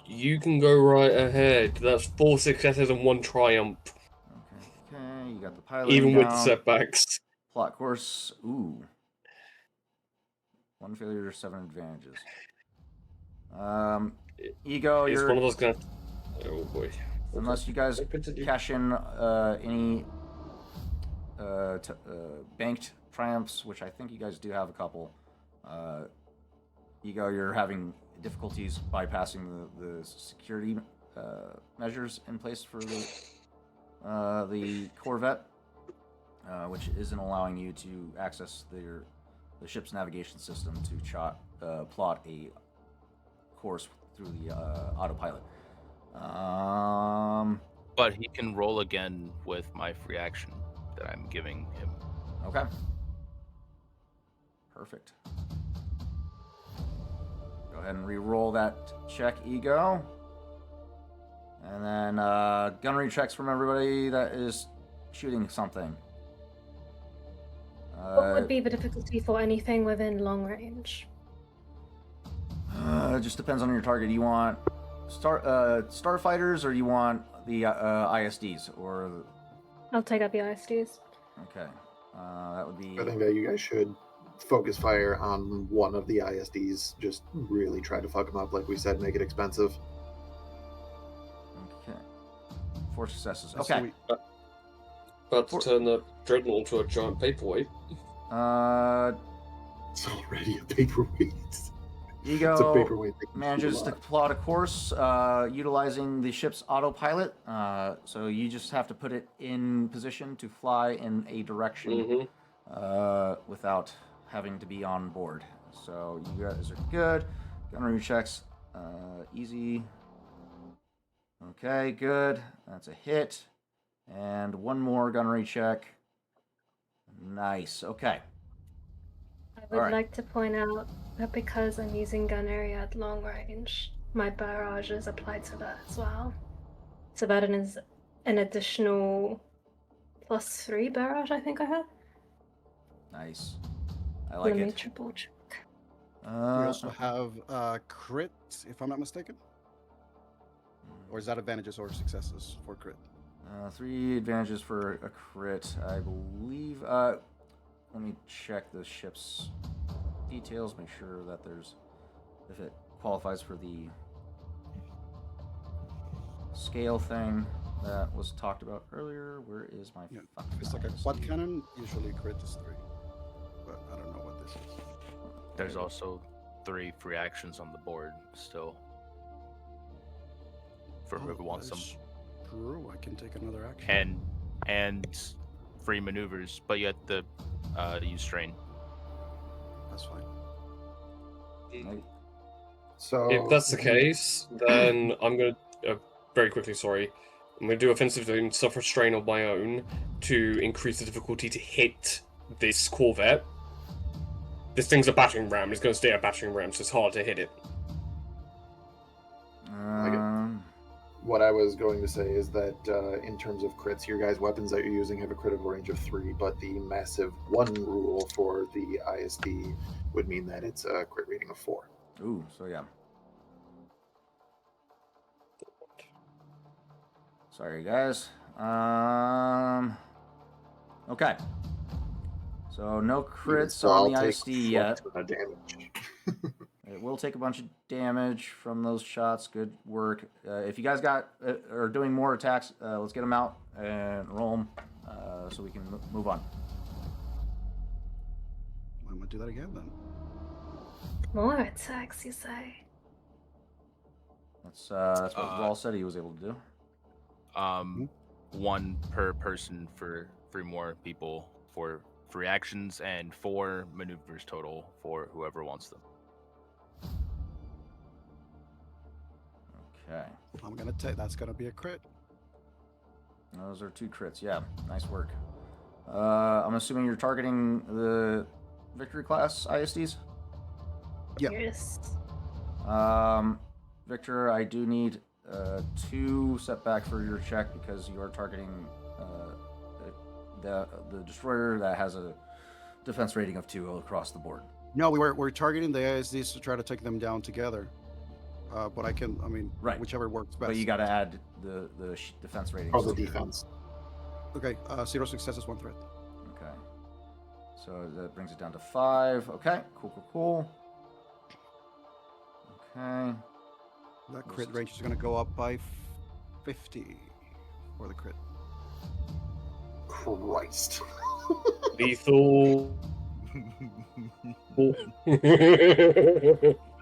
You can go right ahead. That's 4 successes and 1 triumph, Okay. You got the pilot. even with the setbacks. Plot course. Ooh. 1 failure, 7 advantages. Ego, Is you're one of us gonna? Oh boy. unless you guys cash in any banked triumphs, which I think you guys do have a couple. Ego, you're having difficulties bypassing the security measures in place for the Corvette, which isn't allowing you to access the ship's navigation system to plot a course through the autopilot. But he can roll again with my free action that I'm giving him. Okay. Perfect. Go ahead and re-roll that check, Ego. And then gunnery checks from everybody that is shooting something. What would be the difficulty for anything within long range? It just depends on your target. You want starfighters, or you want the ISDs, or I'll take up the ISDs. okay, that would be. I think that you guys should focus fire on one of the ISDs. Just really try to fuck them up, like we said, make it expensive. Okay, 4 successes. So Okay. About to turn the dreadnought into a giant paperweight. It's already a paperweight. Ego It's a paperweight. manages to plot a course utilizing the ship's autopilot. So you just have to put it in position to fly in a direction without having to be on board. So you guys are good. Gunnery checks, easy. Okay, good. That's a hit. And one more gunnery check. Nice. Okay. I would Alright. like to point out that because I'm using gun area at long range, my barrage is applied to that as well. So that is an additional +3 barrage, I think I have. Nice. I like Let me it. triple check. We also have crit, if I'm not mistaken. Or is that advantages or successes for crit? 3 advantages for a crit, I believe. Let me check the ship's details, make sure that if it qualifies for the scale thing that was talked about earlier. Where is my Yeah. fucking If it's like a mouse? quad cannon, usually crit is 3. But I don't know what this is. There's also 3 free actions on the board still. For whoever wants them. That's true. I can take another action. And free maneuvers, but you have to use strain. That's fine. So If that's the case, then I'm going to, very quickly, sorry, I'm going to do offensive and suffer strain on my own to increase the difficulty to hit this Corvette. This thing's a battering ram, it's going to stay a battering ram, so it's hard to hit it. what I was going to say is that in terms of crits, your guys' weapons that you're using have a critical range of 3, but the massive 1 rule for the ISD would mean that it's a crit rating of 4. Ooh, so yeah. Sorry, guys. Okay. So no crits So on I'll the take ISD yet. damage. It will take a bunch of damage from those shots. Good work. If you guys are doing more attacks, let's get them out and roll them so we can move on. I'm gonna do that again then. More attacks, you say? That's what Wall said he was able to do. 1 per person for 3 more people for free actions, and 4 maneuvers total for whoever wants them. Okay. I'm gonna take. That's gonna be a crit. Those are 2 crits. Yeah, nice work. I'm assuming you're targeting the victory class ISDs? Yep. Yes. Victor, I do need 2 setback for your check because you are targeting the destroyer that has a defense rating of 2 across the board. No, we're targeting the ISDs to try to take them down together. But I mean, Right. Whichever works best. But you got to add the defense rating. Oh, the defense. Okay, 0 successes, 1 threat. Okay. So that brings it down to 5. Okay, cool. Okay. That crit range is gonna go up by 50 for the crit. Christ. Lethal.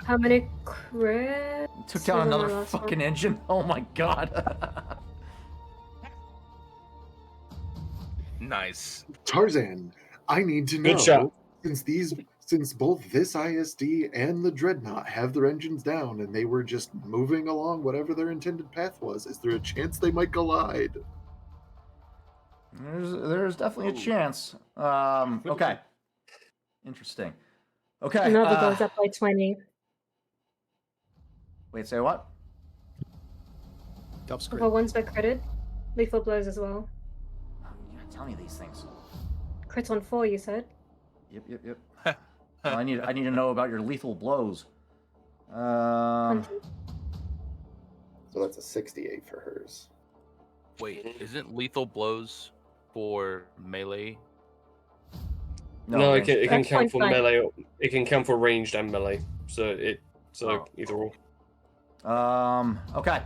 How many crits? Took down was on another my last one? fucking engine. Oh my god. Nice. Tarzan, I need to Good shot. know, since both this ISD and the Dreadnought have their engines down and they were just moving along whatever their intended path was, is there a chance they might collide? There's definitely a chance. Okay. Interesting. Okay. Nova goes up by 20. Wait, say what? Dub's crit. Well, one's by critted. Lethal blows as well. You gotta tell me these things. Crit on 4, you said? Yep. Well, I need to know about your lethal blows. 20. So that's a 68 for hers. Wait, isn't lethal blows for melee? No, it range can attack. count for 0.5. melee. It can count for ranged and melee. So either or. Okay.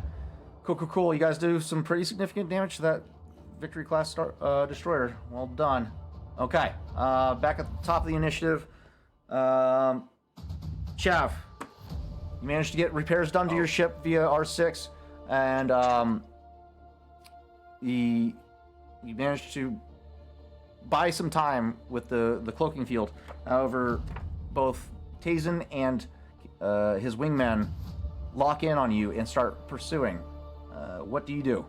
Cool. You guys do some pretty significant damage to that victory class destroyer. Well done. Okay. Back at the top of the initiative. Chav, you managed to get repairs done to your ship via R6, and you managed to buy some time with the cloaking field. However, both Tazen and his wingman lock in on you and start pursuing. What do you do?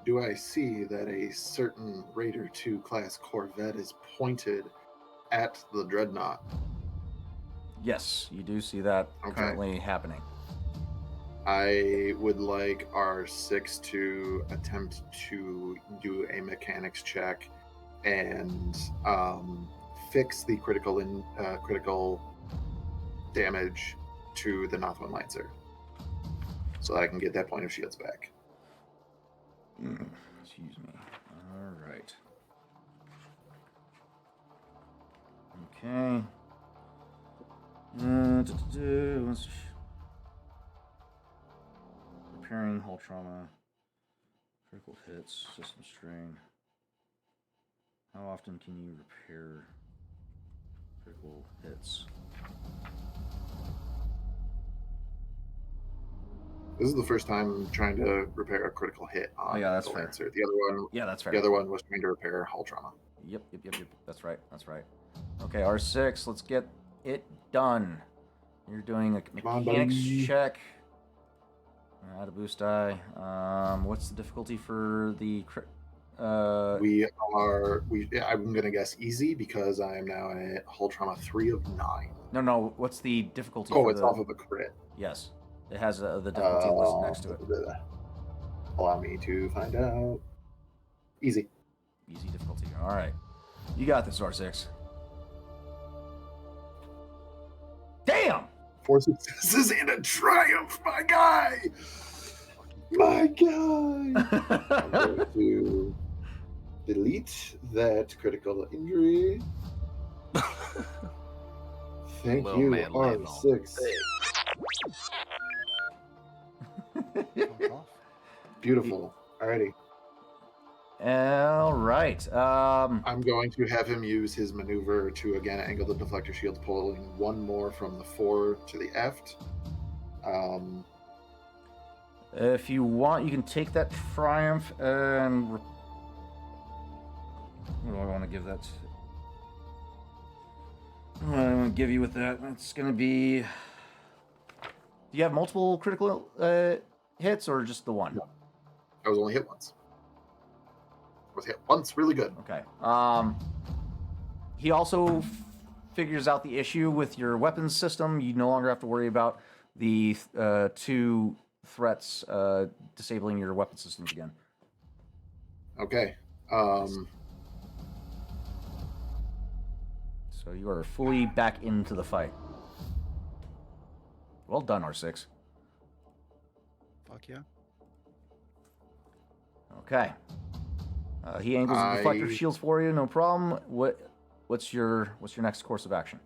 Do I see that a certain Raider 2 class Corvette is pointed at the Dreadnought? Yes, you do see that Okay. currently happening. I would like R6 to attempt to do a mechanics check and fix the critical damage to the Nothoiin Lancer. so that I can get that point of shields back. Excuse me. All right. Okay. Repairing hull trauma, critical hits, system strain. How often can you repair critical hits? This is the first time trying to repair a critical hit on that's the fair. Lancer. The other one, Yeah, that's fair. The other one was trying to repair hull trauma. Yep. That's right. Okay, R6, let's get it done. You're doing a mechanics check. Add a boost die. What's the difficulty for the I'm gonna guess easy because I am now at hull trauma 3 of 9. No. What's the difficulty? Oh, it's off of a crit. Yes, it has the difficulty listed next to it. Allow me to find out. Easy difficulty. All right, you got this, R6. Damn! 4 successes and a triumph, my guy. I'm going to delete that critical injury. Thank you, R6. Beautiful. Alrighty. All right. I'm going to have him use his maneuver to again angle the deflector shield, pulling one more from the fore to the aft. If you want, you can take that triumph and. What do I want to give that? What do I want to give you with that? It's going to be. Do you have multiple critical hits or just the one? No. I was only hit once. Was hit once, really good. Okay. He also figures out the issue with your weapons system. You no longer have to worry about the 2 threats disabling your weapon systems again. Okay. So you are fully back into the fight. Well done, R6. Fuck yeah. Okay. He angles the deflector shields for you, no problem. What's your next course of action?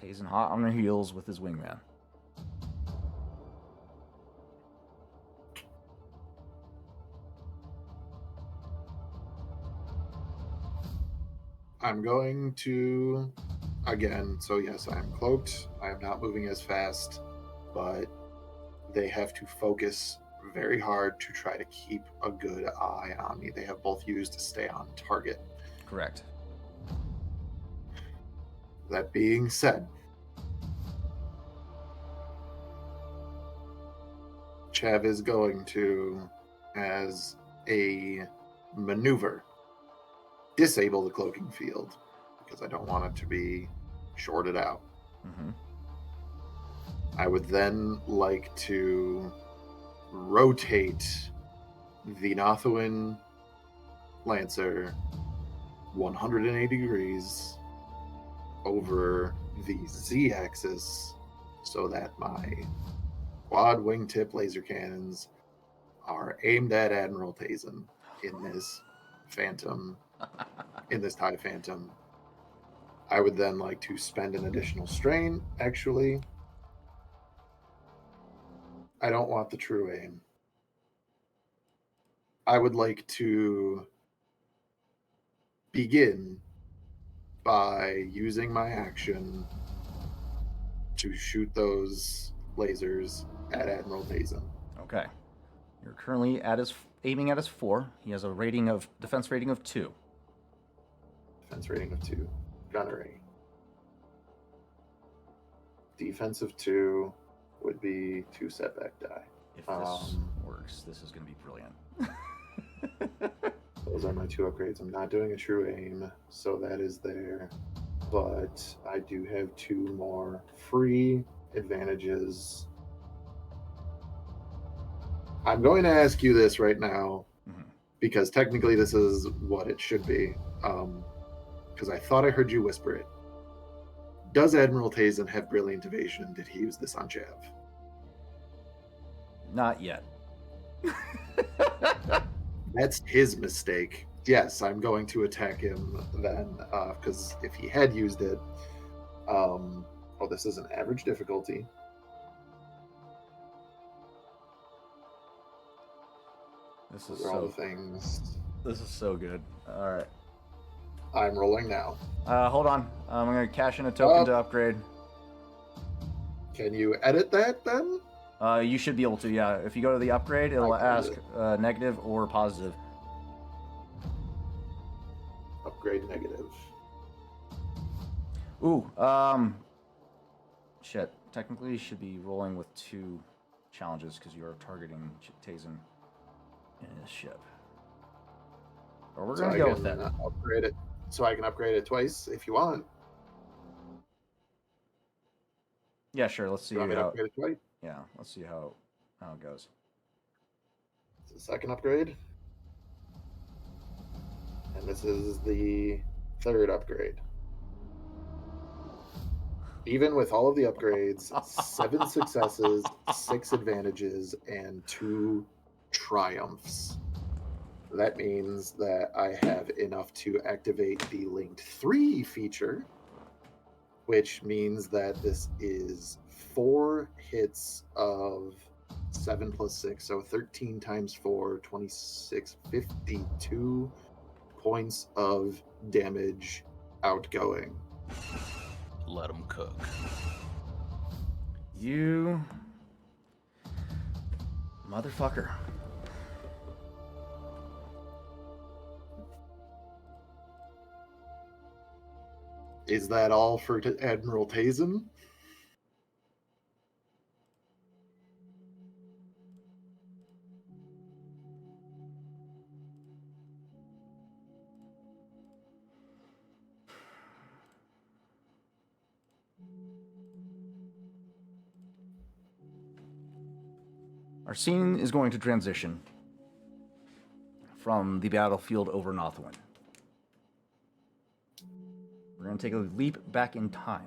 Tazen hot on her heels with his wingman. I'm going to, again, so yes, I am cloaked. I am not moving as fast, but they have to focus very hard to try to keep a good eye on me. They have both used to stay on target. Correct. That being said, Chav is going to, as a maneuver, disable the cloaking field because I don't want it to be shorted out. Mm-hmm. I would then like to rotate the Nothoiin Lancer 180 degrees over the Z-axis so that my quad wingtip laser cannons are aimed at Admiral Tazen in this Phantom, in this TIE Phantom. I would then like to spend an additional strain, actually. I don't want the true aim. I would like to begin by using my action to shoot those lasers at Admiral Tazen. Okay. You're currently aiming at his 4. He has a defense rating of 2. Defense rating of 2. Gunnery. Defensive 2 would be 2 setback die. If this works, this is going to be brilliant. Those are my 2 upgrades. I'm not doing a true aim, so that is there. But I do have 2 more free advantages. I'm going to ask you this right now, because technically this is what it should be. because I thought I heard you whisper it. Does Admiral Tazen have brilliant evasion? Did he use this on Chav? Not yet. That's his mistake. Yes, I'm going to attack him then, because if he had used it, this is an average difficulty. This Those is are all so. the things. This is so good. All right. I'm rolling now. Hold on. I'm gonna cash in a token to upgrade. Can you edit that then? You should be able to. Yeah. If you go to the upgrade, it'll I can ask do negative or positive. Upgrade negative. Ooh. Shit. Technically, you should be rolling with 2 challenges because you are targeting Tazen in his ship. Or we're gonna go with that. Upgrade it. So I can upgrade it twice if you want. Yeah, sure. Let's see You want me to how. upgrade it twice? Yeah. Let's see how it goes. It's the second upgrade. And this is the third upgrade. Even with all of the upgrades, 7 successes, 6 advantages, and 2 triumphs. That means that I have enough to activate the linked 3 feature, which means that this is 4 hits of 7 plus 6, so 13 times 4, 26, 52 points of damage outgoing. Let them cook. You motherfucker. Is that all for Admiral Tazen? Our scene is going to transition from the battlefield over Nothoiin. We're going to take a leap back in time.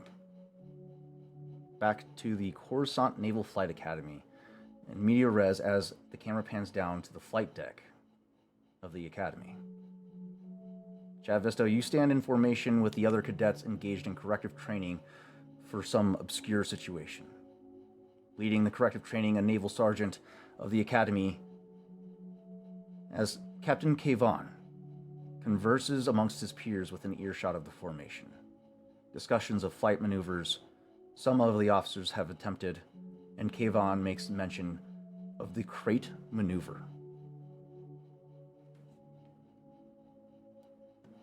Back to the Coruscant Naval Flight Academy in media res as the camera pans down to the flight deck of the Academy. Chav Visto, you stand in formation with the other cadets engaged in corrective training for some obscure situation. Leading the corrective training, a naval sergeant of the Academy, as Captain Kayvon converses amongst his peers within earshot of the formation. Discussions of flight maneuvers some of the officers have attempted, and Kayvon makes mention of the crate maneuver.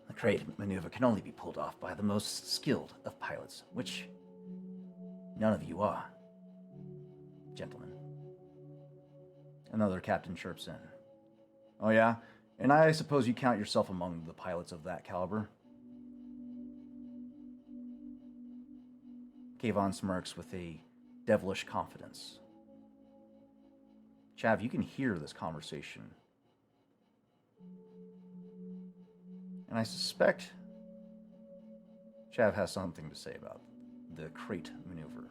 The crate maneuver can only be pulled off by the most skilled of pilots, which none of you are, gentlemen. Another captain chirps in. Oh yeah? And I suppose you count yourself among the pilots of that caliber? Kayvon smirks with a devilish confidence. Chav, you can hear this conversation. And I suspect Chav has something to say about the crate maneuver.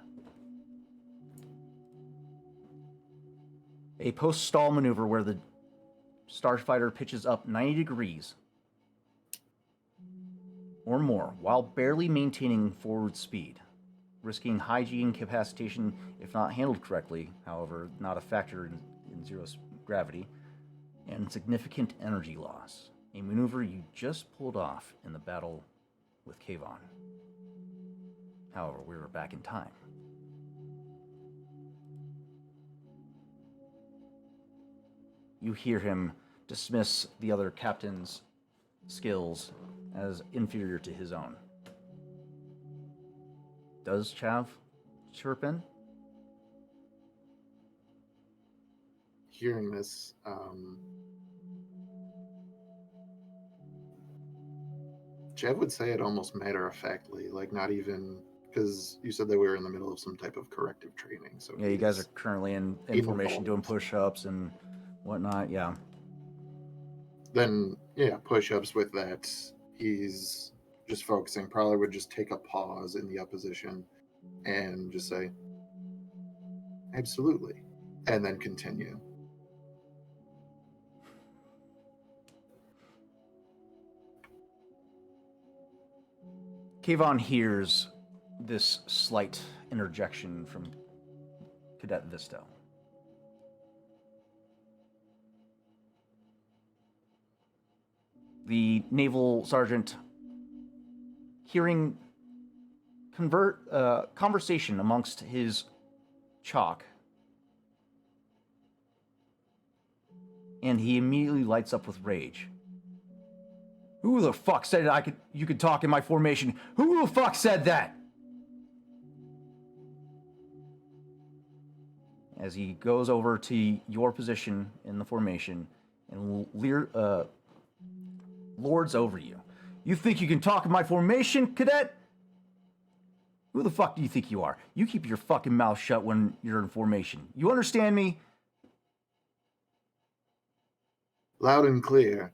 A post-stall maneuver where the starfighter pitches up 90 degrees or more while barely maintaining forward speed, risking high G incapacitation if not handled correctly, however, not a factor in zero gravity, and significant energy loss. A maneuver you just pulled off in the battle with Kayvon. However, we were back in time. You hear him dismiss the other captain's skills as inferior to his own. Does Chav chirp in? Hearing this, Jeff would say it almost matter-of-factly, like not even, because you said that we were in the middle of some type of corrective training. So yeah, you guys are currently in formation doing push-ups and whatnot, yeah. Then, yeah, push-ups with that. He's just focusing, probably would just take a pause in the opposition and just say, absolutely, and then continue. Kayvon hears this slight interjection from Cadet Visto. The naval sergeant, hearing conversation amongst his chalk, and he immediately lights up with rage. Who the fuck said you could talk in my formation? Who the fuck said that? As he goes over to your position in the formation and lords over you. You think you can talk in my formation, cadet? Who the fuck do you think you are? You keep your fucking mouth shut when you're in formation. You understand me? Loud and clear.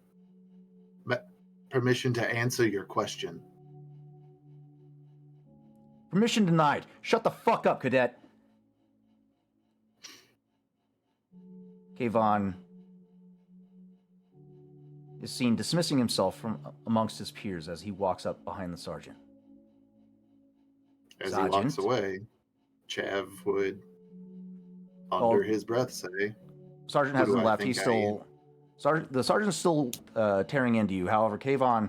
Permission to answer your question. Permission denied. Shut the fuck up, cadet. Kayvon is seen dismissing himself from amongst his peers as he walks up behind the sergeant. As Sergeant? he walks away, Chav would, under his breath, say, Sergeant "Who do hasn't I left. think He's I still... The sergeant's still tearing into you. However, Kayvon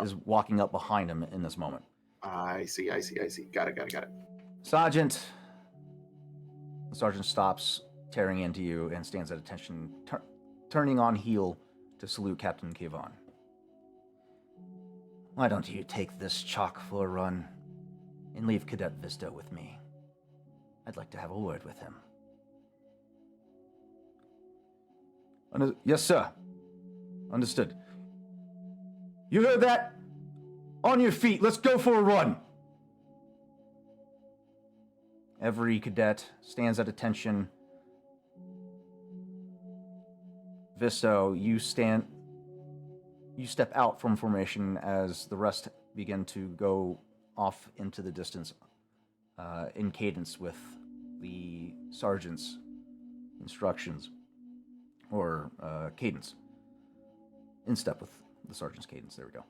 is walking up behind him in this moment. I see. Got it. Sergeant. The sergeant stops tearing into you and stands at attention, turning on heel to salute Captain Kayvon. Why don't you take this chalk for a run and leave Cadet Visto with me? I'd like to have a word with him. Yes, sir. Understood. You heard that? On your feet, let's go for a run. Every cadet stands at attention. Visto, you step out from formation as the rest begin to go off into the distance in cadence with the sergeant's instructions, or cadence. In step with the sergeant's cadence, there we go.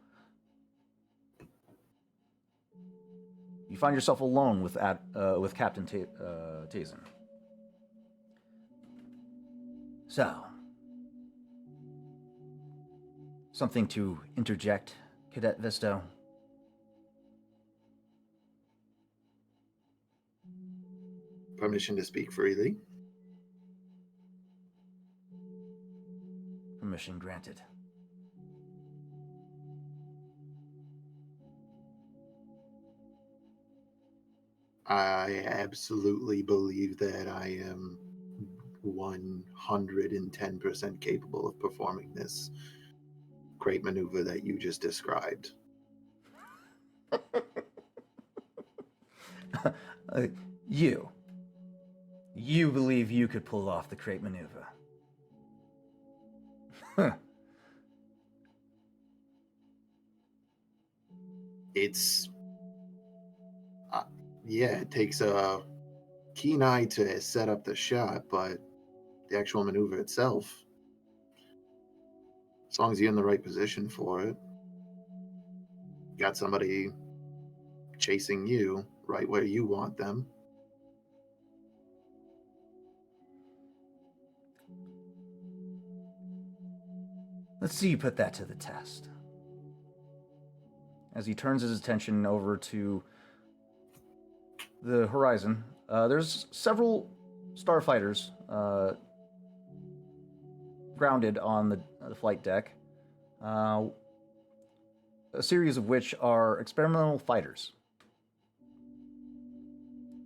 You find yourself alone with Captain Tazen. So, something to interject, Cadet Visto? Permission to speak freely. Permission granted. I absolutely believe that I am 110% capable of performing this great maneuver that you just described. You believe you could pull off the crate maneuver? It's yeah, it takes a keen eye to set up the shot, but the actual maneuver itself, as long as you're in the right position for it, got somebody chasing you right where you want them. Let's see you put that to the test. As he turns his attention over to the horizon, there's several starfighters grounded on the flight deck, a series of which are experimental fighters.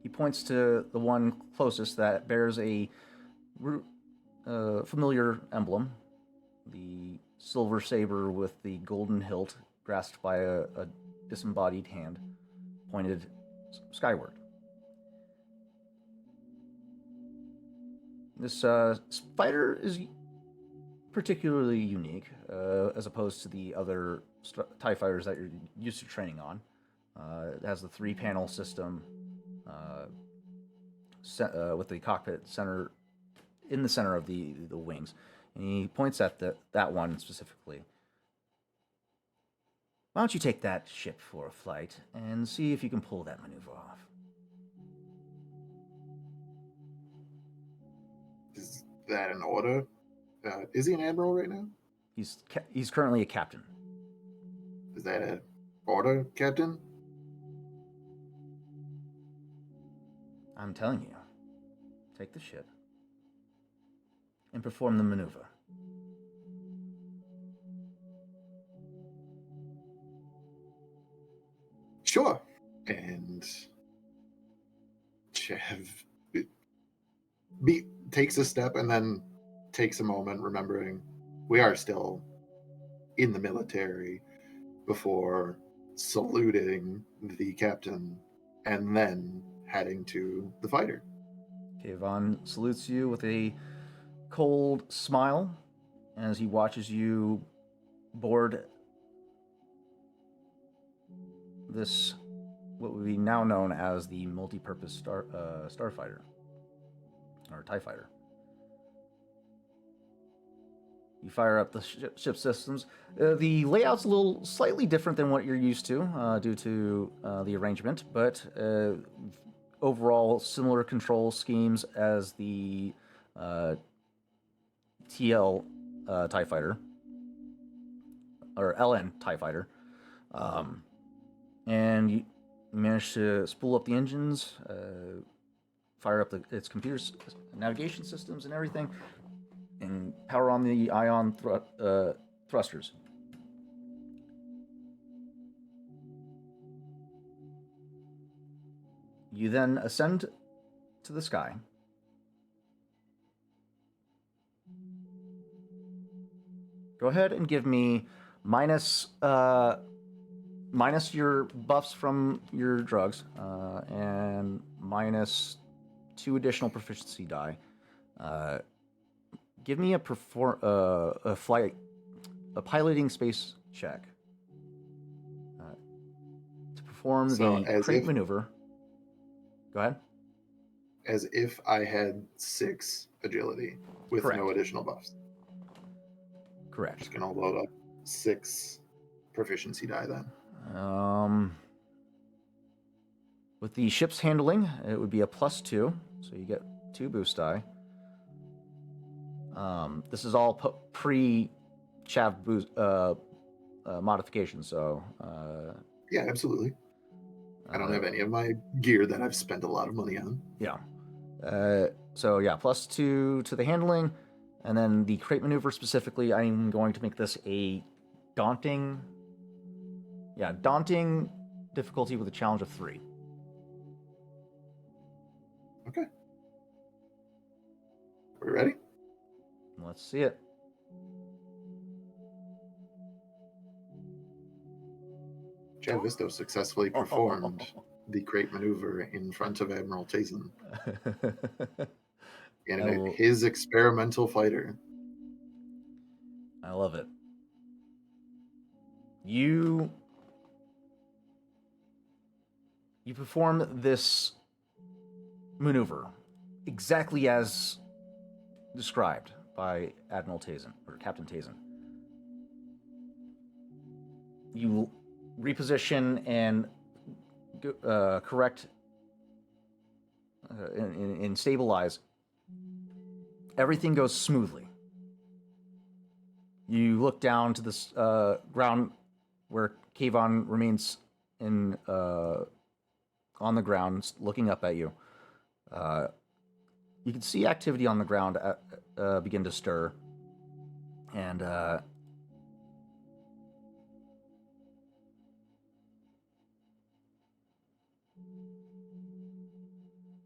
He points to the one closest that bears a familiar emblem, the silver saber with the golden hilt grasped by a disembodied hand pointed skyward. This fighter is particularly unique as opposed to the other TIE fighters that you're used to training on. It has the 3-panel system with the cockpit center in the center of the wings. And he points at that one specifically. Why don't you take that ship for a flight and see if you can pull that maneuver off? Is that an order? Is he an admiral right now? He's currently a captain. Is that an order, Captain? I'm telling you, take the ship and perform the maneuver. Sure. And Chev takes a step and then takes a moment, remembering we are still in the military, before saluting the captain and then heading to the fighter. Kayvon salutes you with a cold smile as he watches you board this, what would be now known as the multi-purpose starfighter, or TIE fighter. You fire up the ship systems. The layout's a little slightly different than what you're used to due to the arrangement, but overall similar control schemes as the TL TIE fighter, or LN TIE fighter. And you manage to spool up the engines, fire up its computers, navigation systems, and everything, and power on the ion thrusters. You then ascend to the sky. Go ahead and give me minus your buffs from your drugs, and minus 2 additional proficiency die. Give me a piloting space check to perform the crate maneuver. Go ahead. As if I had 6 agility with Correct. no additional buffs. Correct. Just gonna load up 6 proficiency die then. With the ship's handling, it would be a +2, so you get 2 boost die. This is all pre-chav boost modification, so yeah, absolutely. I don't have any of my gear that I've spent a lot of money on. Yeah. So yeah, +2 to the handling, and then the crate maneuver specifically, I'm going to make this a daunting difficulty with a challenge of 3. Okay. We ready? Let's see it. Chavisto successfully performed the crate maneuver in front of Admiral Tazen. And his experimental fighter. I love it. You perform this maneuver exactly as described by Admiral Tazen, or Captain Tazen. You reposition and correct and stabilize. Everything goes smoothly. You look down to this ground where Kayvon remains on the ground, looking up at you. You can see activity on the ground begin to stir, and I'm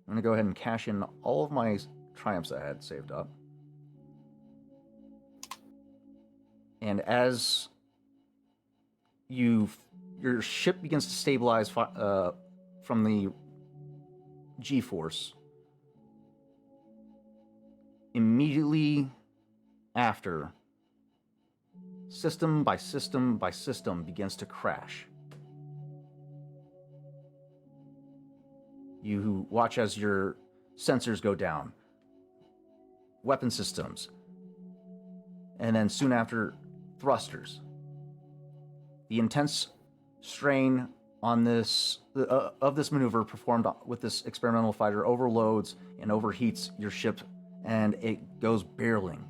going to go ahead and cash in all of my triumphs I had saved up. And as your ship begins to stabilize from the G-force, immediately after, system by system by system begins to crash. You watch as your sensors go down, weapon systems, and then soon after, thrusters. The intense strain on this of this maneuver performed with this experimental fighter overloads and overheats your ship, and it goes barreling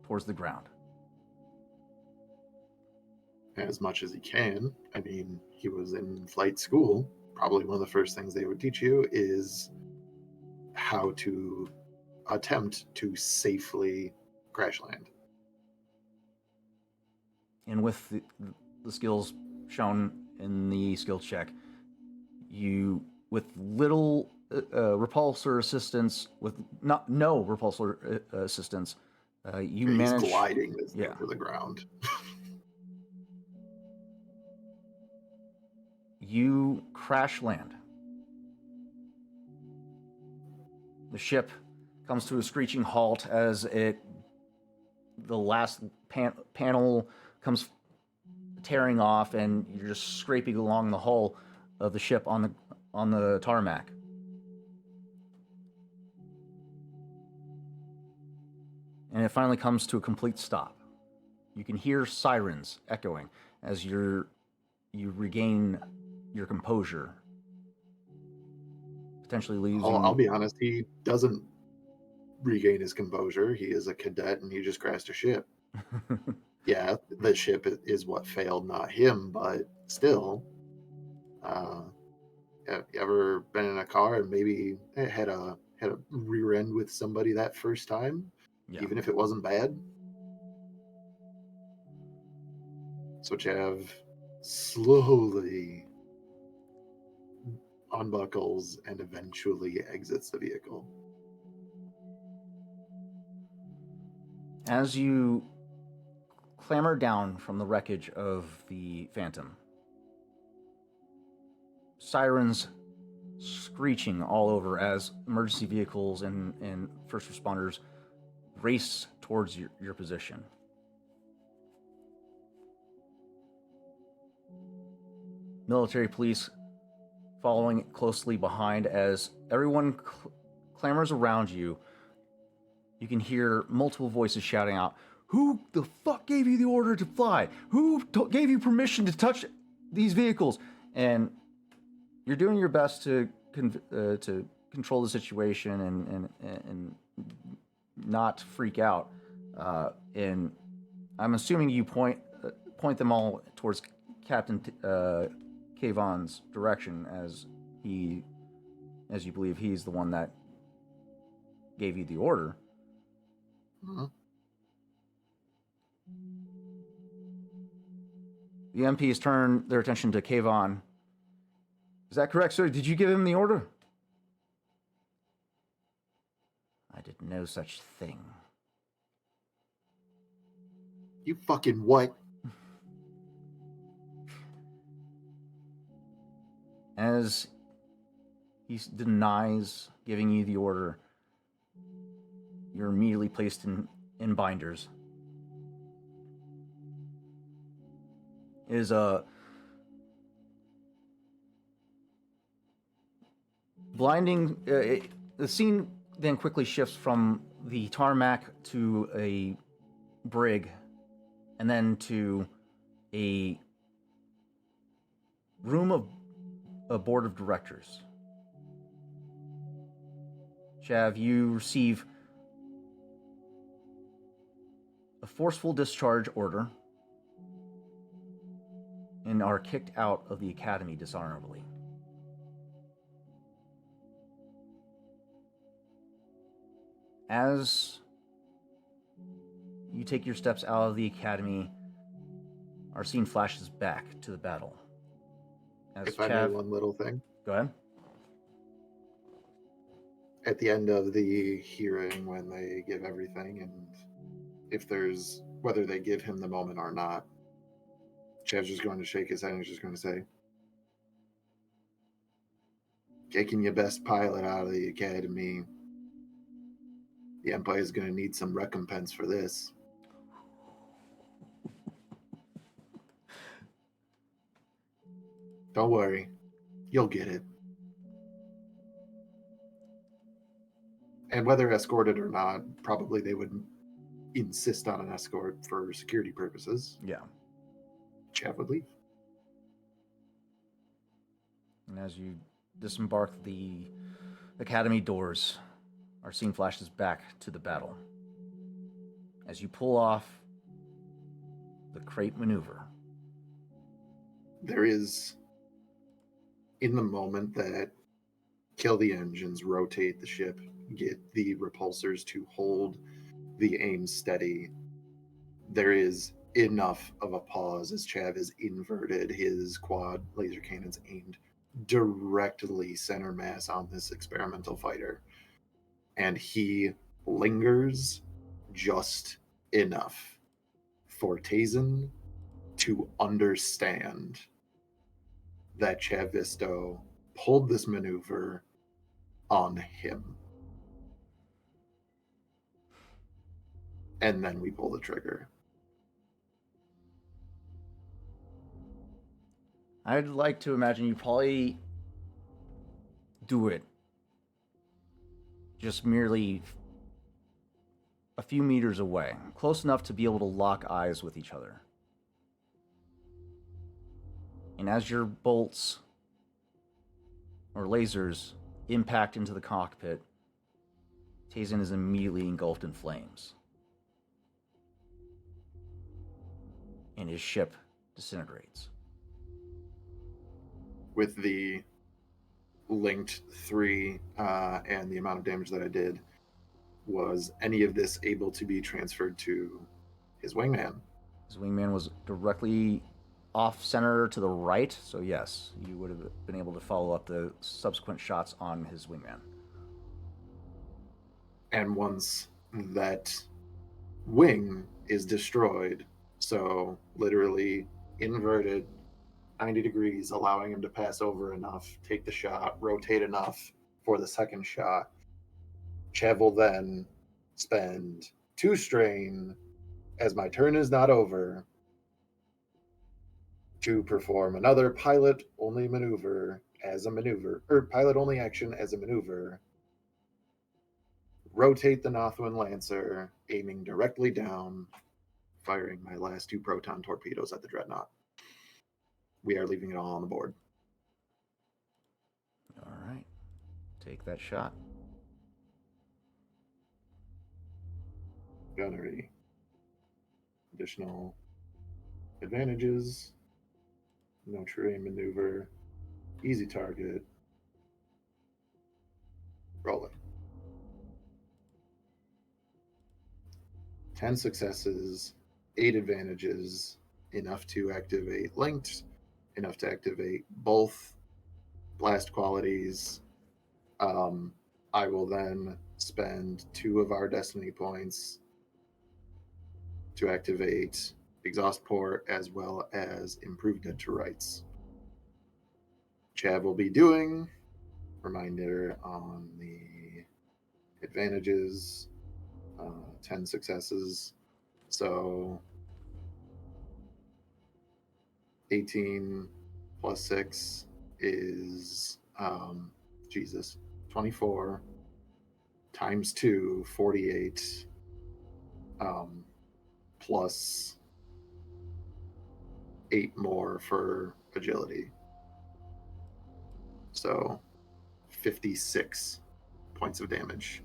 towards the ground. As much as he can. I mean, he was in flight school. Probably one of the first things they would teach you is how to attempt to safely crash land. And with the skills shown in the skill check, you, with little repulsor assistance, with no repulsor assistance, you He's manage gliding this thing to the ground. You crash land. The ship comes to a screeching halt as the last panel comes tearing off, and you're just scraping along the hull of the ship on the tarmac. And it finally comes to a complete stop. You can hear sirens echoing as you regain your composure. Potentially losing... I'll be honest, he doesn't regain his composure. He is a cadet and he just crashed a ship. Yeah, the ship is what failed, not him, but still. Have you ever been in a car and maybe had a rear end with somebody that first time? Yeah. Even if it wasn't bad? So Chav slowly unbuckles and eventually exits the vehicle. As you clamber down from the wreckage of the Phantom, sirens screeching all over as emergency vehicles and first responders race towards your position. Military police following closely behind as everyone clamors around you. You can hear multiple voices shouting out, "Who the fuck gave you the order to fly? Who gave you permission to touch these vehicles?" And you're doing your best to control the situation and not freak out. And I'm assuming you point them all towards Captain Kayvon's direction, as you believe he's the one that gave you the order. Mm-hmm. The MPs turn their attention to Kayvon. Is that correct, sir? Did you give him the order? I did no such thing. You fucking what? As he denies giving you the order, you're immediately placed in binders. It is a blinding... the scene then quickly shifts from the tarmac to a brig, and then to a room of a board of directors. Chav, you receive a forceful discharge order and are kicked out of the academy dishonorably. As you take your steps out of the academy, our scene flashes back to the battle. As If I may, one little thing. Go ahead. At the end of the hearing, when they give everything, and if there's whether they give him the moment or not, Chev's just going to shake his head and he's just going to say, "Taking your best pilot out of the academy. The Empire is going to need some recompense for this." Don't worry. You'll get it. And whether escorted or not, probably they would insist on an escort for security purposes. Yeah. Chav would leave. And as you disembark, the academy doors, our scene flashes back to the battle. As you pull off the crate maneuver. There is, in the moment that kill the engines, rotate the ship, get the repulsors to hold the aim steady, there is enough of a pause as Chav is inverted, his quad laser cannons aimed directly center mass on this experimental fighter. And he lingers just enough for Tazen to understand that Chavisto pulled this maneuver on him. And then we pull the trigger. I'd like to imagine you probably do it just merely a few meters away, close enough to be able to lock eyes with each other. And as your bolts or lasers impact into the cockpit, Tazen is immediately engulfed in flames. And his ship disintegrates. With the linked 3 and the amount of damage that I did, was any of this able to be transferred to his wingman? His wingman was directly off center to the right, so yes, you would have been able to follow up the subsequent shots on his wingman. And once that wing is destroyed, so literally inverted 90 degrees, allowing him to pass over enough, take the shot, rotate enough for the second shot, Chev will then spend 2 strain, as my turn is not over, to perform another pilot-only maneuver as a maneuver, or pilot-only action as a maneuver. Rotate the Nothoiin Lancer, aiming directly down, firing my last 2 proton torpedoes at the Dreadnought. We are leaving it all on the board. All right. Take that shot. Gunnery. Additional advantages. No terrain maneuver. Easy target. Rolling. 10 successes, 8 advantages, enough to activate linked, enough to activate both blast qualities. I will then spend 2 of our destiny points to activate exhaust port as well as improved dead to rights. Chav will be doing, reminder on the advantages, 10 successes, so 18 plus 6 is 24 times 2, 48, plus 8 more for agility. So 56 points of damage.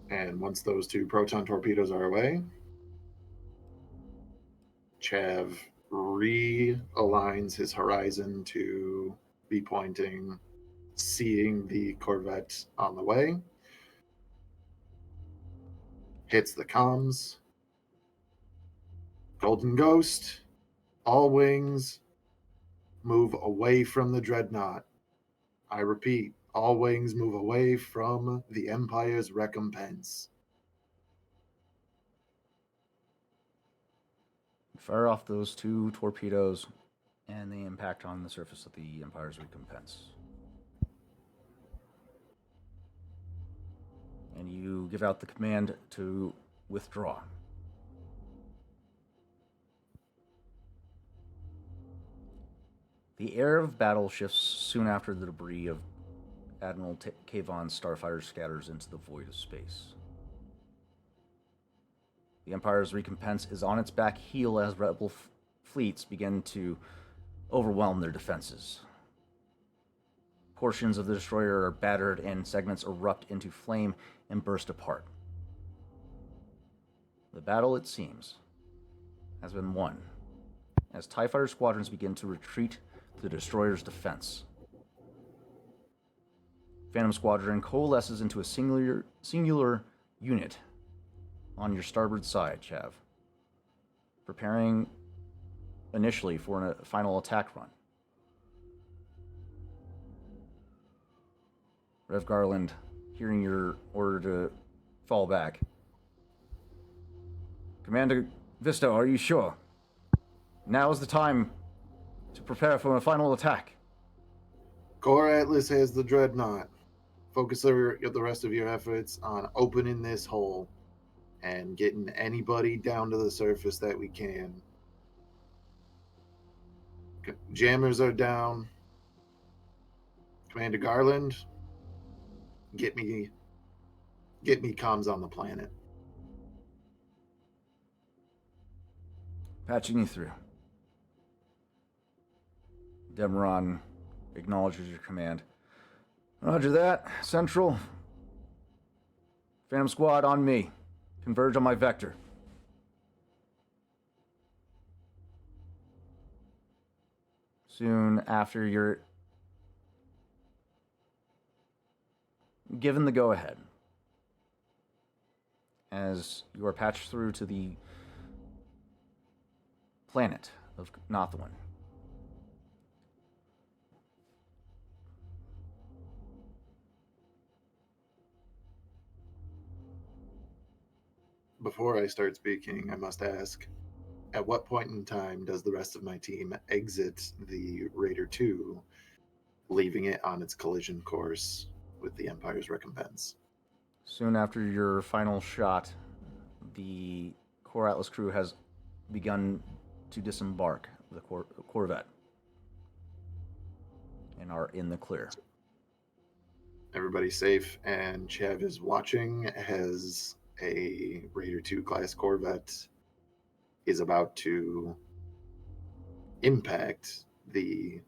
And once those 2 proton torpedoes are away, Chav realigns his horizon to be pointing, seeing the Corvette on the way, hits the comms. Golden Ghost, all wings, move away from the Dreadnought. I repeat, all wings move away from the Empire's recompense. Fire off those 2 torpedoes and they impact on the surface of the Empire's recompense. And you give out the command to withdraw. The air of battle shifts soon after the debris of Admiral Kayvon's starfighter scatters into the void of space. The Empire's recompense is on its back heel as rebel fleets begin to overwhelm their defenses. Portions of the destroyer are battered and segments erupt into flame and burst apart. The battle, it seems, has been won as TIE fighter squadrons begin to retreat to the destroyer's defense. Phantom Squadron coalesces into a singular unit on your starboard side, Chav, preparing initially for a final attack run. Rev Garland, hearing your order to fall back. Commander Visto, are you sure? Now is the time to prepare for a final attack. Core Atlas has the Dreadnought. Focus the rest of your efforts on opening this hole and getting anybody down to the surface that we can. Jammers are down. Commander Garland, get me comms on the planet. Patching you through. Demeron acknowledges your command. Roger that. Central. Phantom Squad on me. Converge on my vector. Soon after you're given the go-ahead, as you are patched through to the planet of Nothoiin. Before I start speaking, I must ask, at what point in time does the rest of my team exit the Raider 2, leaving it on its collision course with the Empire's recompense? Soon after your final shot, the Core Atlas crew has begun to disembark the Corvette and are in the clear. Everybody's safe, and Chav is watching as a Raider 2 class Corvette is about to impact the,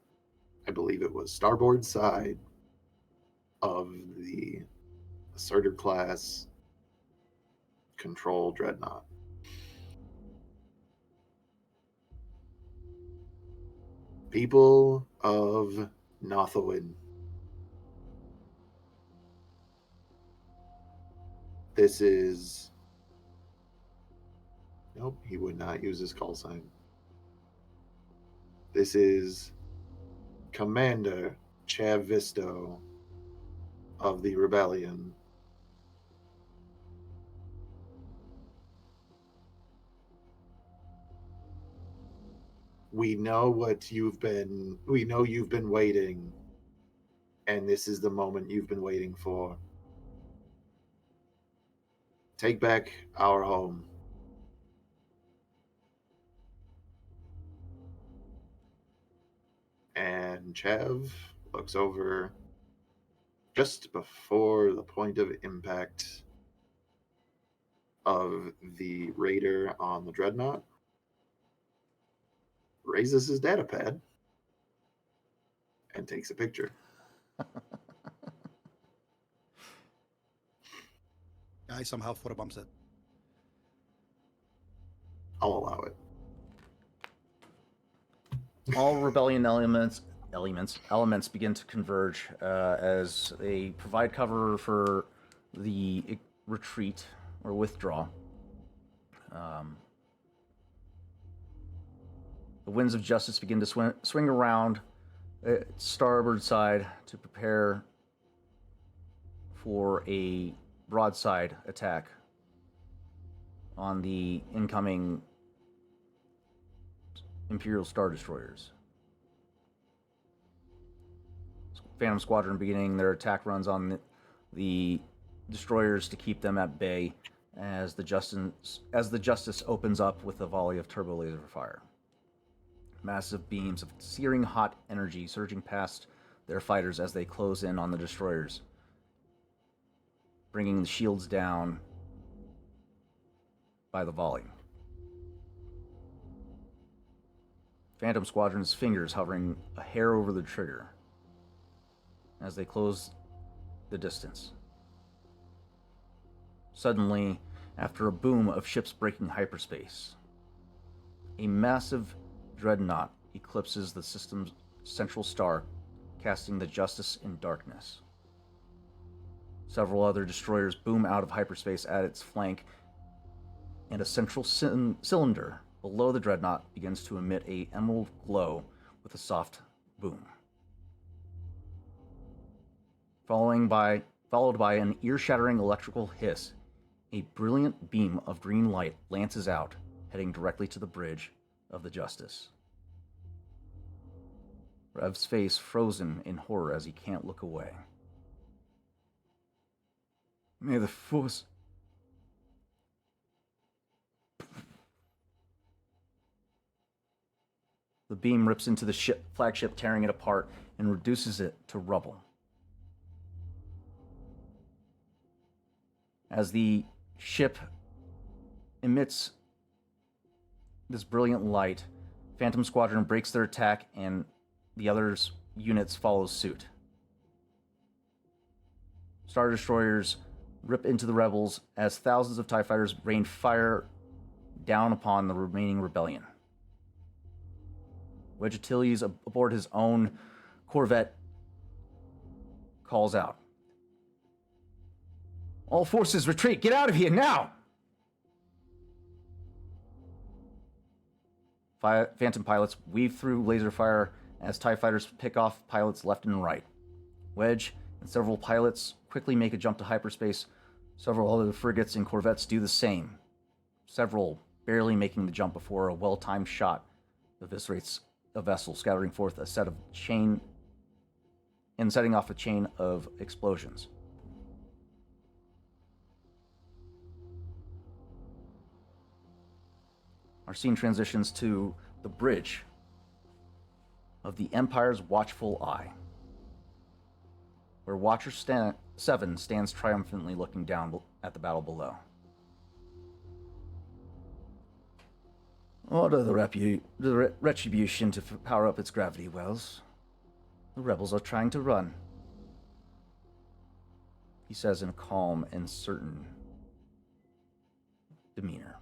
I believe it was starboard side of the Asserter class control dreadnought. People of Nothoiin, this is... Nope, he would not use his call sign. This is Commander Chav Visto of the Rebellion. We know you've been waiting, and this is the moment you've been waiting for. Take back our home. And Chav looks over just before the point of impact of the Raider on the Dreadnought, raises his data pad, and takes a picture. I somehow photobombs it. I'll allow it. All rebellion elements begin to converge as they provide cover for the retreat or withdraw. The winds of justice begin to swing around its starboard side to prepare for a broadside attack on the incoming Imperial Star Destroyers. Phantom Squadron beginning their attack runs on the destroyers to keep them at bay as the Justice opens up with a volley of turbo laser fire. Massive beams of searing hot energy surging past their fighters as they close in on the destroyers, bringing the shields down by the volley. Phantom Squadron's fingers hovering a hair over the trigger as they close the distance. Suddenly, after a boom of ships breaking hyperspace, a massive dreadnought eclipses the system's central star, casting the Justice in darkness. Several other destroyers boom out of hyperspace at its flank, and a central cylinder below the dreadnought begins to emit an emerald glow with a soft boom. Followed by an ear-shattering electrical hiss, a brilliant beam of green light lances out, heading directly to the bridge of the Justice. Rev's face frozen in horror as he can't look away. May the Force... The beam rips into the flagship, tearing it apart, and reduces it to rubble. As the ship emits this brilliant light, Phantom Squadron breaks their attack, and the others' units follow suit. Star Destroyers rip into the rebels as thousands of TIE fighters rain fire down upon the remaining rebellion. Wedge Antilles, aboard his own corvette, calls out, "All forces retreat! Get out of here now!" Phantom pilots weave through laser fire as TIE fighters pick off pilots left and right. Wedge and several pilots quickly make a jump to hyperspace. Several other frigates and corvettes do the same, several barely making the jump before a well-timed shot eviscerates a vessel, scattering forth setting off a chain of explosions. Our scene transitions to the bridge of the Empire's watchful eye, where Watcher 7 stands triumphantly looking down at the battle below. Order the Retribution to power up its gravity wells. The rebels are trying to run, he says in a calm and certain demeanor.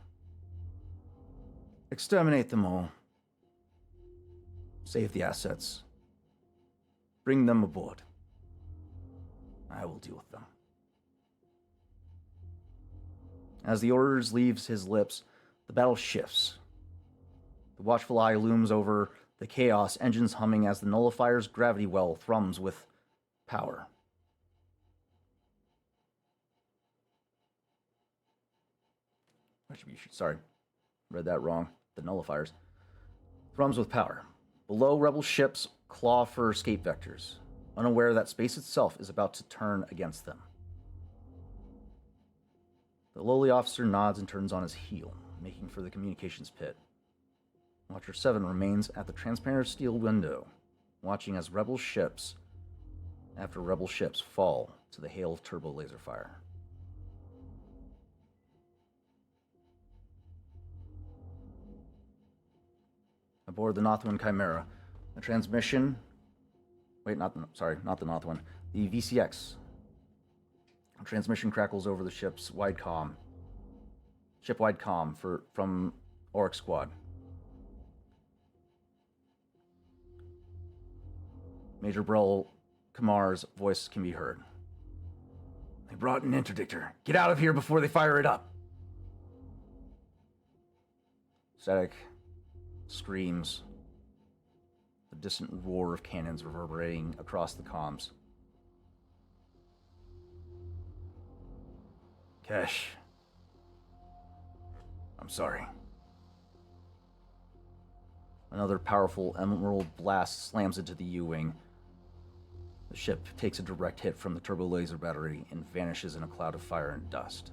Exterminate them all. Save the assets. Bring them aboard. I will deal with them. As the orders leaves his lips, the battle shifts. The watchful eye looms over the chaos, engines humming as the nullifier's gravity well thrums with power. Sorry, read that wrong. The nullifiers. Thrums with power. Below, rebel ships claw for escape vectors, unaware that space itself is about to turn against them. The lowly officer nods and turns on his heel, making for the communications pit. Watcher 7 remains at the transparent steel window, watching as rebel ships fall to the hail of turbo laser fire. Aboard the Nothoiin Chimera, the transmission... not the Nothoiin. The VCX. A transmission crackles over the ship-wide comm from Oryx Squad. Major Brel Kamar's voice can be heard. They brought an interdictor. Get out of here before they fire it up. Static screams, the distant roar of cannons reverberating across the comms. Kesh, I'm sorry. Another powerful emerald blast slams into the U-wing. The The ship takes a direct hit from the turbo laser battery and vanishes in a cloud of fire and dust.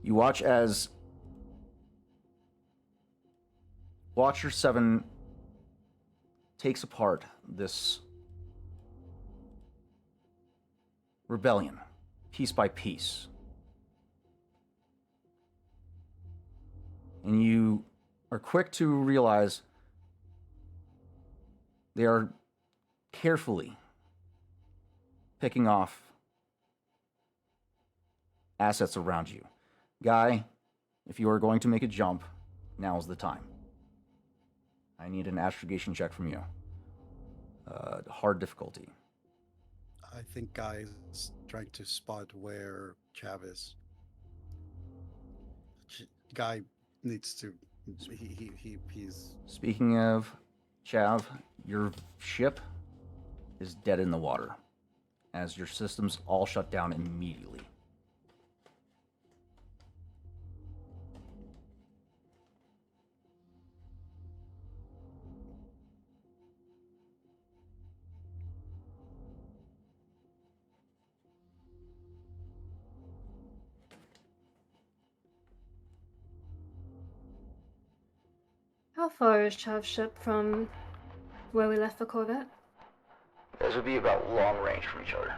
You watch as Watcher 7 takes apart this rebellion, piece by piece. And you are quick to realize they are carefully picking off assets around you. Guy, if you are going to make a jump, now's the time. I need an astrogation check from you. Hard difficulty. I think Guy is trying to spot where Chav is. Guy needs to. He's. Speaking of Chav, your ship is dead in the water as your systems all shut down immediately. How far is Chav's ship from where we left the Corvette? Those would be about long range from each other.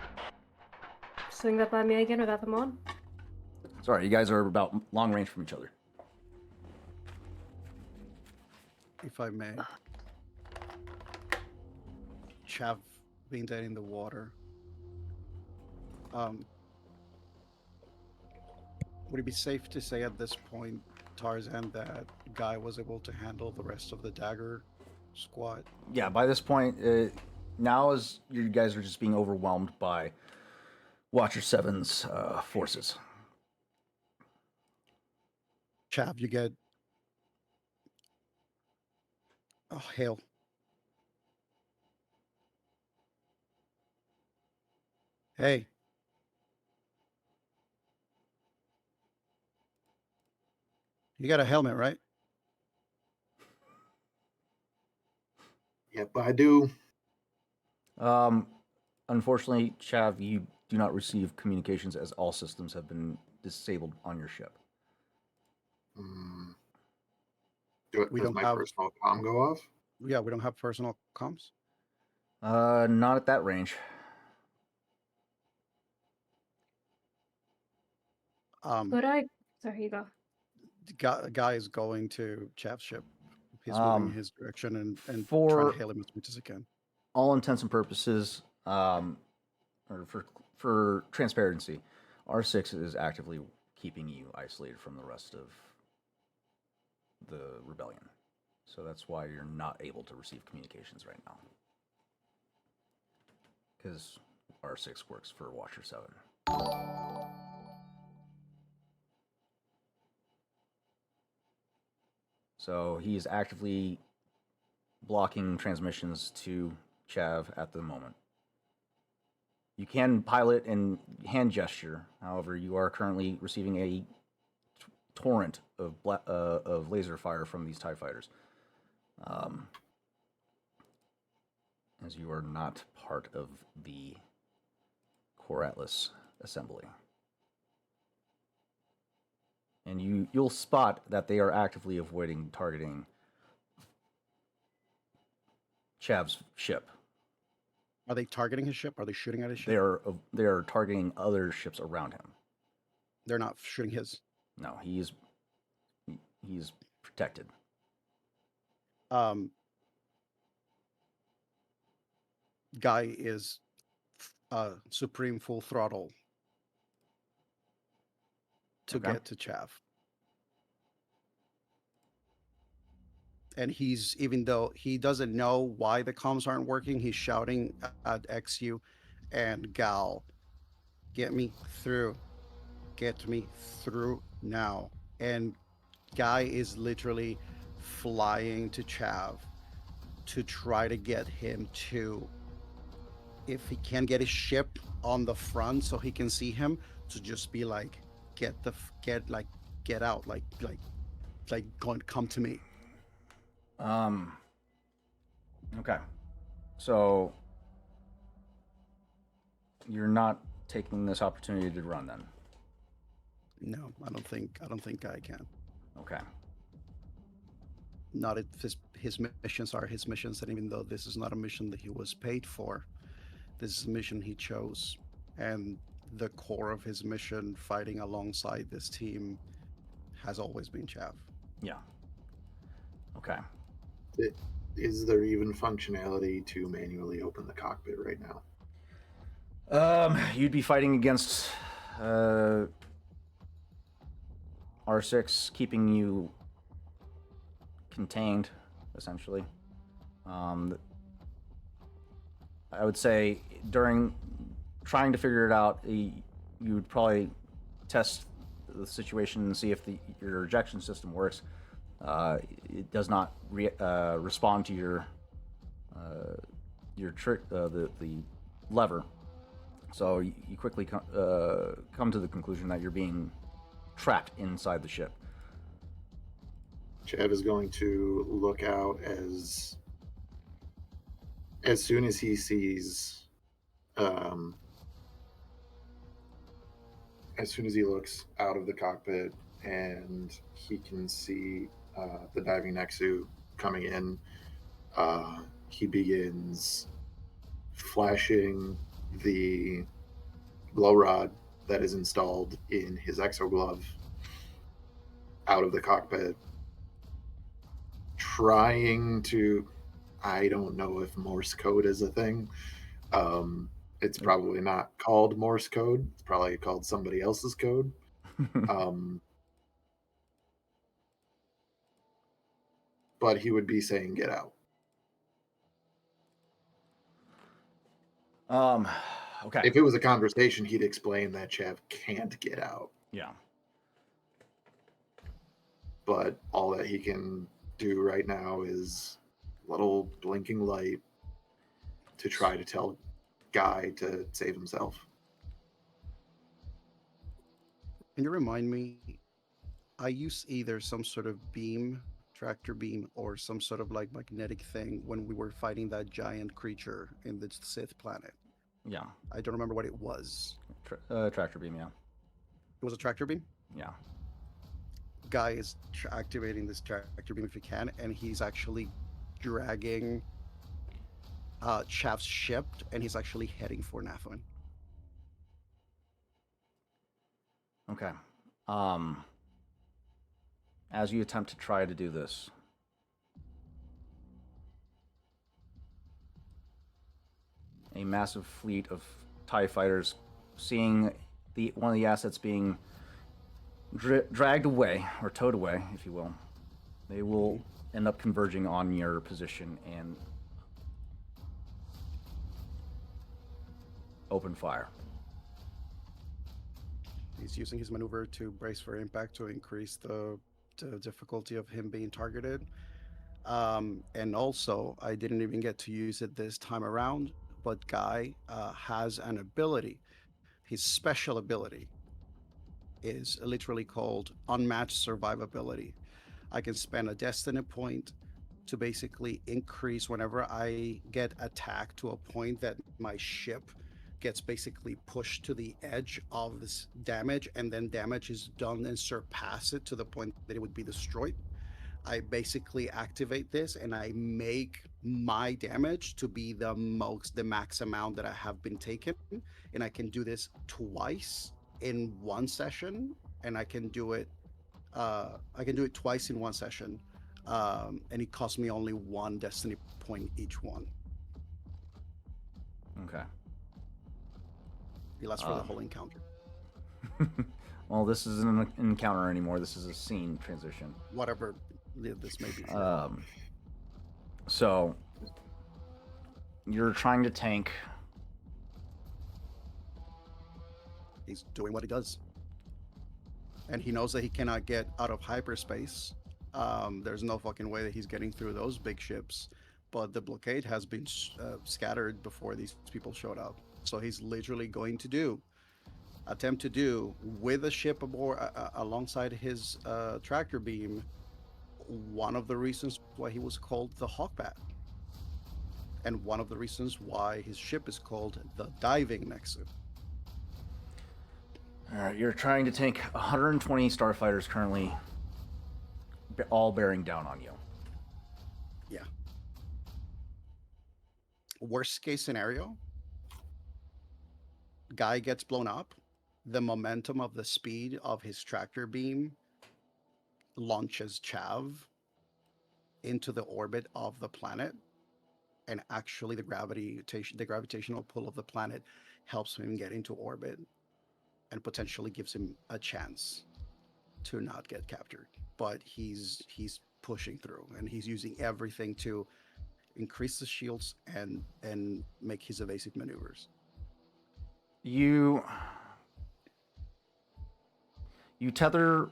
Swing that by me again without them on. Sorry, you guys are about long range from each other. If I may. Chav being dead in the water. Would it be safe to say at this point, Tarzan, that Guy was able to handle the rest of the dagger squad? Yeah, by this point, now as you guys are just being overwhelmed by Watcher 7's forces. Chav, you get. Oh, hail. Hey. You got a helmet, right? Yep, I do. Unfortunately, Chav, you do not receive communications as all systems have been disabled on your ship. We Does don't my have- personal comm go off? Yeah, we don't have personal comms. Not at that range. Could I? Sorry, you go. Guy is going to Chav's ship. He's moving in his direction and trying for- to hail him as much as he can. All intents and purposes, or for transparency, R6 is actively keeping you isolated from the rest of the rebellion. So that's why you're not able to receive communications right now. Because R6 works for Watcher 7. So he's actively blocking transmissions to Chav at the moment. You can pilot and hand gesture. However, you are currently receiving a torrent of laser fire from these TIE fighters. As you are not part of the Core Atlas assembly. And you'll spot that they are actively avoiding targeting Chav's ship. Are they targeting his ship? Are they shooting at his ship? They are targeting other ships around him. They're not shooting his. No, he's protected. Guy is supreme full throttle to Okay. get to Chav. And he's, even though he doesn't know why the comms aren't working, he's shouting at XU and Gal, get me through. Get me through now. And Guy is literally flying to Chav to try to get him to, if he can get his ship on the front so he can see him, to just be like, get out, come to me. Okay. So you're not taking this opportunity to run then. No, I don't think I can. Okay. Not if his missions are his missions, and even though this is not a mission that he was paid for, this is a mission he chose, and the core of his mission, fighting alongside this team, has always been Chav. Yeah. Okay. Is there even functionality to manually open the cockpit right now? You'd be fighting against R6, keeping you contained, essentially. I would say during trying to figure it out, you would probably test the situation and see if your ejection system works. It does not respond to your trick, the lever. So you quickly come to the conclusion that you're being trapped inside the ship. Chav is going to look out as soon as he sees, as soon as he looks out of the cockpit and he can see the diving Nexu coming in, he begins flashing the glow rod that is installed in his exoglove out of the cockpit, trying to, I don't know if Morse code is a thing. It's probably not called Morse code. It's probably called somebody else's code. But he would be saying, "Get out." Okay. If it was a conversation, he'd explain that Chav can't get out. Yeah. But all that he can do right now is little blinking light to try to tell Guy to save himself. Can you remind me? I use either some sort of beam, tractor beam, or some sort of like magnetic thing when we were fighting that giant creature in the Sith planet. Yeah. I don't remember what it was. Tractor beam, yeah. It was a tractor beam? Yeah. Guy is activating this tractor beam if he can, and he's actually dragging Chav's ship, and he's actually heading for Nothoiin. Okay. As you attempt to try to do this, a massive fleet of TIE fighters, seeing one of the assets being dragged away, or towed away, if you will, they will end up converging on your position and open fire. He's using his maneuver to brace for impact to increase the difficulty of him being targeted. And also, I didn't even get to use it this time around, but Guy has an ability. His special ability is literally called Unmatched Survivability. I can spend a destiny point to basically increase whenever I get attacked to a point that my ship gets basically pushed to the edge of this damage, and then damage is done and surpass it to the point that it would be destroyed. I basically activate this and I make my damage to be the max amount that I have been taken, and I can do this twice in one session, and I can do it twice in one session, and it costs me only one destiny point each one. Okay. It lasts for the whole encounter. Well, this isn't an encounter anymore. This is a scene transition. Whatever this may be. So you're trying to tank. He's doing what he does, and he knows that he cannot get out of hyperspace. There's no fucking way that he's getting through those big ships, but the blockade has been scattered before these people showed up. So he's literally going to do attempt to do with the ship aboard alongside his tractor beam, one of the reasons why he was called the Hawkbat, and one of the reasons why his ship is called the Diving Nexus. All right, you're trying to tank 120 starfighters currently, all bearing down on you. Yeah. Worst case scenario, guy gets blown up. The momentum of the speed of his tractor beam launches Chav into the orbit of the planet, and actually the gravitational pull of the planet helps him get into orbit and potentially gives him a chance to not get captured. But he's pushing through, and he's using everything to increase the shields and make his evasive maneuvers. You tether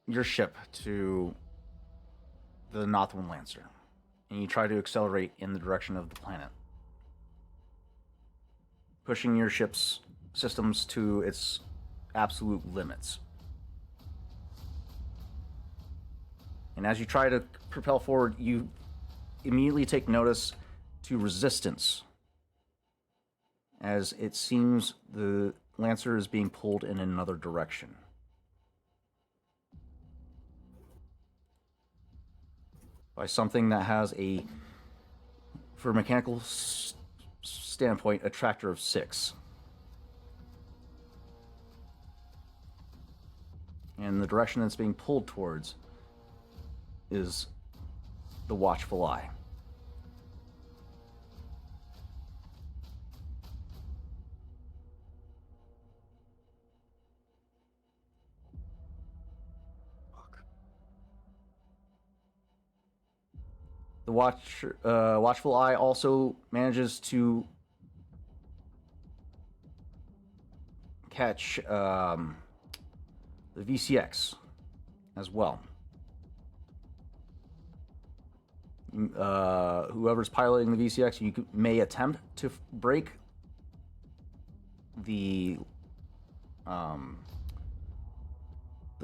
your ship to the Nothoiin Lancer, and you try to accelerate in the direction of the planet, pushing your ship's systems to its absolute limits. And as you try to propel forward, you immediately take notice to resistance, as it seems the Lancer is being pulled in another direction. By something that has for a mechanical standpoint, a tractor of 6. And the direction that's being pulled towards is the Watchful Eye. The Watchful Eye also manages to catch the VCX as well. Whoever's piloting the VCX, you may attempt to break the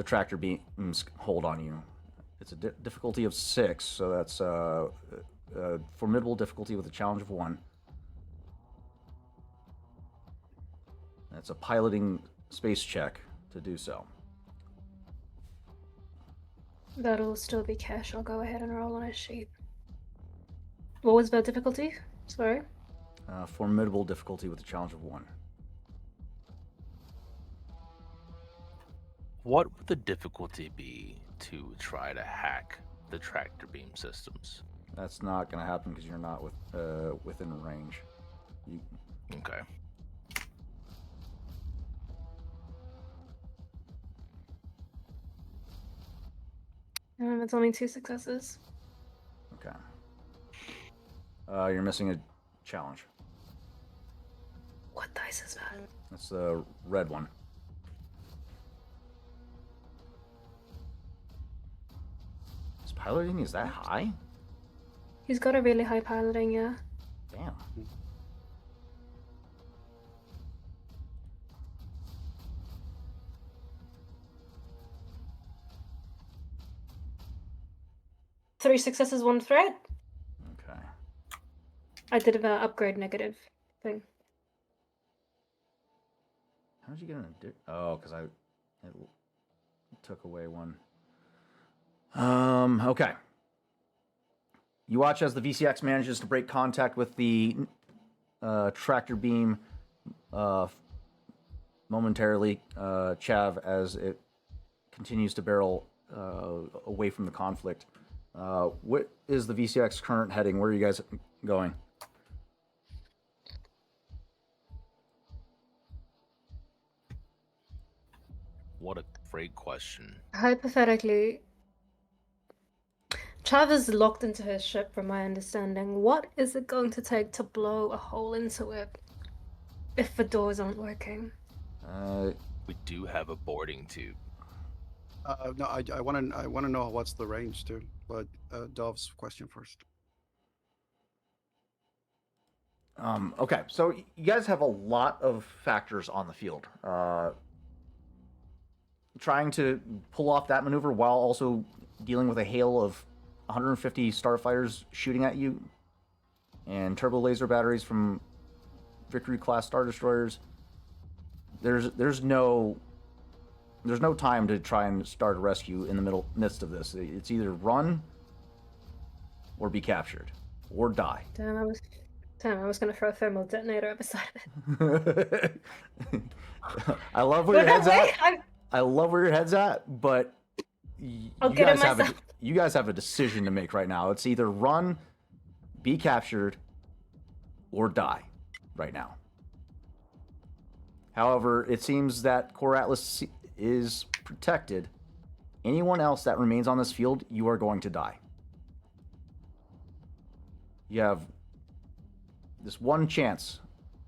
tractor beam's hold on you. It's a difficulty of 6, so that's a formidable difficulty with a challenge of 1. That's a piloting space check to do so. That'll still be cash. I'll go ahead and roll on a sheet. What was the difficulty? Sorry. Formidable difficulty with a challenge of 1. What would the difficulty be to try to hack the tractor beam systems? That's not going to happen because you're not within range. Okay. It's only 2 successes. Okay. You're missing a challenge. What dice is that? That's the red one. His piloting is that high? He's got a really high piloting, yeah. Damn. Three successes, 1 threat. Okay. I did an upgrade negative thing. How did you get an Oh, because it took away 1. Okay. You watch as the VCX manages to break contact with the tractor beam momentarily, Chav, as it continues to barrel away from the conflict. What is the VCX current heading? Where are you guys going? What a great question. Hypothetically, Chav is locked into his ship, from my understanding. What is it going to take to blow a hole into it if the doors aren't working? We do have a boarding tube. No, I want to know what's the range too. But Dove's question first. Okay, so you guys have a lot of factors on the field. Trying to pull off that maneuver while also dealing with a hail of 150 starfighters shooting at you and turbo laser batteries from Victory class star destroyers. There's no time to try and start a rescue in the midst of this. It's either run or be captured or die. Damn, I was gonna throw a thermal detonator up the side of it. I love where your head's wait, at. I love where your head's at, but I'll get it myself. you guys have a decision to make right now. It's either run, be captured, or die right now. However, it seems that Core Atlas is protected. Anyone else that remains on this field, you are going to die. You have this one chance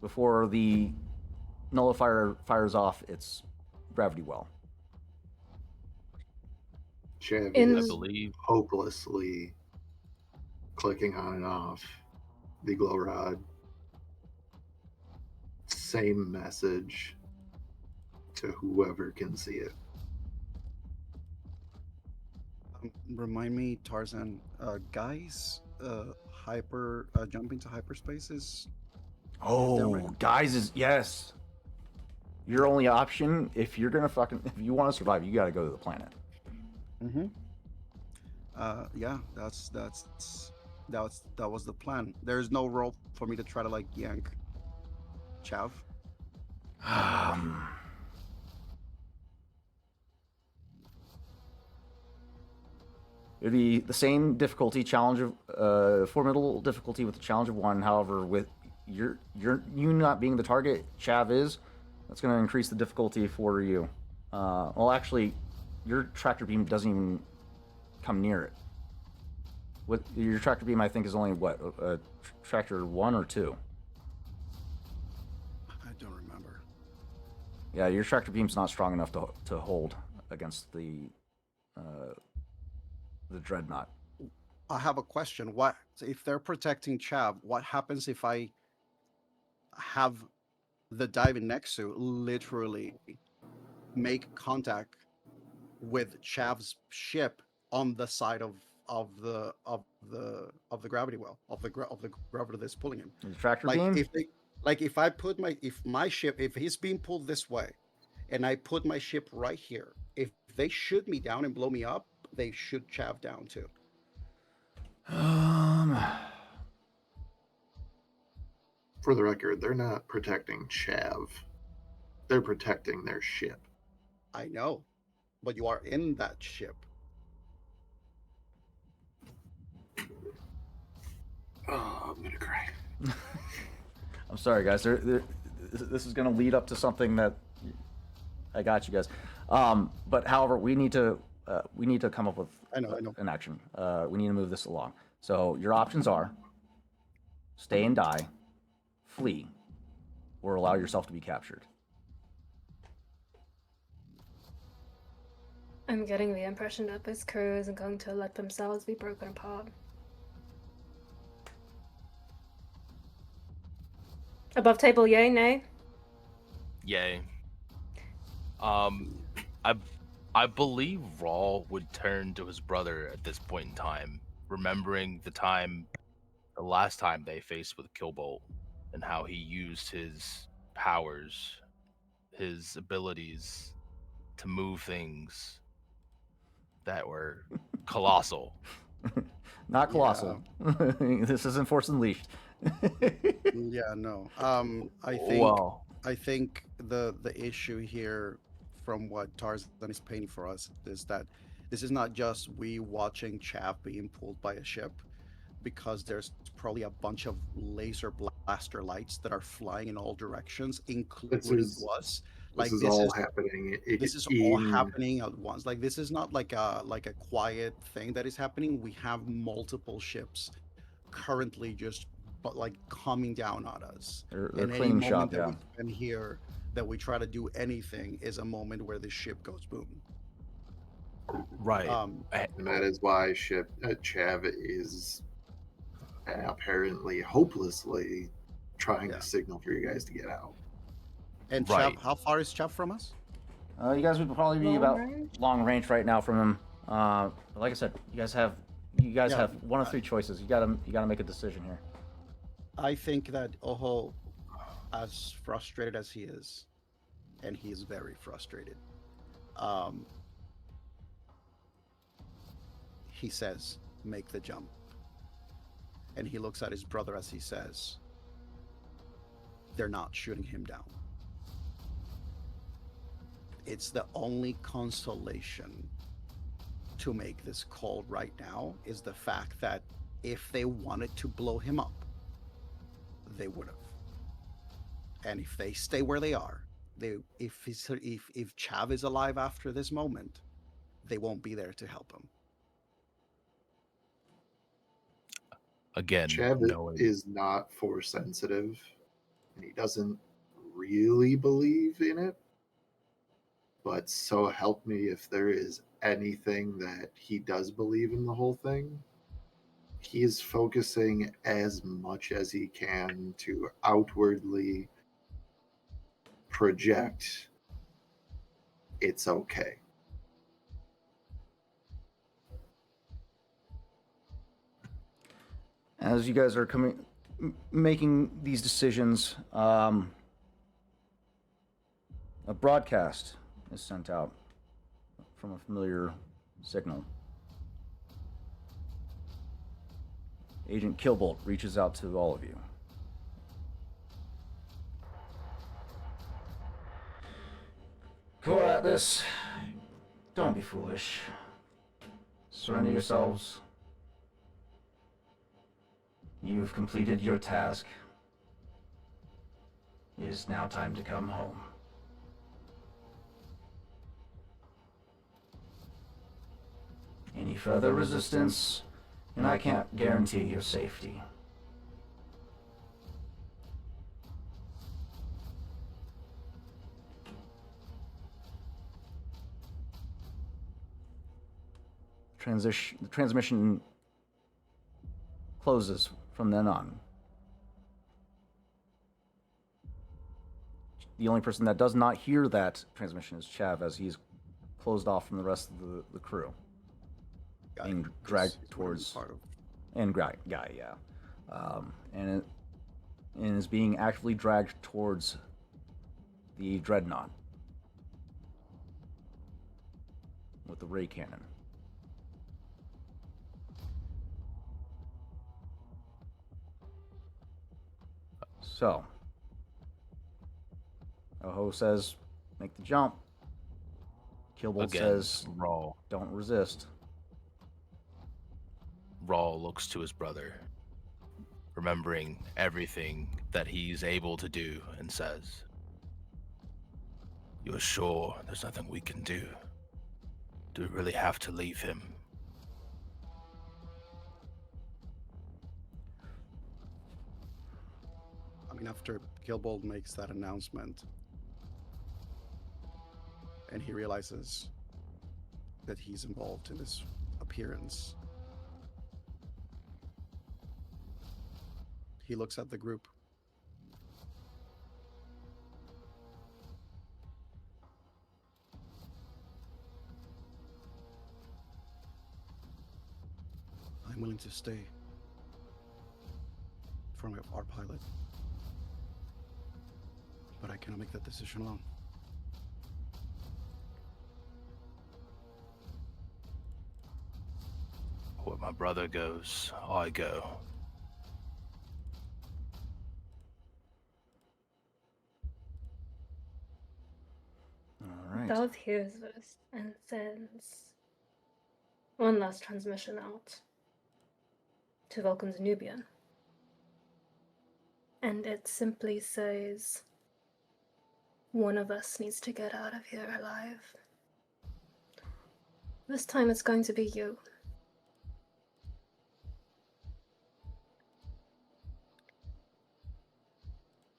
before the nullifier fires off its gravity well. Chav In- I is believe. hopelessly clicking on and off the glow rod. Same message to whoever can see it. Remind me, Tarzan, guys, jumping to hyperspace is Oh, right? guys, is yes. Your only option if you're gonna if you want to survive, you got to go to the planet. Mm-hmm. Yeah, that was the plan. There's no rope for me to try to like yank Chav. It'd be the same difficulty, challenge of formidable difficulty with the challenge of 1. However, with you not being the target, Chav is. That's going to increase the difficulty for you. Well, actually, your tractor beam doesn't even come near it. With your tractor beam, I think is only what tractor 1 or 2. I don't remember. Yeah, your tractor beam's not strong enough to hold against the dreadnought. I have a question. What if they're protecting Chav? What happens if I have the diving Nexu literally make contact with Chav's ship on the side of the gravity well of the gravity that's pulling him? The tractor Like beam. if I put my ship, if he's being pulled this way, and I put my ship right here, if they shoot me down and blow me up, they shoot Chav down too. For the record, they're not protecting Chav. They're protecting their ship. I know, but you are in that ship. Oh, I'm gonna cry. I'm sorry, guys. This is going to lead up to something that I got you guys. But however, we need to come up with I know. an action. We need to move this along. So your options are stay and die, flee, or allow yourself to be captured. I'm getting the impression that this crew isn't going to let themselves be broken apart. Above table, yay, nay? Yay. I believe Raw would turn to his brother at this point in time, remembering the last time they faced with Killbolt, and how he used his powers, his abilities to move things that were colossal. Not colossal. Yeah. This isn't Force Unleashed. Yeah, no. I think the issue here, from what Tarzan is painting for us, is that this is not just we watching Chav being pulled by a ship, because there's probably a bunch of laser blaster lights that are flying in all directions, including us. This is all happening at once. Like, this is not like a quiet thing that is happening. We have multiple ships currently just coming down on us. They're and any cleaning moment shop, that yeah. we spend here that we try to do anything is a moment where the ship goes boom. Right. And that is why Chav is apparently hopelessly trying Yeah. to signal for you guys to get out. And Right. Chav, how far is Chav from us? You guys would probably be Long about range? long range right now from him. Like I said, you guys have Yeah, one of three choices. You gotta make a decision here. I think that Oho, as frustrated as he is, and he is very frustrated, he says, make the jump. And he looks at his brother as he says, they're not shooting him down. It's the only consolation to make this call right now is the fact that if they wanted to blow him up, they would have. And if they stay where they are, if Chav is alive after this moment, they won't be there to help him. Again, Chav knowing is not force sensitive, and he doesn't really believe in it. But so help me, if there is anything that he does believe in the whole thing, he is focusing as much as he can to outwardly project it's okay. As you guys are making these decisions, a broadcast is sent out from a familiar signal. Agent Killbolt reaches out to all of you. Go at this. Don't be foolish. Surrender yourselves. You've completed your task. It is now time to come home. Any further resistance, and I can't guarantee your safety. The transmission closes from then on. The only person that does not hear that transmission is Chav, as he's closed off from the rest of the crew. Being dragged towards and Guy, yeah, and is being actively dragged towards the dreadnought with the ray cannon. So, Oho says, "Make the jump." Killbolt again, says, Raw "Don't resist." looks to his brother, remembering everything that he's able to do, and says, "You're sure there's nothing we can do? Do we really have to leave him?" I mean, after Killbolt makes that announcement, and he realizes that he's involved in this appearance, he looks at the group. I'm willing to stay for our pilot, but I cannot make that decision alone. Where my brother goes, I go. All right. Dove hears this and sends one last transmission out to Vulcan's Nubian. And it simply says, one of us needs to get out of here alive. This time it's going to be you.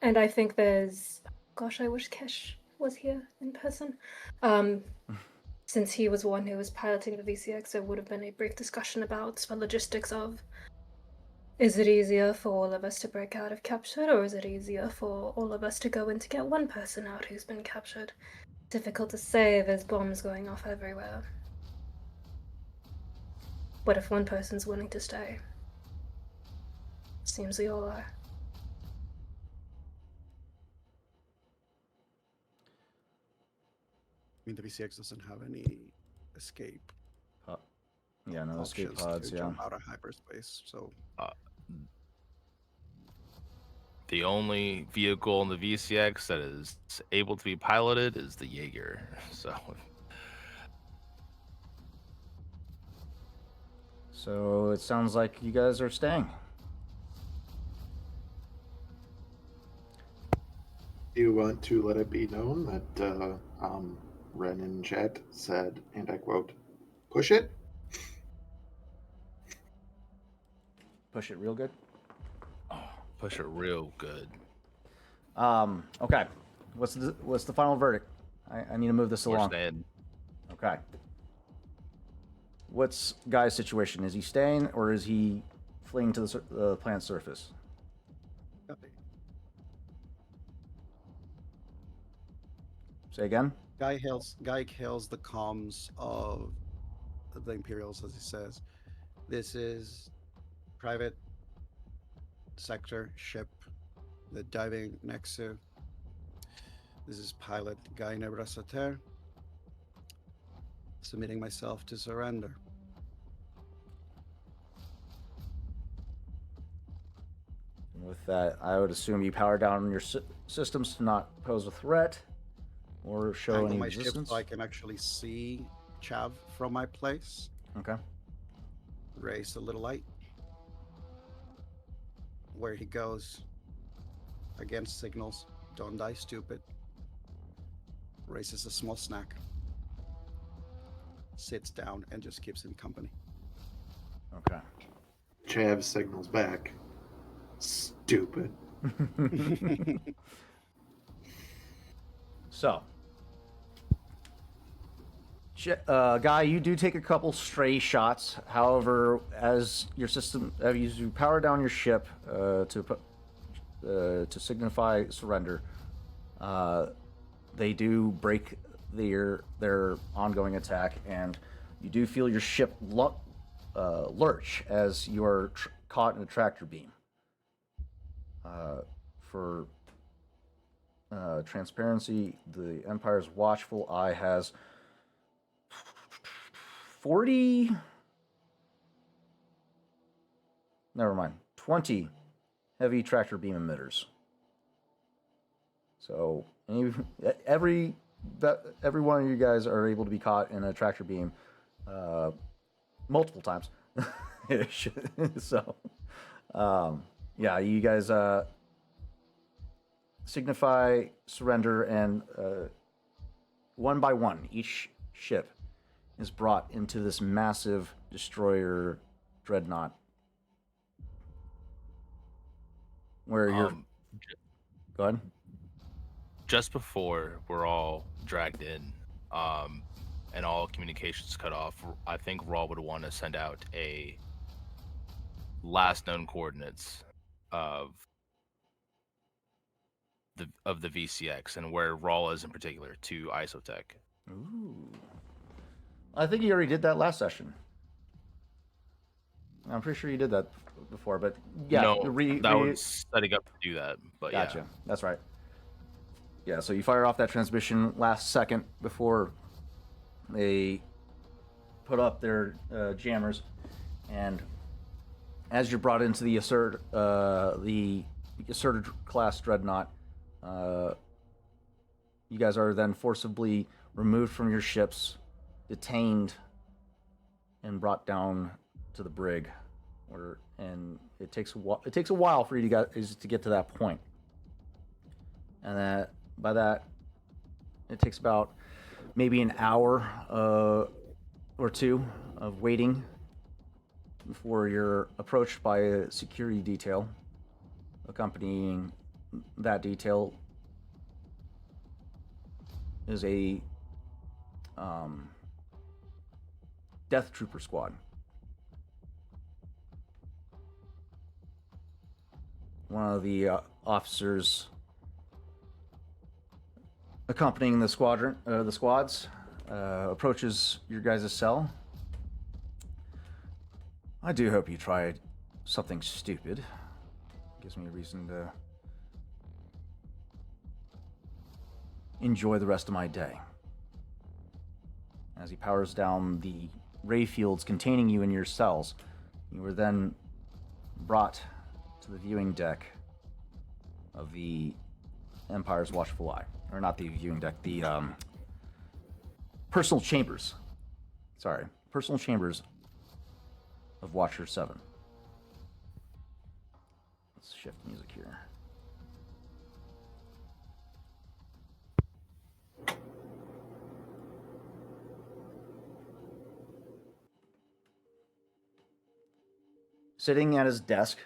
And I think there's... Gosh, I wish Kesh was here in person. Since he was one who was piloting the VCX, there would have been a brief discussion about the logistics of Is it easier for all of us to break out of capture, or is it easier for all of us to go in to get one person out who's been captured? Difficult to say, there's bombs going off everywhere. What if one person's willing to stay? Seems we all are. I mean, the VCX doesn't have any escape Yeah, no escape options pods. to Yeah. jump out of hyperspace. So The only vehicle in the VCX that is able to be piloted is the Jaeger. So it sounds like you guys are staying. Do you want to let it be known that Ren in chat said, and I quote, "Push it"? Push it real good. Push it real good. Okay. What's the final verdict? I need to move this We're along. staying. Okay. What's Guy's situation? Is he staying or is he fleeing to the planet's surface? Say again? Guy hails the comms of the Imperials, as he says. This is private sector ship the diving next to. This is pilot Guy Nebrasater. Submitting myself to surrender. And with that, I would assume you power down your systems to not pose a threat or show Angle any my ship resistance. so I can actually see Chav from my place. Okay. Raise a little light. Where he goes. Against signals. Don't die stupid. Raises a small snack. Sits down and just keeps him company. Okay. Chav signals back. Stupid. So, Guy, you do take a couple stray shots. However, as you power down your ship to signify surrender, they do break their ongoing attack, and you do feel your ship lurch as you are caught in a tractor beam. For transparency, the Empire's watchful eye has 40. Never mind. 20 heavy tractor beam emitters. So every one of you guys are able to be caught in a tractor beam multiple times. So, yeah, you guys signify surrender, and one by one, each ship is brought into this massive destroyer dreadnought, where you're. Go ahead. Just before we're all dragged in, and all communications cut off, I think Raw would want to send out a last known coordinates of the VCX and where Raw is in particular to Isotech. Ooh. I think you already did that last session. I'm pretty sure you did that before, but yeah. No, that was setting up to do that, but gotcha. Yeah. That's right. Yeah, so you fire off that transmission last second before they put up their jammers, and as you're brought into the asserted class dreadnought, you guys are then forcibly removed from your ships, detained, and brought down to the brig, and it takes a while for you guys to get to that point, and by that it takes about maybe an hour or two of waiting before you're approached by a security detail. Accompanying that detail is a death trooper squad. one of the officers accompanying the squads, approaches your guys' cell. I do hope you tried something stupid. Gives me a reason to enjoy the rest of my day. As he powers down the ray fields containing you in your cells, you were then brought to the viewing deck of the Empire's Watchful Eye. Or not the viewing deck, the personal chambers. Sorry, personal chambers of Watcher 7. Let's shift music here. Sitting at his desk,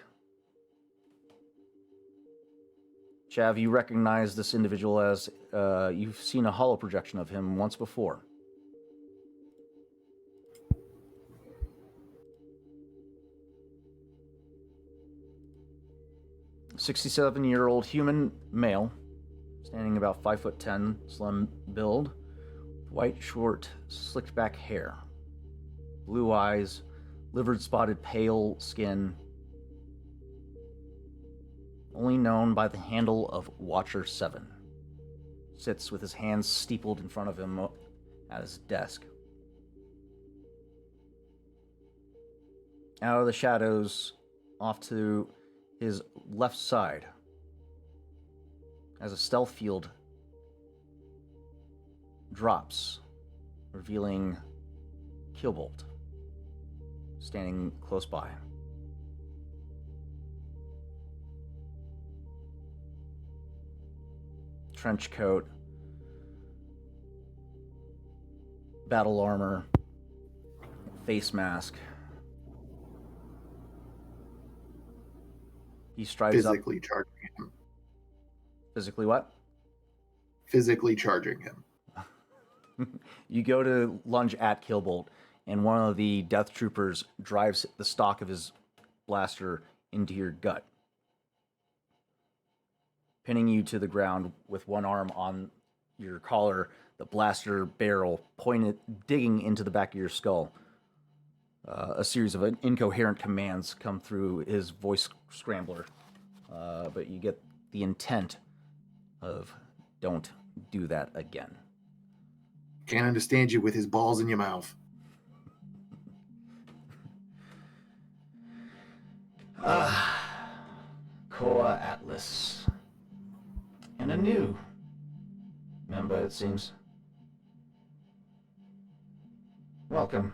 Chav, you recognize this individual as you've seen a hollow projection of him once before. A 67-year-old human male, standing about 5'10", slim build, white, short, slicked back hair, blue eyes, livered spotted pale skin, only known by the handle of Watcher 7. Sits with his hands steepled in front of him at his desk. Out of the shadows, off to his left side, as a stealth field drops, revealing Killbolt, standing close by. Trench coat, battle armor, face mask. He strides Physically up. charging him. Physically what? Physically charging him. You go to lunge at Killbolt, and one of the death troopers drives the stock of his blaster into your gut, pinning you to the ground with one arm on your collar, the blaster barrel pointed, digging into the back of your skull. A series of incoherent commands come through his voice scrambler, but you get the intent of don't do that again. Can't understand you with his balls in your mouth. Core Atlas. And a new member, it seems. Welcome.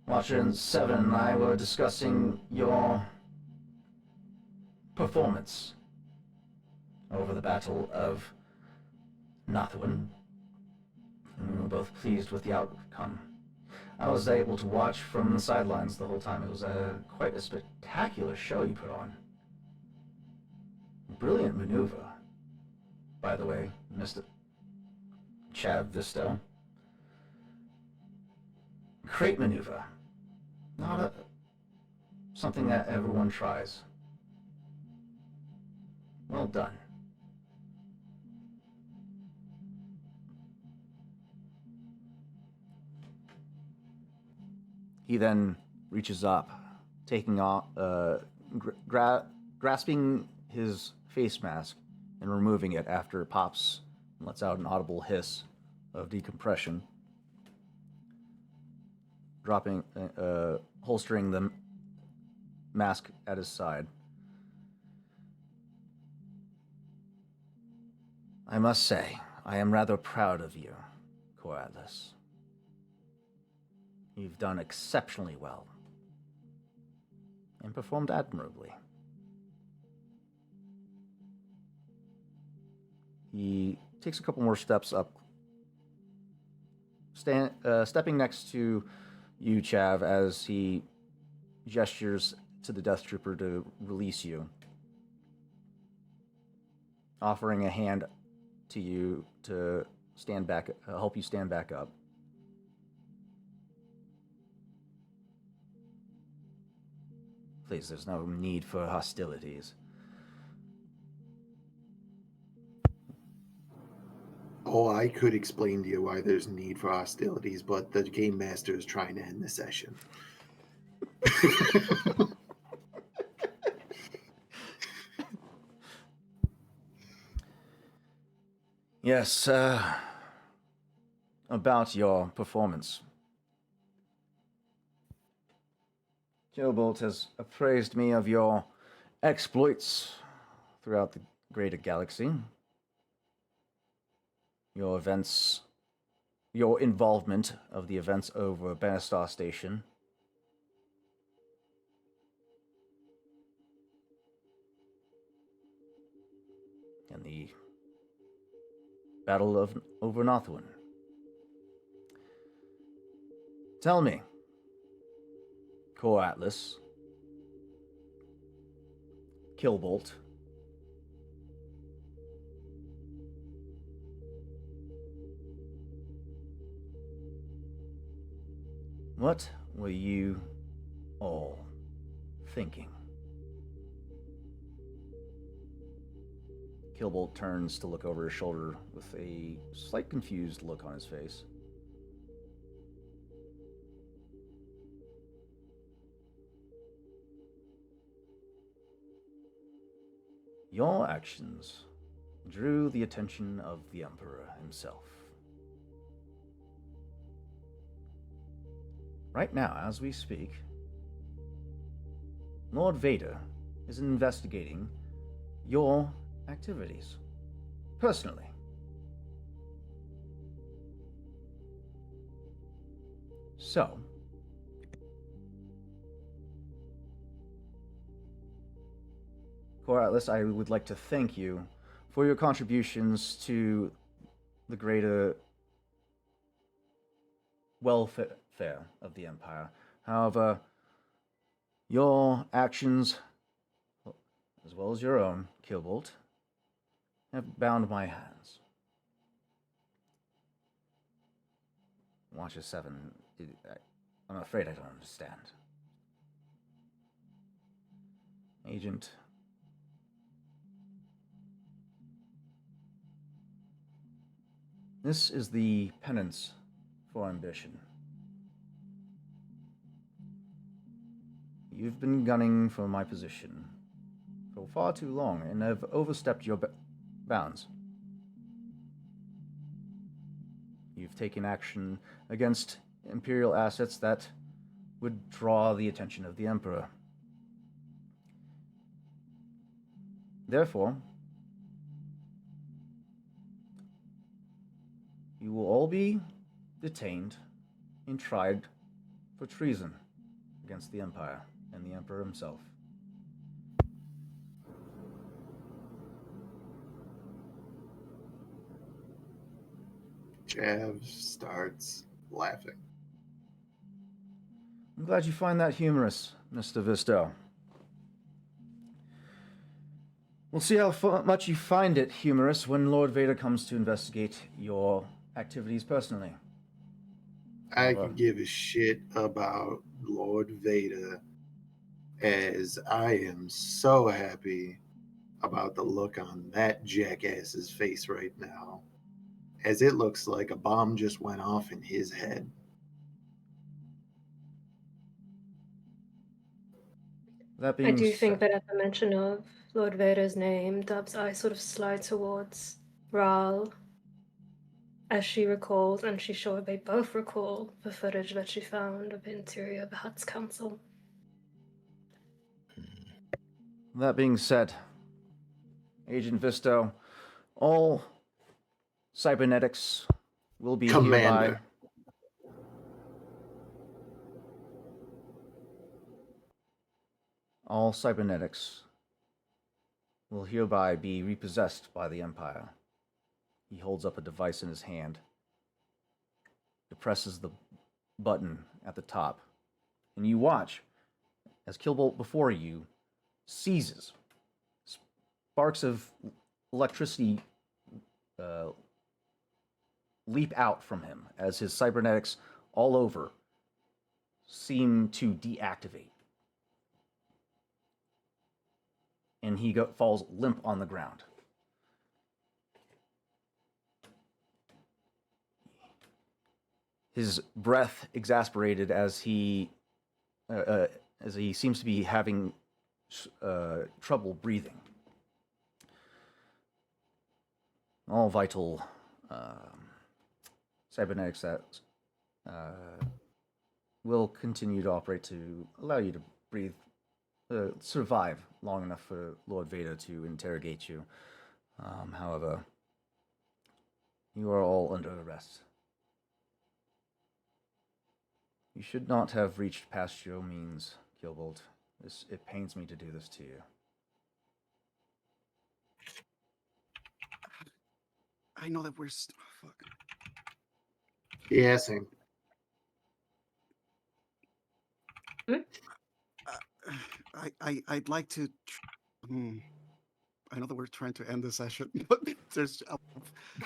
Watcher 7 and I were discussing your performance over the Battle of Nothoiin, and we were both pleased with the outcome. I was able to watch from the sidelines the whole time. It was quite a spectacular show you put on. Brilliant maneuver, by the way, Mr. Chav Visto. Great maneuver. Not something that everyone tries. Well done. He then reaches up, taking off, grasping his face mask and removing it after it pops and lets out an audible hiss of decompression. Dropping, holstering the mask at his side. I must say, I am rather proud of you, Core Atlas. You've done exceptionally well and performed admirably. He takes a couple more steps up, stepping next to you, Chav, as he gestures to the Death Trooper to release you, offering a hand to you to stand back, help you stand back up. Please, there's no need for hostilities. Oh, I could explain to you why there's need for hostilities, but the game master is trying to end the session. Yes, about your performance. Cobalt has appraised me of your exploits throughout the greater galaxy. Your events, your involvement of the events over Bannister Station. And the Battle of over Nothoiin. Tell me, Core Atlas, Killbolt, what were you all thinking? Killbolt turns to look over his shoulder with a slight confused look on his face. Your actions drew the attention of the Emperor himself. Right now, as we speak, Lord Vader is investigating your activities, personally. So, Core Atlas, I would like to thank you for your contributions to the greater welfare of the Empire. However, your actions, as well as your own, Killbolt, have bound my hands. Watcher 7, I'm afraid I don't understand. Agent, this is the penance for ambition. You've been gunning for my position for far too long and have overstepped your bounds. You've taken action against Imperial assets that would draw the attention of the Emperor. Therefore, you will all be detained and tried for treason against the Empire and the Emperor himself. Chav starts laughing. I'm glad you find that humorous, Mr. Visto. We'll see how much you find it humorous when Lord Vader comes to investigate your activities personally. I can give a shit about Lord Vader, as I am so happy about the look on that jackass's face right now, as it looks like a bomb just went off in his head. That I being do said, think that at the mention of Lord Vader's name, Dub's eyes sort of slide towards Ral as she recalls, and she's sure they both recall, the footage that she found of the interior of the Hutt's council. that being said, Agent Visto, all cybernetics will be Commander. hereby all cybernetics will hereby be repossessed by the Empire. He holds up a device in his hand, depresses the button at the top, and you watch as Killbolt before you seizes. Sparks of electricity leap out from him as his cybernetics all over seem to deactivate. and he falls limp on the ground. His breath exasperated as he seems to be having trouble breathing. All vital cybernetics that will continue to operate to allow you to breathe, survive long enough for Lord Vader to interrogate you. However, you are all under arrest. You should not have reached past your means, Gilbolt. It pains me to do this to you. I know that we're fuck. Yeah, same. I'd like to. I know that we're trying to end the session, but there's.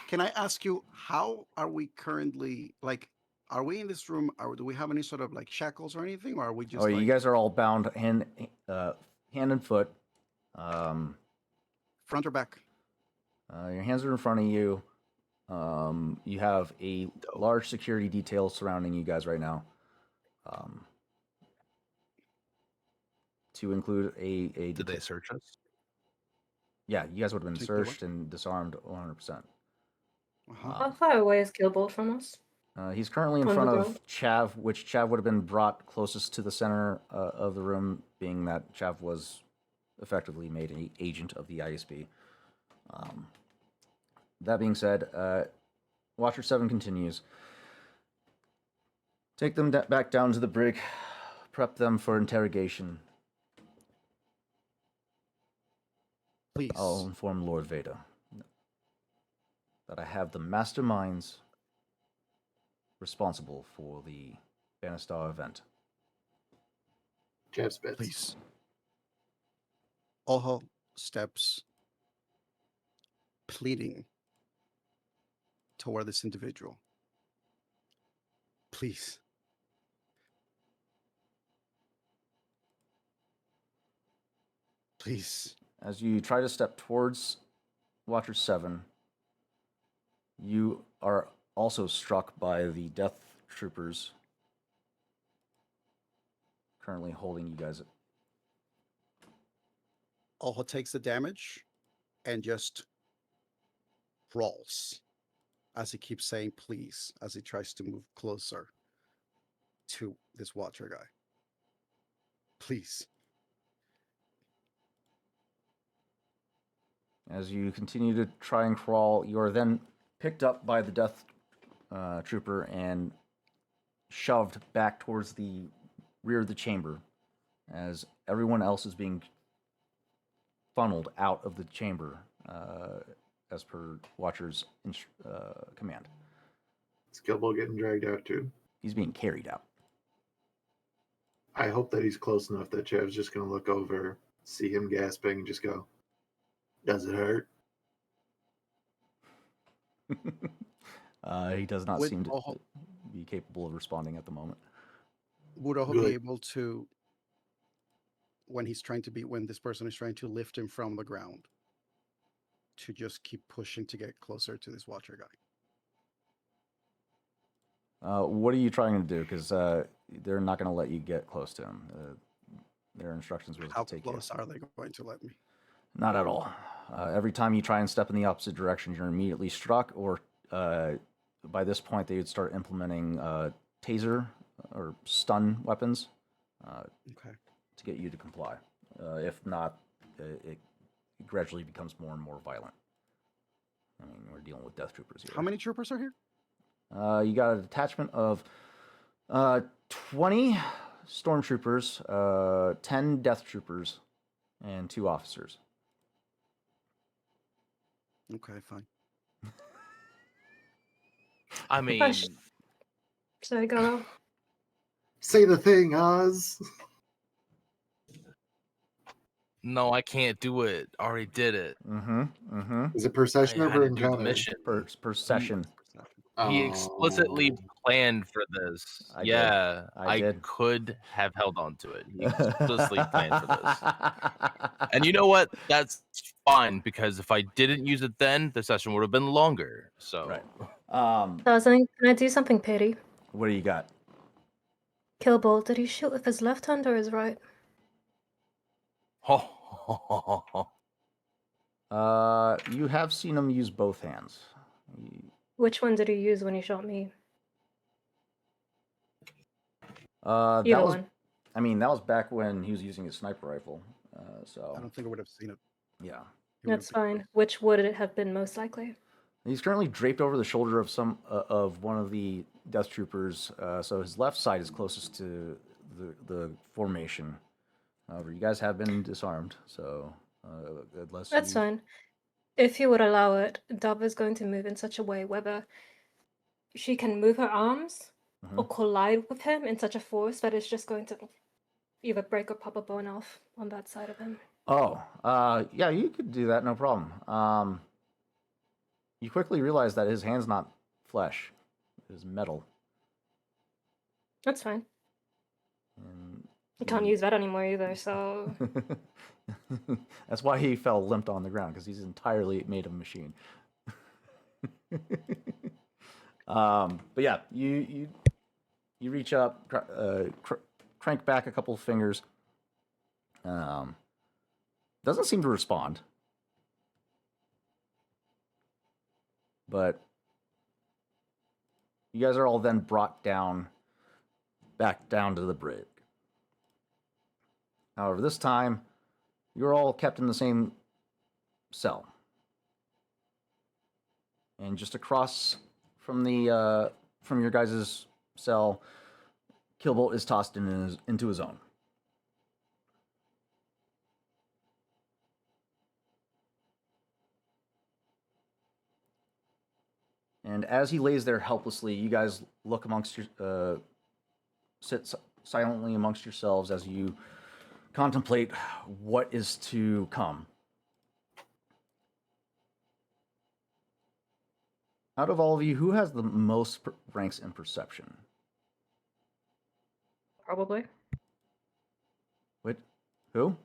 Can I ask you, how are we currently, like? Are we in this room? Or do we have any sort of like shackles or anything, or are we just? You guys are all bound hand and foot. Front or back? Your hands are in front of you. You have a large security detail surrounding you guys right now. To include a Did they search us? Yeah, you guys would have been Take the what? searched and disarmed 100%. How far away is Gilbolt from us? He's currently in On the front of ground? Chav, which Chav would have been brought closest to the center of the room, being that Chav was effectively made an agent of the ISB. That being said, Watcher 7 continues. Take them back down to the brig, prep them for interrogation. Please. I'll inform Lord Vader that I have the masterminds responsible for the Bannistar event. Jeff Spitz. Please. Oho steps pleading toward this individual. Please. Please. As you try to step towards Watcher 7, you are also struck by the Death Troopers currently holding you guys. Oho takes the damage and just rolls as he keeps saying please, as he tries to move closer to this Watcher guy. Please. As you continue to try and crawl, you are then picked up by the Death Trooper and shoved back towards the rear of the chamber as everyone else is being funneled out of the chamber as per Watcher's command. Is Gilbo getting dragged out too? He's being carried out. I hope that he's close enough that Chev's just going to look over, see him gasping, and just go, does it hurt? He does not Would seem to Oho- be capable of responding at the moment. Would Oho Good. be able to, when this person is trying to lift him from the ground, to just keep pushing to get closer to this Watcher guy? What are you trying to do? Because they're not going to let you get close to him. Their instructions was How to take close you. are they going to let me? Not at all. Every time you try and step in the opposite direction, you're immediately struck, or by this point, they would start implementing taser or stun weapons Okay. to get you to comply. If not, it gradually becomes more and more violent. I mean, we're dealing with Death Troopers here. How many troopers are here? You got a detachment of 20 stormtroopers, 10 Death Troopers, and 2 officers. Okay, fine. I mean, Gosh. Sorry, go on. Say the thing, Oz. no, I can't do it. Already did it. Mm-hmm. Is it per I session or had per to do the encounter? mission. Per session. He explicitly planned for this. I did. Yeah, I did. could have held on to it. He explicitly planned for this. And you know what? That's fine, because if I didn't use it then, the session would have been longer. So Right. Tarzan, can I do something petty? What do you got? Killball, did he shoot with his left hand or his right? You have seen him use both hands. Which one did he use when he shot me? That Either was, one. I mean, that was back when he was using his sniper rifle. I So don't think I would have seen it. yeah, He would That's have been- fine. Which would it have been most likely? he's currently draped over the shoulder of of one of the death troopers. So his left side is closest to the formation. However, you guys have been disarmed, so unless That's you... fine. If you would allow it, Dove is going to move in such a way whether she can move her arms Mhm. or collide with him in such a force that it's just going to either break or pop a bone off on that side of him. Oh, yeah, you could do that, no problem. You quickly realize that his hand's not flesh; it is metal. That's fine. And You can't use that anymore either, so that's why he fell limped on the ground, because he's entirely made of machine. But yeah, you reach up, crank back a couple of fingers. Doesn't seem to respond, but you guys are all then brought back down to the brig. However, this time you're all kept in the same cell, and just across from from your guys' cell, Killbolt is tossed into his own. And as he lays there helplessly, you guys look amongst your, sit silently amongst yourselves as you contemplate what is to come. Out of all of you, who has the most ranks in perception? probably. Wait, who?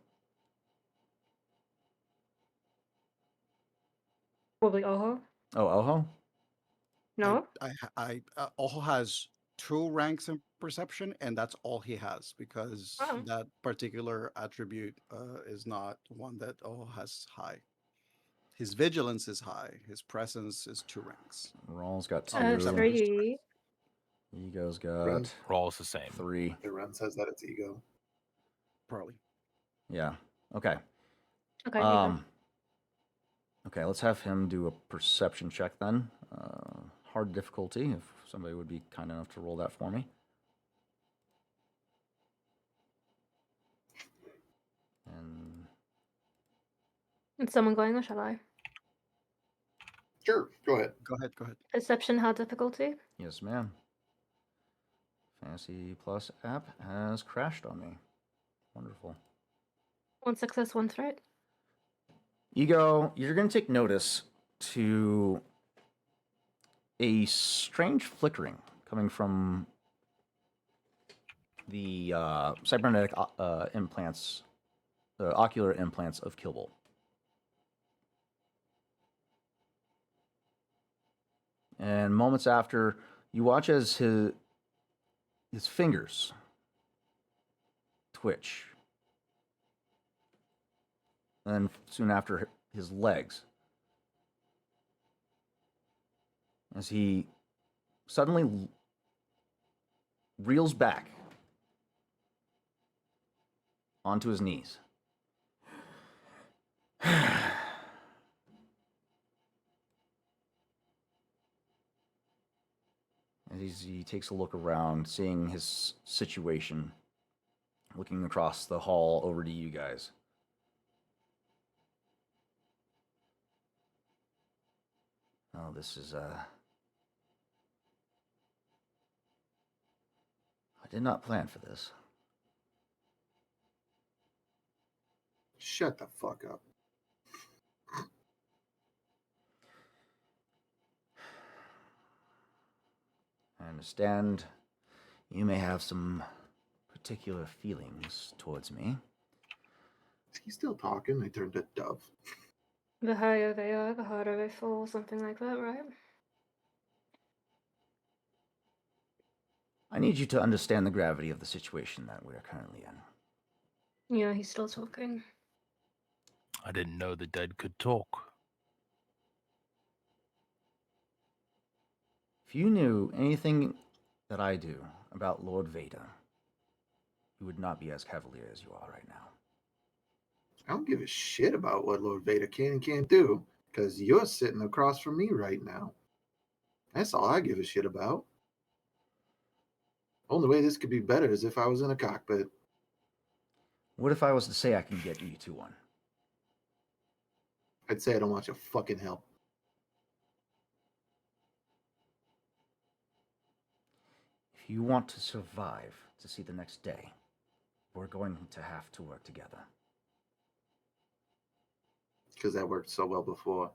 Probably Oho. Oh, Oho? No? Oho has 2 ranks in perception, and that's all he has, because Oh. that particular attribute is not one that Oho has high. His vigilance is high. His presence is 2 ranks. Rawls got 2. Perception. 3. Ego's got Ren. Rawls the same. 3. The Ren says that it's ego. Probably. Yeah. Okay. Okay, Ego. Okay, let's have him do a perception check then. Hard difficulty, if somebody would be kind enough to roll that for me. And Is someone going or shall I? Sure, go ahead. Go ahead. Go ahead. Perception hard difficulty? yes, ma'am. Fantasy Plus app has crashed on me. Wonderful. 1 success, 1 threat. Ego, you're going to take notice to a strange flickering coming from the cybernetic implants, ocular implants of Killbolt. And moments after, you watch as his fingers twitch. And then soon after, his legs. As he suddenly reels back onto his knees. As he takes a look around, seeing his situation, looking across the hall over to you guys. Oh, this is, I did not plan for this. Shut the fuck up. I understand you may have some particular feelings towards me. Is he still talking? I turned to Dove. The higher they are, the harder they fall, something like that, right? I need you to understand the gravity of the situation that we are currently in. Yeah, he's still talking. I didn't know the dead could talk. If you knew anything that I do about Lord Vader, you would not be as cavalier as you are right now. I don't give a shit about what Lord Vader can and can't do, because you're sitting across from me right now. That's all I give a shit about. Only way this could be better is if I was in a cockpit. What if I was to say I can get you to one? I'd say I don't want your fucking help. If you want to survive to see the next day, we're going to have to work together. Because that worked so well before.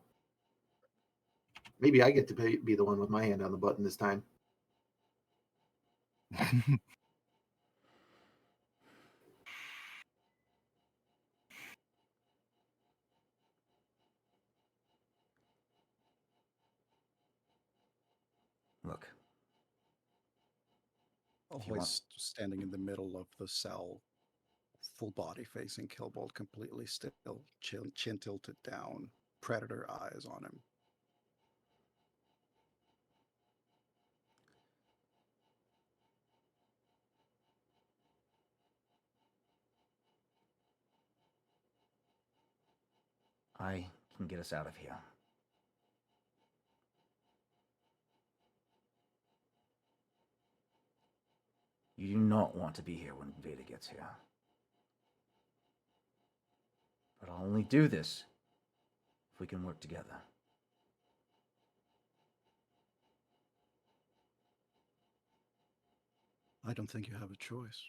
Maybe I get to be the one with my hand on the button this time. Look, Always standing in the middle of the cell, full body facing Killbolt, completely still, chin tilted down, predator eyes on him. I can get us out of here. You do not want to be here when Vader gets here. But I'll only do this if we can work together. I don't think you have a choice.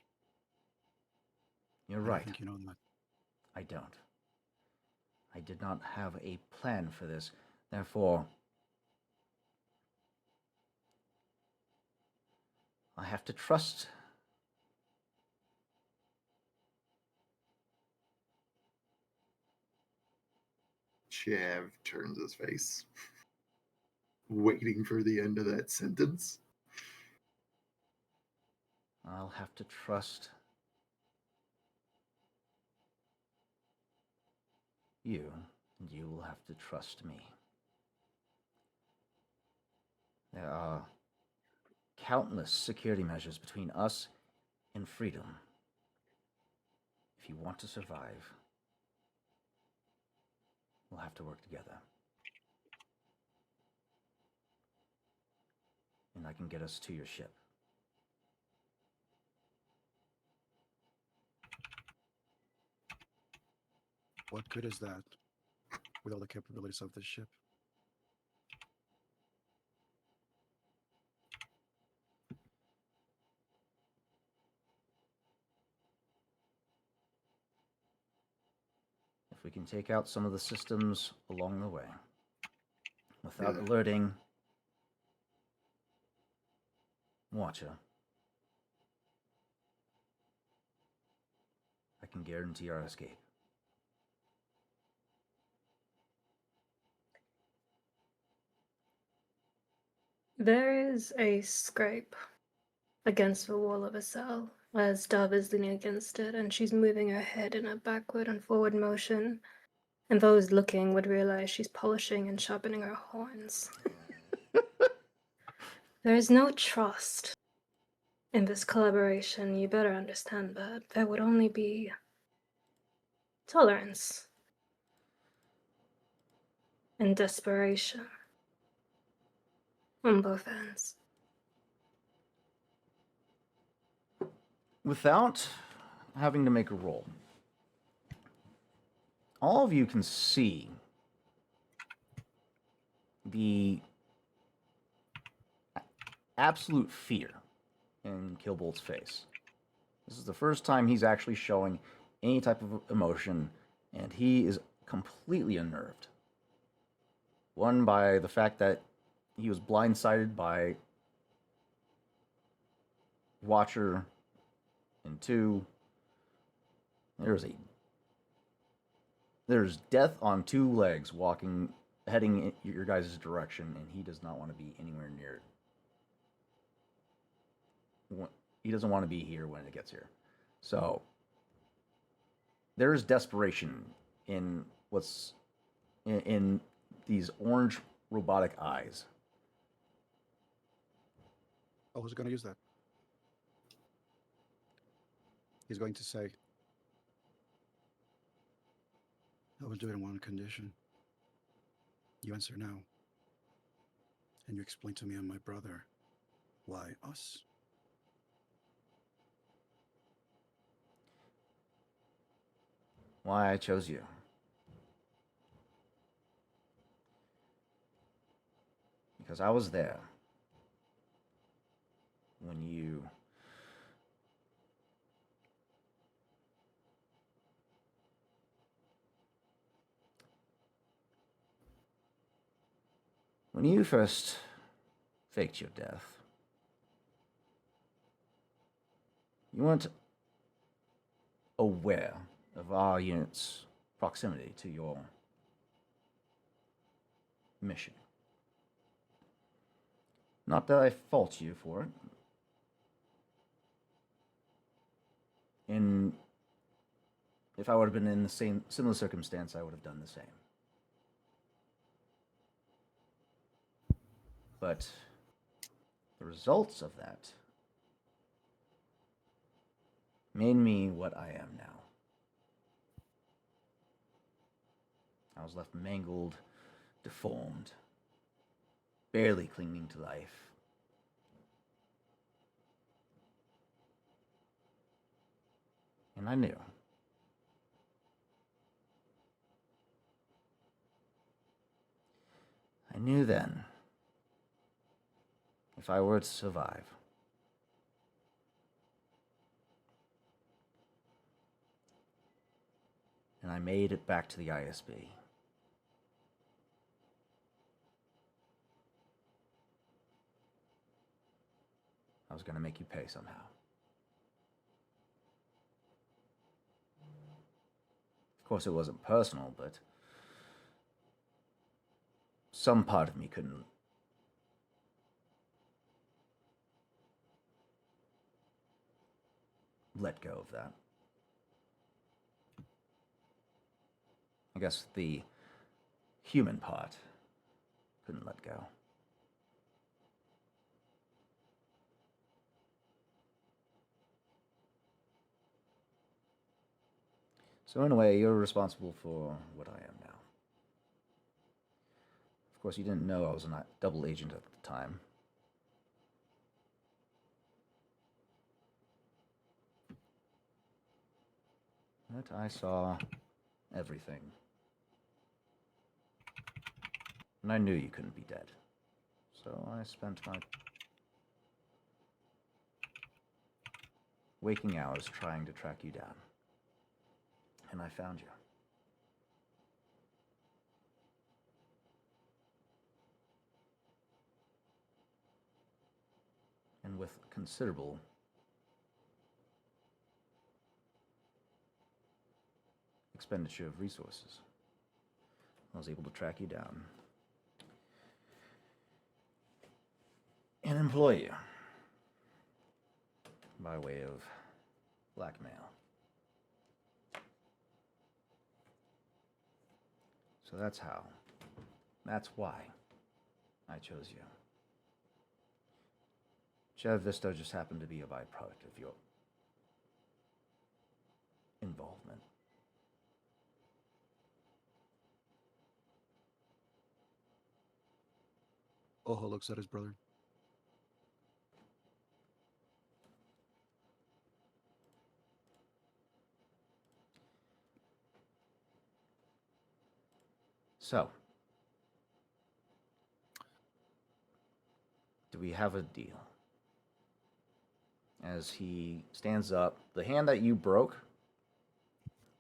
You're I right. think you know that. I don't. I did not have a plan for this. Therefore, I have to trust. Chav turns his face, waiting for the end of that sentence. I'll have to trust you, and you will have to trust me. There are countless security measures between us and freedom. If you want to survive, we'll have to work together. And I can get us to your ship. What good is that with all the capabilities of this ship? If we can take out some of the systems along the way without Yeah. alerting Watcher, I can guarantee our escape. There is a scrape against the wall of a cell as Dove is leaning against it and she's moving her head in a backward and forward motion. And those looking would realize she's polishing and sharpening her horns. There is no trust in this collaboration. You better understand that. There would only be tolerance and desperation on both ends. Without having to make a roll, all of you can see the absolute fear in Killbolt's face. This is the first time he's actually showing any type of emotion, and he is completely unnerved. One, by the fact that he was blindsided by Watcher, and 2. There's death on 2 legs heading in your guys' direction, and he does not want to be anywhere near it. He doesn't want to be here when it gets here. So there is desperation in in these orange robotic eyes. Oh, who's going to use that? He's going to say, I will do it in one condition. You answer now. And you explain to me and my brother why us. Why I chose you. Because I was there when you first faked your death. You weren't aware of our unit's proximity to your mission. Not that I fault you for it. And if I would have been in the similar circumstance, I would have done the same. But the results of that made me what I am now. I was left mangled, deformed, barely clinging to life. And I knew. I knew then, if I were to survive, and I made it back to the ISB, I was going to make you pay somehow. Of course, it wasn't personal, but some part of me couldn't let go of that. I guess the human part couldn't let go. So in a way, you're responsible for what I am now. Of course, you didn't know I was a double agent at the time. But I saw everything. And I knew you couldn't be dead. So I spent my waking hours trying to track you down. And I found you. And with considerable expenditure of resources, I was able to track you down and employ you by way of blackmail. So that's why I chose you. Chev Vista just happened to be a byproduct of your involvement. Oho looks at his brother. So, do we have a deal? As he stands up, the hand that you broke,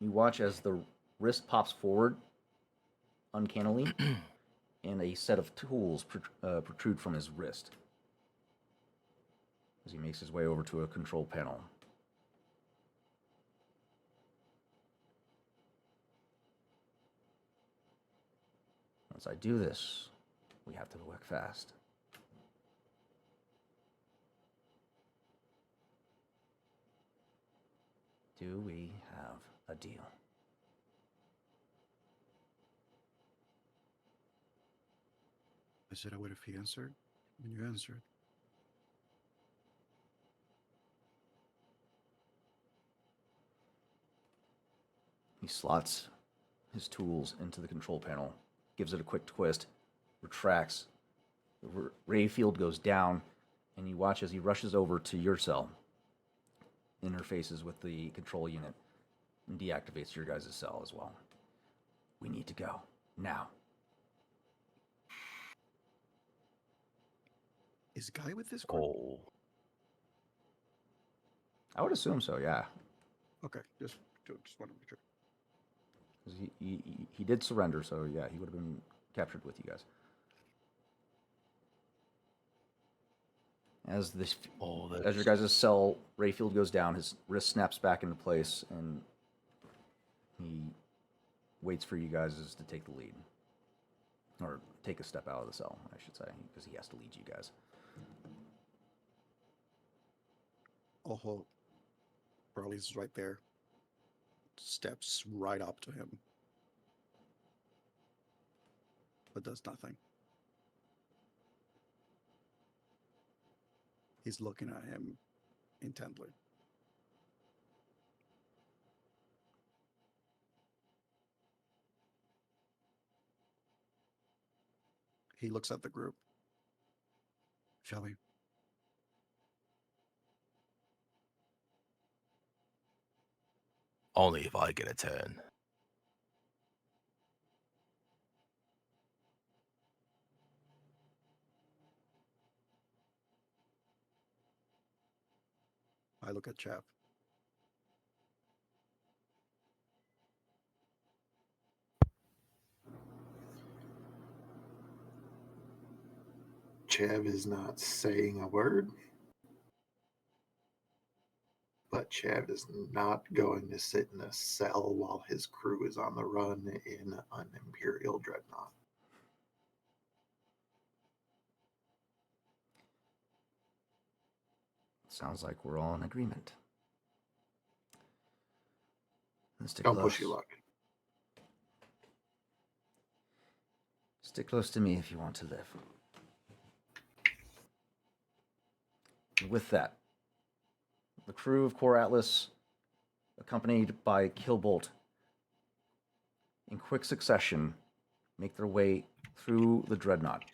you watch as the wrist pops forward uncannily, and a set of tools protrude from his wrist. as he makes his way over to a control panel. Once I do this, we have to work fast. Do we have a deal? I said I would if he answered, and you answered. He slots his tools into the control panel, gives it a quick twist, retracts. The ray field goes down, and you watch as he rushes over to your cell, interfaces with the control unit, and deactivates your guys' cell as well. We need to go now. Is Guy with this group? Oh, I would assume so, yeah. Okay, just want to be sure. 'Cause he did surrender, so yeah, he would have been captured with you guys. As this, as your guys' cell ray field goes down, his wrist snaps back into place, and he waits for you guys to take the lead, or take a step out of the cell, I should say, because he has to lead you guys. Oho probably is right there. Steps right up to him, but does nothing. He's looking at him intently. He looks at the group. Shall we? only if I get a turn. I look at Chav. Chav is not saying a word, but Chav is not going to sit in a cell while his crew is on the run in an Imperial dreadnought. Sounds like we're all in agreement. Let's stick Don't close. push your luck. Stick close to me if you want to live. With that, the crew of Core Atlas, accompanied by Killbolt, in quick succession, make their way through the dreadnought.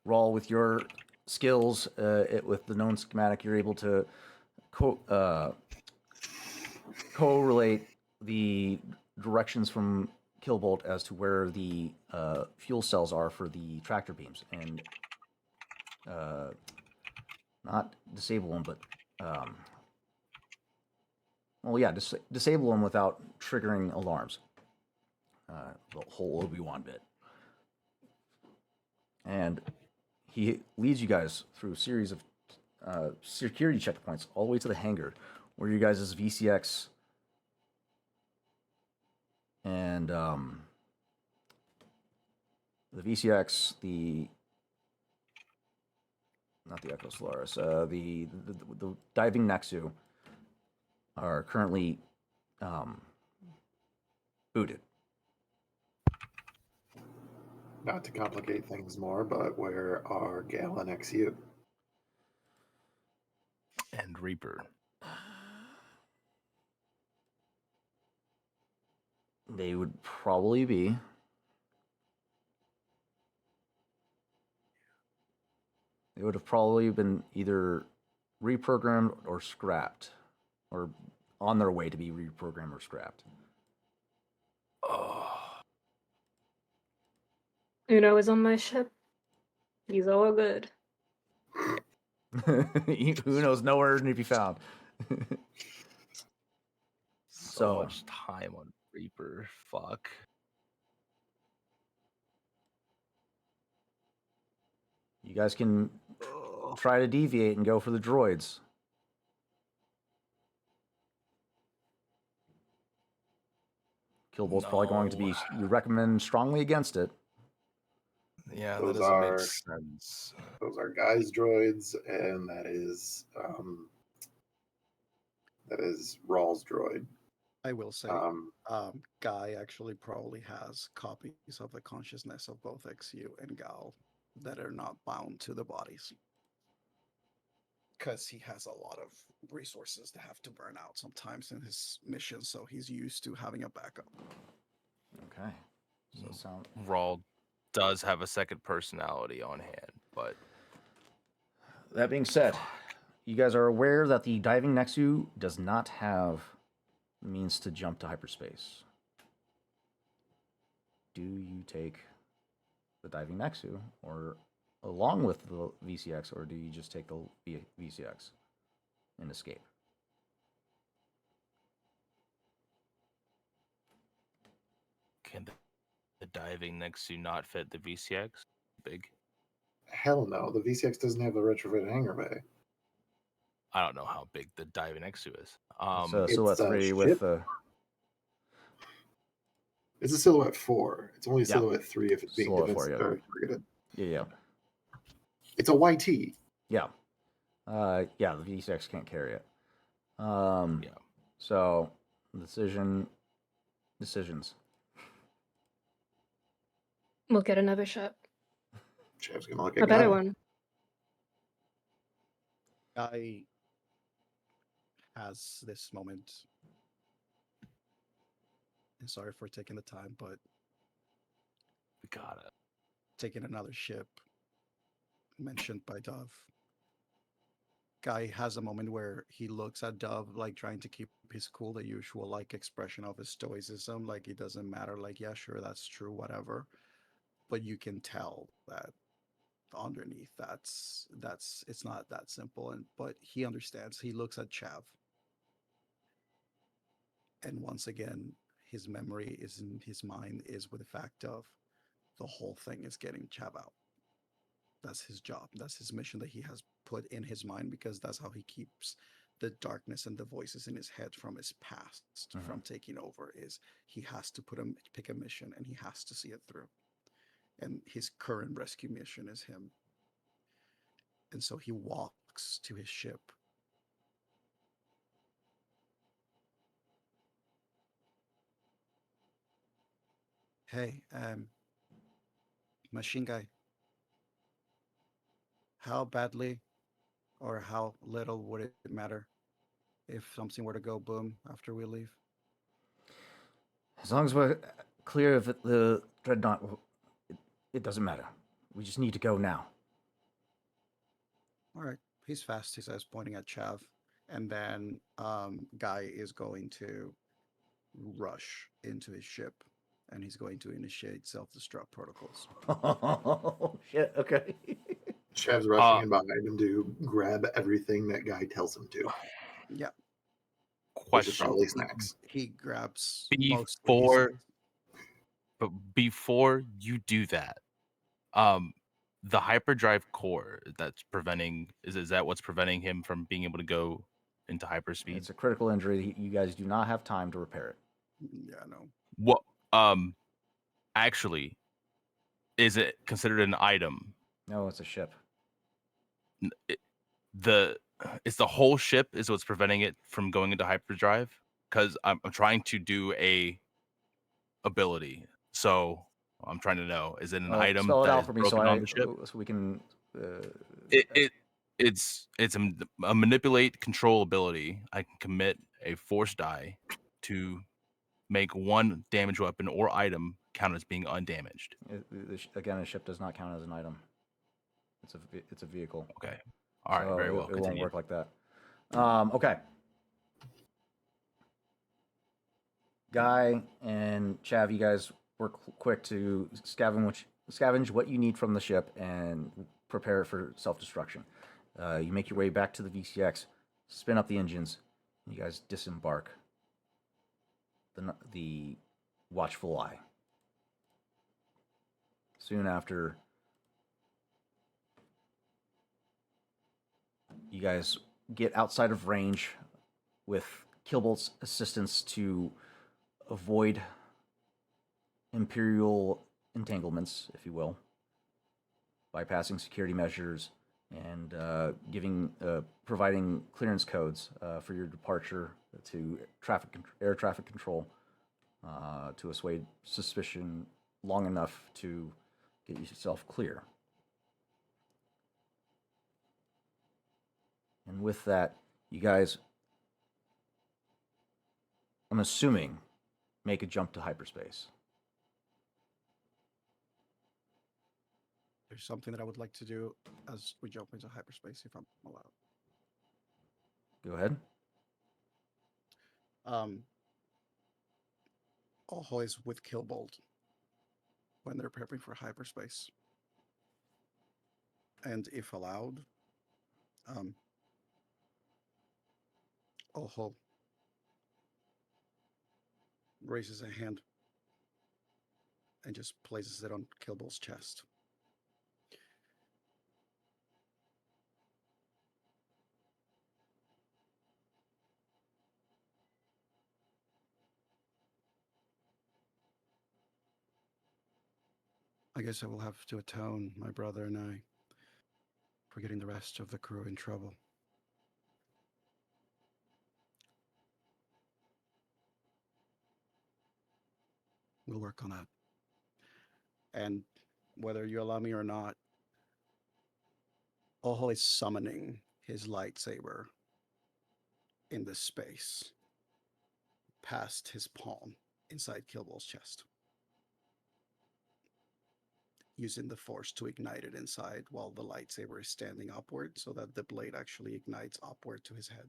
Rawl, with your skills, with the known schematic, you're able to correlate the directions from Killbolt as to where the fuel cells are for the tractor beams, and not disable them, but disable them without triggering alarms. The whole Obi-Wan bit. And he leads you guys through a series of security checkpoints all the way to the hangar, where you guys' VCX and the VCX, not the Echo Solaris, the diving Nexu are currently booted. Not to complicate things more, but where are Gal and XU? And Reaper. They would probably be they would have probably been either reprogrammed or scrapped, or on their way to be reprogrammed or scrapped. Oh, Uno is on my ship. He's all good. Uno's nowhere to be found. so much time on Reaper. Fuck. You guys can try to deviate and go for the droids. Killbolt's probably going to be. You recommend strongly against it. Yeah, Those that doesn't make are- sense. Those are guys droids, and that is Rawl's droid. I will say, Um, Guy actually probably has copies of the consciousness of both XU and Gal that are not bound to the bodies. Because he has a lot of resources to have to burn out sometimes in his mission, so he's used to having a backup. Okay. So sound. Rawl does have a second personality on hand, but That being said, you guys are aware that the diving Nexu does not have means to jump to hyperspace. Do you take the diving Nexu, or along with the VCX, or do you just take the VCX and escape? can the diving next to not fit the VCX? Big. hell no, the VCX doesn't have a retrofit hangar bay. I don't know how big the diving next to is. It's a It's Silhouette a 3 ship. with It's a Silhouette 4. It's only a Yeah. Silhouette 3 if it's being Silhouette defense 4, yeah. targeted. yeah. It's a YT. Yeah. Yeah, the V6 can't carry it. Yeah. So, decisions. We'll get another ship. Chav's gonna look A at better Guy. one. Guy has this moment. And sorry for taking the time, but We got it. taking another ship mentioned by Dove. Guy has a moment where he looks at Dove like trying to keep his cool, the usual like expression of his stoicism, like it doesn't matter, like yeah, sure, that's true, whatever. But you can tell that underneath that's it's not that simple, and but he understands. He looks at Chav, and once again, his memory is in his mind is with the fact of the whole thing is getting Chav out. That's his job. That's his mission that he has put in his mind, because that's how he keeps the darkness and the voices in his head from his past from taking over. Is he has to pick a mission and he has to see it through. And his current rescue mission is him. And so he walks to his ship. Hey, machine guy. How badly or how little would it matter if something were to go boom after we leave? As long as we're clear of the dreadnought, it doesn't matter. We just need to go now. All right. He's fast, he says, pointing at Chav. And then Guy is going to rush into his ship, and he's going to initiate self-destruct protocols. Oh, shit. Okay. Chav's rushing in behind him to grab everything that Guy tells him to, Yeah. which is Question. probably snacks. He grabs Before you do that, the hyperdrive core that's preventing is that what's preventing him from being able to go into hyperspeed? It's a critical injury. You guys do not have time to repair it. Yeah, no. What actually is it considered an item? No, it's a ship. It's the whole ship is what's preventing it from going into hyperdrive, because I'm trying to do a ability, so I'm trying to know, is it an item Spell it that out is for me broken on the ship? so we can. It's a manipulate control ability. I can commit a force die to make one damage weapon or item count as being undamaged. Again, a ship does not count as an item. It's a vehicle. Okay. All right. So Very well. It won't Continue. work like that. Okay. Guy and Chav, you guys work quick to scavenge what you need from the ship and prepare it for self-destruction. You make your way back to the VCX, spin up the engines, and you guys disembark the Watchful Eye. Soon after, you guys get outside of range with Killbolt's assistance to avoid Imperial entanglements, if you will, bypassing security measures and providing clearance codes for your departure to air traffic control to assuage suspicion long enough to get yourself clear. And with that, you guys, I'm assuming, make a jump to hyperspace. There's something that I would like to do as we jump into hyperspace, if I'm allowed. Go ahead. Always with Killbolt when they're prepping for hyperspace. And if allowed, Oho raises a hand and just places it on Killbolt's chest. I guess I will have to atone, my brother and I, for getting the rest of the crew in trouble. We'll work on that. And whether you allow me or not, Oho is summoning his lightsaber in this space past his palm inside Killbolt's chest, using the force to ignite it inside while the lightsaber is standing upward so that the blade actually ignites upward to his head.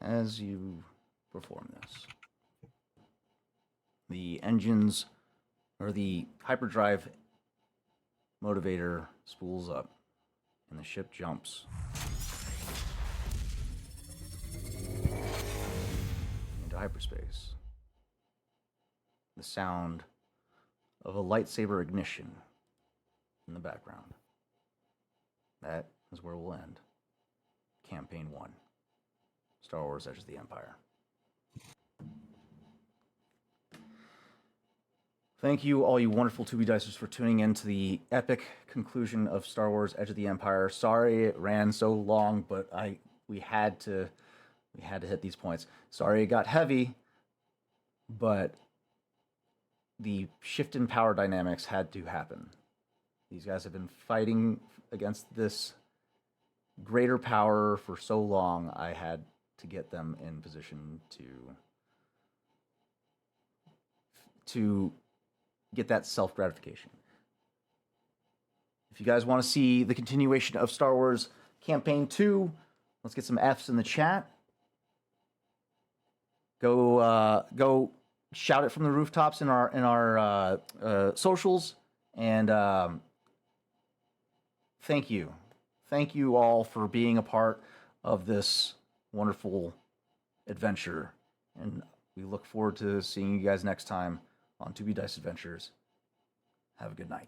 As you perform this, the engines or the hyperdrive motivator spools up and the ship jumps into hyperspace. The sound of a lightsaber ignition in the background. That is where we'll end Campaign 1. Star Wars Edge of the Empire. Thank you, all you wonderful 2B Dicers, for tuning in to the epic conclusion of Star Wars Edge of the Empire. Sorry it ran so long, but we had to hit these points. Sorry it got heavy, but the shift in power dynamics had to happen. These guys have been fighting against this greater power for so long. I had to get them in position to get that self-gratification. If you guys want to see the continuation of Star Wars Campaign 2, let's get some Fs in the chat. Go shout it from the rooftops in our socials, and thank you all for being a part of this wonderful adventure, and we look forward to seeing you guys next time on 2B Dice Adventures. Have a good night.